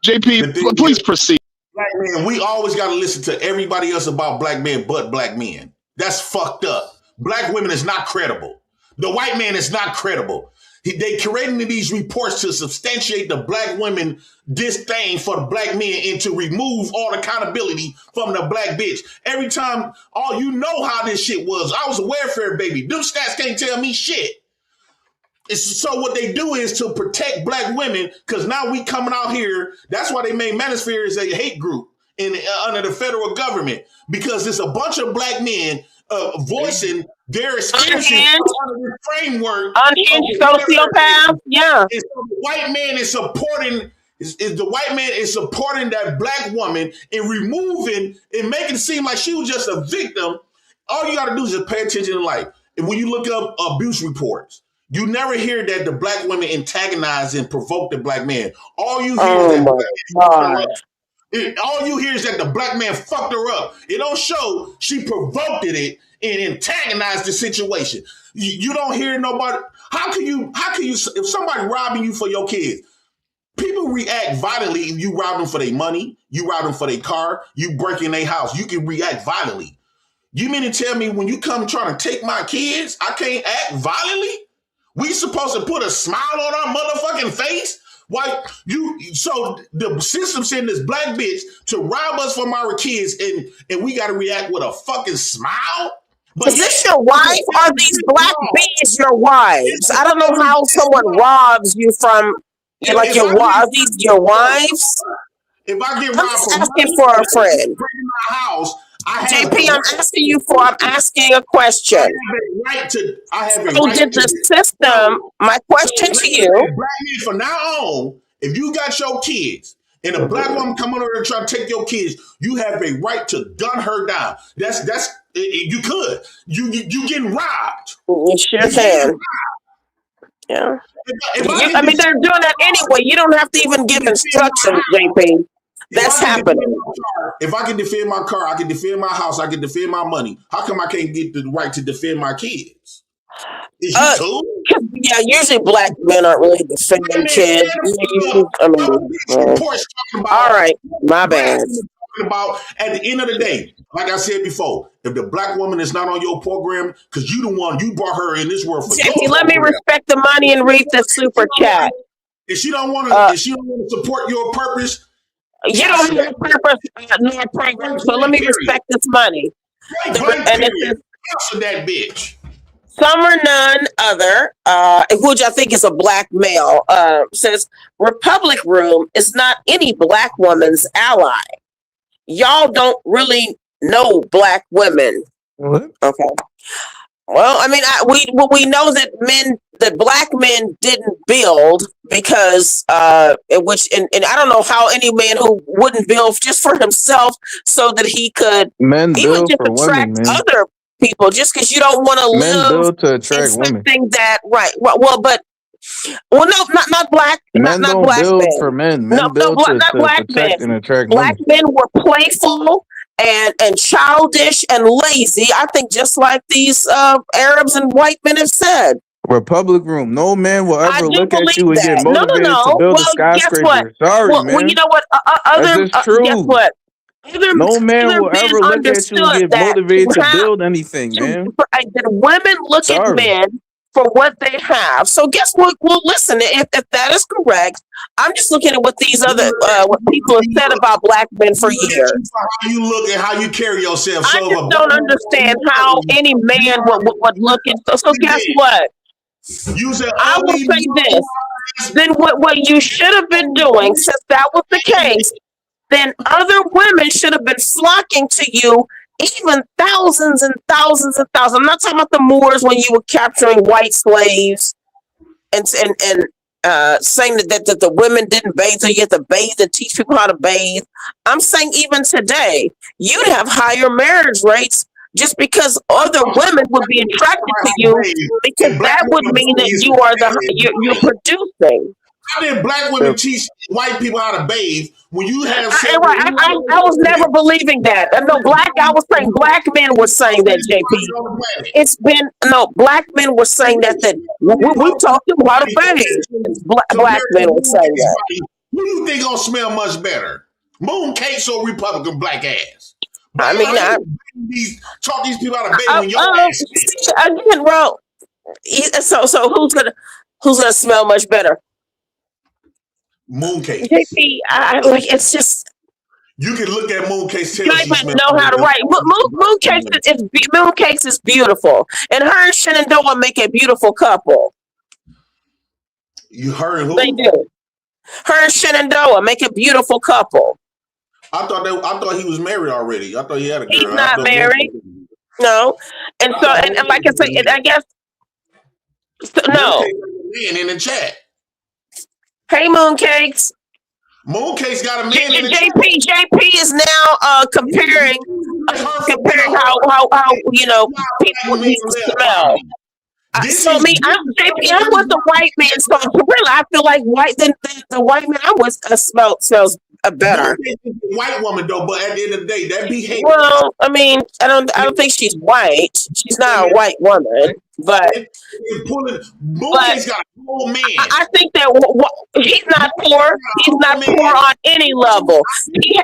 JP, please proceed. Black men, we always got to listen to everybody else about black men but black men. That's fucked up. Black women is not credible. The white man is not credible. They creating these reports to substantiate the black women disdain for the black men and to remove all accountability from the black bitch. Every time, you know how this shit was. I was a welfare baby. Them stats can't tell me shit. So what they do is to protect black women, because now we coming out here. That's why they made Manosphere as a hate group under the federal government, because it's a bunch of black men voicing their experiences under the framework. Unhinged sociopath, yeah. And so the white man is supporting. The white man is supporting that black woman and removing and making it seem like she was just a victim. All you got to do is just pay attention in life. And when you look up abuse reports, you never hear that the black women antagonize and provoke the black man. All you hear is that all you hear is that the black man fucked her up. It don't show she provoked it and antagonized the situation. You don't hear nobody. How can you, if somebody robbing you for your kids, people react violently if you rob them for their money, you rob them for their car, you break in their house, you can react violently. You mean to tell me when you come trying to take my kids, I can't act violently? We supposed to put a smile on our motherfucking face? Why so the system sending this black bitch to rob us from our kids and we gotta react with a fucking smile? Is this your wife? Are these black bees your wives? I don't know how someone robs you from are these your wives? If I get I'm robbed just from asking for a friend. my house, JP, I'm asking a question. I have a So right did the system, my question to you. Black men, from now on, if you got your kids and a black woman come over and try to take your kids, you have a right to gun her down. That's you could. You getting robbed. You sure can. Yeah. I mean, they're doing that anyway. You don't have to even give instructions, JP. That's happening. If I can defend my car, I can defend my house, I can defend my money. How come I can't get the right to defend my kids? Is you too? Yeah, usually black men aren't really defending kids. All right, my bad. About at the end of the day, like I said before, if the black woman is not on your program, because you brought her in this world for JP, let me respect the money and read the super chat. If she don't want to, support your purpose, you don't have a purpose nor a program. So let me respect this money. And it says, that bitch. Some or none other, which I think is a black male, says Republic Room is not any black woman's ally. Y'all don't really know black women. What? Okay. Well, I mean, we know that black men didn't build because which I don't know how any man who wouldn't build just for himself so that he could men even build just for attract women, man. other people just because you don't want to Men live build to in attract women. something that no, not black, Men not don't black build men. for men. Men build not to black protect men. and attract Black women. men were playful and childish and lazy. I think just like these Arabs and white men have said. Republic Room. No man will ever look at you and get No. motivated to build a Well, guess what? skyscraper. Sorry, Well, man. you know what? That's just true. Guess what? No man Other will men ever look at you and understood get that motivated to have build anything, man. that women look at Sorry. men for what they have. So guess what? Well, listen, if that is correct, I'm just looking at what these other what people have said about black men for years. How you look and how you carry yourself. I So if just a don't understand how any man would look at. So guess what? You said, I will say this. Then what you should have been doing, since that was the case, then other women should have been flocking to you, even thousands and thousands and thousands. I'm not talking about the Moors when you were capturing white slaves and saying that the women didn't bathe, so you have to bathe and teach people how to bathe. I'm saying even today, you'd have higher marriage rates just because other women would be attracted to you, because that would mean that you are you're producing. How did black women teach white people how to bathe when you have I was never believing that. No, I was saying black men were saying that, JP. It's been, no, black men were saying that we taught them how to bathe. Black men were saying that. Who do you think gonna smell much better? Mooncakes or Republican black ass? I mean, taught these people how to bathe when your ass. Again, bro. So who's gonna smell much better? Mooncakes. JP, like, it's just. You can look at Mooncakes. You don't even know how to write. Mooncakes is beautiful, and her and Shenandoah make a beautiful couple. You heard who? They do. Her and Shenandoah make a beautiful couple. I thought he was married already. I thought he had a girl. He's not married. No, and so and like I say, I guess no. Man in the chat. Hey, Mooncakes. Mooncakes got a man in the JP is now comparing how people need to smell. So me, JP, I'm with the white man. So really, I feel like the white man I'm with smells better. White woman though, but at the end of the day, that behavior. Well, I mean, I don't think she's white. She's not a white woman, but Mooncakes got a whole man. I think that he's not poor. He's not poor on any level. He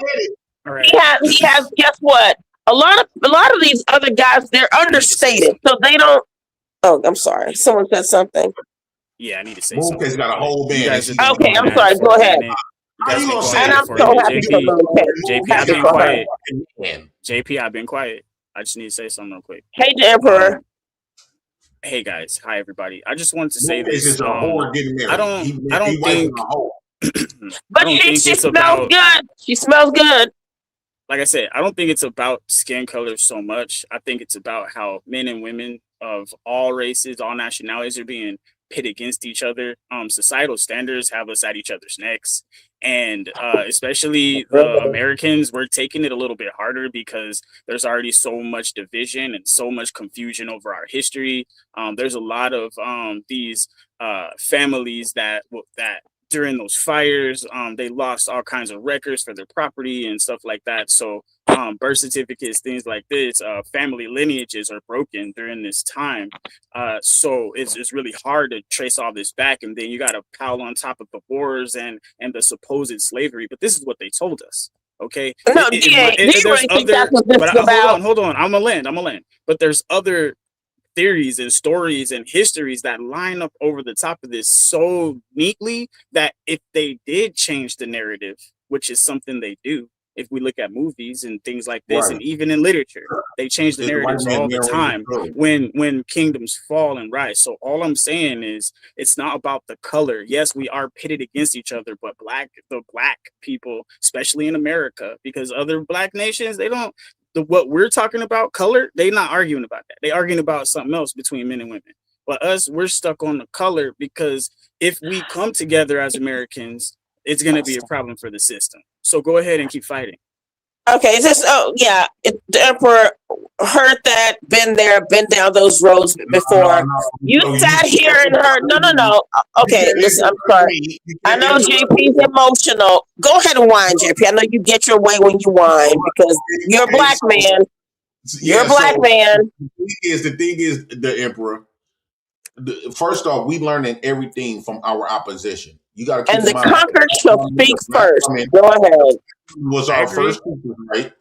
has. Guess what? A lot of these other guys, they're understated, so they don't. Oh, I'm sorry. Someone said something. Yeah, I need to say Mooncakes something. got a whole man. Okay, I'm sorry. Go ahead. And I'm so happy for JP, I've been quiet. JP, I've been quiet. I just need to say something real quick. Hey, the Emperor. Hey guys, hi everybody. I just wanted to say this. Is a whore getting married. I don't think. But she smells good. She smells good. Like I said, I don't think it's about skin color so much. I think it's about how men and women of all races, all nationalities are being pit against each other. Societal standards have us at each other's necks, and especially the Americans, we're taking it a little bit harder because there's already so much division and so much confusion over our history. There's a lot of these families that during those fires, they lost all kinds of records for their property and stuff like that. So birth certificates, things like this, family lineages are broken during this time. So it's really hard to trace all this back. And then you got to pile on top of the wars and the supposed slavery. But this is what they told us. Okay. No, hold on. I'm gonna land. But there's other theories and stories and histories that line up over the top of this so neatly that if they did change the narrative, which is something they do, if we look at movies and things like this, and even in literature, they change the narratives all the time when kingdoms fall and rise. So all I'm saying is it's not about the color. Yes, we are pitted against each other, but the black people, especially in America, because other black nations, they don't. What we're talking about, color, they not arguing about that. They arguing about something else between men and women. But us, we're stuck on the color because if we come together as Americans, it's going to be a problem for the system. So go ahead and keep fighting. Okay, the Emperor heard that, been there, been down those roads before. You sat here and heard, no. Okay, listen, I'm sorry. I know JP's emotional. Go ahead and whine, JP. I know you get your way when you whine because you're a black man. You're a black man. The thing is, the Emperor, first off, we learning everything from our opposition. You got to keep And in the mind. conquered shall speak first. Woman Go ahead. was I our agree. first teacher, right?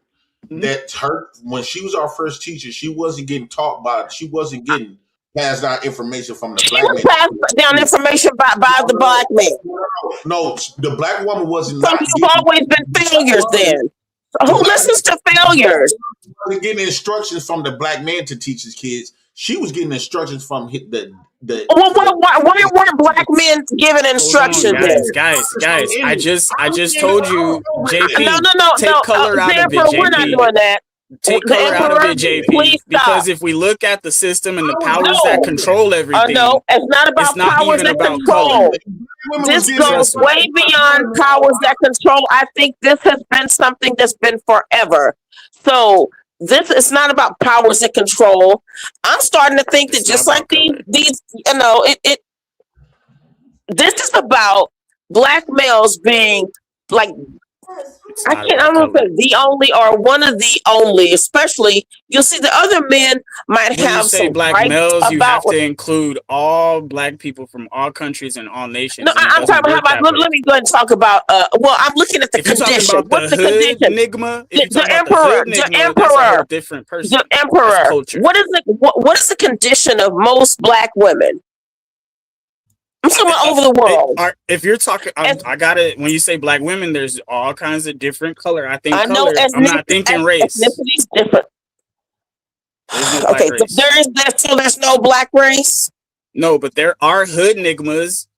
That her when she was our first teacher, she wasn't getting taught by. She wasn't getting passed down information from the She black was man. passed down information by the black man. No, the black woman was So not you've getting. always been failures then. The Who black listens to failures? wasn't getting instructions from the black man to teach his kids. She was getting instructions from the. Well, why weren't black men given instruction then? Guys. I just told you, JP. No. Take color out of it, Therefore, we're not JP. doing that. Take The color out of emperor, it, JP. please Because stop. if we look at the system and the powers that control everything, No, it's not about it's not powers even that about control. color. This goes way beyond powers that control. I think this has been something that's been forever. So this is not about powers that control. I'm starting to think that just like these, this is about black males being like. I don't know if it's the only or one of the only, especially you'll see the other men might When have you say some black gripes males, you have about to include all black people from all countries and all nations. No, and it I'm doesn't talking work about. that way. Let me go ahead and talk about. Well, I'm looking at the If you're talking condition. about What's the the hood condition? enigma, if you're The talking about emperor. the The hood enigma, that's a whole emperor. different person. The That's emperor. culture. What is it? What is the condition of most black women? I'm talking about over the world. If you're talking, I got it. When you say black women, there's all kinds of different color. I think I know color. I'm not thinking race. ethnicity's different. There's no black Okay, race. there's no black race. No, but there are hood enigmas.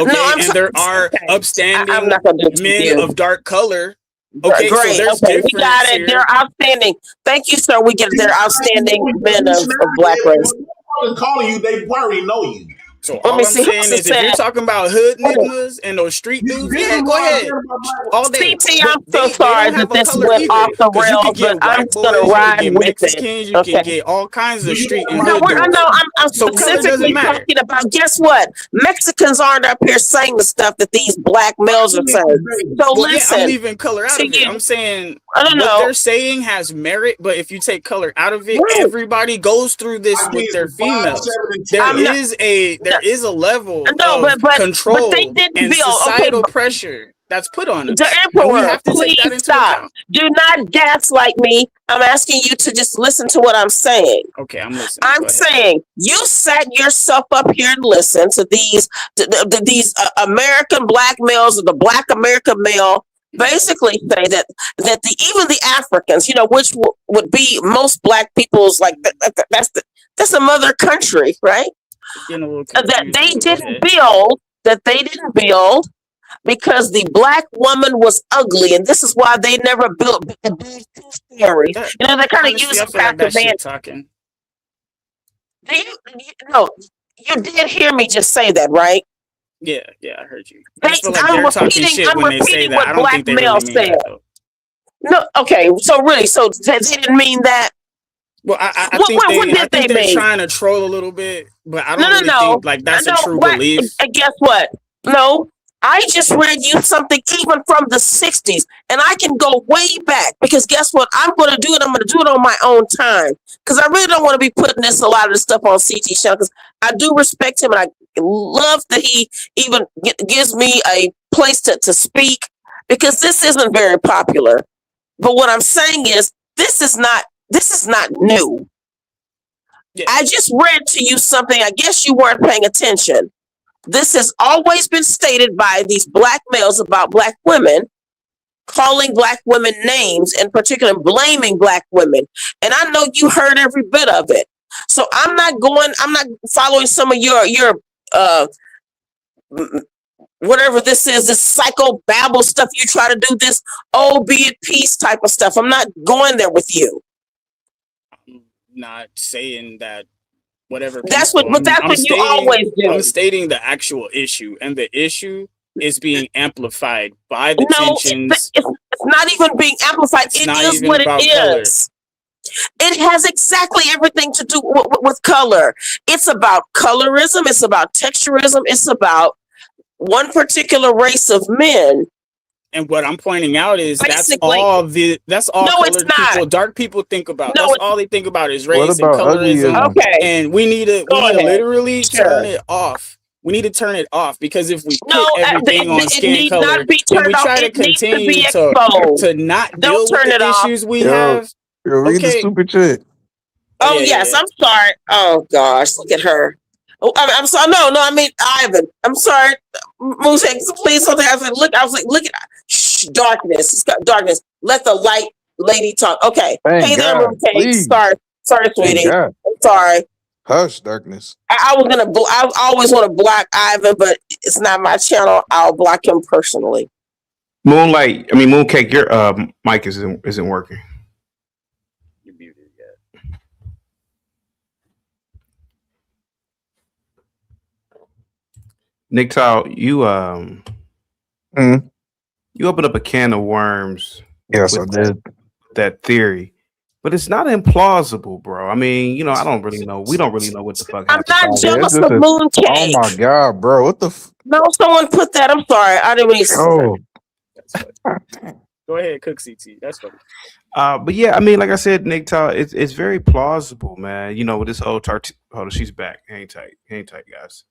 Okay, and there are upstanding I'm not gonna do it to men you. of dark color. Okay, Great. so there's Okay, we got difference it. here. They're outstanding. Thank you, sir. We get it. They're outstanding men of black race. Calling you, they already know you. So Let all me I'm see. saying is, if you're talking about hood niggas and those street dudes, yeah, go ahead, all day. CT, But I'm so they don't sorry have that a this color went off either, the because you rails, can but get I'm white just gonna boys, you can ride get with it. Mexicans, you Okay. can get all kinds of street and No, hood dudes. I'm So color doesn't specifically matter. talking about. Guess what? Mexicans aren't up here saying the stuff that these black males are saying. So Well, yeah, listen. I'm leaving color out of it. I'm saying what they're saying has merit, but if you take color out of it, everybody goes through this with their females. There is a level of control they didn't and build. societal pressure that's put on us. The And we emperor, have to take that please into stop. account. Do not gaslight me. I'm asking you to just listen to what I'm saying. Okay, I'm listening. I'm saying you set yourself up here and listen to these American black males or the black American male basically say that even the Africans, which would be most black people's that's a mother country, right? That they didn't build because the black woman was ugly, and this is why they never built the big two stories. They kind of Honestly, use I it feel like back that shit talking. You did hear me just say that, right? Yeah, I heard you. I just feel like they're talking shit when they say that. I don't think they really mean that, though. No, okay. So they didn't mean that. Well, I think they're trying to troll a little bit, but I don't really think that's a true belief. And guess what? No, I just read you something even from the 60s, and I can go way back because guess what? I'm going to do it on my own time because I really don't want to be putting a lot of this stuff on CT Show because I do respect him and I love that he even gives me a place to speak because this isn't very popular. But what I'm saying is this is not new. Yeah. I just read to you something. I guess you weren't paying attention. This has always been stated by these black males about black women, calling black women names, in particular blaming black women. And I know you heard every bit of it. So I'm not following some of your whatever this is, this psychobabble stuff you try to do, this be at peace type of stuff. I'm not going there with you. I'm not saying that whatever. That's what you always do. I'm stating the actual issue, and the issue is being amplified by the tensions. It's not even being amplified. It is what it is. It has exactly everything to do with color. It's about colorism. It's about texturism. It's about one particular race of men And what I'm pointing out is that's Basically. all No, it's colored not. people, dark people think about. No, That's it's all they think about is What race and about colorism. uglyism? okay. And we need to Go ahead. literally Sure. turn it off. We need to turn it off because if we put No, everything on it skin needs color, not be then we turned off. try to It needs to continue be exposed. to not Don't deal with turn the it off. issues we Yo, have. read the Okay. super chat. Oh Yeah. yes, I'm sorry. Oh gosh, look at her. Oh, I'm sorry. No, I mean Ivan. I'm sorry, Moose. Please, something. I was like, look at shh, darkness. It's got darkness. Let the light lady talk. Okay. Thank Hey there, God. Mooncake. Please. Sorry, Thank sweetie. God. I'm sorry. Hush, darkness. I was gonna. I always want to block Ivan, but it's not my channel. I'll block him personally. Mooncake, your mic isn't working. You're muted yet. Nick Tao, you opened up a can of worms. Yes, I did. That theory. But it's not implausible, bro. I mean, I don't really know. We don't really know what the fuck I'm happened. not jealous of Mooncake. Oh my God, bro. What the No, someone put that. I'm sorry. I didn't mean. Oh. Go ahead, cook CT. That's funny. But yeah, I mean, like I said, Nick Tao, it's very plausible, man. With this old hold on, she's back. Hang tight, guys.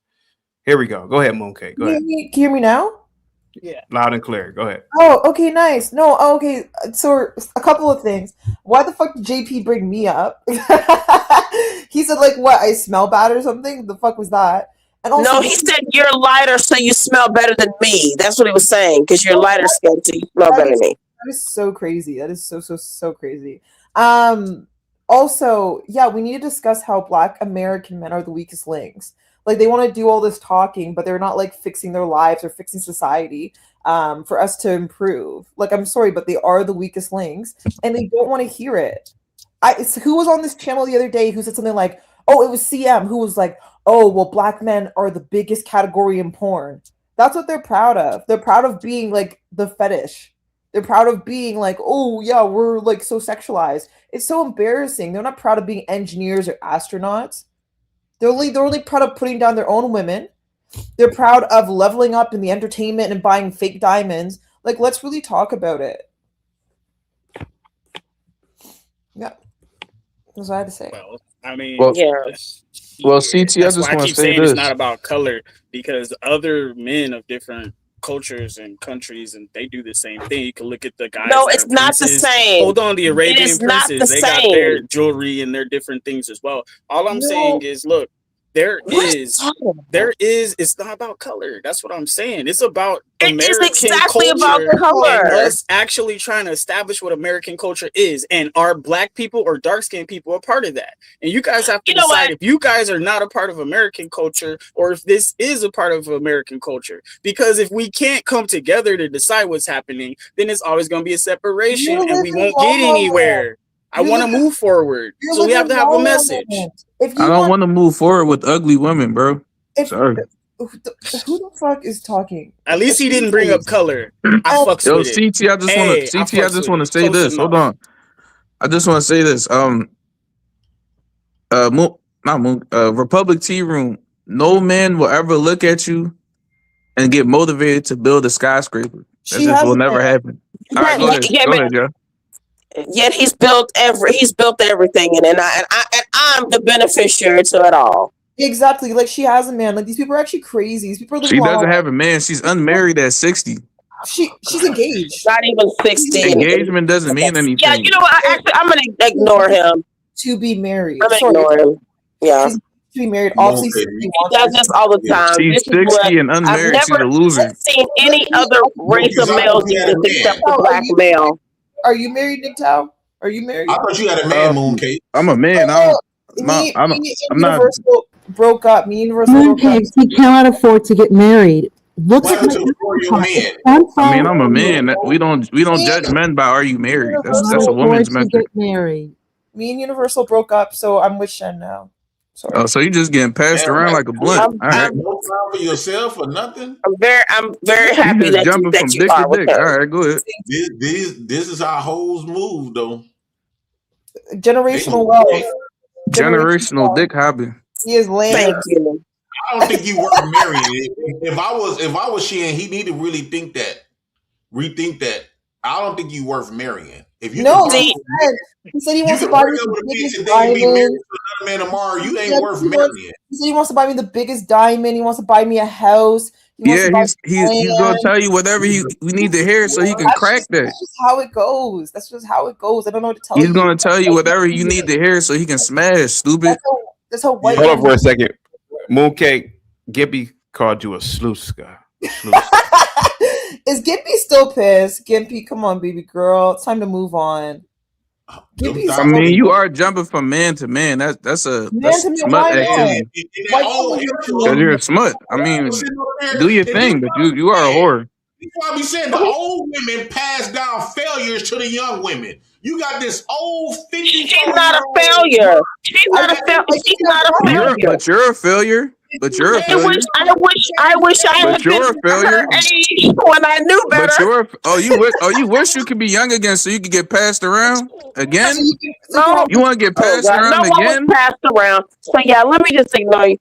Here we go. Go ahead, Mooncake. Go ahead. Can you hear me now? Yeah. Loud and clear. Go ahead. Oh, okay, nice. No, okay. So a couple of things. Why the fuck did JP bring me up? He said like, what? I smell bad or something. The fuck was that? And also, No, he said you're lighter, so you smell better than me. That's what he was saying, because you're lighter skinned, so you smell better than me. That is so crazy. That is so crazy. Also, yeah, we need to discuss how Black American men are the weakest links. Like they want to do all this talking, but they're not like fixing their lives or fixing society for us to improve. Like, I'm sorry, but they are the weakest links, and they don't want to hear it. Who was on this channel the other day who said something like, "Oh, it was CM," who was like, "Oh, well, Black men are the biggest category in porn." That's what they're proud of. They're proud of being like the fetish. They're proud of being like, "Oh yeah, we're like so sexualized." It's so embarrassing. They're not proud of being engineers or astronauts. They're only proud of putting down their own women. They're proud of leveling up in the entertainment and buying fake diamonds. Like, let's really talk about it. Yeah, that's what I had to say. Well, I mean, Well, yeah. Well, CT, I That's just why I want to keep say saying this. it's not about color, because other men of different cultures and countries, and they do the same thing. You can look at the guys. No, that it's are not the princes. same. Hold on, the It Arabian is not princes, the they got their same. jewelry and their different things as well. All I'm No. saying is, look, there What are you is, talking about? it's not about color. That's what I'm saying. It's about It is American exactly about culture and color. us actually trying to establish what American culture is. And are Black people or dark skinned people a part of that? And you guys have to You know decide what? if you guys are not a part of American culture or if this is a part of American culture. Because if we can't come together to decide what's happening, then it's always going to be a separation and we won't get anywhere. I want to move forward. So we have to have a message. If I you don't want, want to move forward with ugly women, bro. if Sorry. who the fuck is talking? At least he didn't bring up color. I fucks Yo, with it. CT, I just want Hey, to I CT, I fucks just with want to it. say Close this. Hold enough. on. I just want to say this. Republic Tea Room. No man will ever look at you and get motivated to build a skyscraper. That She just will hasn't never been. happen. All right, go ahead. Go ahead, Joe. Yet he's built everything, and I'm the beneficiary to it all. Exactly. Like, she has a man. Like, these people are actually crazy. These people are living She long doesn't lives. have a man. She's unmarried at 60. She's engaged. Not even 60. Engagement doesn't mean anything. Yeah, you know what? I'm gonna ignore him. To be married. I'm gonna Sorry. ignore him. Yeah. She's to be married. Obviously, He does this all the time. She's This is what 60 and I've unmarried. She's never a loser. seen any other race of male do this except the Black male. Are you married, Nick Tao? Are you married? I thought you had a man, Mooncake. I'm a man. I'm not. Universal broke up. Me and Universal broke up. Mooncakes, he cannot afford to get married. Look What at my happened to a man? I mean, I'm a man. We don't judge men by are you married. That's a woman's metric. get married. Me and Universal broke up, so I'm with Shen now. Sorry. Oh, so you just getting passed around like a blunt. All right. No time for yourself or nothing. I'm very happy You just that jumping from you dick are to with dick. him. All right, go ahead. This is how hoes move, though. Generational wealth. Generational dick hobby. He is lame. Thank you. I don't think you were married. If I was she and he need to really think that. rethink that. I don't think you worth marrying. If you No, can he said he you wants to can buy break me up the with a bitch biggest today and be married diamond. to another man tomorrow, you He ain't said worth he wants, marrying. he said he wants to buy me the biggest diamond. He wants to buy me a house. He wants Yeah, to buy he's gonna land. tell you whatever we need to hear so he can crack that. That's just how it goes. That's just how it goes. I don't know what to tell He's you. gonna tell you whatever you need to hear so he can smash, stupid. That's how white Hold on men. for a second. Mooncake, Gibby called you a sluska. Is Gimpy still pissed? Gimpy, come on, baby girl. It's time to move on. Gimpy's I mean, you are jumping from man to man. That's man to man. smut Why not? activity. Why can't we Because you're a smut. I mean, do your thing, but you are a whore. That's why I be saying the old women pass down failures to the young women. You got this old 54. She's not a failure. She's not a failure. She's not a failure. But you're a failure. But you're a I wish failure. I But had you're a been failure. her age when I knew better. But you wish you could be young again so you could get passed around again. No, You want to get passed God, around no one was again? passed around. So yeah, let me just ignore you.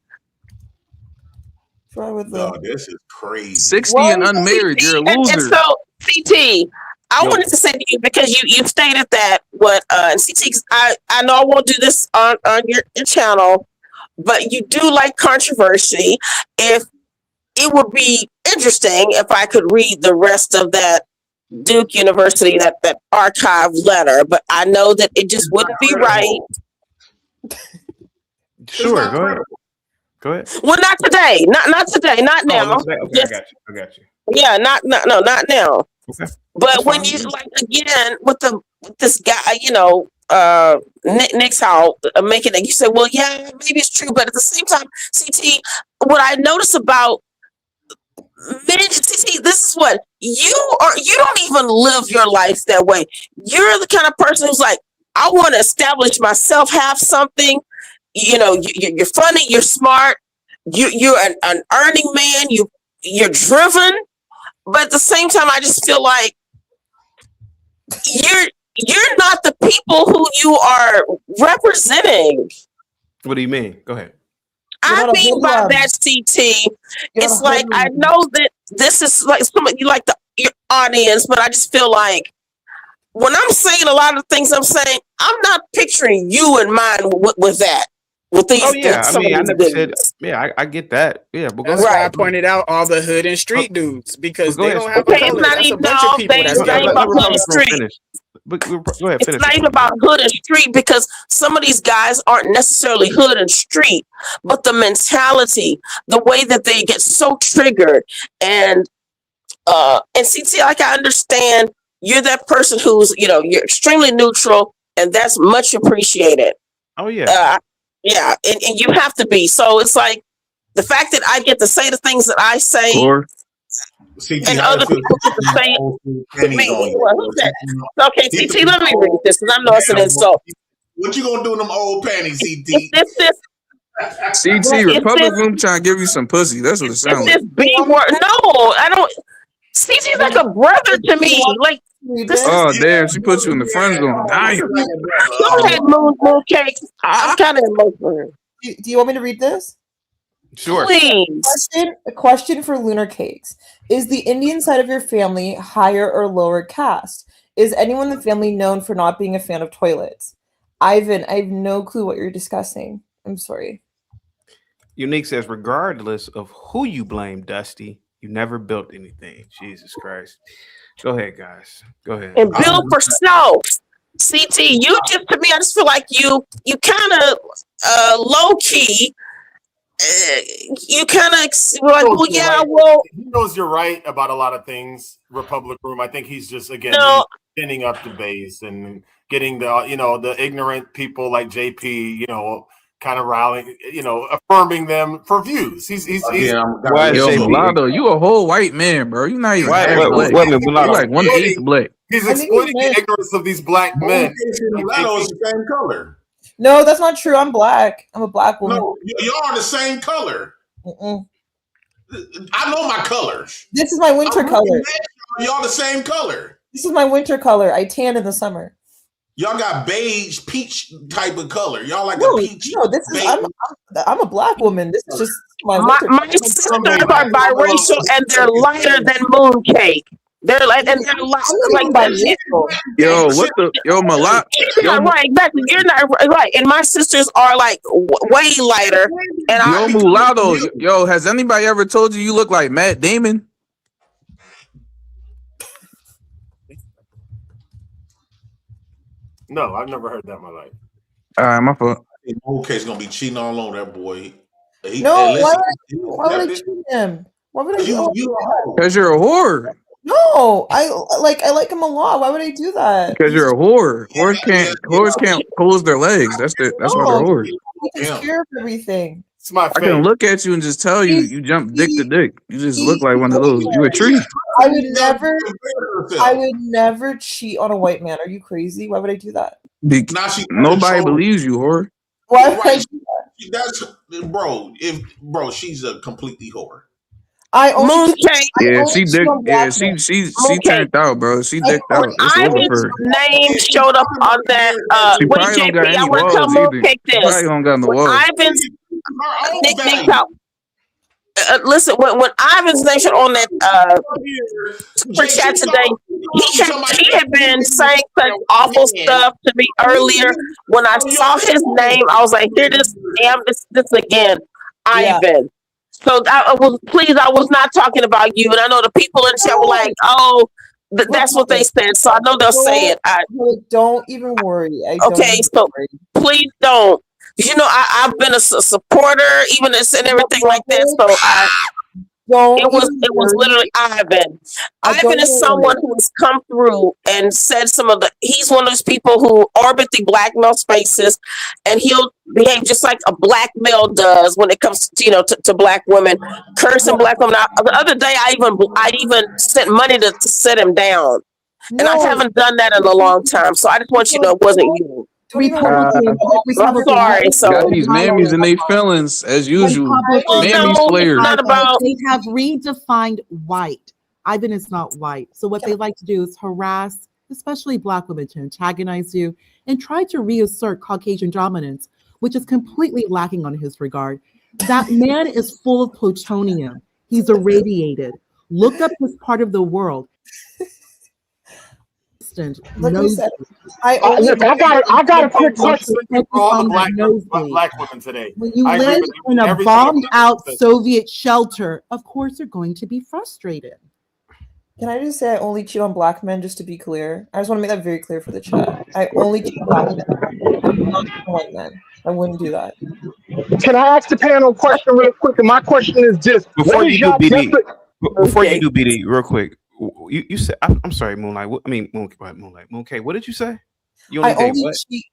No, this is crazy. 60 and unmarried, you're a And loser. so CT, I wanted to say to you because you stated that and CT, I know I won't do this on your channel, but you do like controversy. If it would be interesting if I could read the rest of that Duke University that archive letter, but I know that it just wouldn't be right. Sure, go ahead. Go ahead. Well, not today. Not today. Not now. Oh, okay, I got you. Yeah, not now. Okay. But when you like again with this guy, Nick's how making it, you say, well, yeah, maybe it's true, but at the same time, CT, what I notice about men, CT, this is what you are. You don't even live your life that way. You're the kind of person who's like, I want to establish myself, have something. You're funny, you're smart, you're an earning man, you're driven, but at the same time, I just feel like you're not the people who you are representing. What do you mean? Go ahead. I mean by that, CT, it's like I know that this is like you like your audience, but I just feel like when I'm saying a lot of things I'm saying, I'm not picturing you in mind with that. With these, I never said. Yeah, I get that. Yeah, but that's why I pointed out all the hood and street dudes because they don't have a Okay, color. it's not That's a even bunch of people. it's not even about hood and street. Go ahead, It's finish. not even about hood and street because some of these guys aren't necessarily hood and street, but the mentality, the way that they get so triggered, and CT, like I understand, you're that person who's you're extremely neutral, and that's much appreciated. Oh yeah. Yeah, and you have to be. So it's like the fact that I get to say the things that I say, and other people get to say it to me. Okay, CT, let me read this because I know it's an insult. What you gonna do in them old panties, CT? CT, Republic Room trying to give you some pussy. That's what it sounds like. This B word. No, I don't. CT's like a brother to me. Like this. Oh damn, she put you in the friend zone. Damn. Go ahead, Mooncake. I'm kind of emotional. Do you want me to read this? Sure. Please. A question for Lunar Cakes. Is the Indian side of your family higher or lower caste? Is anyone in the family known for not being a fan of toilets? Ivan, I have no clue what you're discussing. I'm sorry. Unique says, regardless of who you blame, Dusty, you never built anything. Jesus Christ. Go ahead, guys. Go ahead. And build for self. CT, you just to me, I just feel like you kind of low key. You kind of like, well, yeah, well, he knows you're right about a lot of things. Republic Room, I think he's just he's spinning up the base and getting the ignorant people like JP, kind of rallying, affirming them for views. He's Mulatto, you a whole white man, bro. You're not even black. You like 1/8 black. He's exploiting the ignorance of these black men. Mulatto is the same color. No, that's not true. I'm black. I'm a black woman. No, y'all are the same color. I know my colors. This is my winter color. Y'all the same color. This is my winter color. I tan in the summer. Y'all got beige, peach type of color. Y'all like a peach. No, this is I'm a black woman. This is just my sisters are biracial and they're lighter than Mooncake. They're like, and they're like that. Yo, what the Malak? You're not right, exactly. You're not right. And my sisters are like way lighter. And Yo, mulatto. Yo, has anybody ever told you look like Matt Damon? No, I've never heard that in my life. All right, my fault. OK's gonna be cheating all on that boy. No, why would I cheat him? Why would I do that? Because you're a whore. No, I like him a lot. Why would I do that? Because you're a whore. Whores can't close their legs. That's why they're whores. He takes care of everything. It's my I can look at you and just tell you jump dick to dick. You just look like one of those. You a tree. I would never cheat on a white man. Are you crazy? Why would I do that? Nobody believes you, whore. Why would I do Bro, she's a completely whore. She turned out, bro. She dicked out. It's over Ivan's for her. name showed up on that. She With probably don't JP, got I any want to tell walls either. Mooncake She this. probably don't got no When walls. Ivan's listen, when Ivan's name showed on that super chat today, he had been saying such awful stuff to me earlier. When I saw his name, I was like, "Here, this again, Ivan." So I was not talking about you, and I know the people in chat were like, "Oh, that's what they said." So I know they'll say it. Don't even worry. Please don't. You know, I've been a supporter, even and everything like that. So it was literally Ivan. Ivan is someone who has come through and said he's one of those people who orbit the black male spaces, and he'll behave just like a black male does when it comes to black women, cursing black women. The other day I even sent money to set him down. And I haven't done that in a long time. So I just want you to know it wasn't you. I'm sorry. So got these mammies and they feelings as usual. Mammies players. They have redefined white. Ivan is not white. So what they like to do is harass, especially black women, to antagonize you and try to reassert Caucasian dominance, which is completely lacking on his regard. That man is full of plutonium. He's irradiated. Look up this part of the world. Like I said, I got a quick question for all the black women today. When you live in a bombed-out Soviet shelter, of course you're going to be frustrated. Can I just say I only cheat on black men, just to be clear? I just want to make that very clear for the chat. I only cheat on black men, not on white men. I wouldn't do that. Can I ask the panel a question real quick? And my question is just before you do BD, real quick. You said I'm sorry, Moonlight. Moonlight. Mooncake. What did you say? I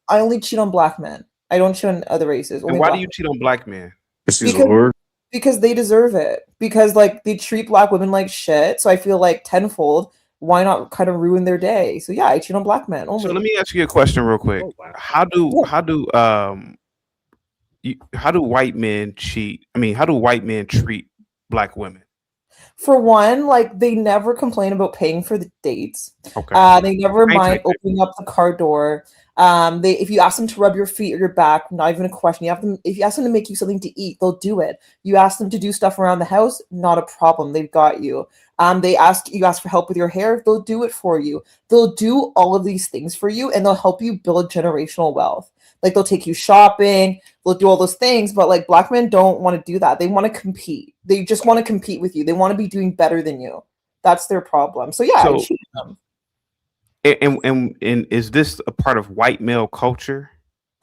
only cheat on black men. I don't cheat on other races. And why do you cheat on black men? Because they deserve it. Because they treat black women like shit. So I feel like tenfold. Why not kind of ruin their day? So yeah, I cheat on black men only. So let me ask you a question real quick. How do white men cheat? I mean, how do white men treat black women? For one, they never complain about paying for the dates. Okay. They never mind opening up the car door. If you ask them to rub your feet or your back, not even a question. If you ask them to make you something to eat, they'll do it. You ask them to do stuff around the house, not a problem. They've got you. You ask for help with your hair, they'll do it for you. They'll do all of these things for you, and they'll help you build generational wealth. They'll take you shopping, they'll do all those things, but black men don't want to do that. They want to compete. They just want to compete with you. They want to be doing better than you. That's their problem. So yeah, I cheat them. And is this a part of white male culture?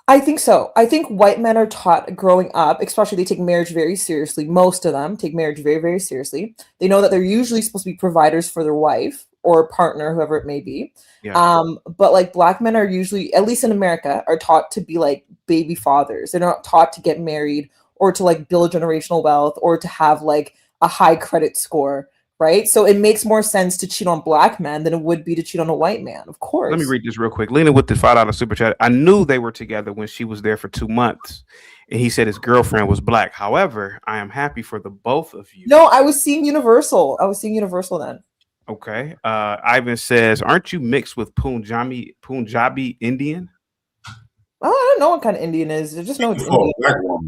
I think so. I think white men are taught growing up, especially they take marriage very seriously. Most of them take marriage very, very seriously. They know that they're usually supposed to be providers for their wife or partner, whoever it may be. Yeah. But black men are usually, at least in America, are taught to be baby fathers. They're not taught to get married or to build generational wealth or to have a high credit score. Right. So it makes more sense to cheat on black men than it would be to cheat on a white man. Of course. Let me read this real quick. Lena with the $5 super chat. I knew they were together when she was there for 2 months. And he said his girlfriend was black. However, I am happy for the both of you. No, I was seeing Universal. then. Okay. Ivan says, aren't you mixed with Punjabi Indian? Oh, I don't know what kind of Indian is. I just know it's Indian.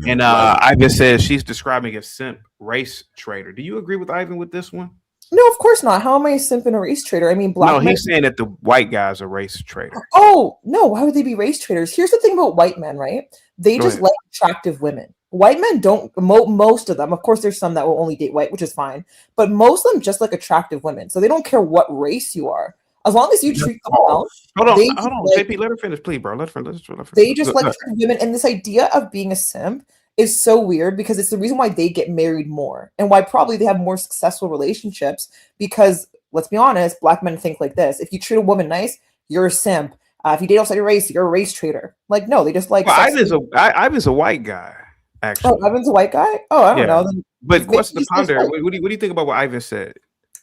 And Ivan says she's describing a simp race trader. Do you agree with Ivan with this one? No, of course not. How am I a simp and a race trader? I mean, No, black men. he's saying that the white guys are race traders. Oh no, why would they be race traders? Here's the thing about white men, right? They Go just ahead. like attractive women. White men don't. Most of them, of course, there's some that will only date white, which is fine. But most of them just like attractive women, so they don't care what race you are, as long as you treat them well. Hold on, they hold on, like- JP. Let her finish, please, bro. Let her finish. They just like Look. attractive women, and this idea of being a simp is so weird because it's the reason why they get married more and why probably they have more successful relationships. Because let's be honest, black men think like this: if you treat a woman nice, you're a simp. If you date outside your race, you're a race trader. Like, no, they just like. Well, sex. Ivan's a white guy, actually. Oh, Ivan's a white guy. Oh, I don't know. Then But maybe question to he's ponder. white. What do you think about what Ivan said?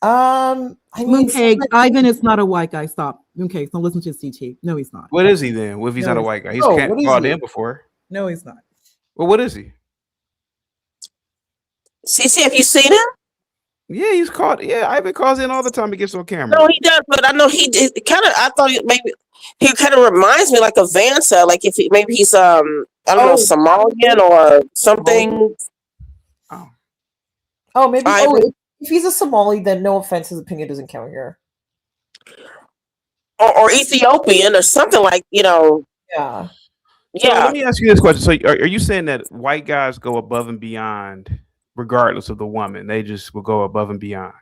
I mean, Mooncake, Ivan is not a white guy. Stop. Mooncake, don't listen to CT. No, he's not. What is he then? If he's No, not a he's white guy, not. he's Oh, can't what is called he? in before. No, he's not. Well, what is he? CC, have you seen him? Yeah, he's called. Yeah, Ivan calls in all the time. He gets on camera. No, he does, but I know he did kind of. I thought maybe he kind of reminds me like of Vansa, like if maybe he's I don't know, Somalian or something. Oh, maybe. Ivan. Oh, if he's a Somali, then no offense, his opinion doesn't count here. Or Ethiopian or something like Yeah. So let me ask you this question. So are you saying that white guys go above and beyond regardless of the woman? They just will go above and beyond.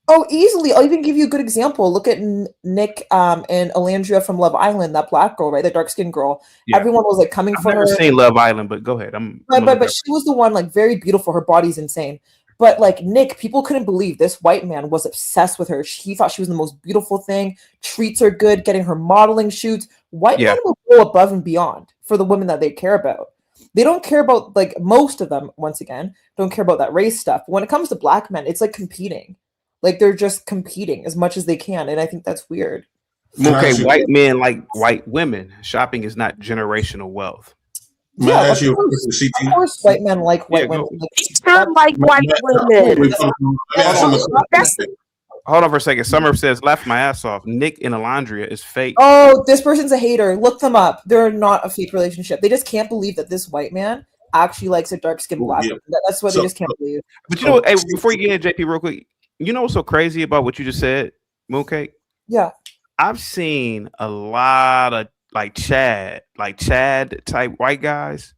Oh, easily. I'll even give you a good example. Look at Nick and Alandria from Love Island, that black girl, right? The dark skinned girl. Yeah. Everyone was like coming I've for never her. seen Love Island, but go ahead. But she was the one, like, very beautiful. Her body's insane. But like Nick, people couldn't believe this white man was obsessed with her. He thought she was the most beautiful thing, treats her good, getting her modeling shoots. White men will go above and beyond for the women that they care about. They don't care about, like, most of them, once again, don't care about that race stuff. When it comes to black men, it's like competing. Like, they're just competing as much as they can. And I think that's weird. Okay, white men like white women. Shopping is not generational wealth. May I ask you a course, question, CT? of course, white men like white women. He's not like white women. Hold on for a second. Summer says, laugh my ass off. Nick and Alandria is fake. Oh, this person's a hater. Look them up. They're not a fake relationship. They just can't believe that this white man actually likes a dark-skinned black woman. That's what they just can't believe. But you know, hey, before you get in, JP, real quick, you know what's so crazy about what you just said, Mooncake? Yeah. I've seen a lot of like Chad type white guys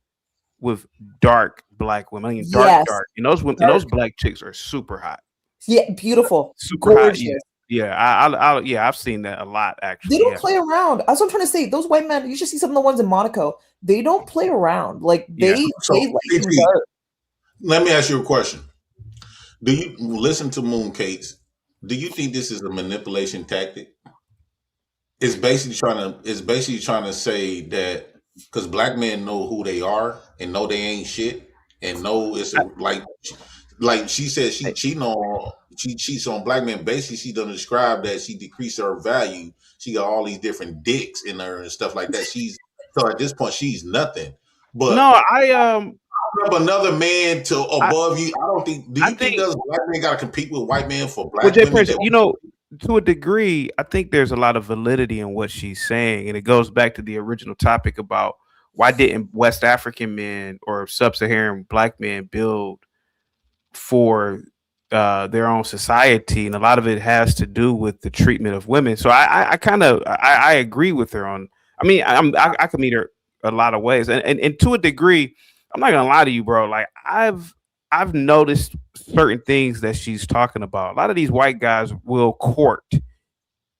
with dark black women. I mean, dark. And those women, and those black chicks are super hot. Yeah, beautiful. Super gorgeous. hot. Yeah. I've seen that a lot actually. They don't play around. That's what I'm trying to say. Those white men, you should see some of the ones in Monaco. They don't play around. Like they like CT, let me ask you a question. Do you listen to Mooncakes? Do you think this is a manipulation tactic? It's basically trying to say that because black men know who they are and know they ain't shit and know it's like she said she cheating on she cheats on black men. Basically, she doesn't describe that she decreased her value. She got all these different dicks in her and stuff like that. So at this point she's nothing. But no, I another man to above you. I don't think. Do you think those black men got to compete with white men for black women? Prince, you know, to a degree, I think there's a lot of validity in what she's saying, and it goes back to the original topic about why didn't West African men or sub-Saharan black men build for their own society, and a lot of it has to do with the treatment of women. So I agree with her on. I mean, I can meet her a lot of ways, and to a degree, I'm not gonna lie to you, bro. Like I've noticed certain things that she's talking about. A lot of these white guys will court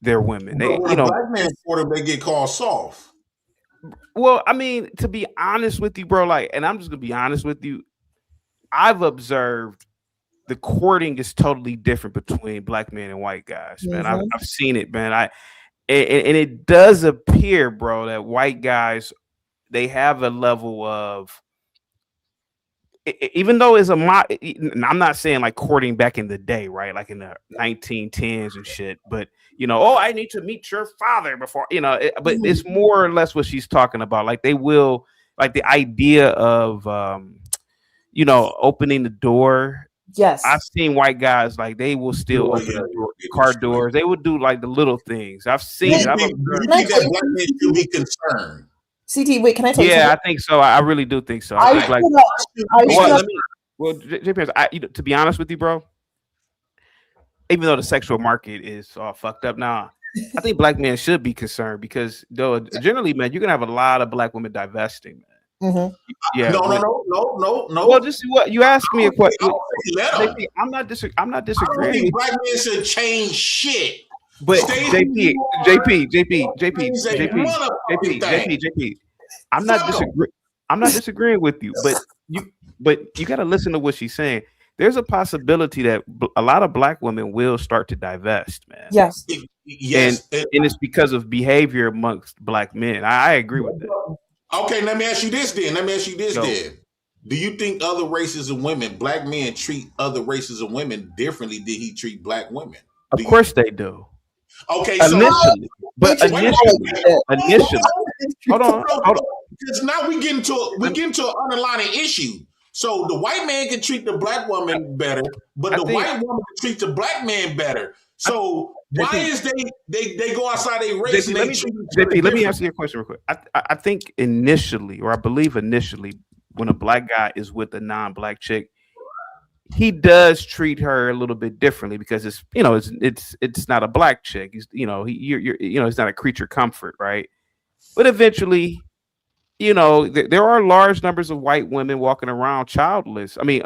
their women. They, when black men court them, they get called soft. Well, I mean, to be honest with you, bro, like, and I'm just gonna be honest with you, I've observed the courting is totally different between black men and white guys, man. I've seen it, man. And it does appear, bro, that white guys, they have a level of, even though it's I'm not saying like courting back in the day, right? Like in the 1910s and shit, but I need to meet your father before, but it's more or less what she's talking about. Like they will, like the idea of, opening the door. Yes. I've seen white guys, like they will still open the door, car doors. They would do like the little things. I've seen it. You think that black men should be concerned? CT, wait, can I tell you Yeah, something? I think so. I really do think so. I think like, should have- to be honest with you, bro, even though the sexual market is all fucked up now, I think black men should be concerned because though generally, man, you're gonna have a lot of black women divesting, man. Mm-hmm. Yeah. No. Well, just what you asked me a question. Let 'em. I'm not I don't disagreeing think with black men should change shit. but Stay who you are. JP, Say motherfucking thing. I'm not disagreeing with you, but you got to listen to what she's saying. There's a possibility that a lot of black women will start to divest, man. Yes. Yes. And it's because of behavior amongst black men. I agree with that. Okay, let me ask you this then. Go. Do you think other races of women, black men, treat other races of women differently than he treat black women? Of course they do. Okay, initially, hold on. Because now we get into an underlying issue. So the white man can treat the black woman better, but the white woman can treat the black man better. So why is they go outside their race? JP, let me answer your question real quick. I think initially, or I believe initially, when a black guy is with a non-black chick, he does treat her a little bit differently because it's not a black chick. He's it's not a creature comfort, right? But eventually, there are large numbers of white women walking around childless. I mean,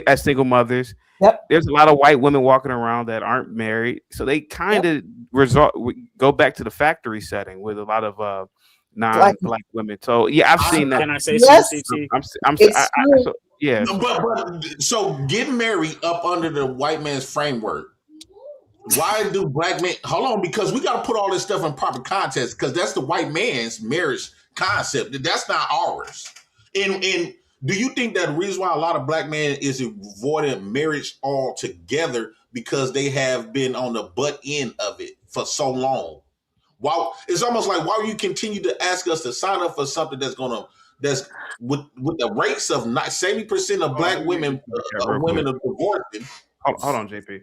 as single mothers. Yep. There's a lot of white women walking around that aren't married, so they kind of go back to the factory setting with a lot of non-black women. So yeah, I've seen that. Can I say something, CT? Yeah. But so getting married up under the white man's framework. Why do black men hold on? Because we got to put all this stuff in proper context because that's the white man's marriage concept. That's not ours. And do you think that the reason why a lot of black men is avoiding marriage altogether because they have been on the butt end of it for so long? Wow, it's almost like why you continue to ask us to sign up for something that's with the rates of 70% of black women women are divorcing. Hold on, JP.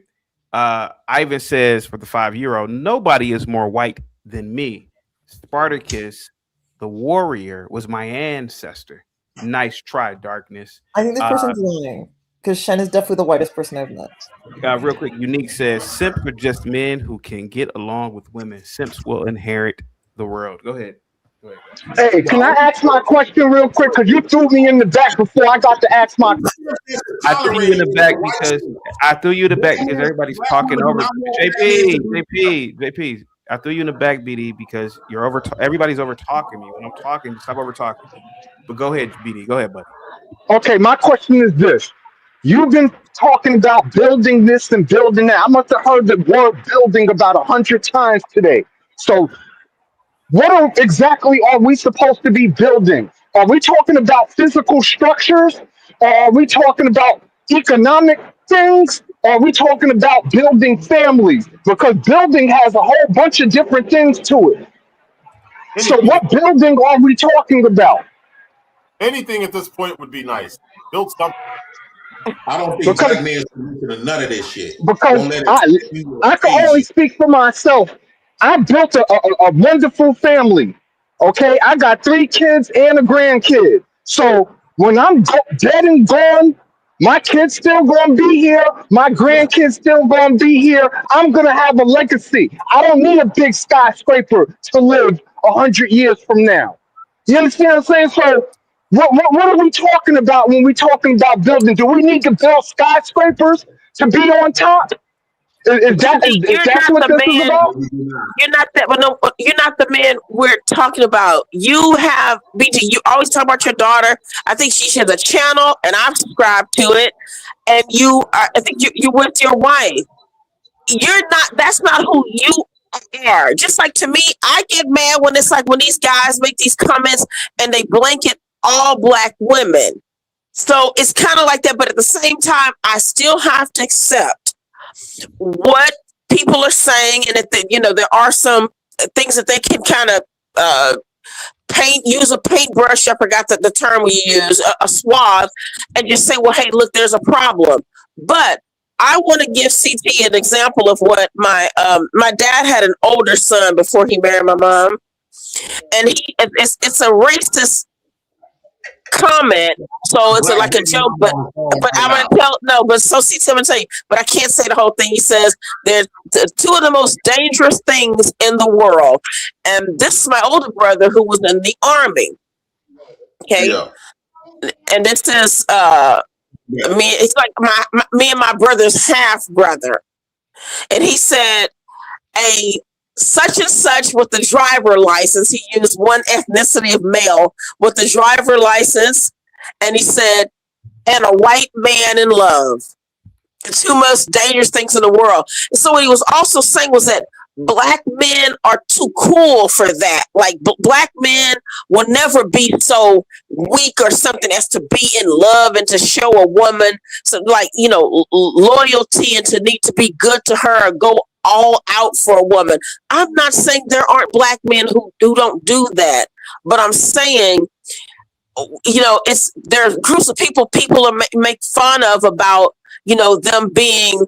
Ivan says for the €5, nobody is more white than me. Spartacus, the warrior, was my ancestor. Nice try, darkness. I think this person's lying because Shen is definitely the whitest person I've met. Real quick, Unique says simps are just men who can get along with women. Simps will inherit the world. Go ahead. Hey, can I ask my question real quick? Because you threw me in the back before I got to ask my question. I threw you in the back because everybody's talking over JP. I threw you in the back, BD, because everybody's over talking me. When I'm talking, stop over talking. But go ahead, BD. Go ahead, buddy. Okay, my question is this. You've been talking about building this and building that. I must have heard the word building about 100 times today. So what exactly are we supposed to be building? Are we talking about physical structures? Or are we talking about economic things? Or are we talking about building families? Because building has a whole bunch of different things to it. So what building are we talking about? Anything at this point would be nice. Build something. I don't think black men should listen to none of this shit. Because I can only speak for myself. I built a wonderful family. Okay, I got 3 kids and a grandkid. So when I'm dead and gone, my kids still gonna be here. My grandkids still gonna be here. I'm gonna have a legacy. I don't need a big skyscraper to live 100 years from now. You understand what I'm saying? So what are we talking about when we're talking about building? Do we need to build skyscrapers to be on top? Is that what this is about? You're not that. But no, you're not the man we're talking about. You have BT. You always talk about your daughter. I think she has a channel, and I've subscribed to it. And you are. I think you're with your wife. You're not. That's not who you are. Just like to me, I get mad when it's like when these guys make these comments and they blanket all black women. So it's kind of like that. But at the same time, I still have to accept what people are saying, and that there are some things that they can kind of use a paintbrush. I forgot the term we use, a swab, and just say, well, hey, look, there's a problem. But I want to give CT an example of what my dad had an older son before he married my mom, and it's a racist comment, so it's like a joke, but I'm gonna tell but so see, I'm gonna tell you, but I can't say the whole thing. He says there's two of the most dangerous things in the world, and this is my older brother who was in the army. Okay, and this is me. It's like me and my brother's half brother, and he said a such and such with the driver license. He used one ethnicity of male with the driver license, and he said, and a white man in love. The two most dangerous things in the world. And so what he was also saying was that black men are too cool for that. Like black men will never be so weak or something as to be in love and to show a woman some loyalty and to need to be good to her or go all out for a woman. I'm not saying there aren't black men who don't do that, but I'm saying there are groups of people make fun of about them being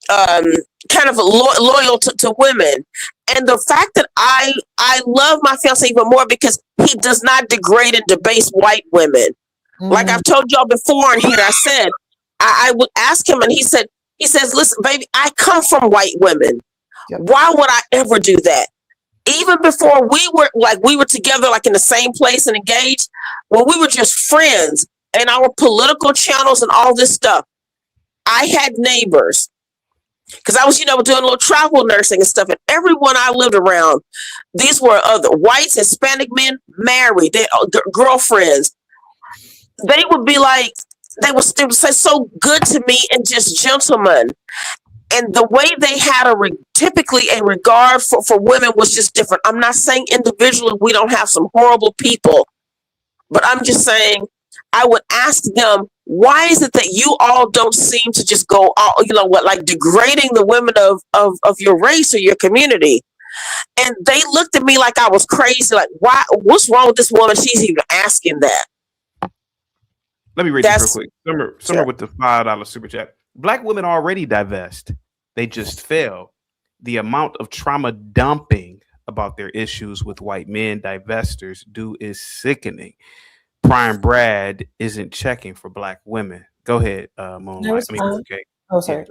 kind of loyal to women. And the fact that I love my fiance even more because he does not degrade and debase white women. Like I've told y'all before in here, I said I would ask him, and he says, listen, baby, I come from white women. Why would I ever do that? Even before we were together, like in the same place and engaged, when we were just friends and our political channels and all this stuff, I had neighbors because I was, doing a little travel nursing and stuff. And everyone I lived around, these were other whites, Hispanic men, married, girlfriends. They would be like, they would say so good to me and just gentlemen. And the way they had typically a regard for women was just different. I'm not saying individually we don't have some horrible people, but I'm just saying I would ask them, why is it that you all don't seem to just go all, like degrading the women of your race or your community? And they looked at me like I was crazy. Like, why? What's wrong with this woman? She's even asking that. Let me read this real quick. Summer with the $5 super chat. Black women already divest. They just fail. The amount of trauma dumping about their issues with white men divestors do is sickening. Prime Brad isn't checking for black women. Go ahead, Moonlight. Okay. Oh, sorry.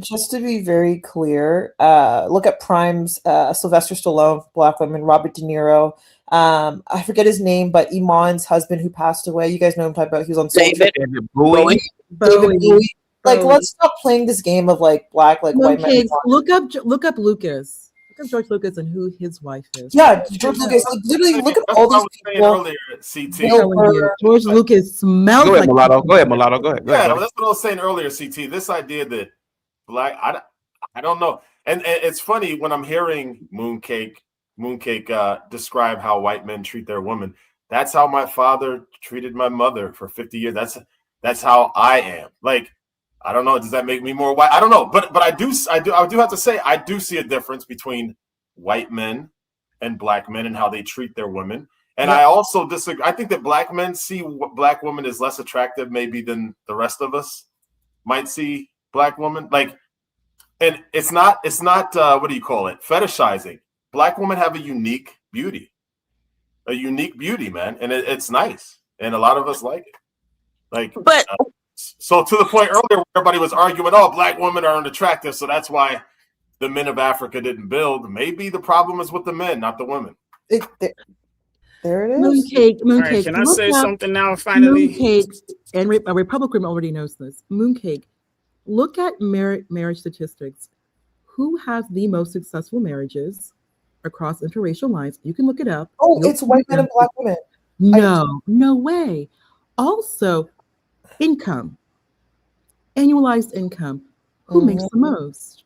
Just to be very clear, look at Prime's Sylvester Stallone, black women, Robert De Niro. I forget his name, but Iman's husband who passed away. You guys know him talking about. He was on David Bowie. David Bowie. Like, let's stop playing this game of like black, like white men. Look up Lucas. Look up George Lucas and who his wife is. Yeah, George Lucas. Like, literally, look at all these people. George Lucas smells Go ahead, like Mulatto. Go ahead, Mulatto. Go ahead. Yeah, that's what I was saying earlier, CT. This idea that black, I don't know. And it's funny when I'm hearing Mooncake describe how white men treat their women. That's how my father treated my mother for 50 years. That's how I am. Like, I don't know. Does that make me more white? I don't know. But I do have to say, I do see a difference between white men and black men and how they treat their women. And I also disagree. I think that black men see black women as less attractive maybe than the rest of us might see black women. Like, and it's not what do you call it? Fetishizing. Black women have a unique beauty, man. And it's nice. And a lot of us like it. Like, but so to the point earlier where everybody was arguing, oh, black women are unattractive, so that's why the men of Africa didn't build. Maybe the problem is with the men, not the women. There it is. Mooncake. Right, can I say something now, finally? Mooncake, and a Republican already knows this. Mooncake, look at marriage statistics. Who has the most successful marriages across interracial lines? You can look it up. Oh, it's white men and black women. No way. Also, income, annualized income. Who makes the most?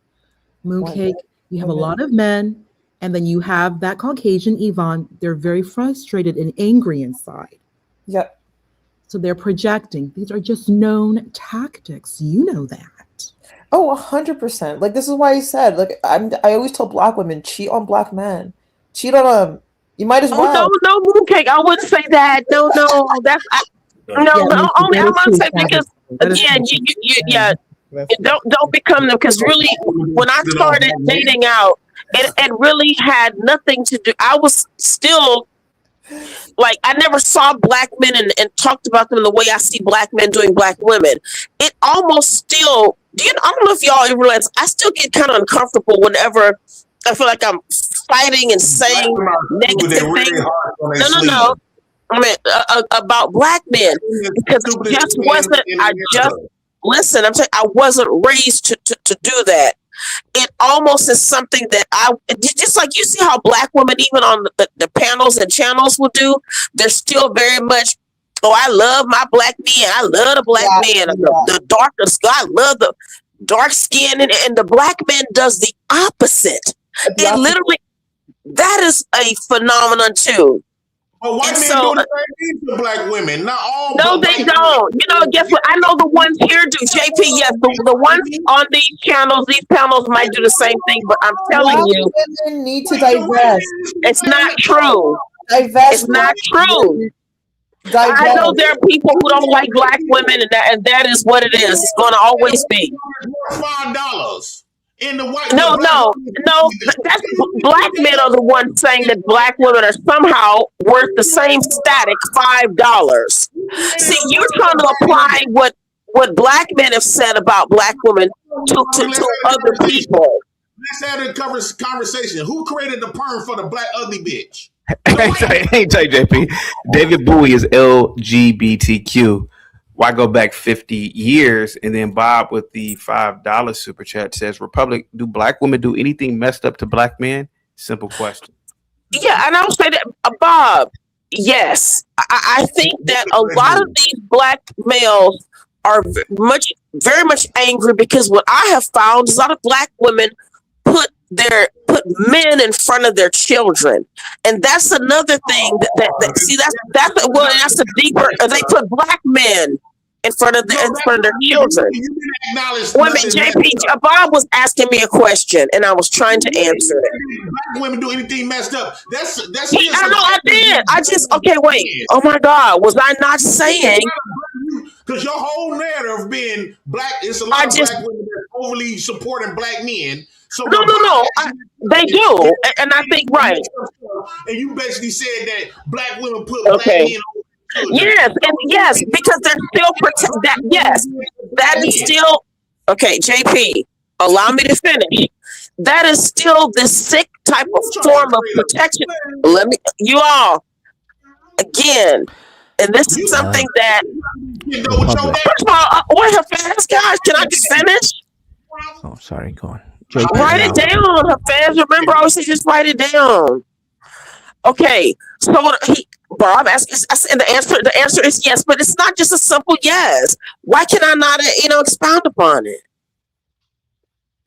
Mooncake, you have a lot of men, and then you have that Caucasian Yvonne. They're very frustrated and angry inside. Yep. So they're projecting. These are just known tactics. You know that. Oh, 100%. Like, this is why I said, like, I always tell black women, cheat on black men. Cheat on them. You might as well. No, Mooncake. I wouldn't say that. No, that's I'm gonna say because again, you don't become them, because really, when I started dating out, it really had nothing to do. I was still Like I never saw black men and talked about them the way I see black men doing black women. It almost still. I don't know if y'all realize. I still get kind of uncomfortable whenever I feel like I'm fighting and saying negative things. No. I mean about black men because it just wasn't. I just listen. I'm saying I wasn't raised to do that. It almost is something that just like you see how black women even on the panels and channels will do. They're still very much. Oh, I love my black men. I love the black man. The darker skin. I love the dark skin, and the black man does the opposite. It literally that is a phenomenon too. But white men do the same thing to black women. Not all. No, they don't. You know, guess what? I know the ones here do. JP, yes, the ones on these panels might do the same thing. But I'm telling you, women need to divest. It's not true. Divest. It's not true. I know there are people who don't like black women, and that is what it is. It's going to always be. $5 in the white. No. That's black men are the ones saying that black women are somehow worth the same static $5. See, you're trying to apply what black men have said about black women to other people. Let's have a conversation. Who created the perm for the black ugly bitch? Hey, JP. David Bowie is LGBTQ. Why go back 50 years? And then Bob with the $5 super chat says, Republic, do black women do anything messed up to black men? Simple question. Yeah, and I'll say that, Bob, yes. I think that a lot of these black males are very much angry because what I have found is a lot of black women put men in front of their children, and that's another thing that's a deeper. They put black men in front of their children. Women, JP, Bob was asking me a question, and I was trying to answer it. Black women do anything messed up? That's. I know I did. Okay, wait. Oh my God, was I not saying? Because your whole narrative being black, it's a lot of black women that are overly supporting black men. So no, they do, and I think right. And you basically said that black women put black men on. Yes, because they're still that. Yes, that is still okay. JP, allow me to finish. That is still this sick type of form of protection. You all again, and this is something that. First of all, wait, Hafez, guys, can I just finish? Oh, sorry, go on. Write it down, Hafez. Remember, I always say just write it down. Okay, so Bob asked, and the answer is yes, but it's not just a simple yes. Why can I not, expound upon it?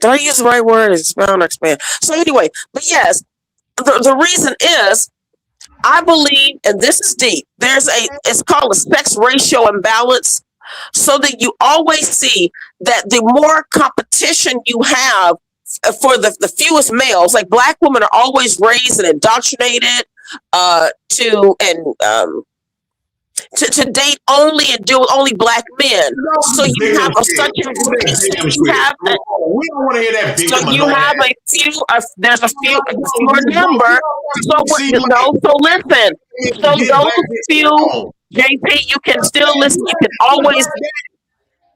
Did I use the right word? Expound or expand? So anyway, but yes, the reason is, I believe, and this is deep. It's called a sex ratio imbalance, so that you always see that the more competition you have for the fewest males, like black women are always raised and indoctrinated to date only and deal with only black men. So you have such a we don't want to hear that. So you have a few. There's a fewer number. So listen. So those few, JP, you can still listen.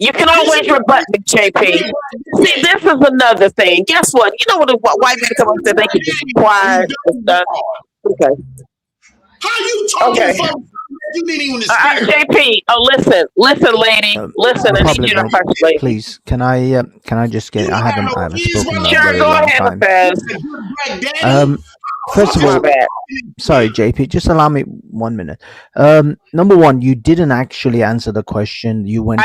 You can always rebut me, JP. See, this is another thing. Guess what? You know what white men come up and say they can just be quiet and stuff. Okay. How you talking? You didn't even JP, listen, lady, listen. I need you to hush, lady. Please, can I just get? I haven't spoken in a Sure, very go long ahead, time. First of all, sorry, JP, just allow me 1 minute. Number one, you didn't actually answer the question. You went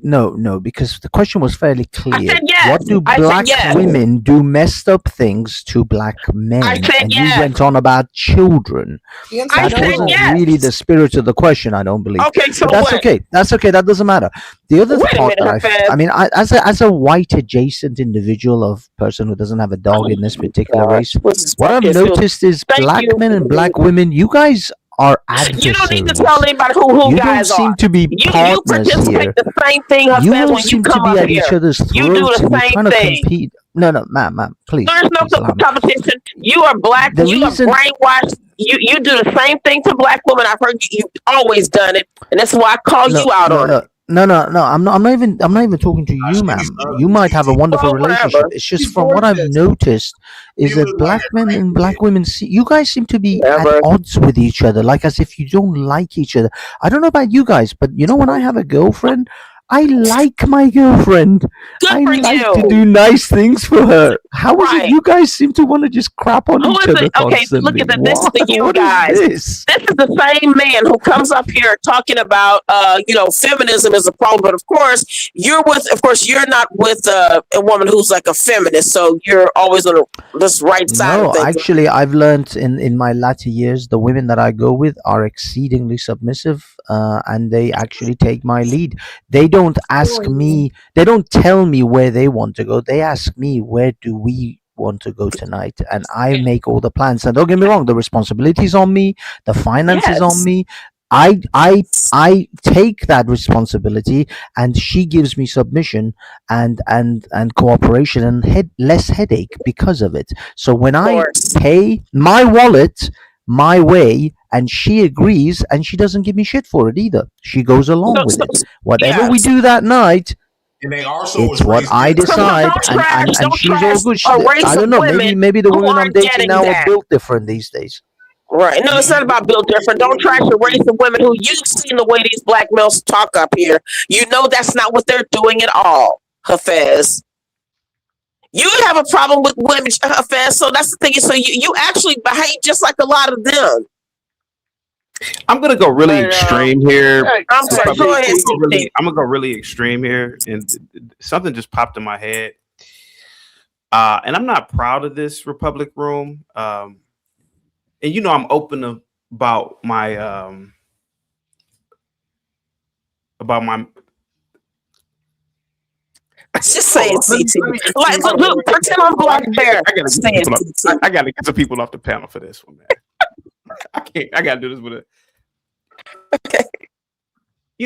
no, because the question was fairly clear. I said yes. What do black women do messed up things to black men? And you went on about children. That wasn't really the spirit of the question, I don't believe. Okay, so but that's okay. That's okay. That doesn't matter. The other part that as a white adjacent individual of person who doesn't have a dog in this particular race, what I've noticed is black men and black women, you guys are adversaries. You don't need to tell anybody who you guys don't seem to be partners you participate here. The same thing You don't when seem you to come be up at here. each other's throats. You do the We're same trying to thing. compete. No, ma'am, please. There's no competition. You are black. You are brainwashed. you do the same thing to black women. I've heard you've always done it, and that's why I call No, you out no, on it. no, no, no. I'm not even talking to you, ma'am. You might have a wonderful Well, relationship. whatever. It's just from what I've noticed is that black men and black women you guys seem to be at Never. odds with each other, like as if you don't like each other. I don't know about you guys, but you know when I have a girlfriend, I like my girlfriend. I Good for like to you. do nice things for her. How is it Right. you guys seem to want to just crap on Who each is other it? Okay, look constantly? at this. This is What? the you What is guys. this? This is the same man who comes up here talking about, feminism is a problem. But of course, you're not with a woman who's like a feminist. So you're always on this right side of No, things. actually, I've learned in my latter years, the women that I go with are exceedingly submissive, and they actually take my lead. They don't ask me, they don't tell me where they want to go. They ask me, where do we want to go tonight? And I make all the plans. And don't get me wrong, the responsibility is on me, the finance is on Yes. me. I take that responsibility, and she gives me submission and cooperation and less headache because of it. So when I pay my wallet my way and she agrees, and she doesn't give me shit for it either, she goes along with it. Whatever we yes. do that night, And they also it's what I decide, and she's all good. a race I of don't know. women Maybe the who women I'm aren't dating getting now are that. built different these days. Right. No, it's not about build different. Don't trash a race of women who you've seen the way these black males talk up here. You know that's not what they're doing at all, Hafez. You have a problem with women, Hafez, so that's the thing. So you actually behave just like a lot of them. I'm gonna go really extreme here. I'm sorry. Go ahead, I'm gonna go really extreme here, and something just popped in my head. And I'm not proud of this Republic Room. And I'm open about my just say it, CT. Like, look, pretend I'm Black Bear. I gotta get some people off the panel for this one, man. I can't. I gotta do this with it. Okay.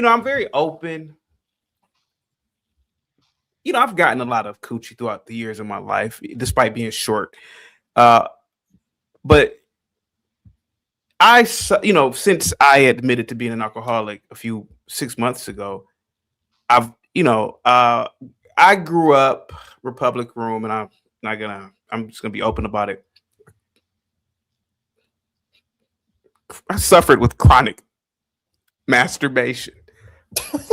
I'm very open. I've gotten a lot of coochie throughout the years of my life, despite being short. But since I admitted to being an alcoholic 6 months ago, I'm grew up Republic Room, and I'm just gonna be open about it. I suffered with chronic masturbation. And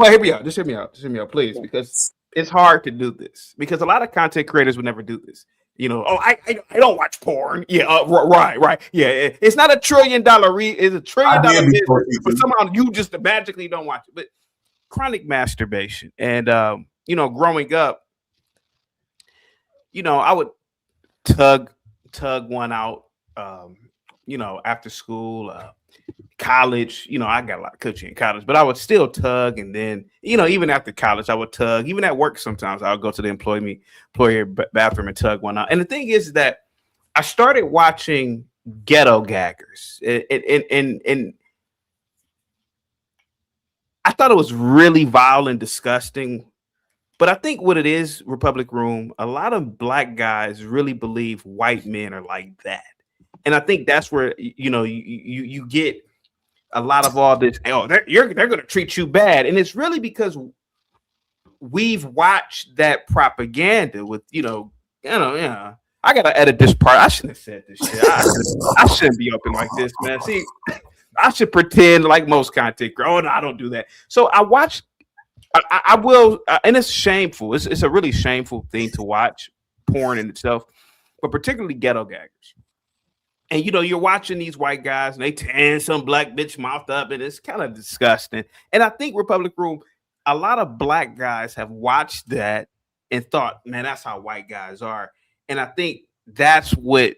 hear me out. Just hear me out. Please, because it's hard to do this. Because a lot of content creators would never do this. I don't watch porn. Yeah, right. Yeah, it's not $1 trillion. It's $1 trillion business, but somehow you just magically don't watch it. But chronic masturbation, and growing up, I would tug one out. After school, college. I got a lot of coochie in college, but I would still tug, and then even after college, I would tug. Even at work, sometimes I would go to the employer bathroom and tug one out. And the thing is that I started watching ghetto gaggers, and I thought it was really vile and disgusting. But I think what it is, Republic Room, a lot of black guys really believe white men are like that. And I think that's where you get a lot of all this. Oh, they're going to treat you bad, and it's really because we've watched that propaganda with I gotta edit this part. I shouldn't have said this shit. I shouldn't be open like this, man. See, I should pretend like most content. Oh, no, I don't do that. So I watch. I will, and it's shameful. It's a really shameful thing to watch porn in itself, but particularly ghetto gaggers. And you're watching these white guys, and they tearing some black bitch mouth up, and it's kind of disgusting. And I think Republic Room, a lot of black guys have watched that and thought, man, that's how white guys are. And I think that's what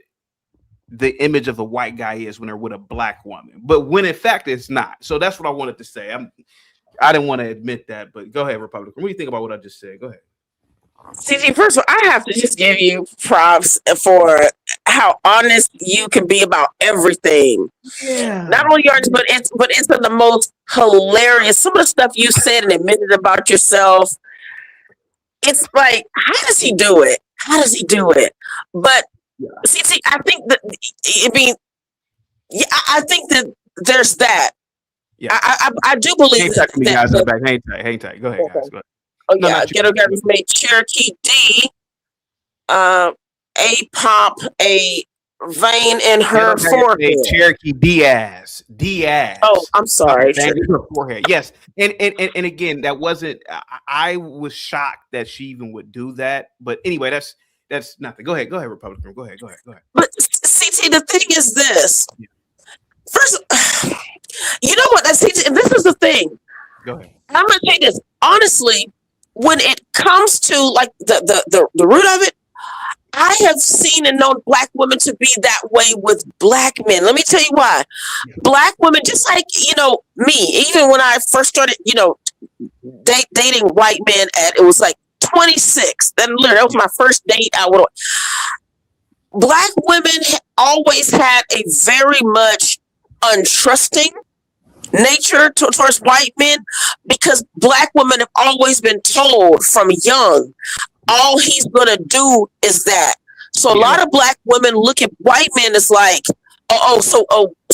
the image of the white guy is when they're with a black woman, but when in fact it's not. So that's what I wanted to say. I didn't want to admit that, but go ahead, Republic. What do you think about what I just said? Go ahead. CG, first of all, I have to just give you props for how honest you can be about everything. Yeah. Not only yours, but it's the most hilarious. Some of the stuff you said and admitted about yourself. It's like, how does he do it? But See, I think that I mean, yeah, I think that there's that. Yeah, I do believe hang tight to me, that. guys in the back. Hang tight. Go ahead, guys. Go ahead. Oh No, yeah, not you. Ghetto Gabbers made Cherokee D a pop a vein in her forehead. Cherokee Diaz. Oh, I'm sorry. Vein in her forehead. Yes, and again, that wasn't. I was shocked that she even would do that. But anyway, that's nothing. Go ahead, Republican. Go ahead. But CT, the thing is this. First, you know what? CT, and this is the thing. Go ahead. I'm gonna say this honestly. When it comes to like the root of it, I have seen and known Black women to be that way with Black men. Let me tell you why. Black women, just like me, even when I first started, dating white men it was like 26. Then literally, that was my first date out with. Black women always had a very much untrusting nature towards white men because Black women have always been told from young, all he's gonna do is that. So a lot of Black women look at white men as like, so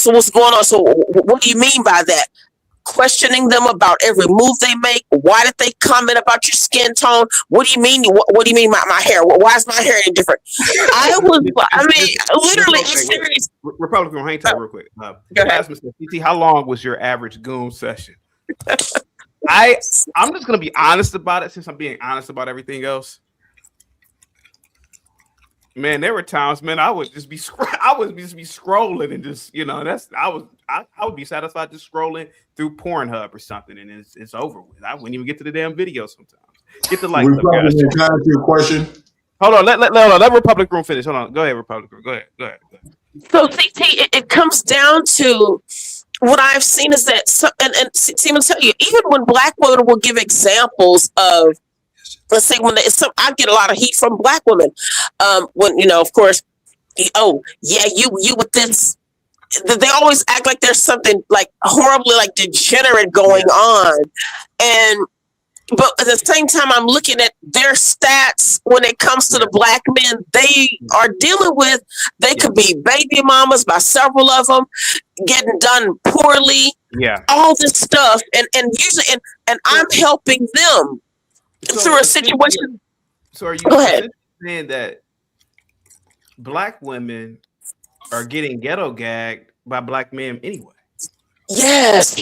what's going on? So what do you mean by that? Questioning them about every move they make. Why did they comment about your skin tone? What do you mean? What do you mean my hair? Why is my hair any different? Literally, I'm serious. Republican, hang tight real quick. Ask Mr. CT, how long was your average goon session? I'm just gonna be honest about it since I'm being honest about everything else. Man, there were times, man, I would just be scrolling and just, I would be satisfied just scrolling through Pornhub or something, and it's over with. I wouldn't even get to the damn video sometimes. Get the likes up, guys. Can I ask you a question? Hold on, let Republic Room finish. Hold on, go ahead, Republic Room. Go ahead. So CT, it comes down to what I've seen is that, and see, I'm gonna tell you, even when Black women will give examples of, let's say I get a lot of heat from Black women, when of course, you with this, they always act like there's something like horribly like degenerate going on, but at the same time, I'm looking at their stats when it comes to the Black men they are dealing with. They could be baby mamas by several of them, getting done poorly. Yeah, all this stuff, and usually, and I'm helping them through a situation. So are you saying that Black women are getting ghetto gagged by Black men anyway? Yes.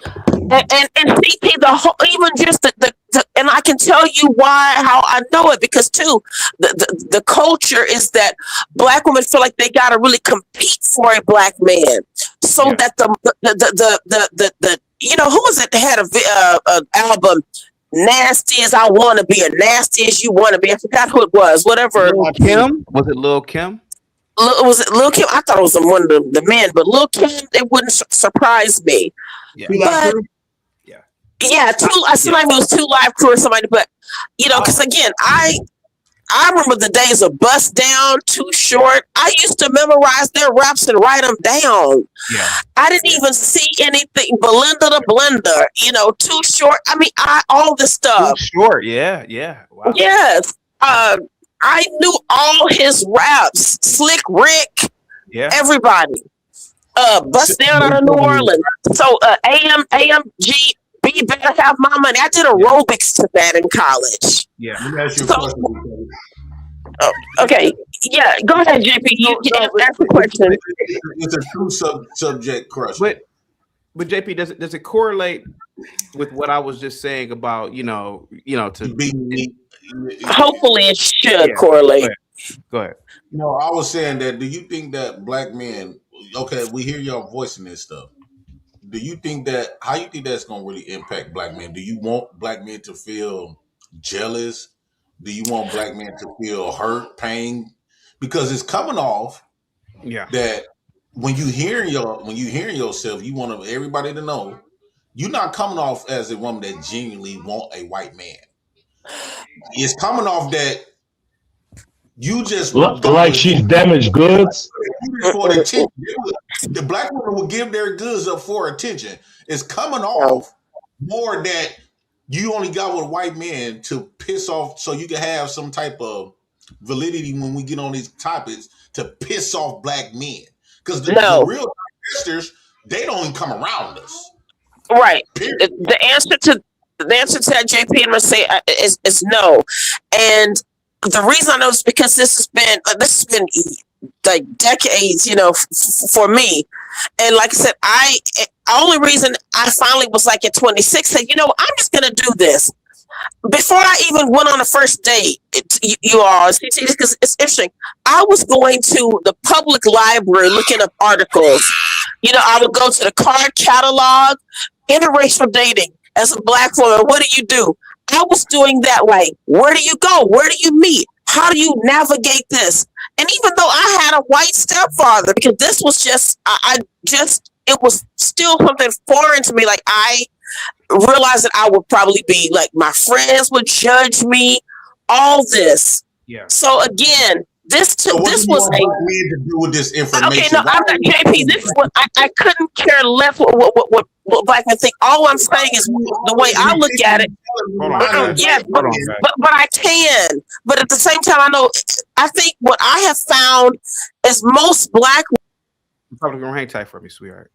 And CT, the whole, even just the and I can tell you how I know it, because too the culture is that Black women feel like they gotta really compete for a Black man, so that the who was it that had a album, Nasty as I Want to Be, or Nasty as You Want to Be, I forgot who it was, whatever. Lil Kim? Was it Lil Kim? Was it Lil Kim? I thought it was one of the men, but Lil Kim, it wouldn't surprise me. Yeah. But, I seem like it was 2 Live Crew or somebody, but because again, I remember the days of Bust Down, Too Short. I used to memorize their raps and write them down. Yeah. I didn't even see anything. Belinda the Blender, Too Short. I mean, all this stuff. Too Short, yeah. Wow. Yes. I knew all his raps. Slick Rick. Yeah. Everybody. Bust Down out of New Orleans. So AMG, Be Better Have My Money. I did aerobics to that in college. Yeah. Let me ask you a question. Okay. Yeah. Go ahead, JP. You ask the question. It's a true subject question. But JP, does it correlate with what I was just saying about to be? Hopefully, it should correlate. Go ahead. No, I was saying that. Do you think that Black men? Okay, we hear y'all voicing this stuff. Do you think that? How you think that's going to really impact Black men? Do you want Black men to feel jealous? Do you want Black men to feel hurt, pain? Because it's coming off. Yeah. That when you hearing yourself, you want everybody to know you're not coming off as a woman that genuinely want a white man. It's coming off that you just like she's damaged goods. For the attention. The Black woman will give their goods up for attention. It's coming off more that you only got with white men to piss off, so you can have some type of validity when we get on these topics to piss off black men. Because the No. real investors, they don't even come around us. Right. The answer to that, JP, I'm gonna say is no. And the reason I know is because this has been like decades, for me. And like I said, only reason I finally was like at 26, said, I'm just gonna do this. Before I even went on a first date, you all, because it's interesting. I was going to the public library looking up articles. I would go to the card catalog, interracial dating. As a black woman, what do? I was doing that. Like, where do you go? Where do you meet? How do you navigate this? And even though I had a white stepfather, because this was it was still something foreign to me. Like, I realized that I would probably be like, my friends would judge me, all this. Yeah. So again, this was a to do with this information. Okay, no, I'm not JP. This is what I couldn't care less what black men think. All I'm saying is the way I look at it. Yes, but I can. But at the same time, I think what I have found is most black. You're probably gonna hang tight for me, sweetheart,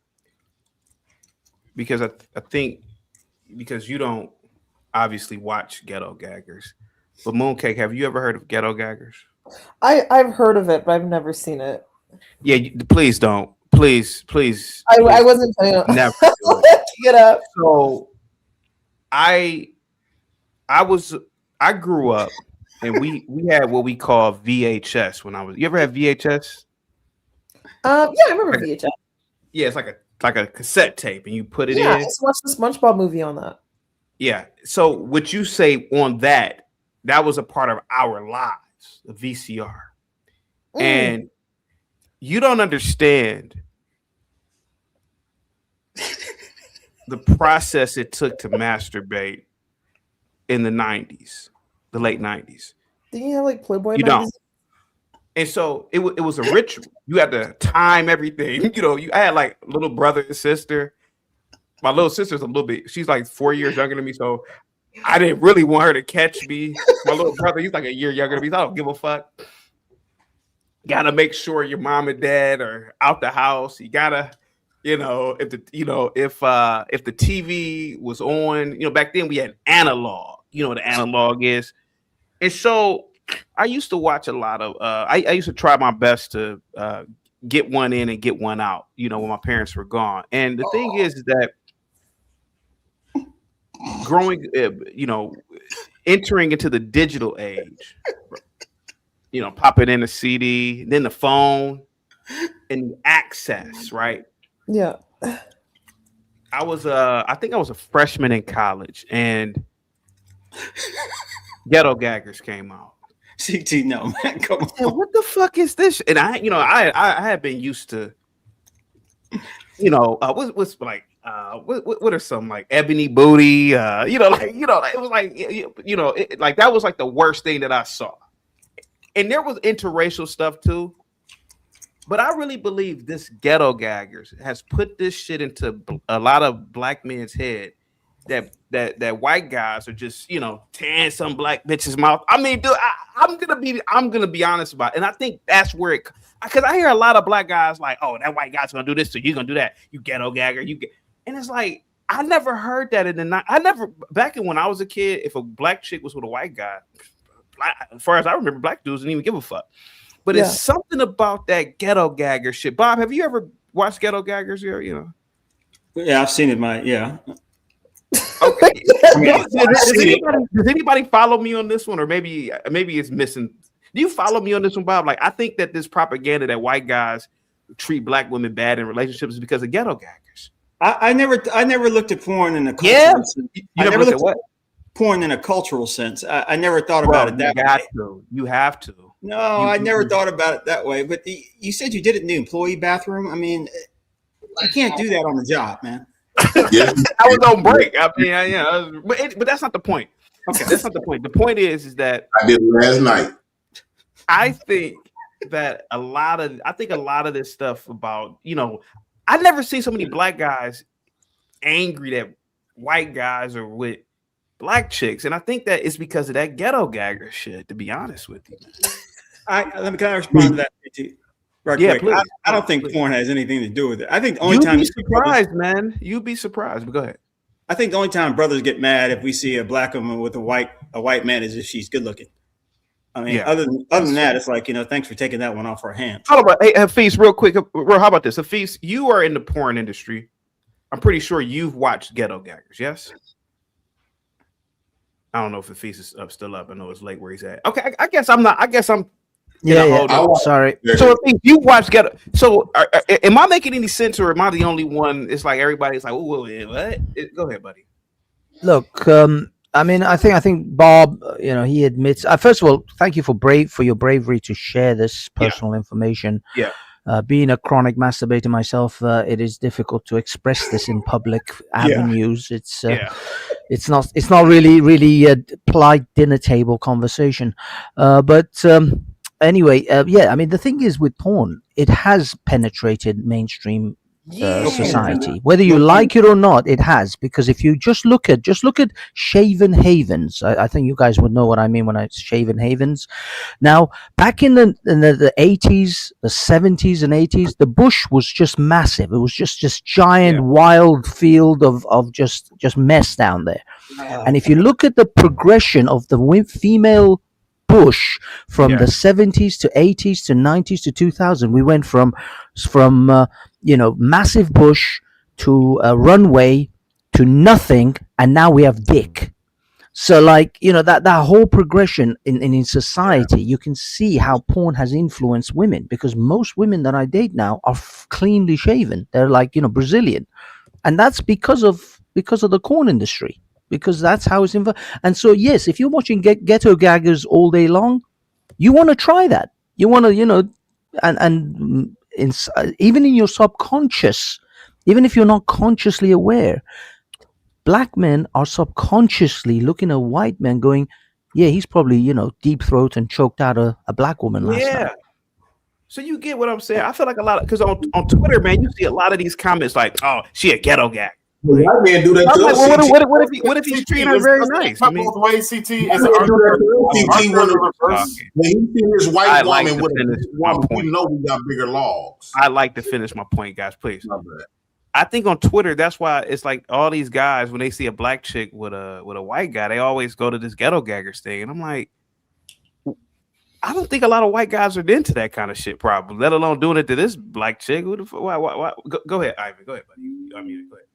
because I think because you don't obviously watch Ghetto Gaggers, but Mooncake, have you ever heard of Ghetto Gaggers? I've heard of it, but I've never seen it. Yeah, please don't. Please. I wasn't planning on. Never. Get up. So, I grew up, and we had what we call VHS when I was. You ever had VHS? Yeah, I remember VHS. Yeah, it's like a cassette tape, and you put it in. Yeah, I just watched the SpongeBob movie on that. Yeah. So what you say on that was a part of our lives, the VCR. And you don't understand the process it took to masturbate in the 90s, the late 90s. Didn't you have like Playboy? You don't. And so it was a ritual. You had to time everything. I had like little brother and sister. My little sister's a little bit, she's like 4 years younger than me. So I didn't really want her to catch me. My little brother, he's like a year younger than me. So I don't give a fuck. Gotta make sure your mom and dad are out the house. You gotta, if the TV was on, back then we had analog. You know what the analog is. And so I used to watch a lot of I used to try my best to get one in and get one out, when my parents were gone. And the thing is that growing, entering into the digital age, popping in a CD, then the phone, and the access, right? Yeah. I think I was a freshman in college, and Ghetto Gaggers came out. CT, no, man, come on. And what the fuck is this? And I had been used to, what's like, what are some like Ebony Booty? It was like, like that was like the worst thing that I saw. And there was interracial stuff too. But I really believe this Ghetto Gaggers has put this shit into a lot of black men's head that white guys are just, tearing some black bitch's mouth. I mean, dude, I'm gonna be honest about it. And I think that's where because I hear a lot of black guys like, oh, that white guy's gonna do this, so you're gonna do that. You Ghetto Gagger, and it's like I never heard that in the night. Back in when I was a kid, if a black chick was with a white guy, as far as I remember, black dudes didn't even give a fuck. But it's something about that Ghetto Gagger shit. Bob, have you ever watched Ghetto Gaggers here? Yeah, I've seen it. Okay. Does anybody follow me on this one, or maybe it's missing? Do you follow me on this one, Bob? Like, I think that this propaganda that white guys treat black women bad in relationships is because of Ghetto Gaggers. I never looked at porn in a cultural sense. You never looked at what? Porn in a cultural sense. I never thought about it that way. You have to. No, I never thought about it that way. But you said you did it in the employee bathroom. I mean, you can't do that on the job, man. I was on break. I mean, but that's not the point. Okay, that's not the point. The point is that I did last night. I think that a lot of this stuff about, I never seen so many black guys angry that white guys are with black chicks, and I think that it's because of that ghetto gagger shit. To be honest with you, Can I respond to that? Right yeah, quick. please. I don't think Please. porn has anything to do with it. I think the only You'd time be surprised, man. You'd be surprised. But go ahead. I think the only time brothers get mad if we see a black woman with a white man is if she's good looking. I mean, Yeah. other than that, it's like, thanks for taking that one off our hands. How about Hafiz, real quick? How about this? Hafiz, you are in the porn industry. I'm pretty sure you've watched ghetto gaggers, yes? I don't know if Hafiz is still up. I know it's late where he's at. Okay, I guess I'm not. I guess I'm. Sorry. So Hafiz, you watched ghetto. So am I making any sense, or am I the only one? It's like everybody's like, "Oh, what?" Go ahead, buddy. Look, I mean, I think Bob, he admits. First of all, thank you for your bravery to share this personal information. Yeah. Being a chronic masturbator myself, it is difficult to express this in public avenues. It's not really a polite dinner table conversation. But anyway, I mean, the thing is with porn, it has penetrated mainstream society, whether you like it or not. It has, because if you just look at shaven havens, I think you guys would know what I mean when I say shaven havens. Now, back in the 80s, the 70s and 80s, the bush was just massive. It was just giant wild field of just mess down there. And if you look at the progression of the female bush from the 70s to 80s to 90s to 2000, we went from massive bush to a runway to nothing, and now we have dick. So that whole progression in society, you can see how porn has influenced women, because most women that I date now are cleanly shaven. They're Brazilian, and that's because of the porn industry, because that's how it's involved. And so yes, if you're watching ghetto gaggers all day long, you want to try that. You want to and even in your subconscious, even if you're not consciously aware, black men are subconsciously looking at white men going, yeah, he's probably deep throat and choked out a black woman last night. So you get what I'm saying? I feel like a lot because on Twitter, man, you see a lot of these comments like, "Oh, she a ghetto gag." White man do that I'm too. like, well, what if he's treating her very nice? I mean, both ways. CT is when you see this white like woman with to finish my woman, point. you know we got bigger logs. I like to finish my point, guys. Please. I think on Twitter, that's why it's like all these guys, when they see a black chick with a white guy, they always go to this ghetto gaggers thing, and I'm like, I don't think a lot of white guys are into that kind of shit, probably, let alone doing it to this black chick. Who the fuck? Why? Go ahead, Ivan. Go ahead, buddy. I mean, go ahead.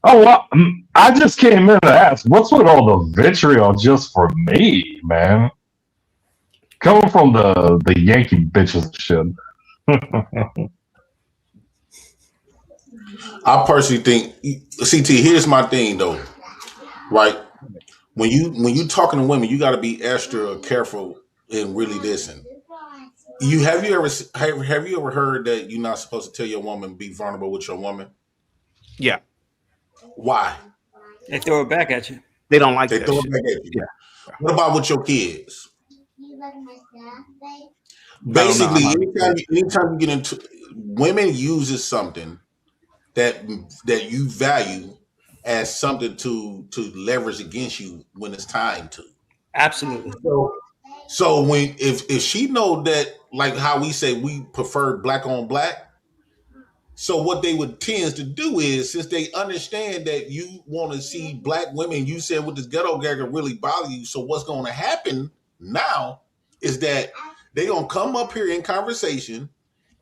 Oh, well, I just came in to ask, what's with all the vitriol just for me, man? Coming from the Yankee bitches and shit. I personally think, CT, here's my thing though, right? When you talking to women, you got to be extra careful and really listen. Have you ever heard that you're not supposed to tell your woman be vulnerable with your woman? Yeah. Why? They throw it back at you. They don't like They that throw shit. it back at you. Yeah. What about with your kids? Basically, anytime you get into, women uses something that you value as something to leverage against you when it's time to. Absolutely. So when if she know that, like how we say we prefer black on black, so what they would tend to do is, since they understand that you want to see black women, you said with this ghetto gagger really bother you. So what's going to happen now is that they're going to come up here in conversation,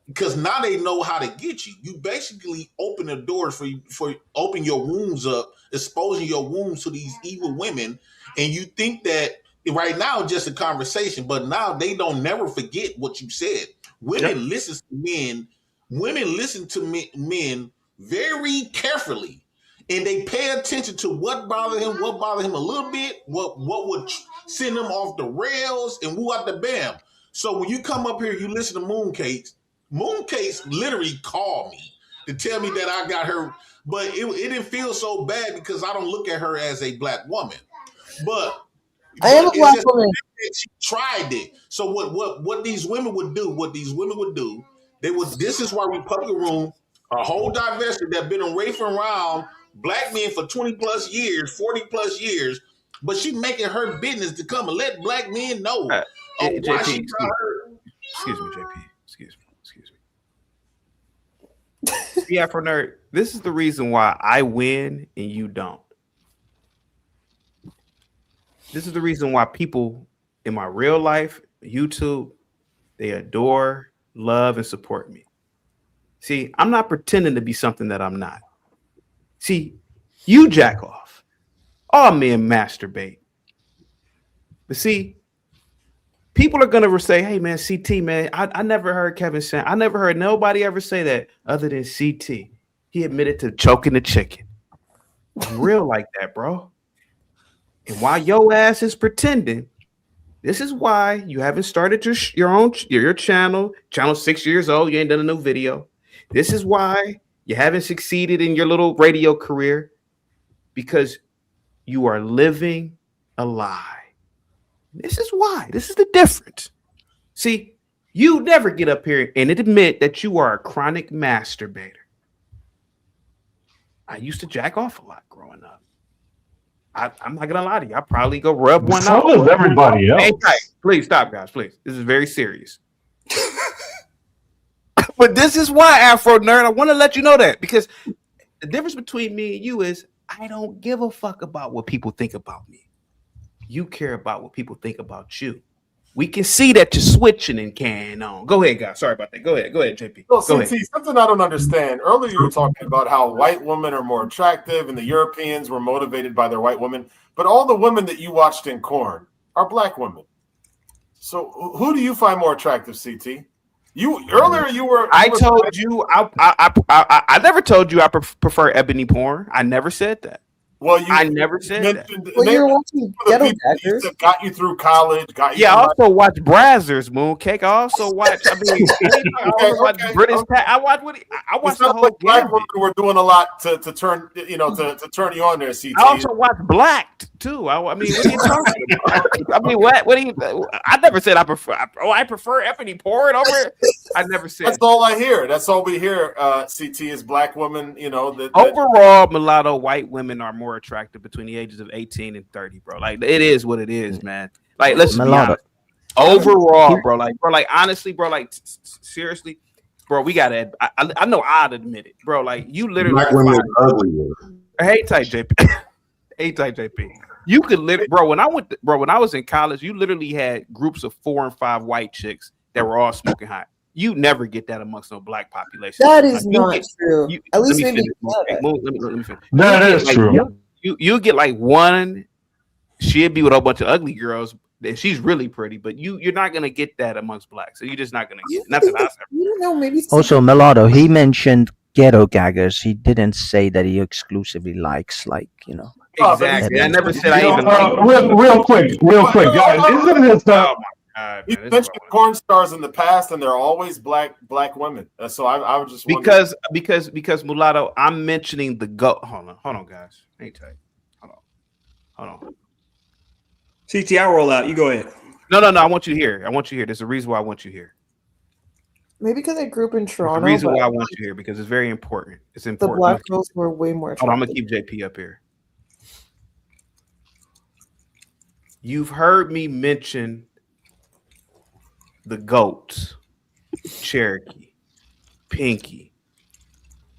because now they know how to get you. You basically open the doors for open your wounds up, exposing your wounds to these evil women. And you think that right now it's just a conversation, but now they don't never forget what you said. Women listen to men. Women listen to men very carefully, and they pay attention to what bothered him a little bit, what would send them off the rails, and what the bam. So when you come up here, you listen to Mooncakes. Mooncakes literally called me to tell me that I got her, but it didn't feel so bad because I don't look at her as a black woman. But I am a black woman. She tried it. So what these women would do, they would. This is why Republican Room, a whole divestiture that been racing around black men for 20 plus years, 40 plus years, but she making her business to come and let black men know why JP, she got her. excuse me, JP. Excuse me. See, Afro Nerd, this is the reason why I win and you don't. This is the reason why people in my real life, YouTube, they adore, love, and support me. See, I'm not pretending to be something that I'm not. See, you jack off. All men masturbate. But see, people are gonna say, "Hey, man, CT, man, I never heard Kevin say. I never heard nobody ever say that other than CT. He admitted to choking the chicken. I'm real like that, bro. And while your ass is pretending, this is why you haven't started your channel. Channel 6 years old. You ain't done a new video. This is why you haven't succeeded in your little radio career, because you are living a lie. This is why. This is the difference. See, you never get up here and admit that you are a chronic masturbator. I used to jack off a lot growing up. I'm not gonna lie to you. I probably go rub one out. So does everybody else. Hey, please stop, guys. Please, this is very serious. But this is why, Afro Nerd, I want to let you know that, because the difference between me and you is I don't give a fuck about what people think about me. You care about what people think about you. We can see that you're switching and carrying on. Go ahead, guys. Sorry about that. Go ahead, JP. So, Go CT, ahead. something I don't understand. Earlier, you were talking about how white women are more attractive and the Europeans were motivated by their white women. But all the women that you watched in Korn are black women. So who do you find more attractive, CT? I told you I never told you I prefer ebony porn. I never said that. Well, I never said that. Well, you're watching Ghetto Daggers. Got you through college. I also watch Brazzers, Mooncake. I also watch. I watch British. I watch the whole. Black women were doing a lot to turn to turn you on there. CT. I also watch Blacked too. I mean, what are you talking about? I mean, what do you? I never said I prefer. I prefer ebony porn over. I never said. That's all I hear. That's all we hear. CT is black women. Overall, mulatto white women are more attractive between the ages of 18 and 30, bro. Like, it is what it is, man. Like, let's be honest. Overall, bro, like honestly, bro, like seriously, bro, we gotta. I know I'd admit it, bro. Like, you literally. Black women are ugly. Hey, tight JP. Hey, tight JP. You could literally, bro. When I was in college, you literally had groups of 4 and 5 white chicks that were all smoking hot. You never get that amongst no black population. That is not true. At least maybe let me finish. That is true. You get like one. She'd be with a bunch of ugly girls. And she's really pretty, but you're not gonna get that amongst blacks. So you're just not gonna get it. Nothing else. You don't know. Maybe Also, Mulatto, he mentioned ghetto gaggers. He didn't say that he exclusively likes, Exactly. I never said I even. Real quick, guys. Isn't it stuff? You mentioned porn stars in the past, and they're always black women. So I was just because Mulatto, I'm mentioning the goat. Hold on, guys. Hang tight. Hold on. CT, I'll roll out. You go ahead. No. I want you to hear. There's a reason why I want you here. maybe because I grew up in Toronto. The reason but why I want you here, because it's very important. It's the important. black girls were way more Hold on, attractive. I'm gonna keep JP up here. You've heard me mention the goats, Cherokee, Pinky,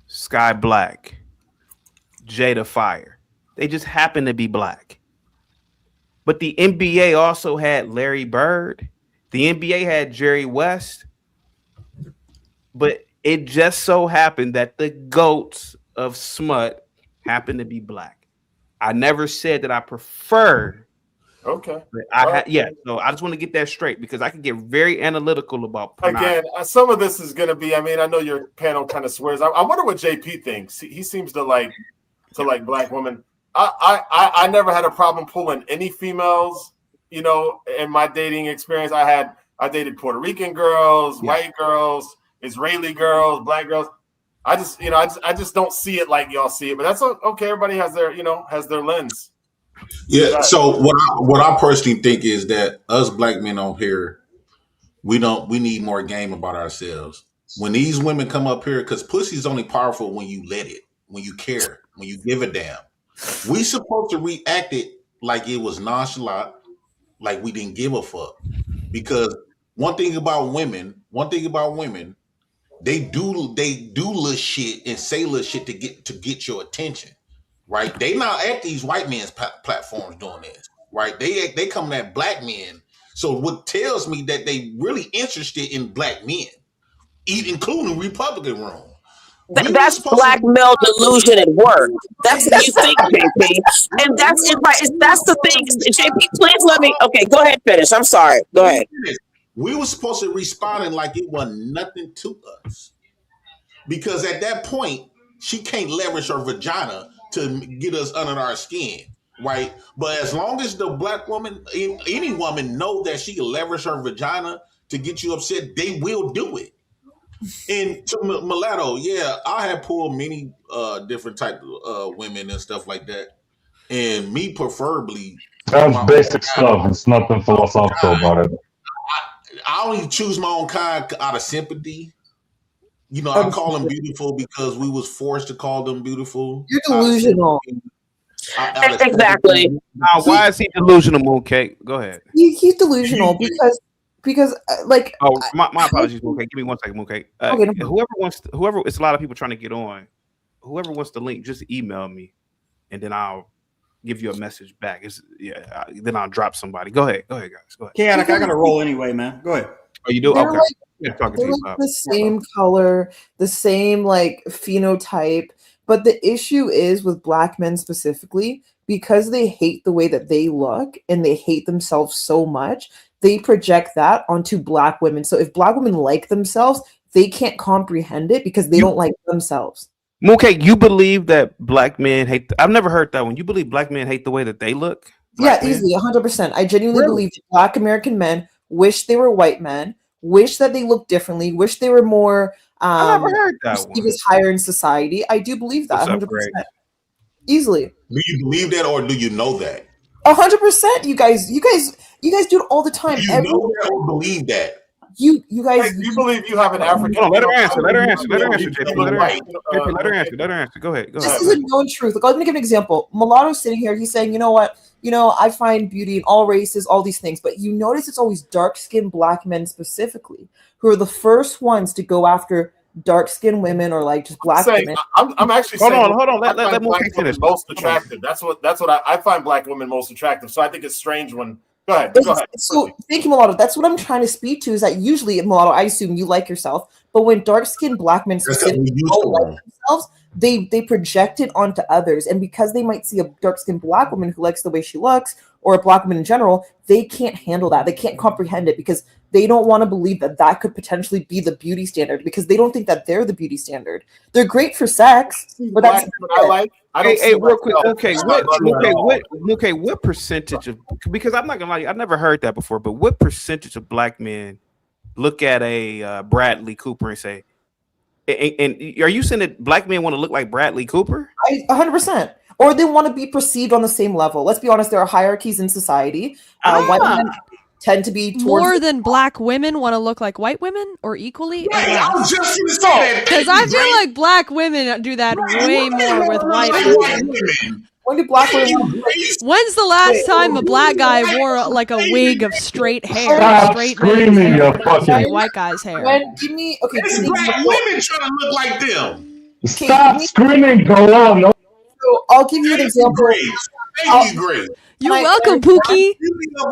Sky Black, Jada Fire. They just happen to be black. But the NBA also had Larry Bird. The NBA had Jerry West. But it just so happened that the goats of smut happen to be black. I never said that I preferred. Okay. So I just want to get that straight, because I can get very analytical about again. Some of this is going to be. I mean, I know your panel kind of swears. I wonder what JP thinks. He seems to like black women. I never had a problem pulling any females. In my dating experience, I dated Puerto Rican girls, white girls, Israeli girls, black girls. I just don't see it like y'all see it, but that's okay. Everybody has their lens. Yeah. So what I personally think is that us black men on here, we need more game about ourselves. When these women come up here, because pussy's only powerful when you let it, when you care. when you give a damn. We supposed to react it like it was nonchalant, like we didn't give a fuck. Because one thing about women, they do little shit and say little shit to get your attention, right? They not at these white men's platforms doing this, right? They coming at black men. So what tells me that they really interested in black men, including Republican room. That's black male delusion at work. That's what you think, JP. And that's it, right? That's the thing. JP, please let me. Okay, go ahead, finish. I'm sorry. Go ahead. We were supposed to respond like it wasn't nothing to us, because at that point she can't leverage her vagina to get us under our skin, right? But as long as the black woman, any woman, know that she can leverage her vagina to get you upset, they will do it. And to Mulatto, yeah, I have pulled many different type of women and stuff like that. And me preferably, That's basic stuff. It's nothing philosophical about it. I only choose my own kind out of sympathy. You know, I call them beautiful because we was forced to call them beautiful. You're delusional. Exactly. Now, why is he delusional, Mooncake? Go ahead. He's delusional because like. Oh, my apologies, Mooncake. Give me 1 second, Mooncake. Okay, no whoever, it's a lot of people trying to get on. Whoever wants the link, just email me, and then I'll give you a message back. Then I'll drop somebody. Go ahead, guys. Go ahead. Chaotic, I got to roll anyway, man. Go ahead. Oh, you do? They're Okay. like the same color, the same like phenotype. But the issue is with black men specifically, because they hate the way that they look and they hate themselves so much, they project that onto black women. So if black women like themselves, they can't comprehend it because they don't like themselves. Mooncake, you believe that black men hate? I've never heard that one. You believe black men hate the way that they look? Yeah, easily, 100%. I genuinely believe that black American men wish they were white men, wish that they looked differently, wish they were more I never heard that one. was higher in society. I do believe that 100%. Easily. Do you believe that, or do you know that? 100%. You guys do it all the time. Do you know that or believe that? You guys. You believe you have an African? No, let her answer. Let her answer, JP. Let her answer. Go ahead. This is a known truth. Like, let me give an example. Mulatto's sitting here. He's saying, you know what? I find beauty in all races, all these things. But you notice it's always dark-skinned black men specifically who are the first ones to go after dark-skinned women or like just black women. I'm actually hold saying, on. Let black Mooncake finish. women most attractive. That's what I find black women most attractive. So I think it's strange when. Go ahead. So thank you, Mulatto. That's what I'm trying to speak to. Is that usually, Mulatto, I assume you like yourself, but when dark-skinned black men specifically don't like themselves, they project it onto others, and because they might see a dark-skinned black woman who likes the way she looks, or a black woman in general, they can't handle that. They can't comprehend it because they don't want to believe that could potentially be the beauty standard because they don't think that they're the beauty standard. They're great for sex, but that's I like. Hey, real quick. Okay, what percentage of? Because I'm not gonna lie, I've never heard that before. But what percentage of black men look at a Bradley Cooper and say, and are you saying that black men want to look like Bradley Cooper? 100%. Or they want to be perceived on the same level. Let's be honest, there are hierarchies in society. White men tend to be more than black women want to look like white women, or equally. I was just gonna say that. Because I feel like black women do that way more with white women. When do black women? When's the last time a black guy wore like a wig of straight hair? Stop Straight screaming, you fucking. white guy's hair. Give me okay. It's black women trying to look like them. Stop screaming, go on. No. So I'll give you an example. Thank you, Grace. You're welcome, Pookie.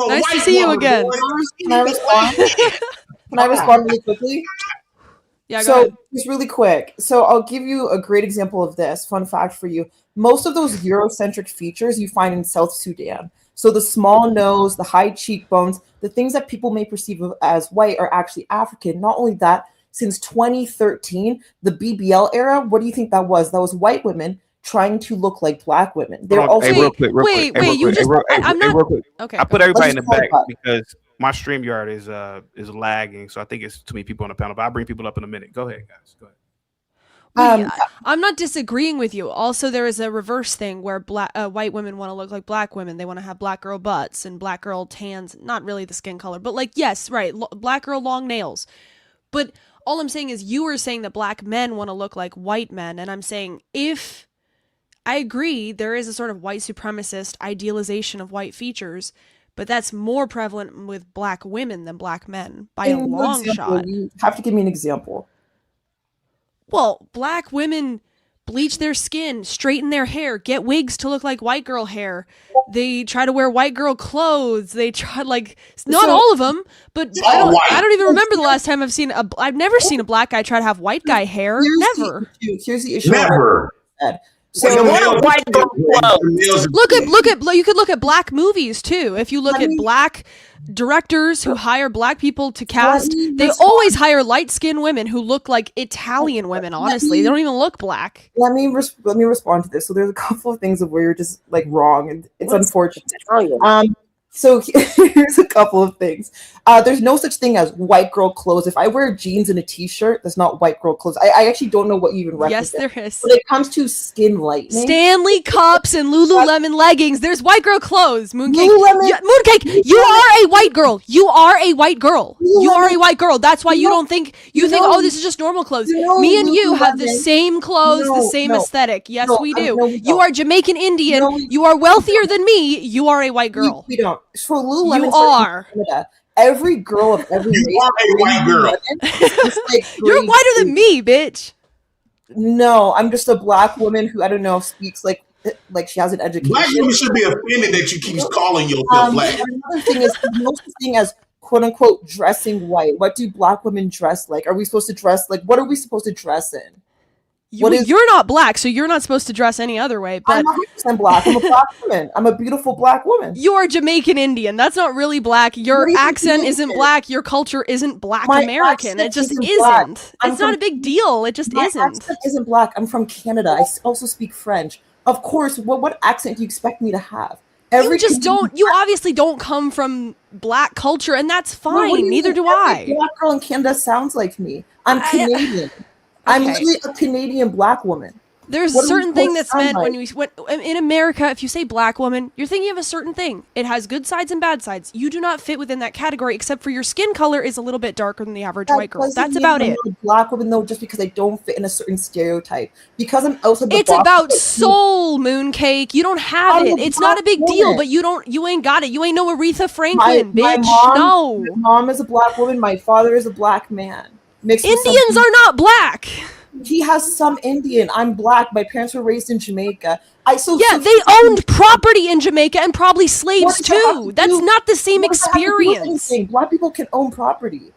Nice to see you again. Can I respond? Can I respond really quickly? Yeah, go so ahead. just really quick. So I'll give you a great example of this. Fun fact for you. Most of those Eurocentric features you find in South Sudan. So the small nose, the high cheekbones, the things that people may perceive as white are actually African. Not only that, since 2013, the BBL era, what do you think that was? That was white women trying to look like black women. They're also real quick. I'm not. Real quick. Okay. I put everybody in the back back because my StreamYard is lagging, so I think it's too many people on the panel. But I'll bring people up in a minute. Go ahead, guys. Go ahead. I'm not disagreeing with you. Also, there is a reverse thing where white women want to look like black women. They want to have black girl butts and black girl tans. Not really the skin color, but like, yes, right. Black girl long nails. But all I'm saying is you were saying that black men want to look like white men. And I'm saying if I agree. There is a sort of white supremacist idealization of white features, but that's more prevalent with black women than black men by a long shot. You have to give me an example. Well, black women bleach their skin, straighten their hair, get wigs to look like white girl hair. They try to wear white girl clothes. They try, like, not all of them, but I don't even remember the last time I've never seen a black guy try to have white guy hair. Never. Here's the issue. Never. So you could look at black movies too. If you look at black directors who hire black people to cast, they always hire light-skinned women who look like Italian women. Honestly, they don't even look black. Let me respond to this. So there's a couple of things of where you're just like wrong, and it's unfortunate. So here's a couple of things. There's no such thing as white girl clothes. If I wear jeans and a t-shirt, that's not white girl clothes. I actually don't know what you even represent. Yes, there is. When it comes to skin lightening, Stanley cups and Lululemon leggings. There's white girl clothes. Mooncake. Mooncake. You are a white girl. You are a white girl. You are a white girl. That's why you don't think oh, this is just normal clothes. Me and you have the same clothes, the same aesthetic. Yes, we do. You are Jamaican Indian. You are wealthier than me. You are a white girl. We don't. For Lululemon, you are. Every girl of every race. You are a white girl. You're whiter than me, bitch. No, I'm just a black woman who, I don't know, speaks like she has an education. Black women should be offended that you keep calling yourself black. Another thing is, there's no such thing as quote unquote dressing white. What do black women dress like? Are we supposed to dress like, what are we supposed to dress in? You're not black, so you're not supposed to dress any other way. But I'm 100% black. I'm a black woman. I'm a beautiful black woman. You're Jamaican Indian. That's not really black. Your accent isn't black. Your culture isn't black American. It just isn't. It's not a big deal. It just isn't. My accent isn't black. I'm from Canada. I also speak French. Of course. What accent do you expect me to have? You obviously don't come from black culture, and that's fine. Neither do I. Every black girl in Canada sounds like me. I'm Canadian. I'm literally a Canadian black woman. There's a certain thing that's meant when in America, if you say black woman, you're thinking of a certain thing. It has good sides and bad sides. You do not fit within that category, except for your skin color is a little bit darker than the average white girl. That's about it. I'm a black woman, though, just because I don't fit in a certain stereotype. Because I'm outside the box. It's about soul, Mooncake. You don't have it. It's not a big deal, but you ain't got it. You ain't no Aretha Franklin, bitch. No. My mom is a black woman. My father is a black man. Indians are not black. He has some Indian. I'm black. My parents were raised in Jamaica. They owned property in Jamaica and probably slaves too. That's not the same experience. Black people can own property.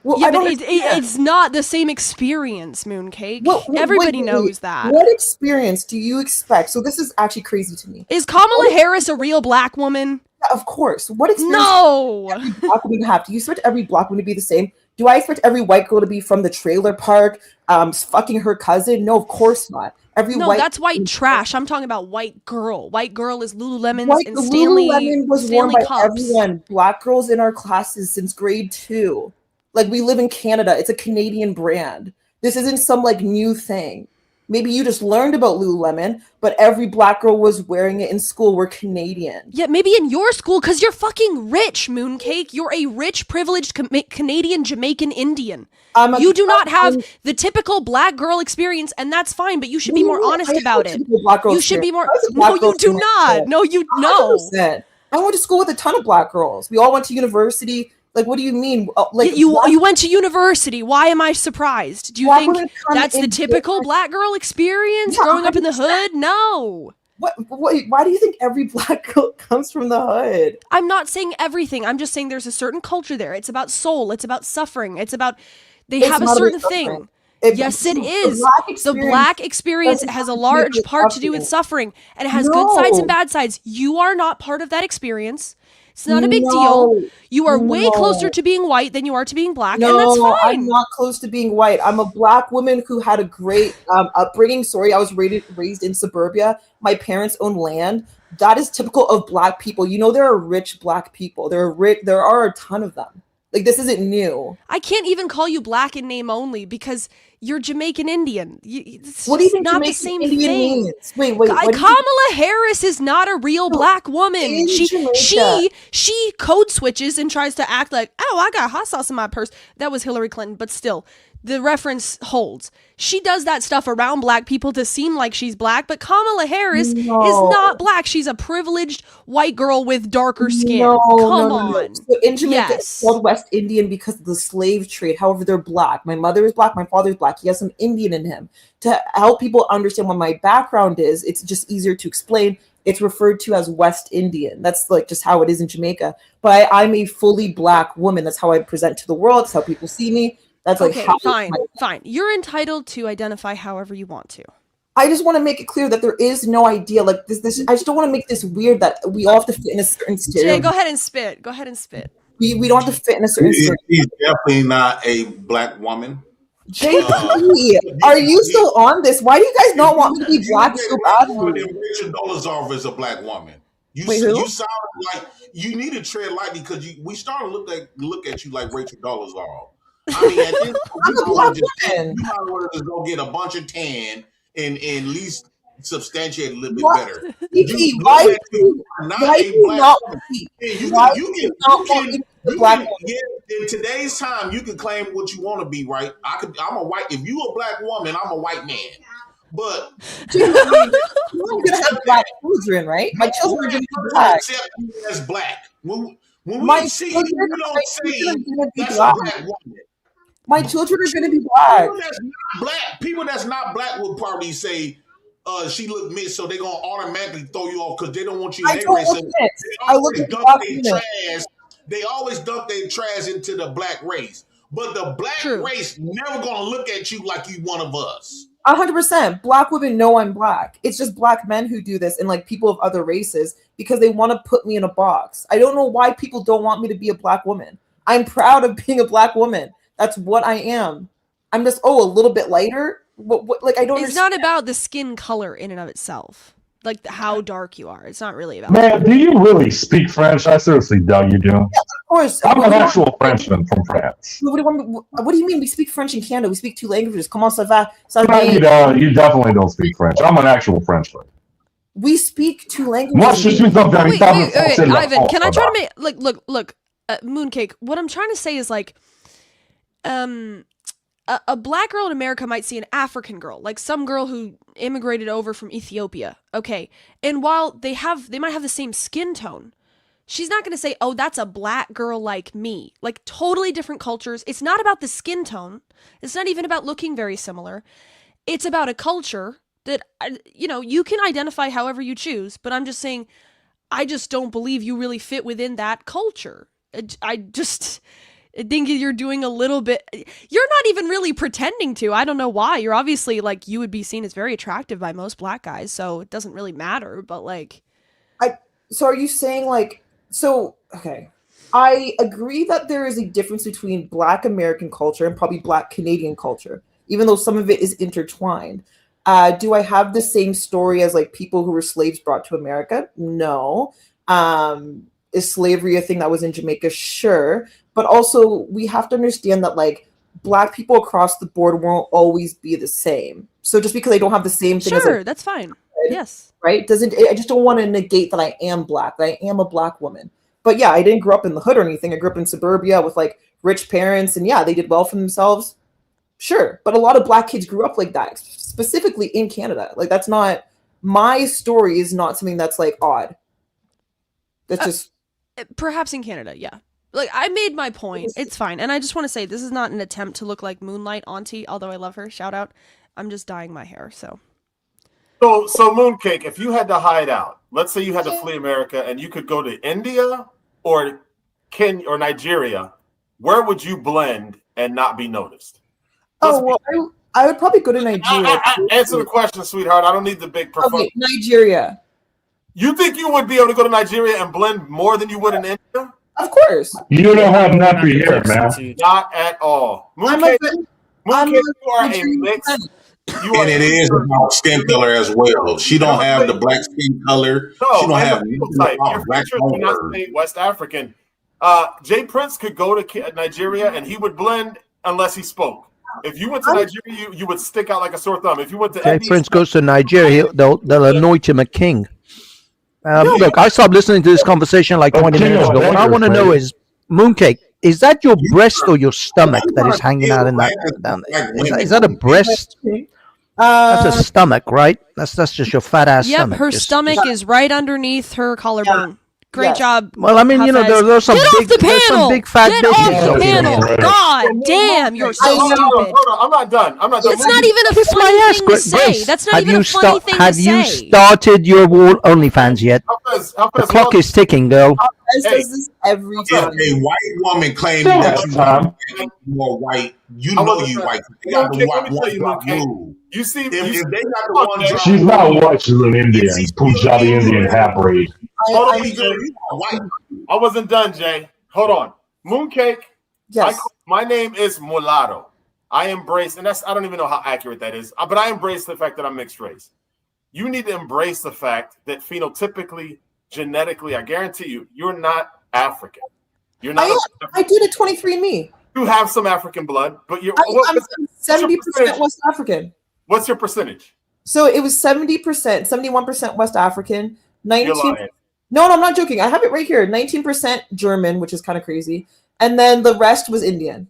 Well, yeah, but it's not the same experience, Mooncake. Everybody knows that. What experience do you expect? So this is actually crazy to me. Is Kamala Harris a real black woman? Yeah, of course. What experience do every black woman have? Do you expect every black woman to be the same? Do I expect every white girl to be from the trailer park, fucking her cousin? No, of course not. That's white trash. I'm talking about white girl. White girl is Lululemons and Stanley. Lululemon was Stanley worn by cups. everyone. Black girls in our classes since grade 2. Like, we live in Canada. It's a Canadian brand. This isn't some like new thing. Maybe you just learned about Lululemon, but every black girl was wearing it in school. We're Canadian. Yeah, maybe in your school, because you're fucking rich, Mooncake. You're a rich, privileged Canadian Jamaican Indian. You do not have the typical black girl experience, and that's fine, but you should be more honest about it. You should be more... No, you do not. No, you know. I went to school with a ton of black girls. We all went to university. Like, what do you mean? Like, you went to university. Why am I surprised? Do you think that's the typical black girl experience growing up in the hood? No. Why do you think every black girl comes from the hood? I'm not saying everything. I'm just saying there's a certain culture there. It's about soul. It's about suffering. It's about they have a certain thing. Yes, it is. The black experience has a large part to do with suffering, and it has good sides and bad sides. You are not part of that experience. It's not a big deal. You are way closer to being white than you are to being black, and that's fine. I'm not close to being white. I'm a black woman who had a great upbringing. Sorry, I was raised in suburbia. My parents own land. That is typical of black people. You know, there are rich black people. There are a ton of them. Like, this isn't new. I can't even call you black in name only because you're Jamaican Indian. What do you think not Jamaican the same Indian thing. means? Wait. Kamala Harris is not a real black woman. She code switches and tries to act like, oh, I got hot sauce in my purse. That was Hillary Clinton, but still, the reference holds. She does that stuff around black people to seem like she's black, but Kamala Harris is not black. She's a privileged white girl with darker skin. Come on. So in Jamaica, it's called West Indian because of the slave trade. However, they're black. My mother is black. My father is black. He has some Indian in him. To help people understand what my background is, it's just easier to explain. It's referred to as West Indian. That's like just how it is in Jamaica. But I'm a fully black woman. That's how I present to the world. That's how people see me. That's like okay, fine. You're entitled to identify however you want to. I just want to make it clear that there is no idea like this. I just don't want to make this weird that we all have to fit in a certain stereotype. Jay, go ahead and spit. We don't have to fit in a certain stereotype. He's definitely not a black woman. JP, are you still on this? Why do you guys not want me to be black so badly? Rachel Dolezal is a black woman. You sound like you need to tread lightly because we started to look at you like Rachel Dolezal. I mean, at this point, you might want to just go get a bunch of tan and at least substantiate a little bit better. Why do you not in today's time, you can claim what you want to be, right? I'm a white. If you a black woman, I'm a white man. But I'm gonna have black children, right? My children are gonna be black. Accept you as black. When My we see you, children we don't say are gonna be that's black. a black woman. My children are gonna be black. People that's not black will probably say she look mixed, so they're gonna automatically throw you off because they don't want you to hate racism. They always dump their trash into the black race. But the black race never gonna look at you like you one of us. 100%. Black women know I'm black. It's just black men who do this and like people of other races because they want to put me in a box. I don't know why people don't want me to be a black woman. I'm proud of being a black woman. That's what I am. I'm just a little bit lighter. Like I don't. It's not about the skin color in and of itself, like how dark you are. It's not really about. Man, do you really speak French? I seriously doubt you do. Yeah, of course. I'm an actual Frenchman from France. What do you mean? We speak French in Canada. We speak 2 languages. Comment ça va? No, you definitely don't speak French. I'm an actual Frenchman. We speak 2 languages. Moi, je suis un véritable français de la Ivan, can I France, try to make look, Mooncake? What I'm trying to say is like, a black girl in America might see an African girl, like some girl who immigrated over from Ethiopia. Okay. And while they might have the same skin tone, she's not going to say, oh, that's a black girl like me. Like totally different cultures. It's not about the skin tone. It's not even about looking very similar. It's about a culture that, you can identify however you choose, but I'm just saying, I just don't believe you really fit within that culture. I think you're doing a little bit. You're not even really pretending to. I don't know why. You're obviously like you would be seen as very attractive by most black guys, so it doesn't really matter. But like, so are you saying like okay? I agree that there is a difference between Black American culture and probably Black Canadian culture, even though some of it is intertwined. Do I have the same story as like people who were slaves brought to America? No. Is slavery a thing that was in Jamaica? Sure. But also we have to understand that like black people across the board won't always be the same. So just because I don't have the same thing as sure, that's fine. Yes. Right? I just don't want to negate that I am black, that I am a black woman. But yeah, I didn't grow up in the hood or anything. I grew up in suburbia with like rich parents and yeah, they did well for themselves. Sure. But a lot of black kids grew up like that, specifically in Canada. Like that's not, my story is not something that's like odd. That's just. Perhaps in Canada, yeah. Like, I made my point. It's fine. And I just want to say, this is not an attempt to look like Moonlight Auntie, although I love her. Shout out. I'm just dyeing my hair, so. So Mooncake, if you had to hide out, let's say you had to flee America and you could go to India or Kenya or Nigeria, where would you blend and not be noticed? I would probably go to Nigeria. Answer the question, sweetheart. I don't need the big performance. Okay, Nigeria. You think you would be able to go to Nigeria and blend more than you would in India? Of course. You don't have nappy hair, man. Not at all. Mooncake, you are a mix. And it is about skin color as well. She don't have the black skin color. No, she don't have type. Your features do not say West African. Jay Prince could go to Nigeria and he would blend unless he spoke. If you went to Nigeria, you would stick out like a sore thumb. If you went to Jay Prince goes to Nigeria, they'll anoint him a king. Look, I stopped listening to this conversation like 20 minutes ago. What I want to know is, Mooncake, is that your breast or your stomach that is hanging out in that? Is that a breast? That's a stomach, right? That's just your fat ass Yep, stomach. her Just- stomach is right underneath her collarbone. Great Yes. job. Well, I mean, you know, Hafez. there's some Get big, off the there's some panel. big fat Get bitches off the out there. panel. God damn, you're so Hold stupid. on. I'm not done. It's not even a Kiss my funny ass, thing to say. Grace. That's not Have even you a funny thing to Have you say. started your wall OnlyFans yet? The clock is ticking, girl. Hafez does this every If time. a white woman claims Still that have you time. more white, you know you white. They got the Let me one tell you, drop Luke, rule. you see, If they got the Look, one drop She's not rule, white. She's an Indian, Punjabi Indian half breed. hold on. you are white. I wasn't done, Jay. Hold on. Mooncake. Yes. My name is Mulatto. I embrace, and I don't even know how accurate that is, but I embrace the fact that I'm mixed race. You need to embrace the fact that phenotypically, genetically, I guarantee you, you're not African. You're not. I did a 23andMe. You have some African blood, but you're. I'm 70% West African. What's your percentage? So it was 70%, 71% West African, You're 19. lying. No, I'm not joking. I have it right here. 19% German, which is kind of crazy, and then the rest was Indian.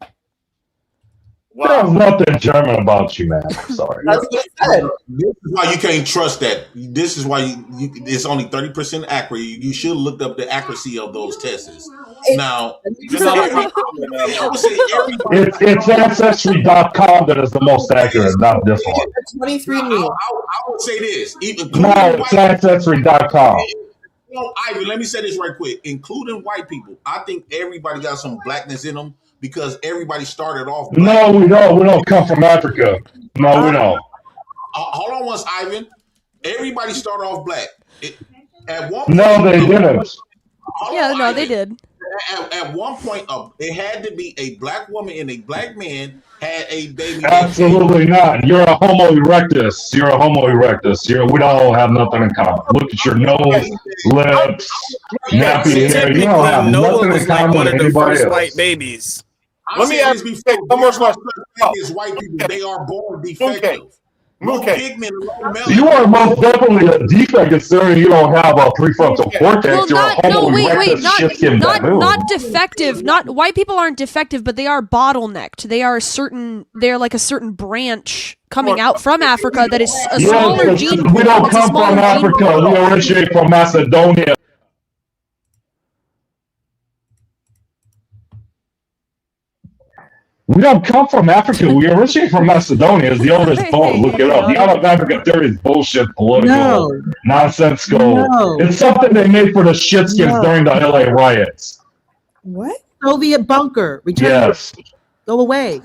There's nothing German about you, man. I'm sorry. That's what I said. This is why you can't trust that. This is why you it's only 30% accurate. You should look up the accuracy of those tests. Now, I would say everybody. It's Ancestry.com that is the most accurate, not this one. 23andMe. I would say this. No, it's Ancestry.com. Ivy, let me say this right quick. Including white people, I think everybody got some blackness in them because everybody started off black. No, we don't. We don't come from Africa. No, we don't. Hold on once, Ivan. Everybody started off black. At one No, point, they didn't. Yeah, no, they did. At one point, it had to be a black woman and a black man had a baby. Absolutely not. You're a Homo erectus. You're a Homo erectus. We don't have nothing in common. Look at your nose, lips, nappy hair. You don't have Noah nothing was in like common one with of the anybody first else. white babies. Let me ask you one more question. As white people, they are born defective. Pigment, You are most definitely a defect considering you don't have a prefrontal cortex. You're a Homo erectus shit-skinned baboon. not defective. Not white people aren't defective, but they are bottlenecked. They're like a certain branch coming out from Africa that is a smaller gene pool. We don't It's a come smaller from gene Africa. pool. We originate from Macedonia. We don't come from Africa. We originate from Macedonia. It's the oldest bone. Look it up. The out of Africa theory is bullshit, political, nonsensical. No. It's something they made for the shitskins during the LA riots. What? Soviet bunker. Return. Yes. Go away.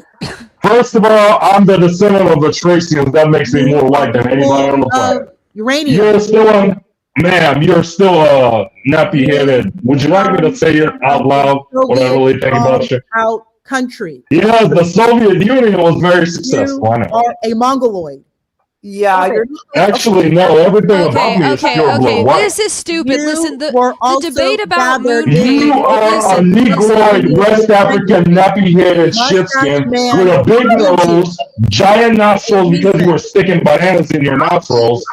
First of all, I'm the descendant of the Tracians. That makes me more white than anybody on the planet. Uranium. You're still a nappy-headed. Would you like me to say it out loud what I really think about you? Out country. Yes, the Soviet Union was very successful. I know. Are a mongoloid. Yeah, you're Actually, no. Everything about me is pure blood white. This is stupid. Listen, the debate about gathered You are a Negroid, West African, nappy-headed shitskin with a big nose, giant nostrils because you were sticking bananas in your nostrils,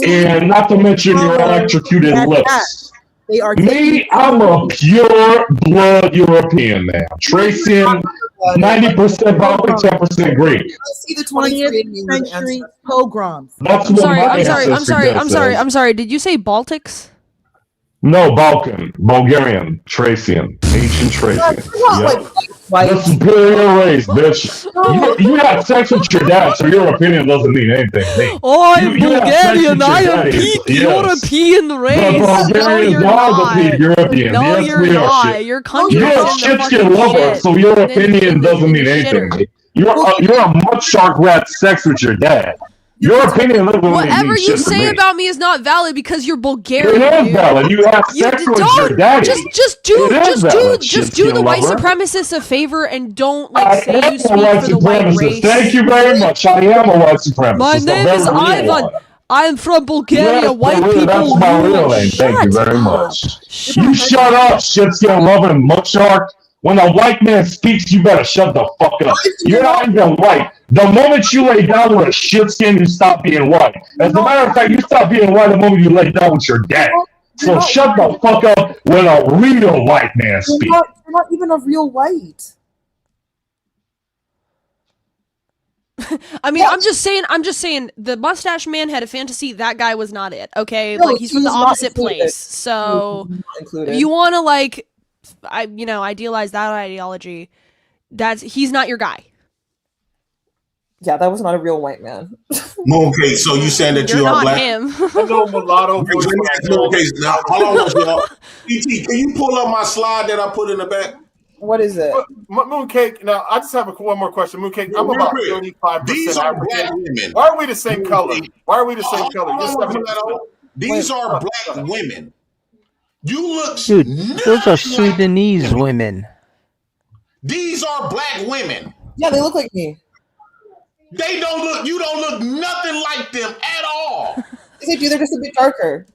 and not to mention your electrocuted lips. They are Me, I'm a pure blood European man. Tracian, 90% Baltic, 10% Greek. see the 20th century pogroms. That's I'm what sorry, my I'm sorry, I'm ancestry sorry, did, I'm sorry, says. I'm sorry. Did you say Baltics? No, Balkan, Bulgarian, Tracian, ancient Tracian. Yep. The superior race, bitch. You have sex with your dad, so your opinion doesn't mean anything to me. I'm You have sex with Bulgarian. your I am daddy, peak yes. European race. The No, Bulgarians you're are the not. peak European. No, Yes, you're we are not. shit. Your country's You're a in the shit fucking skin lover, shit. so your opinion doesn't mean anything to me. You're a mud shark who had sex with your dad. Your opinion literally Whatever means you shit to say me. about me is not valid because you're Bulgarian. It is dude. valid. You have sex with your daddy. Just do It is valid, do shit-skin the white lover. supremacists a favor and don't I like say am you a speak white for the white supremacist. race. Thank you very much. I am a white supremacist. My a name very is real Ivan. one. I'm from Bulgaria. Yes, White that's people my rule. real name. Thank you Shut very up. much. You shut up, shit-skin loving mud shark. When a white man speaks, you better shut the fuck up. You're not even white. The moment you lay down with a shit skin, you stop being white. As a matter of fact, you stop being white the moment you lay down with your dad. So shut the fuck up when a real white man speaks. You're not even a real white. I mean, I'm just saying the mustache man had a fantasy. That guy was not it. Okay, No, like he's from the he's not opposite included. place. So Not included. if you want to like, idealize that ideology, he's not your guy. Yeah, that was not a real white man. Mooncake, so you saying that You're you are not black? him. I know mulatto. Mooncake, now hold on, y'all. ET, can you pull up my slide that I put in the back? What is it? Mooncake. Now I just have one more question. Mooncake, I'm about 35% These are African. black women. Why are we the same color? Why are we the same color? You're 70%. These are black women. You look Dude, those are Sudanese women. These are black women. Yeah, they look like me. They don't look. You don't look nothing like them at all. Yes, they do. They're just a bit darker.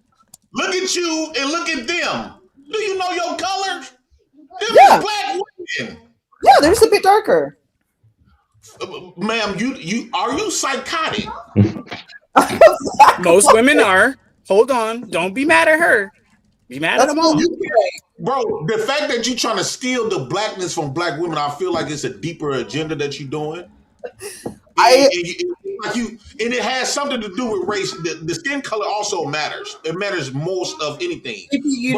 Look at you and look at them. Do you know your color? Them Yeah. is black women. Yeah, they're just a bit darker. Ma'am, you are you psychotic? Most women are. Hold on. Don't be mad at her. Be mad at them all. Bro, the fact that you're trying to steal the blackness from black women, I feel like it's a deeper agenda that you're doing. And it has something to do with race. The skin color also matters. It matters most of anything.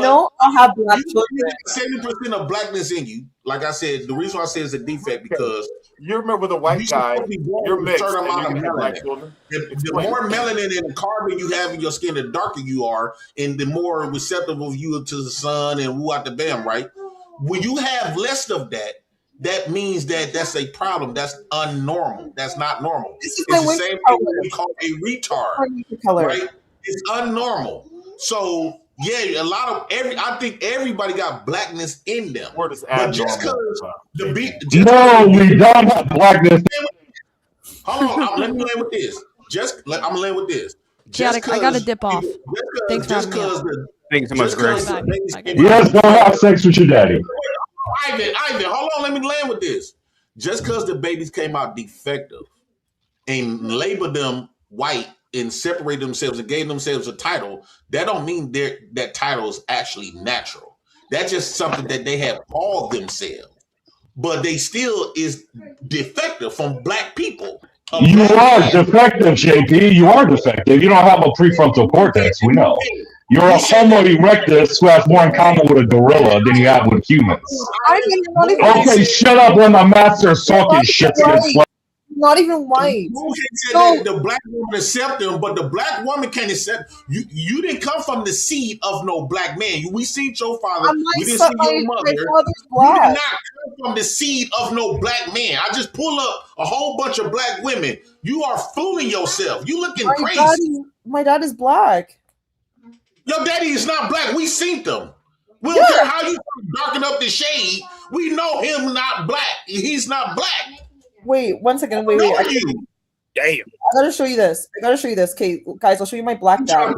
I'll have black children. 70% of blackness in you. Like I said, the reason why I say it's a defect because you remember the white guy. You're mixed. And you can have black children. The more melanin and carbon you have in your skin, the darker you are, and the more receptive of you to the sun and woo out the bam, right? When you have less of that, that means that that's a problem. That's unnormal. That's not normal. It's the same thing we call a retard, right? It's unnormal. So yeah, I think everybody got blackness in them. Where does but just because No, we don't have blackness. Hold on, let me land with this. I'm gonna land with this. Chaotic, I gotta dip off. Thanks for having me. Thanks so much, Grace. Yes, go have sex with your daddy. Ivan, hold on, let me land with this. Just because the babies came out defective and labeled them white and separated themselves and gave themselves a title, that don't mean that title is actually natural. That's just something that they have called themselves. But they still is defective from black people. You are defective, JP. You are defective. You don't have a prefrontal cortex. We know. You're a Homo erectus who has more in common with a gorilla than you have with humans. Okay, shut up when the master talking shit. Not even white. The black woman accept them, but the black woman can't accept you. You didn't come from the seed of no black man. We seen your father. We didn't see your mother. You did not come from the seed of no black man. I just pull up a whole bunch of black women. You are fooling yourself. You looking crazy. My dad is black. Your daddy is not black. We seen them. We don't care how you darken up the shade. We know him not black. He's not black. Wait, 1 second. Wait. Damn. I gotta show you this. Okay, guys, I'll show you my black dad.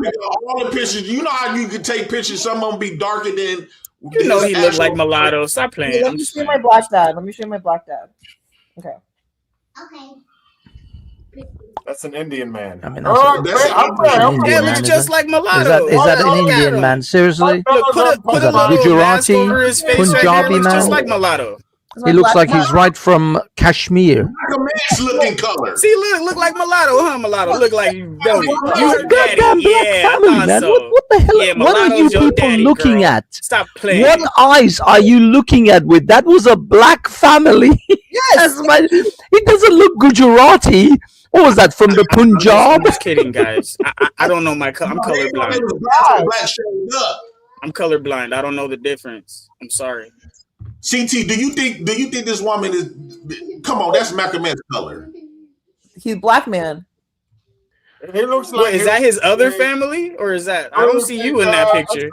All the pictures. You know how you can take pictures. Some of them be darker than. You know he looked like mulatto. Stop playing. Okay, let me show you my black dad. Okay. That's an Indian man. I mean, It looks just like mulatto. Is that an Indian man? Seriously? Put a little mask over his face right there. It looks just like mulatto. He looks like he's right from Kashmir. Looking color. See, look like mulatto, huh? Mulatto look like you. Don't you? You heard daddy. Goddamn black family, man. What the hell? Yeah, what are you mulatto's your people daddy, looking girl. at? Stop playing. What eyes are you looking at with? That was a black family. Yes. It doesn't look Gujarati. What was that, from the Punjab? I'm just kidding, guys. I don't know my color. I'm colorblind. I'm colorblind. I don't know the difference. I'm sorry. CT, do you think this woman is? Come on, that's Malcolm X's color. He's black man. It looks like. Wait, is that his other family, or is that? I don't see you in that picture.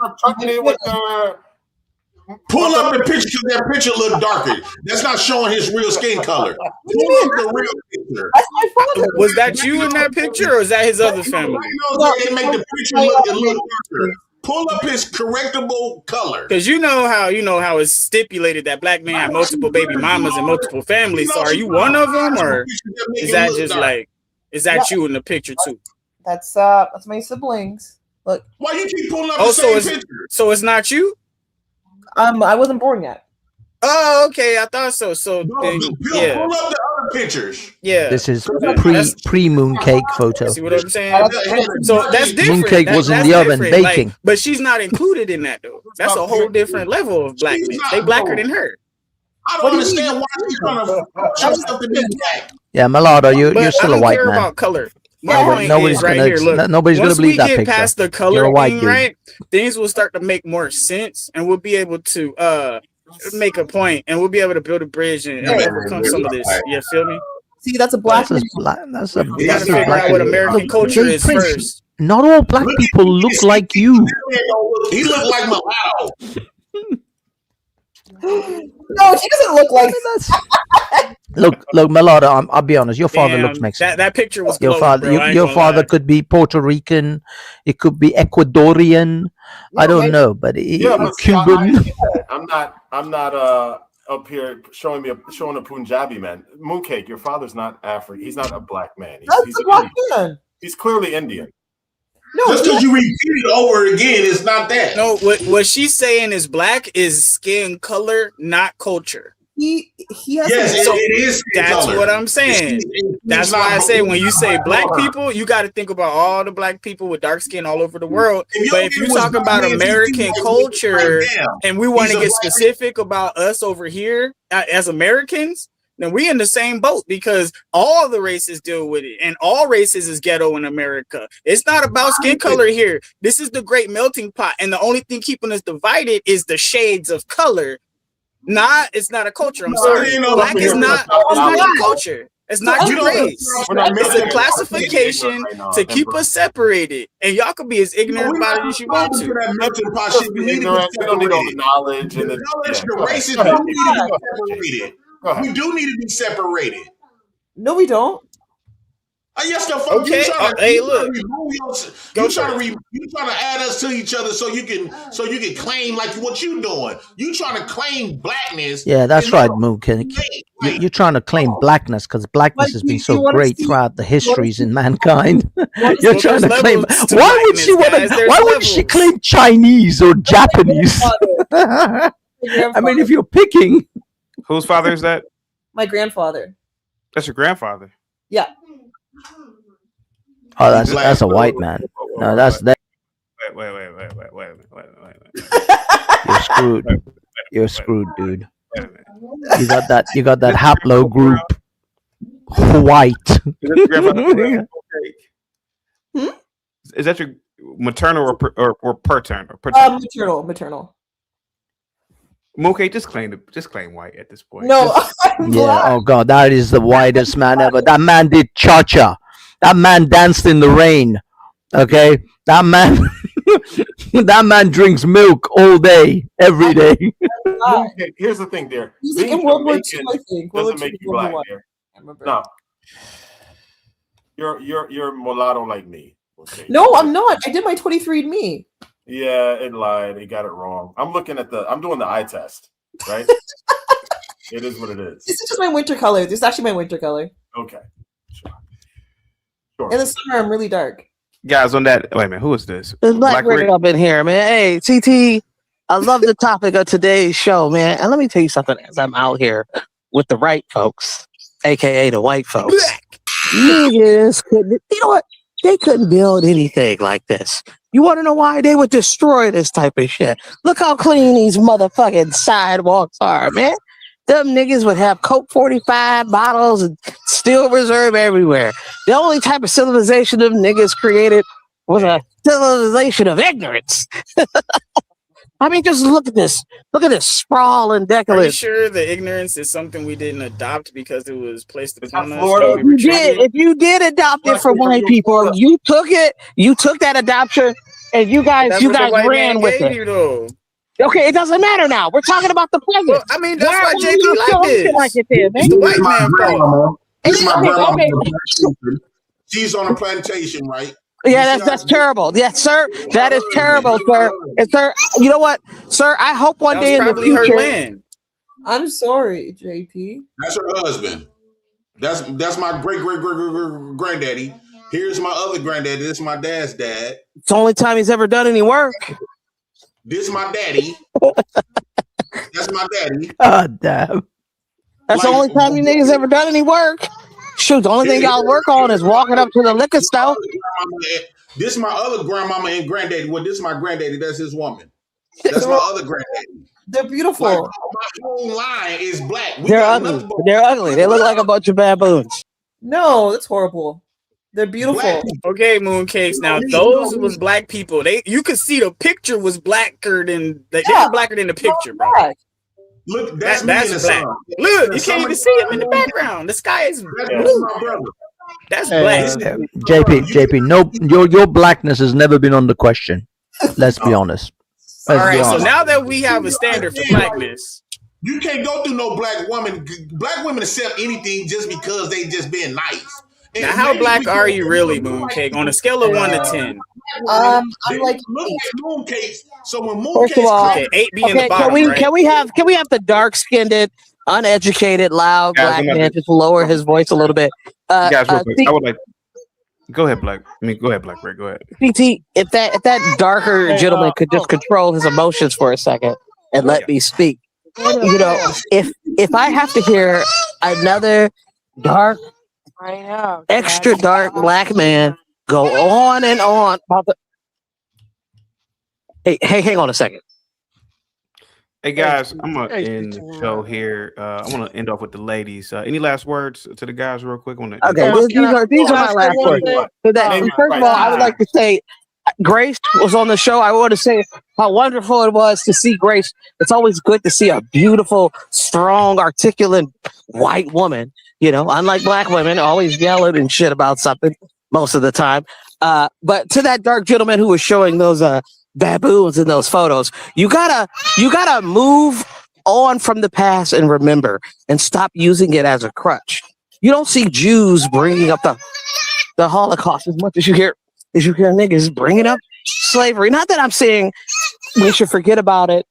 Pull up the picture because that picture look darker. That's not showing his real skin color. Pull up the real picture. That's my father. Was that you in that picture, or is that his other family? They make the picture look a little darker. Pull up his correctable color. Because you know how it's stipulated that black men have multiple baby mamas and multiple families. So are you one of them, or is that just like, is that you in the picture too? That's my siblings. Look. Why you keep pulling up the same picture? So it's not you? I wasn't born yet. Oh, okay. I thought so. So then, yeah. Pull up the other pictures. Yeah. This is pre mooncake photo. See what I'm saying? So that's different. Mooncake was in That's the oven different. Like, baking. but she's not included in that though. That's a whole different level of blackness. They blacker than her. I don't understand why she's trying to show something that's black. Yeah, Malado, you're But still I a don't white care man. about color. My point Nobody's is right gonna here. Look, nobody's gonna once believe we that get picture. past the You're color a white thing, dude. right? Things will start to make more sense, and we'll be able to make a point, and we'll be able to build a bridge and overcome some of this. You feel me? See, that's a black man. That's a We gotta figure out what American culture is first. Not all black people look like you. He looked like mulatto. No, he doesn't look like Look, Malado. I'll be honest. Your father Damn, looks Mexican. That picture was Your glowing, father, bro. I ain't your gonna father lie. could be Puerto Rican. It could be Ecuadorian. I don't know, but Cuban. I'm not up here showing a Punjabi man. Mooncake, your father's not African. He's not a black man. He's a black man. He's clearly Indian. No, just because you repeat it over again, it's not that. No, what she's saying is black is skin color, not culture. He has Yes, So it is skin that's color. what I'm saying. That's why I say when you say black people, you got to think about all the black people with dark skin all over the world. But if you're talking about American culture and we want to get specific about us over here as Americans, then we in the same boat because all the races deal with it and all races is ghetto in America. It's not about skin color here. This is the great melting pot. And the only thing keeping us divided is the shades of color. It's not a culture. I'm sorry. Black is not your culture. It's not your race. It's a classification to keep us separated. And y'all could be as ignorant about it as you want to. We don't need all the knowledge and The races do need to be separated. We do need to be separated. No, we don't. Yes, the fuck. Okay. You trying to add us to each other so you can claim like what you doing. You trying to claim blackness. Yeah, that's right, Mooncake. You're trying to claim blackness because blackness has been so great throughout the histories in mankind. You're trying to claim. Why would she want to? Why would she claim Chinese or Japanese? I mean, if you're picking, whose father is that? My grandfather. That's your grandfather. Yeah. Oh, that's a white man. No, that's that. Wait. You're screwed. You're screwed, dude. You got that haplo group white. Is that your maternal or paternal? Maternal. Mooncake, just claim white at this point. No. Yeah. Oh God, that is the whitest man ever. That man did cha-cha. That man danced in the rain. Okay, that man, that man drinks milk all day, every day. Here's the thing, dear. He's like in World War II, I think. Doesn't make you black, dear. No, you're mulatto like me. Okay. No, I'm not. I did my 23andMe. Yeah, it lied. It got it wrong. I'm doing the eye test, right? It is what it is. This is just my winter color. This is actually my winter color. Okay. Sure. In the summer, I'm really dark. Guys, on that, wait a minute, who is this? There's Black Rick up in here, man. Hey, TT, I love the topic of today's show, man. And let me tell you something as I'm out here with the right folks, aka the white folks. Niggas couldn't, you know what? They couldn't build anything like this. You want to know why? They would destroy this type of shit. Look how clean these motherfucking sidewalks are, man. Them niggas would have Coke 45 bottles and Steel Reserve everywhere. The only type of civilization them niggas created was a civilization of ignorance. I mean, just look at this. Look at this sprawl and Are you decolage. sure the ignorance is something we didn't adopt because it was placed upon us? If you did, if you did adopt it from white people, you took it. You took that adoption, and you guys That's what the white ran man with gave it. you, though. Okay, it doesn't matter now. We're talking about the present. Well, I mean, that's why would JP you like still this. Like it then, man? It's the white man fault. This is my grandma. Okay. She's on a plantation, right? Yeah, that's terrible. Yes, sir. That is terrible, sir. And sir, you know what, sir? I hope one day in the future. I'm sorry, JP. That's her husband. That's my great granddaddy. Here's my other granddaddy. This is my dad's dad. It's the only time he's ever done any work. This is my daddy. That's my daddy. God damn. That's the only time you niggas ever done any work. Shoot, the only thing y'all work on is walking up to the liquor store. This is my other grandmama and granddaddy. Well, this is my granddaddy. That's his woman. That's my other granddaddy. They're beautiful. Like, my whole line is black. They're ugly. They're ugly. They look like a bunch of baboons. No, that's horrible. They're beautiful. Okay, mooncakes. Now those was black people. You could see the picture was blacker than they were blacker than the picture, bro. Look, that's me in black. the sun. Look, you can't even see him in the background. The sky is blue. That's black. JP, no, your blackness has never been under question. Let's be honest. All right, so now that we have a standard for blackness, you can't go through no black woman. Black women accept anything just because they just being nice. And now how black are you really, Mooncake? On a scale of 1 to 10. I'm like look at mooncakes. So when First of all, mooncakes, 8 being the bottom, can we have the dark-skinned, uneducated, loud black man just lower his voice a little bit? Guys, real quick, I would like. Go ahead, Black. Go ahead, Black Ray. Go ahead. PT, if that darker gentleman could just control his emotions for a second and let me speak. You know, if I have to hear another dark, extra dark black man go on and on about the. Hey, hang on a second. Hey guys, I'm gonna end the show here. I want to end off with the ladies. Any last words to the guys, real quick? Okay, these are my last words. First of all, I would like to say, Grace was on the show. I want to say how wonderful it was to see Grace. It's always good to see a beautiful, strong, articulate white woman. You know, unlike black women, always yelling and shit about something most of the time. But to that dark gentleman who was showing those baboons in those photos, you gotta move on from the past and remember and stop using it as a crutch. You don't see Jews bringing up the Holocaust as much as you hear niggas bringing up slavery. Not that I'm saying we should forget about it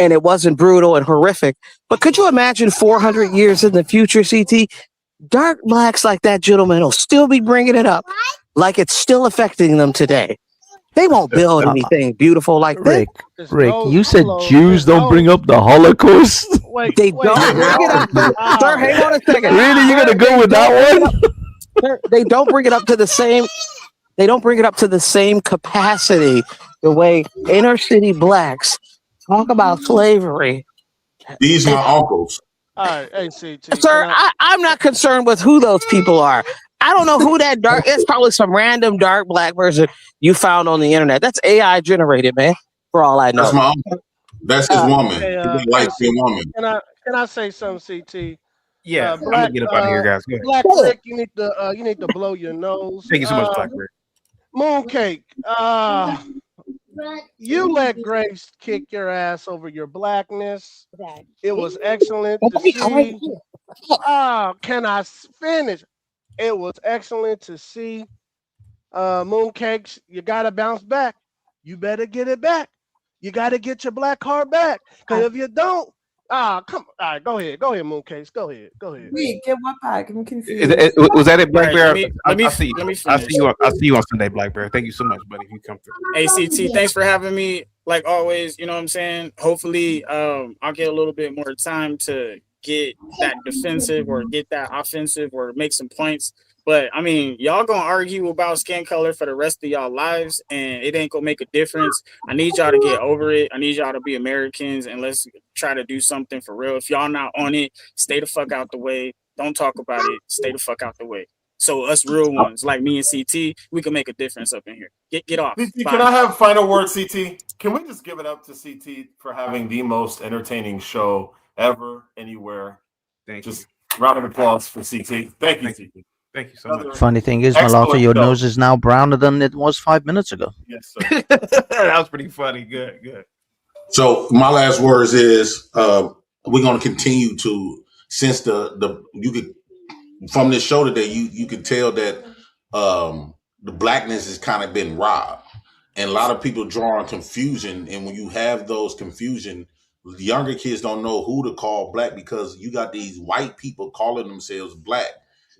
and it wasn't brutal and horrific, but could you imagine 400 years in the future, CT, dark blacks like that gentleman will still be bringing it up like it's still affecting them today. They won't build anything beautiful like Rick, that. Rick, you said Jews don't bring up the Holocaust? They don't bring it up. Sir, hang on a second. Really? You gonna go with that one? Sir, they don't bring it up to the same. They don't bring it up to the same capacity the way inner city blacks talk about slavery. These are my uncles. All right, hey, CT. Sir, I'm not concerned with who those people are. I don't know who that dark. It's probably some random dark black person you found on the internet. That's AI generated, man. For all I know. That's my uncle. That's his woman. Hey, He's a light-skinned woman. Can I say something, CT? Yeah, I'm gonna get up out of here, guys. Go ahead. Black Rick, you need to blow your nose. Thank you so much, Black Rick. Mooncake, you let Grace kick your ass over your blackness. It was excellent to see. Can I finish? It was excellent to see. Mooncakes, you gotta bounce back. You better get it back. You gotta get your black card back. Because if you don't, come. All right, go ahead, Mooncakes. Go ahead. Wait, get what back? I'm confused. Was that it, Black Bear? Let me I'll see you on Sunday, Black Bear. Thank you so much, buddy. You come through. ACT, thanks for having me. Like always, you know what I'm saying? Hopefully, I'll get a little bit more time to get that defensive or get that offensive or make some points. But I mean, y'all gonna argue about skin color for the rest of y'all lives, and it ain't gonna make a difference. I need y'all to get over it. I need y'all to be Americans, and let's try to do something for real. If y'all not on it, stay the fuck out the way. Don't talk about it. Stay the fuck out the way. So us real ones like me and CT, we can make a difference up in here. Get off. CT, can I have final word, CT? Can we just give it up to CT for having the most entertaining show ever, anywhere? Just round of applause for CT. Thank you, CT. Thank you so much. Funny thing is, Excellent Malato, your show. nose is now browner than it was 5 minutes ago. Yes, sir. That was pretty funny. Good. So my last words is we're going to continue to, since you could from this show today, you could tell that the blackness has kind of been robbed, and a lot of people draw on confusion. And when you have those confusion, the younger kids don't know who to call black because you got these white people calling themselves black.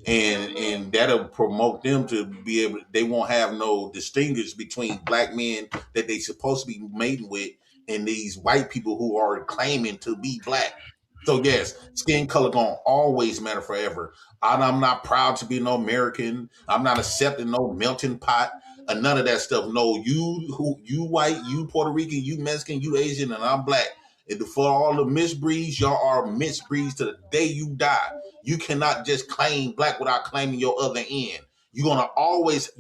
and that'll promote them to be able. They won't have no distinguish between black men that they supposed to be mating with and these white people who are claiming to be black. So yes, skin color gonna always matter forever. I'm not proud to be no American. I'm not accepting no melting pot. None of that stuff. No, you white, you Puerto Rican, you Mexican, you Asian, and I'm black. And for all the misbreeds, y'all are misbreeds to the day you die. You cannot just claim black without claiming your other end. You always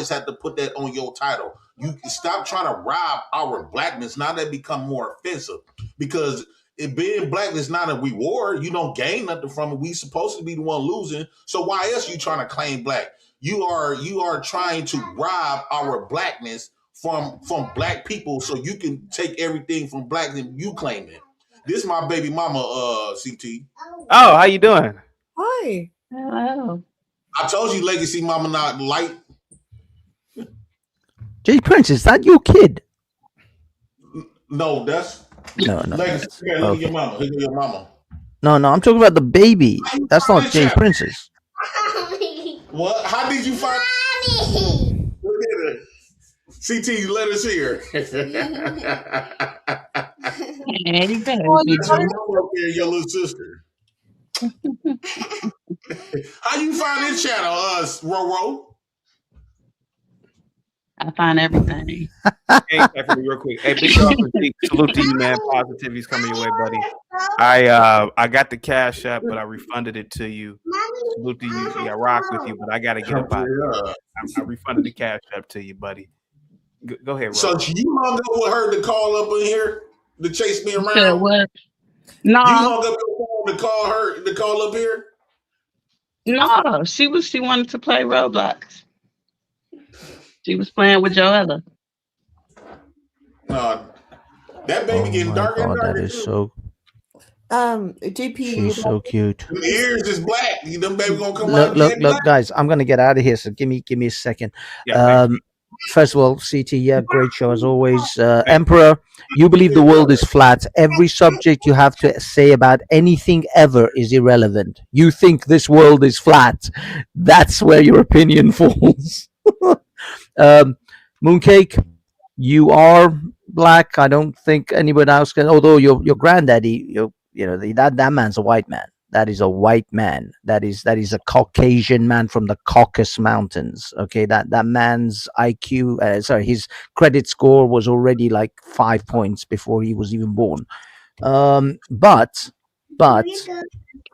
have to put that on your title. You stop trying to rob our blackness. Now that become more offensive because it being black is not a reward. You don't gain nothing from it. We supposed to be the one losing. So why else you trying to claim black? You are trying to rob our blackness from black people so you can take everything from black and you claim it. This is my baby mama, CT. Oh, how you doing? Hi. Hello. I told you legacy mama not light. Jay Prince, is that your kid? No, that's No. legacy. Here, look at your mama. Look at your mama. No, I'm talking about the baby. That's not Jay Prince's. What? How did you find? Look at her. CT, let us hear. That's your mama up there, your little sister. How you find this channel, Roro? I find everything. Hey, real quick. Hey, big dog, salute to you, man. Positivity's coming your way, buddy. I got the cash app, but I refunded it to you. Salute to you. Yeah, I rock with you, but I gotta get up out of here. I refunded the cash app to you, buddy. Go ahead, Roro. So you hung up with her to call up in here to chase me around? Said what? No. You hung up the phone to call up here? No, she wanted to play Roblox. She was playing with Joella. That baby getting darker and darker. That is so. JP, She's so cute. The ears is black. Them baby gonna come out. Look, guys. I'm gonna get out of here. So give me a second. First of all, CT, great show as always. Emperor, you believe the world is flat. Every subject you have to say about anything ever is irrelevant. You think this world is flat. That's where your opinion falls. Mooncake, you are black. I don't think anyone else can. Although your granddaddy, that man's a white man. That is a white man. That is a Caucasian man from the Caucasus Mountains. Okay, that man's IQ, his credit score was already like 5 points before he was even born. But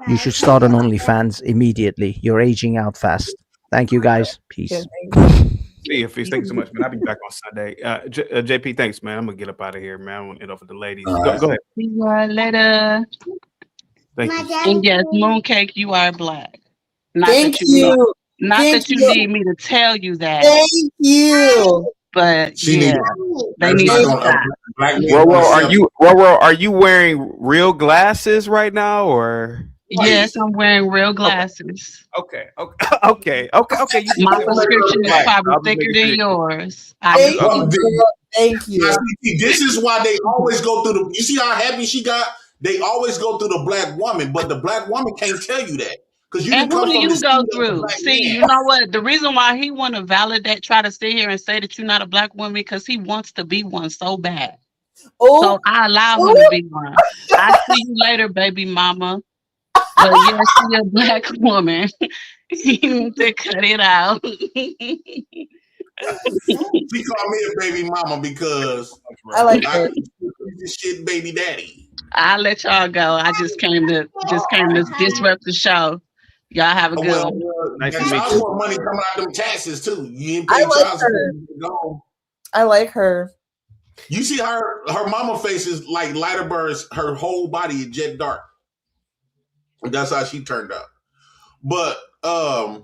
you should start an OnlyFans immediately. You're aging out fast. Thank you, guys. Peace. See you, Feast. Thank you so much, man. I'll be back on Sunday. JP, thanks, man. I'm gonna get up out of here, man. I want to end off with the ladies. Go ahead. See you later. Thank you. And yes, Mooncake, you are black. Thank you. Not that you need me to tell you that. Thank you. But yeah, they need to stop. Roro, are you wearing real glasses right now, or? Yes, I'm wearing real glasses. Okay. My prescription is probably thicker than yours. Thank you. This is why they always go through the. You see how happy she got? They always go through the black woman, but the black woman can't tell you that because you. And who do you go through? See, you know what? The reason why he want to validate, try to sit here and say that you're not a black woman, because he wants to be one so bad. Oh, so I allow him to be one. I see you later, baby mama. But yes, she a black woman. You need to cut it out. She called me a baby mama because I like her. Shit, baby daddy. I'll let y'all go. I just came to disrupt the show. Y'all have a good one. Nice to meet you. Money coming out them taxes too. You ain't paying child support. I like her. You see her mama face is like lighter birds. Her whole body is jet dark. That's how she turned out. But a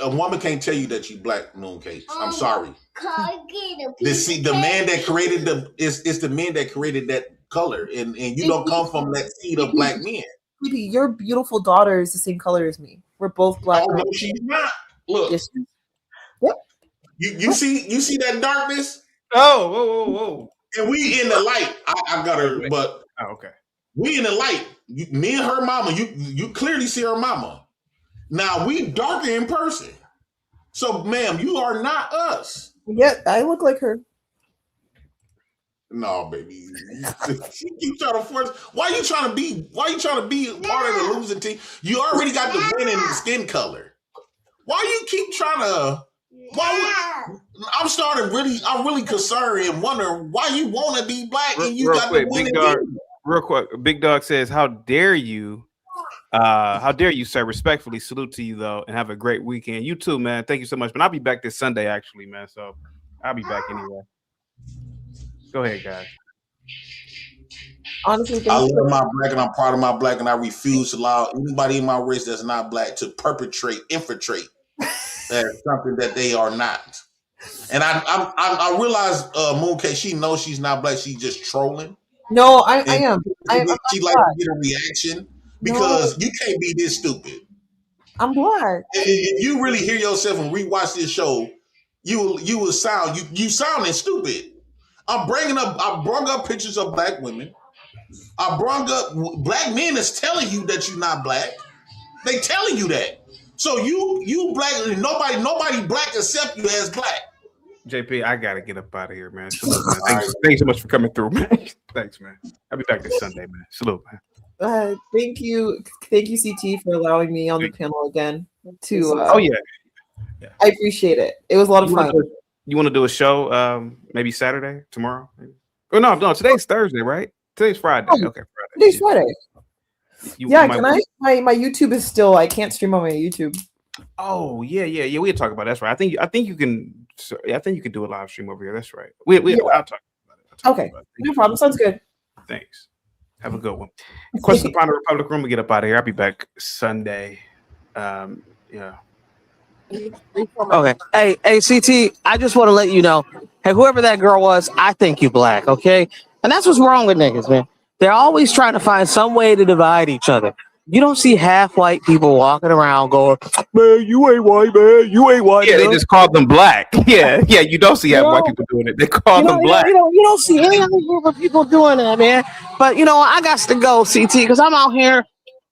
woman can't tell you that you black, Mooncake. I'm sorry. The man that created it's the man that created that color, and you don't come from that seed of black men. Your beautiful daughter is the same color as me. We're both black. Oh, no, she's not. Look. Yes. Yep. You see that darkness? Oh, whoa. And we in the light. I got her, but okay. We in the light. Me and her mama. You clearly see her mama. Now we darker in person. So, ma'am, you are not us. Yeah, I look like her. No, baby. You trying to force. Why you trying to be part of the losing team? You already got the winning skin color. Why you keep trying to? I'm really concerned and wondering why you want to be black and you Real got quick, the Big winning Dog. team. Real quick, Big Dog says, "How dare you? How dare you, sir? Respectfully salute to you though, and have a great weekend. You too, man. Thank you so much. But I'll be back this Sunday, actually, man. So I'll be back anyway. Go ahead, guys. Honestly, I thank you. love my black and I'm proud of my black and I refuse to allow anybody in my race that's not black to infiltrate as something that they are not. And I realize Mooncake, she knows she's not black. She's just trolling. No, I am. She likes to get a reaction because you can't be this stupid. I'm black. If you really hear yourself and rewatch this show, you will sound you sounding stupid. I brought up pictures of black women. I brought up black men is telling you that you're not black. They telling you that. So you black, nobody black except you as black. JP, I gotta get up out of here, man. Salute, man. Thanks so much for coming through, man. Thanks, man. I'll be back this Sunday, man. Salute, man. Thank you, CT, for allowing me on the panel again. Oh yeah. I appreciate it. It was a lot of fun. You want to do a show? Maybe Saturday, tomorrow? Maybe? Oh no, today's Thursday, right? Today's Friday. Okay, Friday. Today's Friday. Yeah, can I? My YouTube is still. I can't stream on my YouTube. Oh yeah. We'll talk about that. That's right. I think you can. I think you can do a live stream over here. That's right. I'll talk about it. Okay, no problem. Sounds good. Thanks. Have a good one. Question upon the Republic Room. We get up out of here. I'll be back Sunday. Yeah. Okay. Hey, CT, I just want to let you know, hey, whoever that girl was, I think you black, okay? And that's what's wrong with niggas, man. They're always trying to find some way to divide each other. You don't see half white people walking around going, man, you ain't white, man. You ain't white. Yeah, they just called them black. Yeah. You don't see half white people doing it. They call them black. You don't see any other group of people doing that, man. But, I got to go, CT, because I'm out here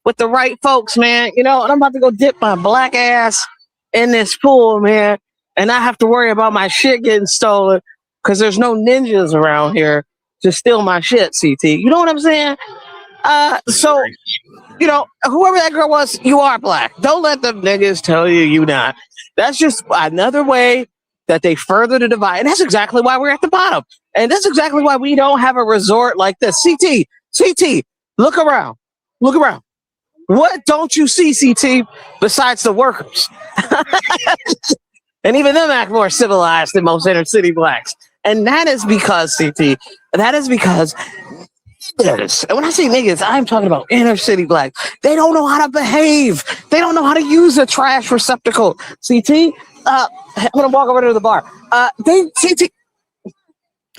with the right folks, man. And I'm about to go dip my black ass in this pool, man, and I have to worry about my shit getting stolen because there's no ninjas around here to steal my shit, CT. You know what I'm saying? So, whoever that girl was, you are black. Don't let them niggas tell you you not. That's just another way that they further the divide. And that's exactly why we're at the bottom. And that's exactly why we don't have a resort like this. CT, look around. Look around. What don't you see, CT, besides the workers? And even them act more civilized than most inner city blacks. And that is because, CT, niggas, and when I say niggas, I'm talking about inner city blacks. They don't know how to behave. They don't know how to use a trash receptacle. CT, I'm going to walk over to the bar. CT.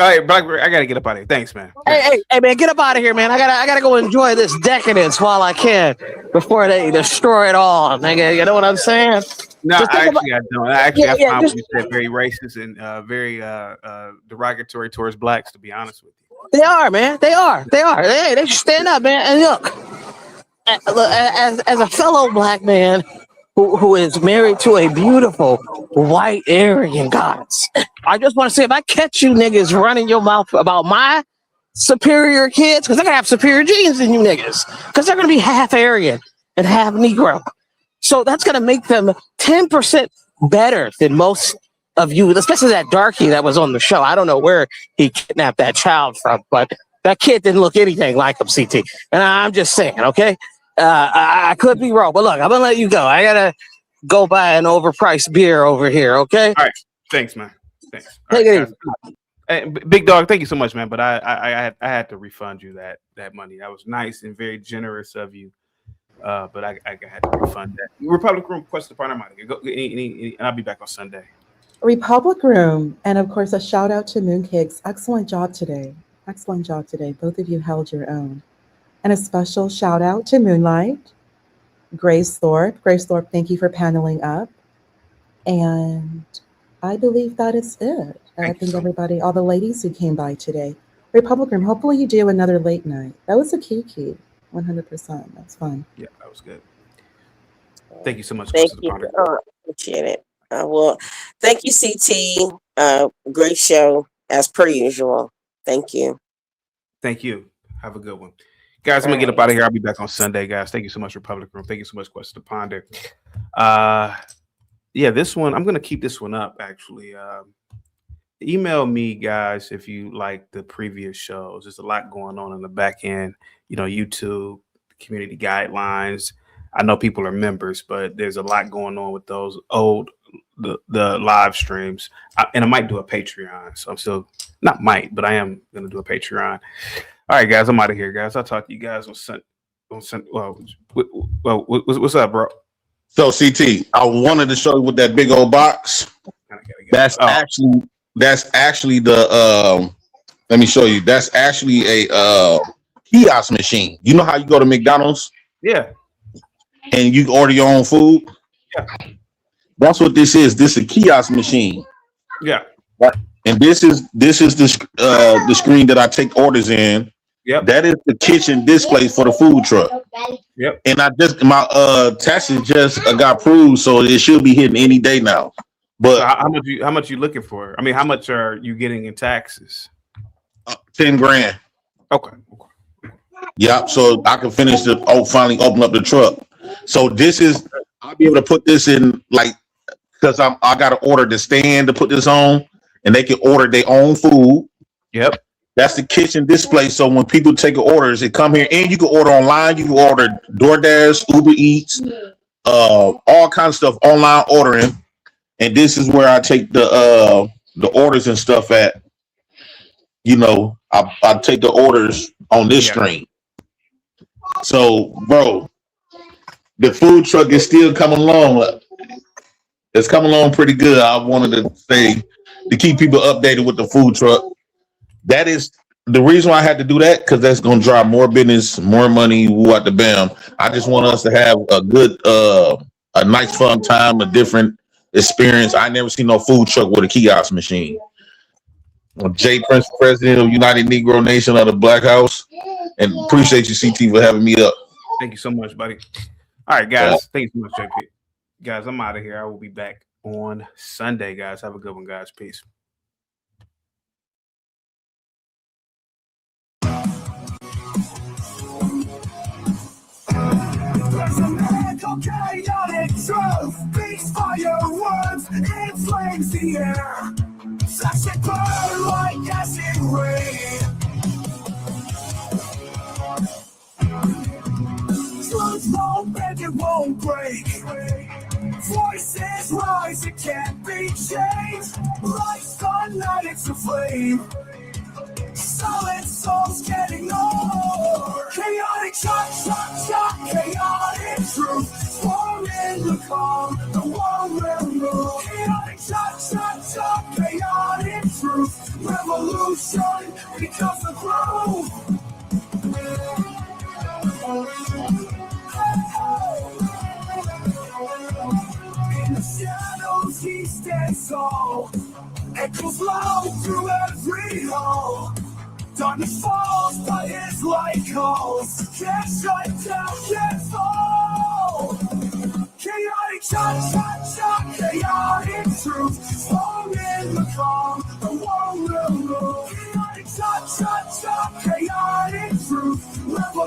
All right, Blackberry, I gotta get up out of here. Thanks, man. Hey, man, get up out of here, man. I gotta go enjoy this decadence while I can before they destroy it all, nigga. You know what I'm saying? No, I don't. I find what you said very racist and very derogatory towards blacks, to be honest with you. They are, man. They are. They should stand up, man. And look, as a fellow black man who is married to a beautiful white Aryan goddess, I just want to say, if I catch you niggas running your mouth about my superior kids, because they're gonna have superior genes than you niggas, because they're gonna be half Aryan and half Negro. So that's gonna make them 10% better than most of you, especially that darkie that was on the show. I don't know where he kidnapped that child from, but that kid didn't look anything like him, CT. And I'm just saying, okay? I could be wrong, but look, I'm gonna let you go. I gotta go buy an overpriced beer over here, okay? All right. Thanks, man. Thanks. Take it easy. Hey, Big Dog, thank you so much, man. But I had to refund you that money. That was nice and very generous of you. But I had to refund that. Republic Room question upon our money. And I'll be back on Sunday. Republic Room, and of course a shout out to Mooncakes. Excellent job today. Both of you held your own. And a special shout out to Moonlight, Grace Thorpe. Grace Thorpe, thank you for paneling up. And I believe that is it. I think everybody, all the ladies who came by today. Republic Room, hopefully you do another late night. That was a key. 100%. That's fun. Yeah, that was good. Thank you so much, Thank Mr. you. Ponder. Appreciate it. Well, thank you, CT. Great show as per usual. Thank you. Thank you. Have a good one. Guys, I'm going to get up out of here. I'll be back on Sunday, guys. Thank you so much, Republic Room. Thank you so much, Quest to Ponder. Yeah, this one, I'm going to keep this one up, actually. Email me, guys, if you like the previous shows. There's a lot going on in the back end. YouTube, community guidelines. I know people are members, but there's a lot going on with those the live streams. And I might do a Patreon. So I'm still, not might, but I am going to do a Patreon. All right, guys, I'm out of here, guys. I'll talk to you guys on Sunday. Well, what's up, bro? So CT, I wanted to show you with that big old box. That's actually the let me show you. That's actually a kiosk machine. You know how you go to McDonald's? Yeah. And you order your own food? Yeah. That's what this is. This is a kiosk machine. Yeah. And this is the screen that I take orders in. Yep. That is the kitchen display for the food truck. Yep. And my taxes just got approved, so it should be hitting any day now. But so how much you looking for? I mean, how much are you getting in taxes? 10 grand. Okay. Yeah, so I can finish finally open up the truck. So I'll be able to put this in, like, because I got to order the stand to put this on, and they can order their own food. Yep. That's the kitchen display. So when people take orders, they come here, and you can order online. You can order DoorDash, Uber Eats, all kinds of stuff, online ordering. And this is where I take the orders and stuff at. I take the orders on this screen. So, bro, the food truck is still coming along. It's coming along pretty good. I wanted to say to keep people updated with the food truck. That is the reason why I had to do that, because that's going to drive more business, more money, what the bam. I just want us to have a good, a nice fun time, a different experience. I never seen no food truck with a kiosk machine. Jay Prince, president of United Negro Nation of the Black House, and appreciate you, CT, for having me up. Thank you so much, buddy. All right, guys. Thank you so much, JP. Guys, I'm out of here. I will be back on Sunday, guys. Have a good one, guys. Peace. Chaotic truth, beats fire words, inflames the air. Such a burn like acid rain. Truth won't bend, it won't break. Voices rise, it can't be changed. Like sunlight, it's a flame. Solid souls get ignored. Chaotic shock, chaotic truth. Storm in the calm, the world will move. Chaotic shock, chaotic truth. Revolution becomes the groove. In the shadows he stands tall. Echoes loud through every hall. Darkness falls, but his light calls. Can't shut down, can't fall. Chaotic shock, chaotic truth. Storm in the calm, the world will move. Chaotic shock,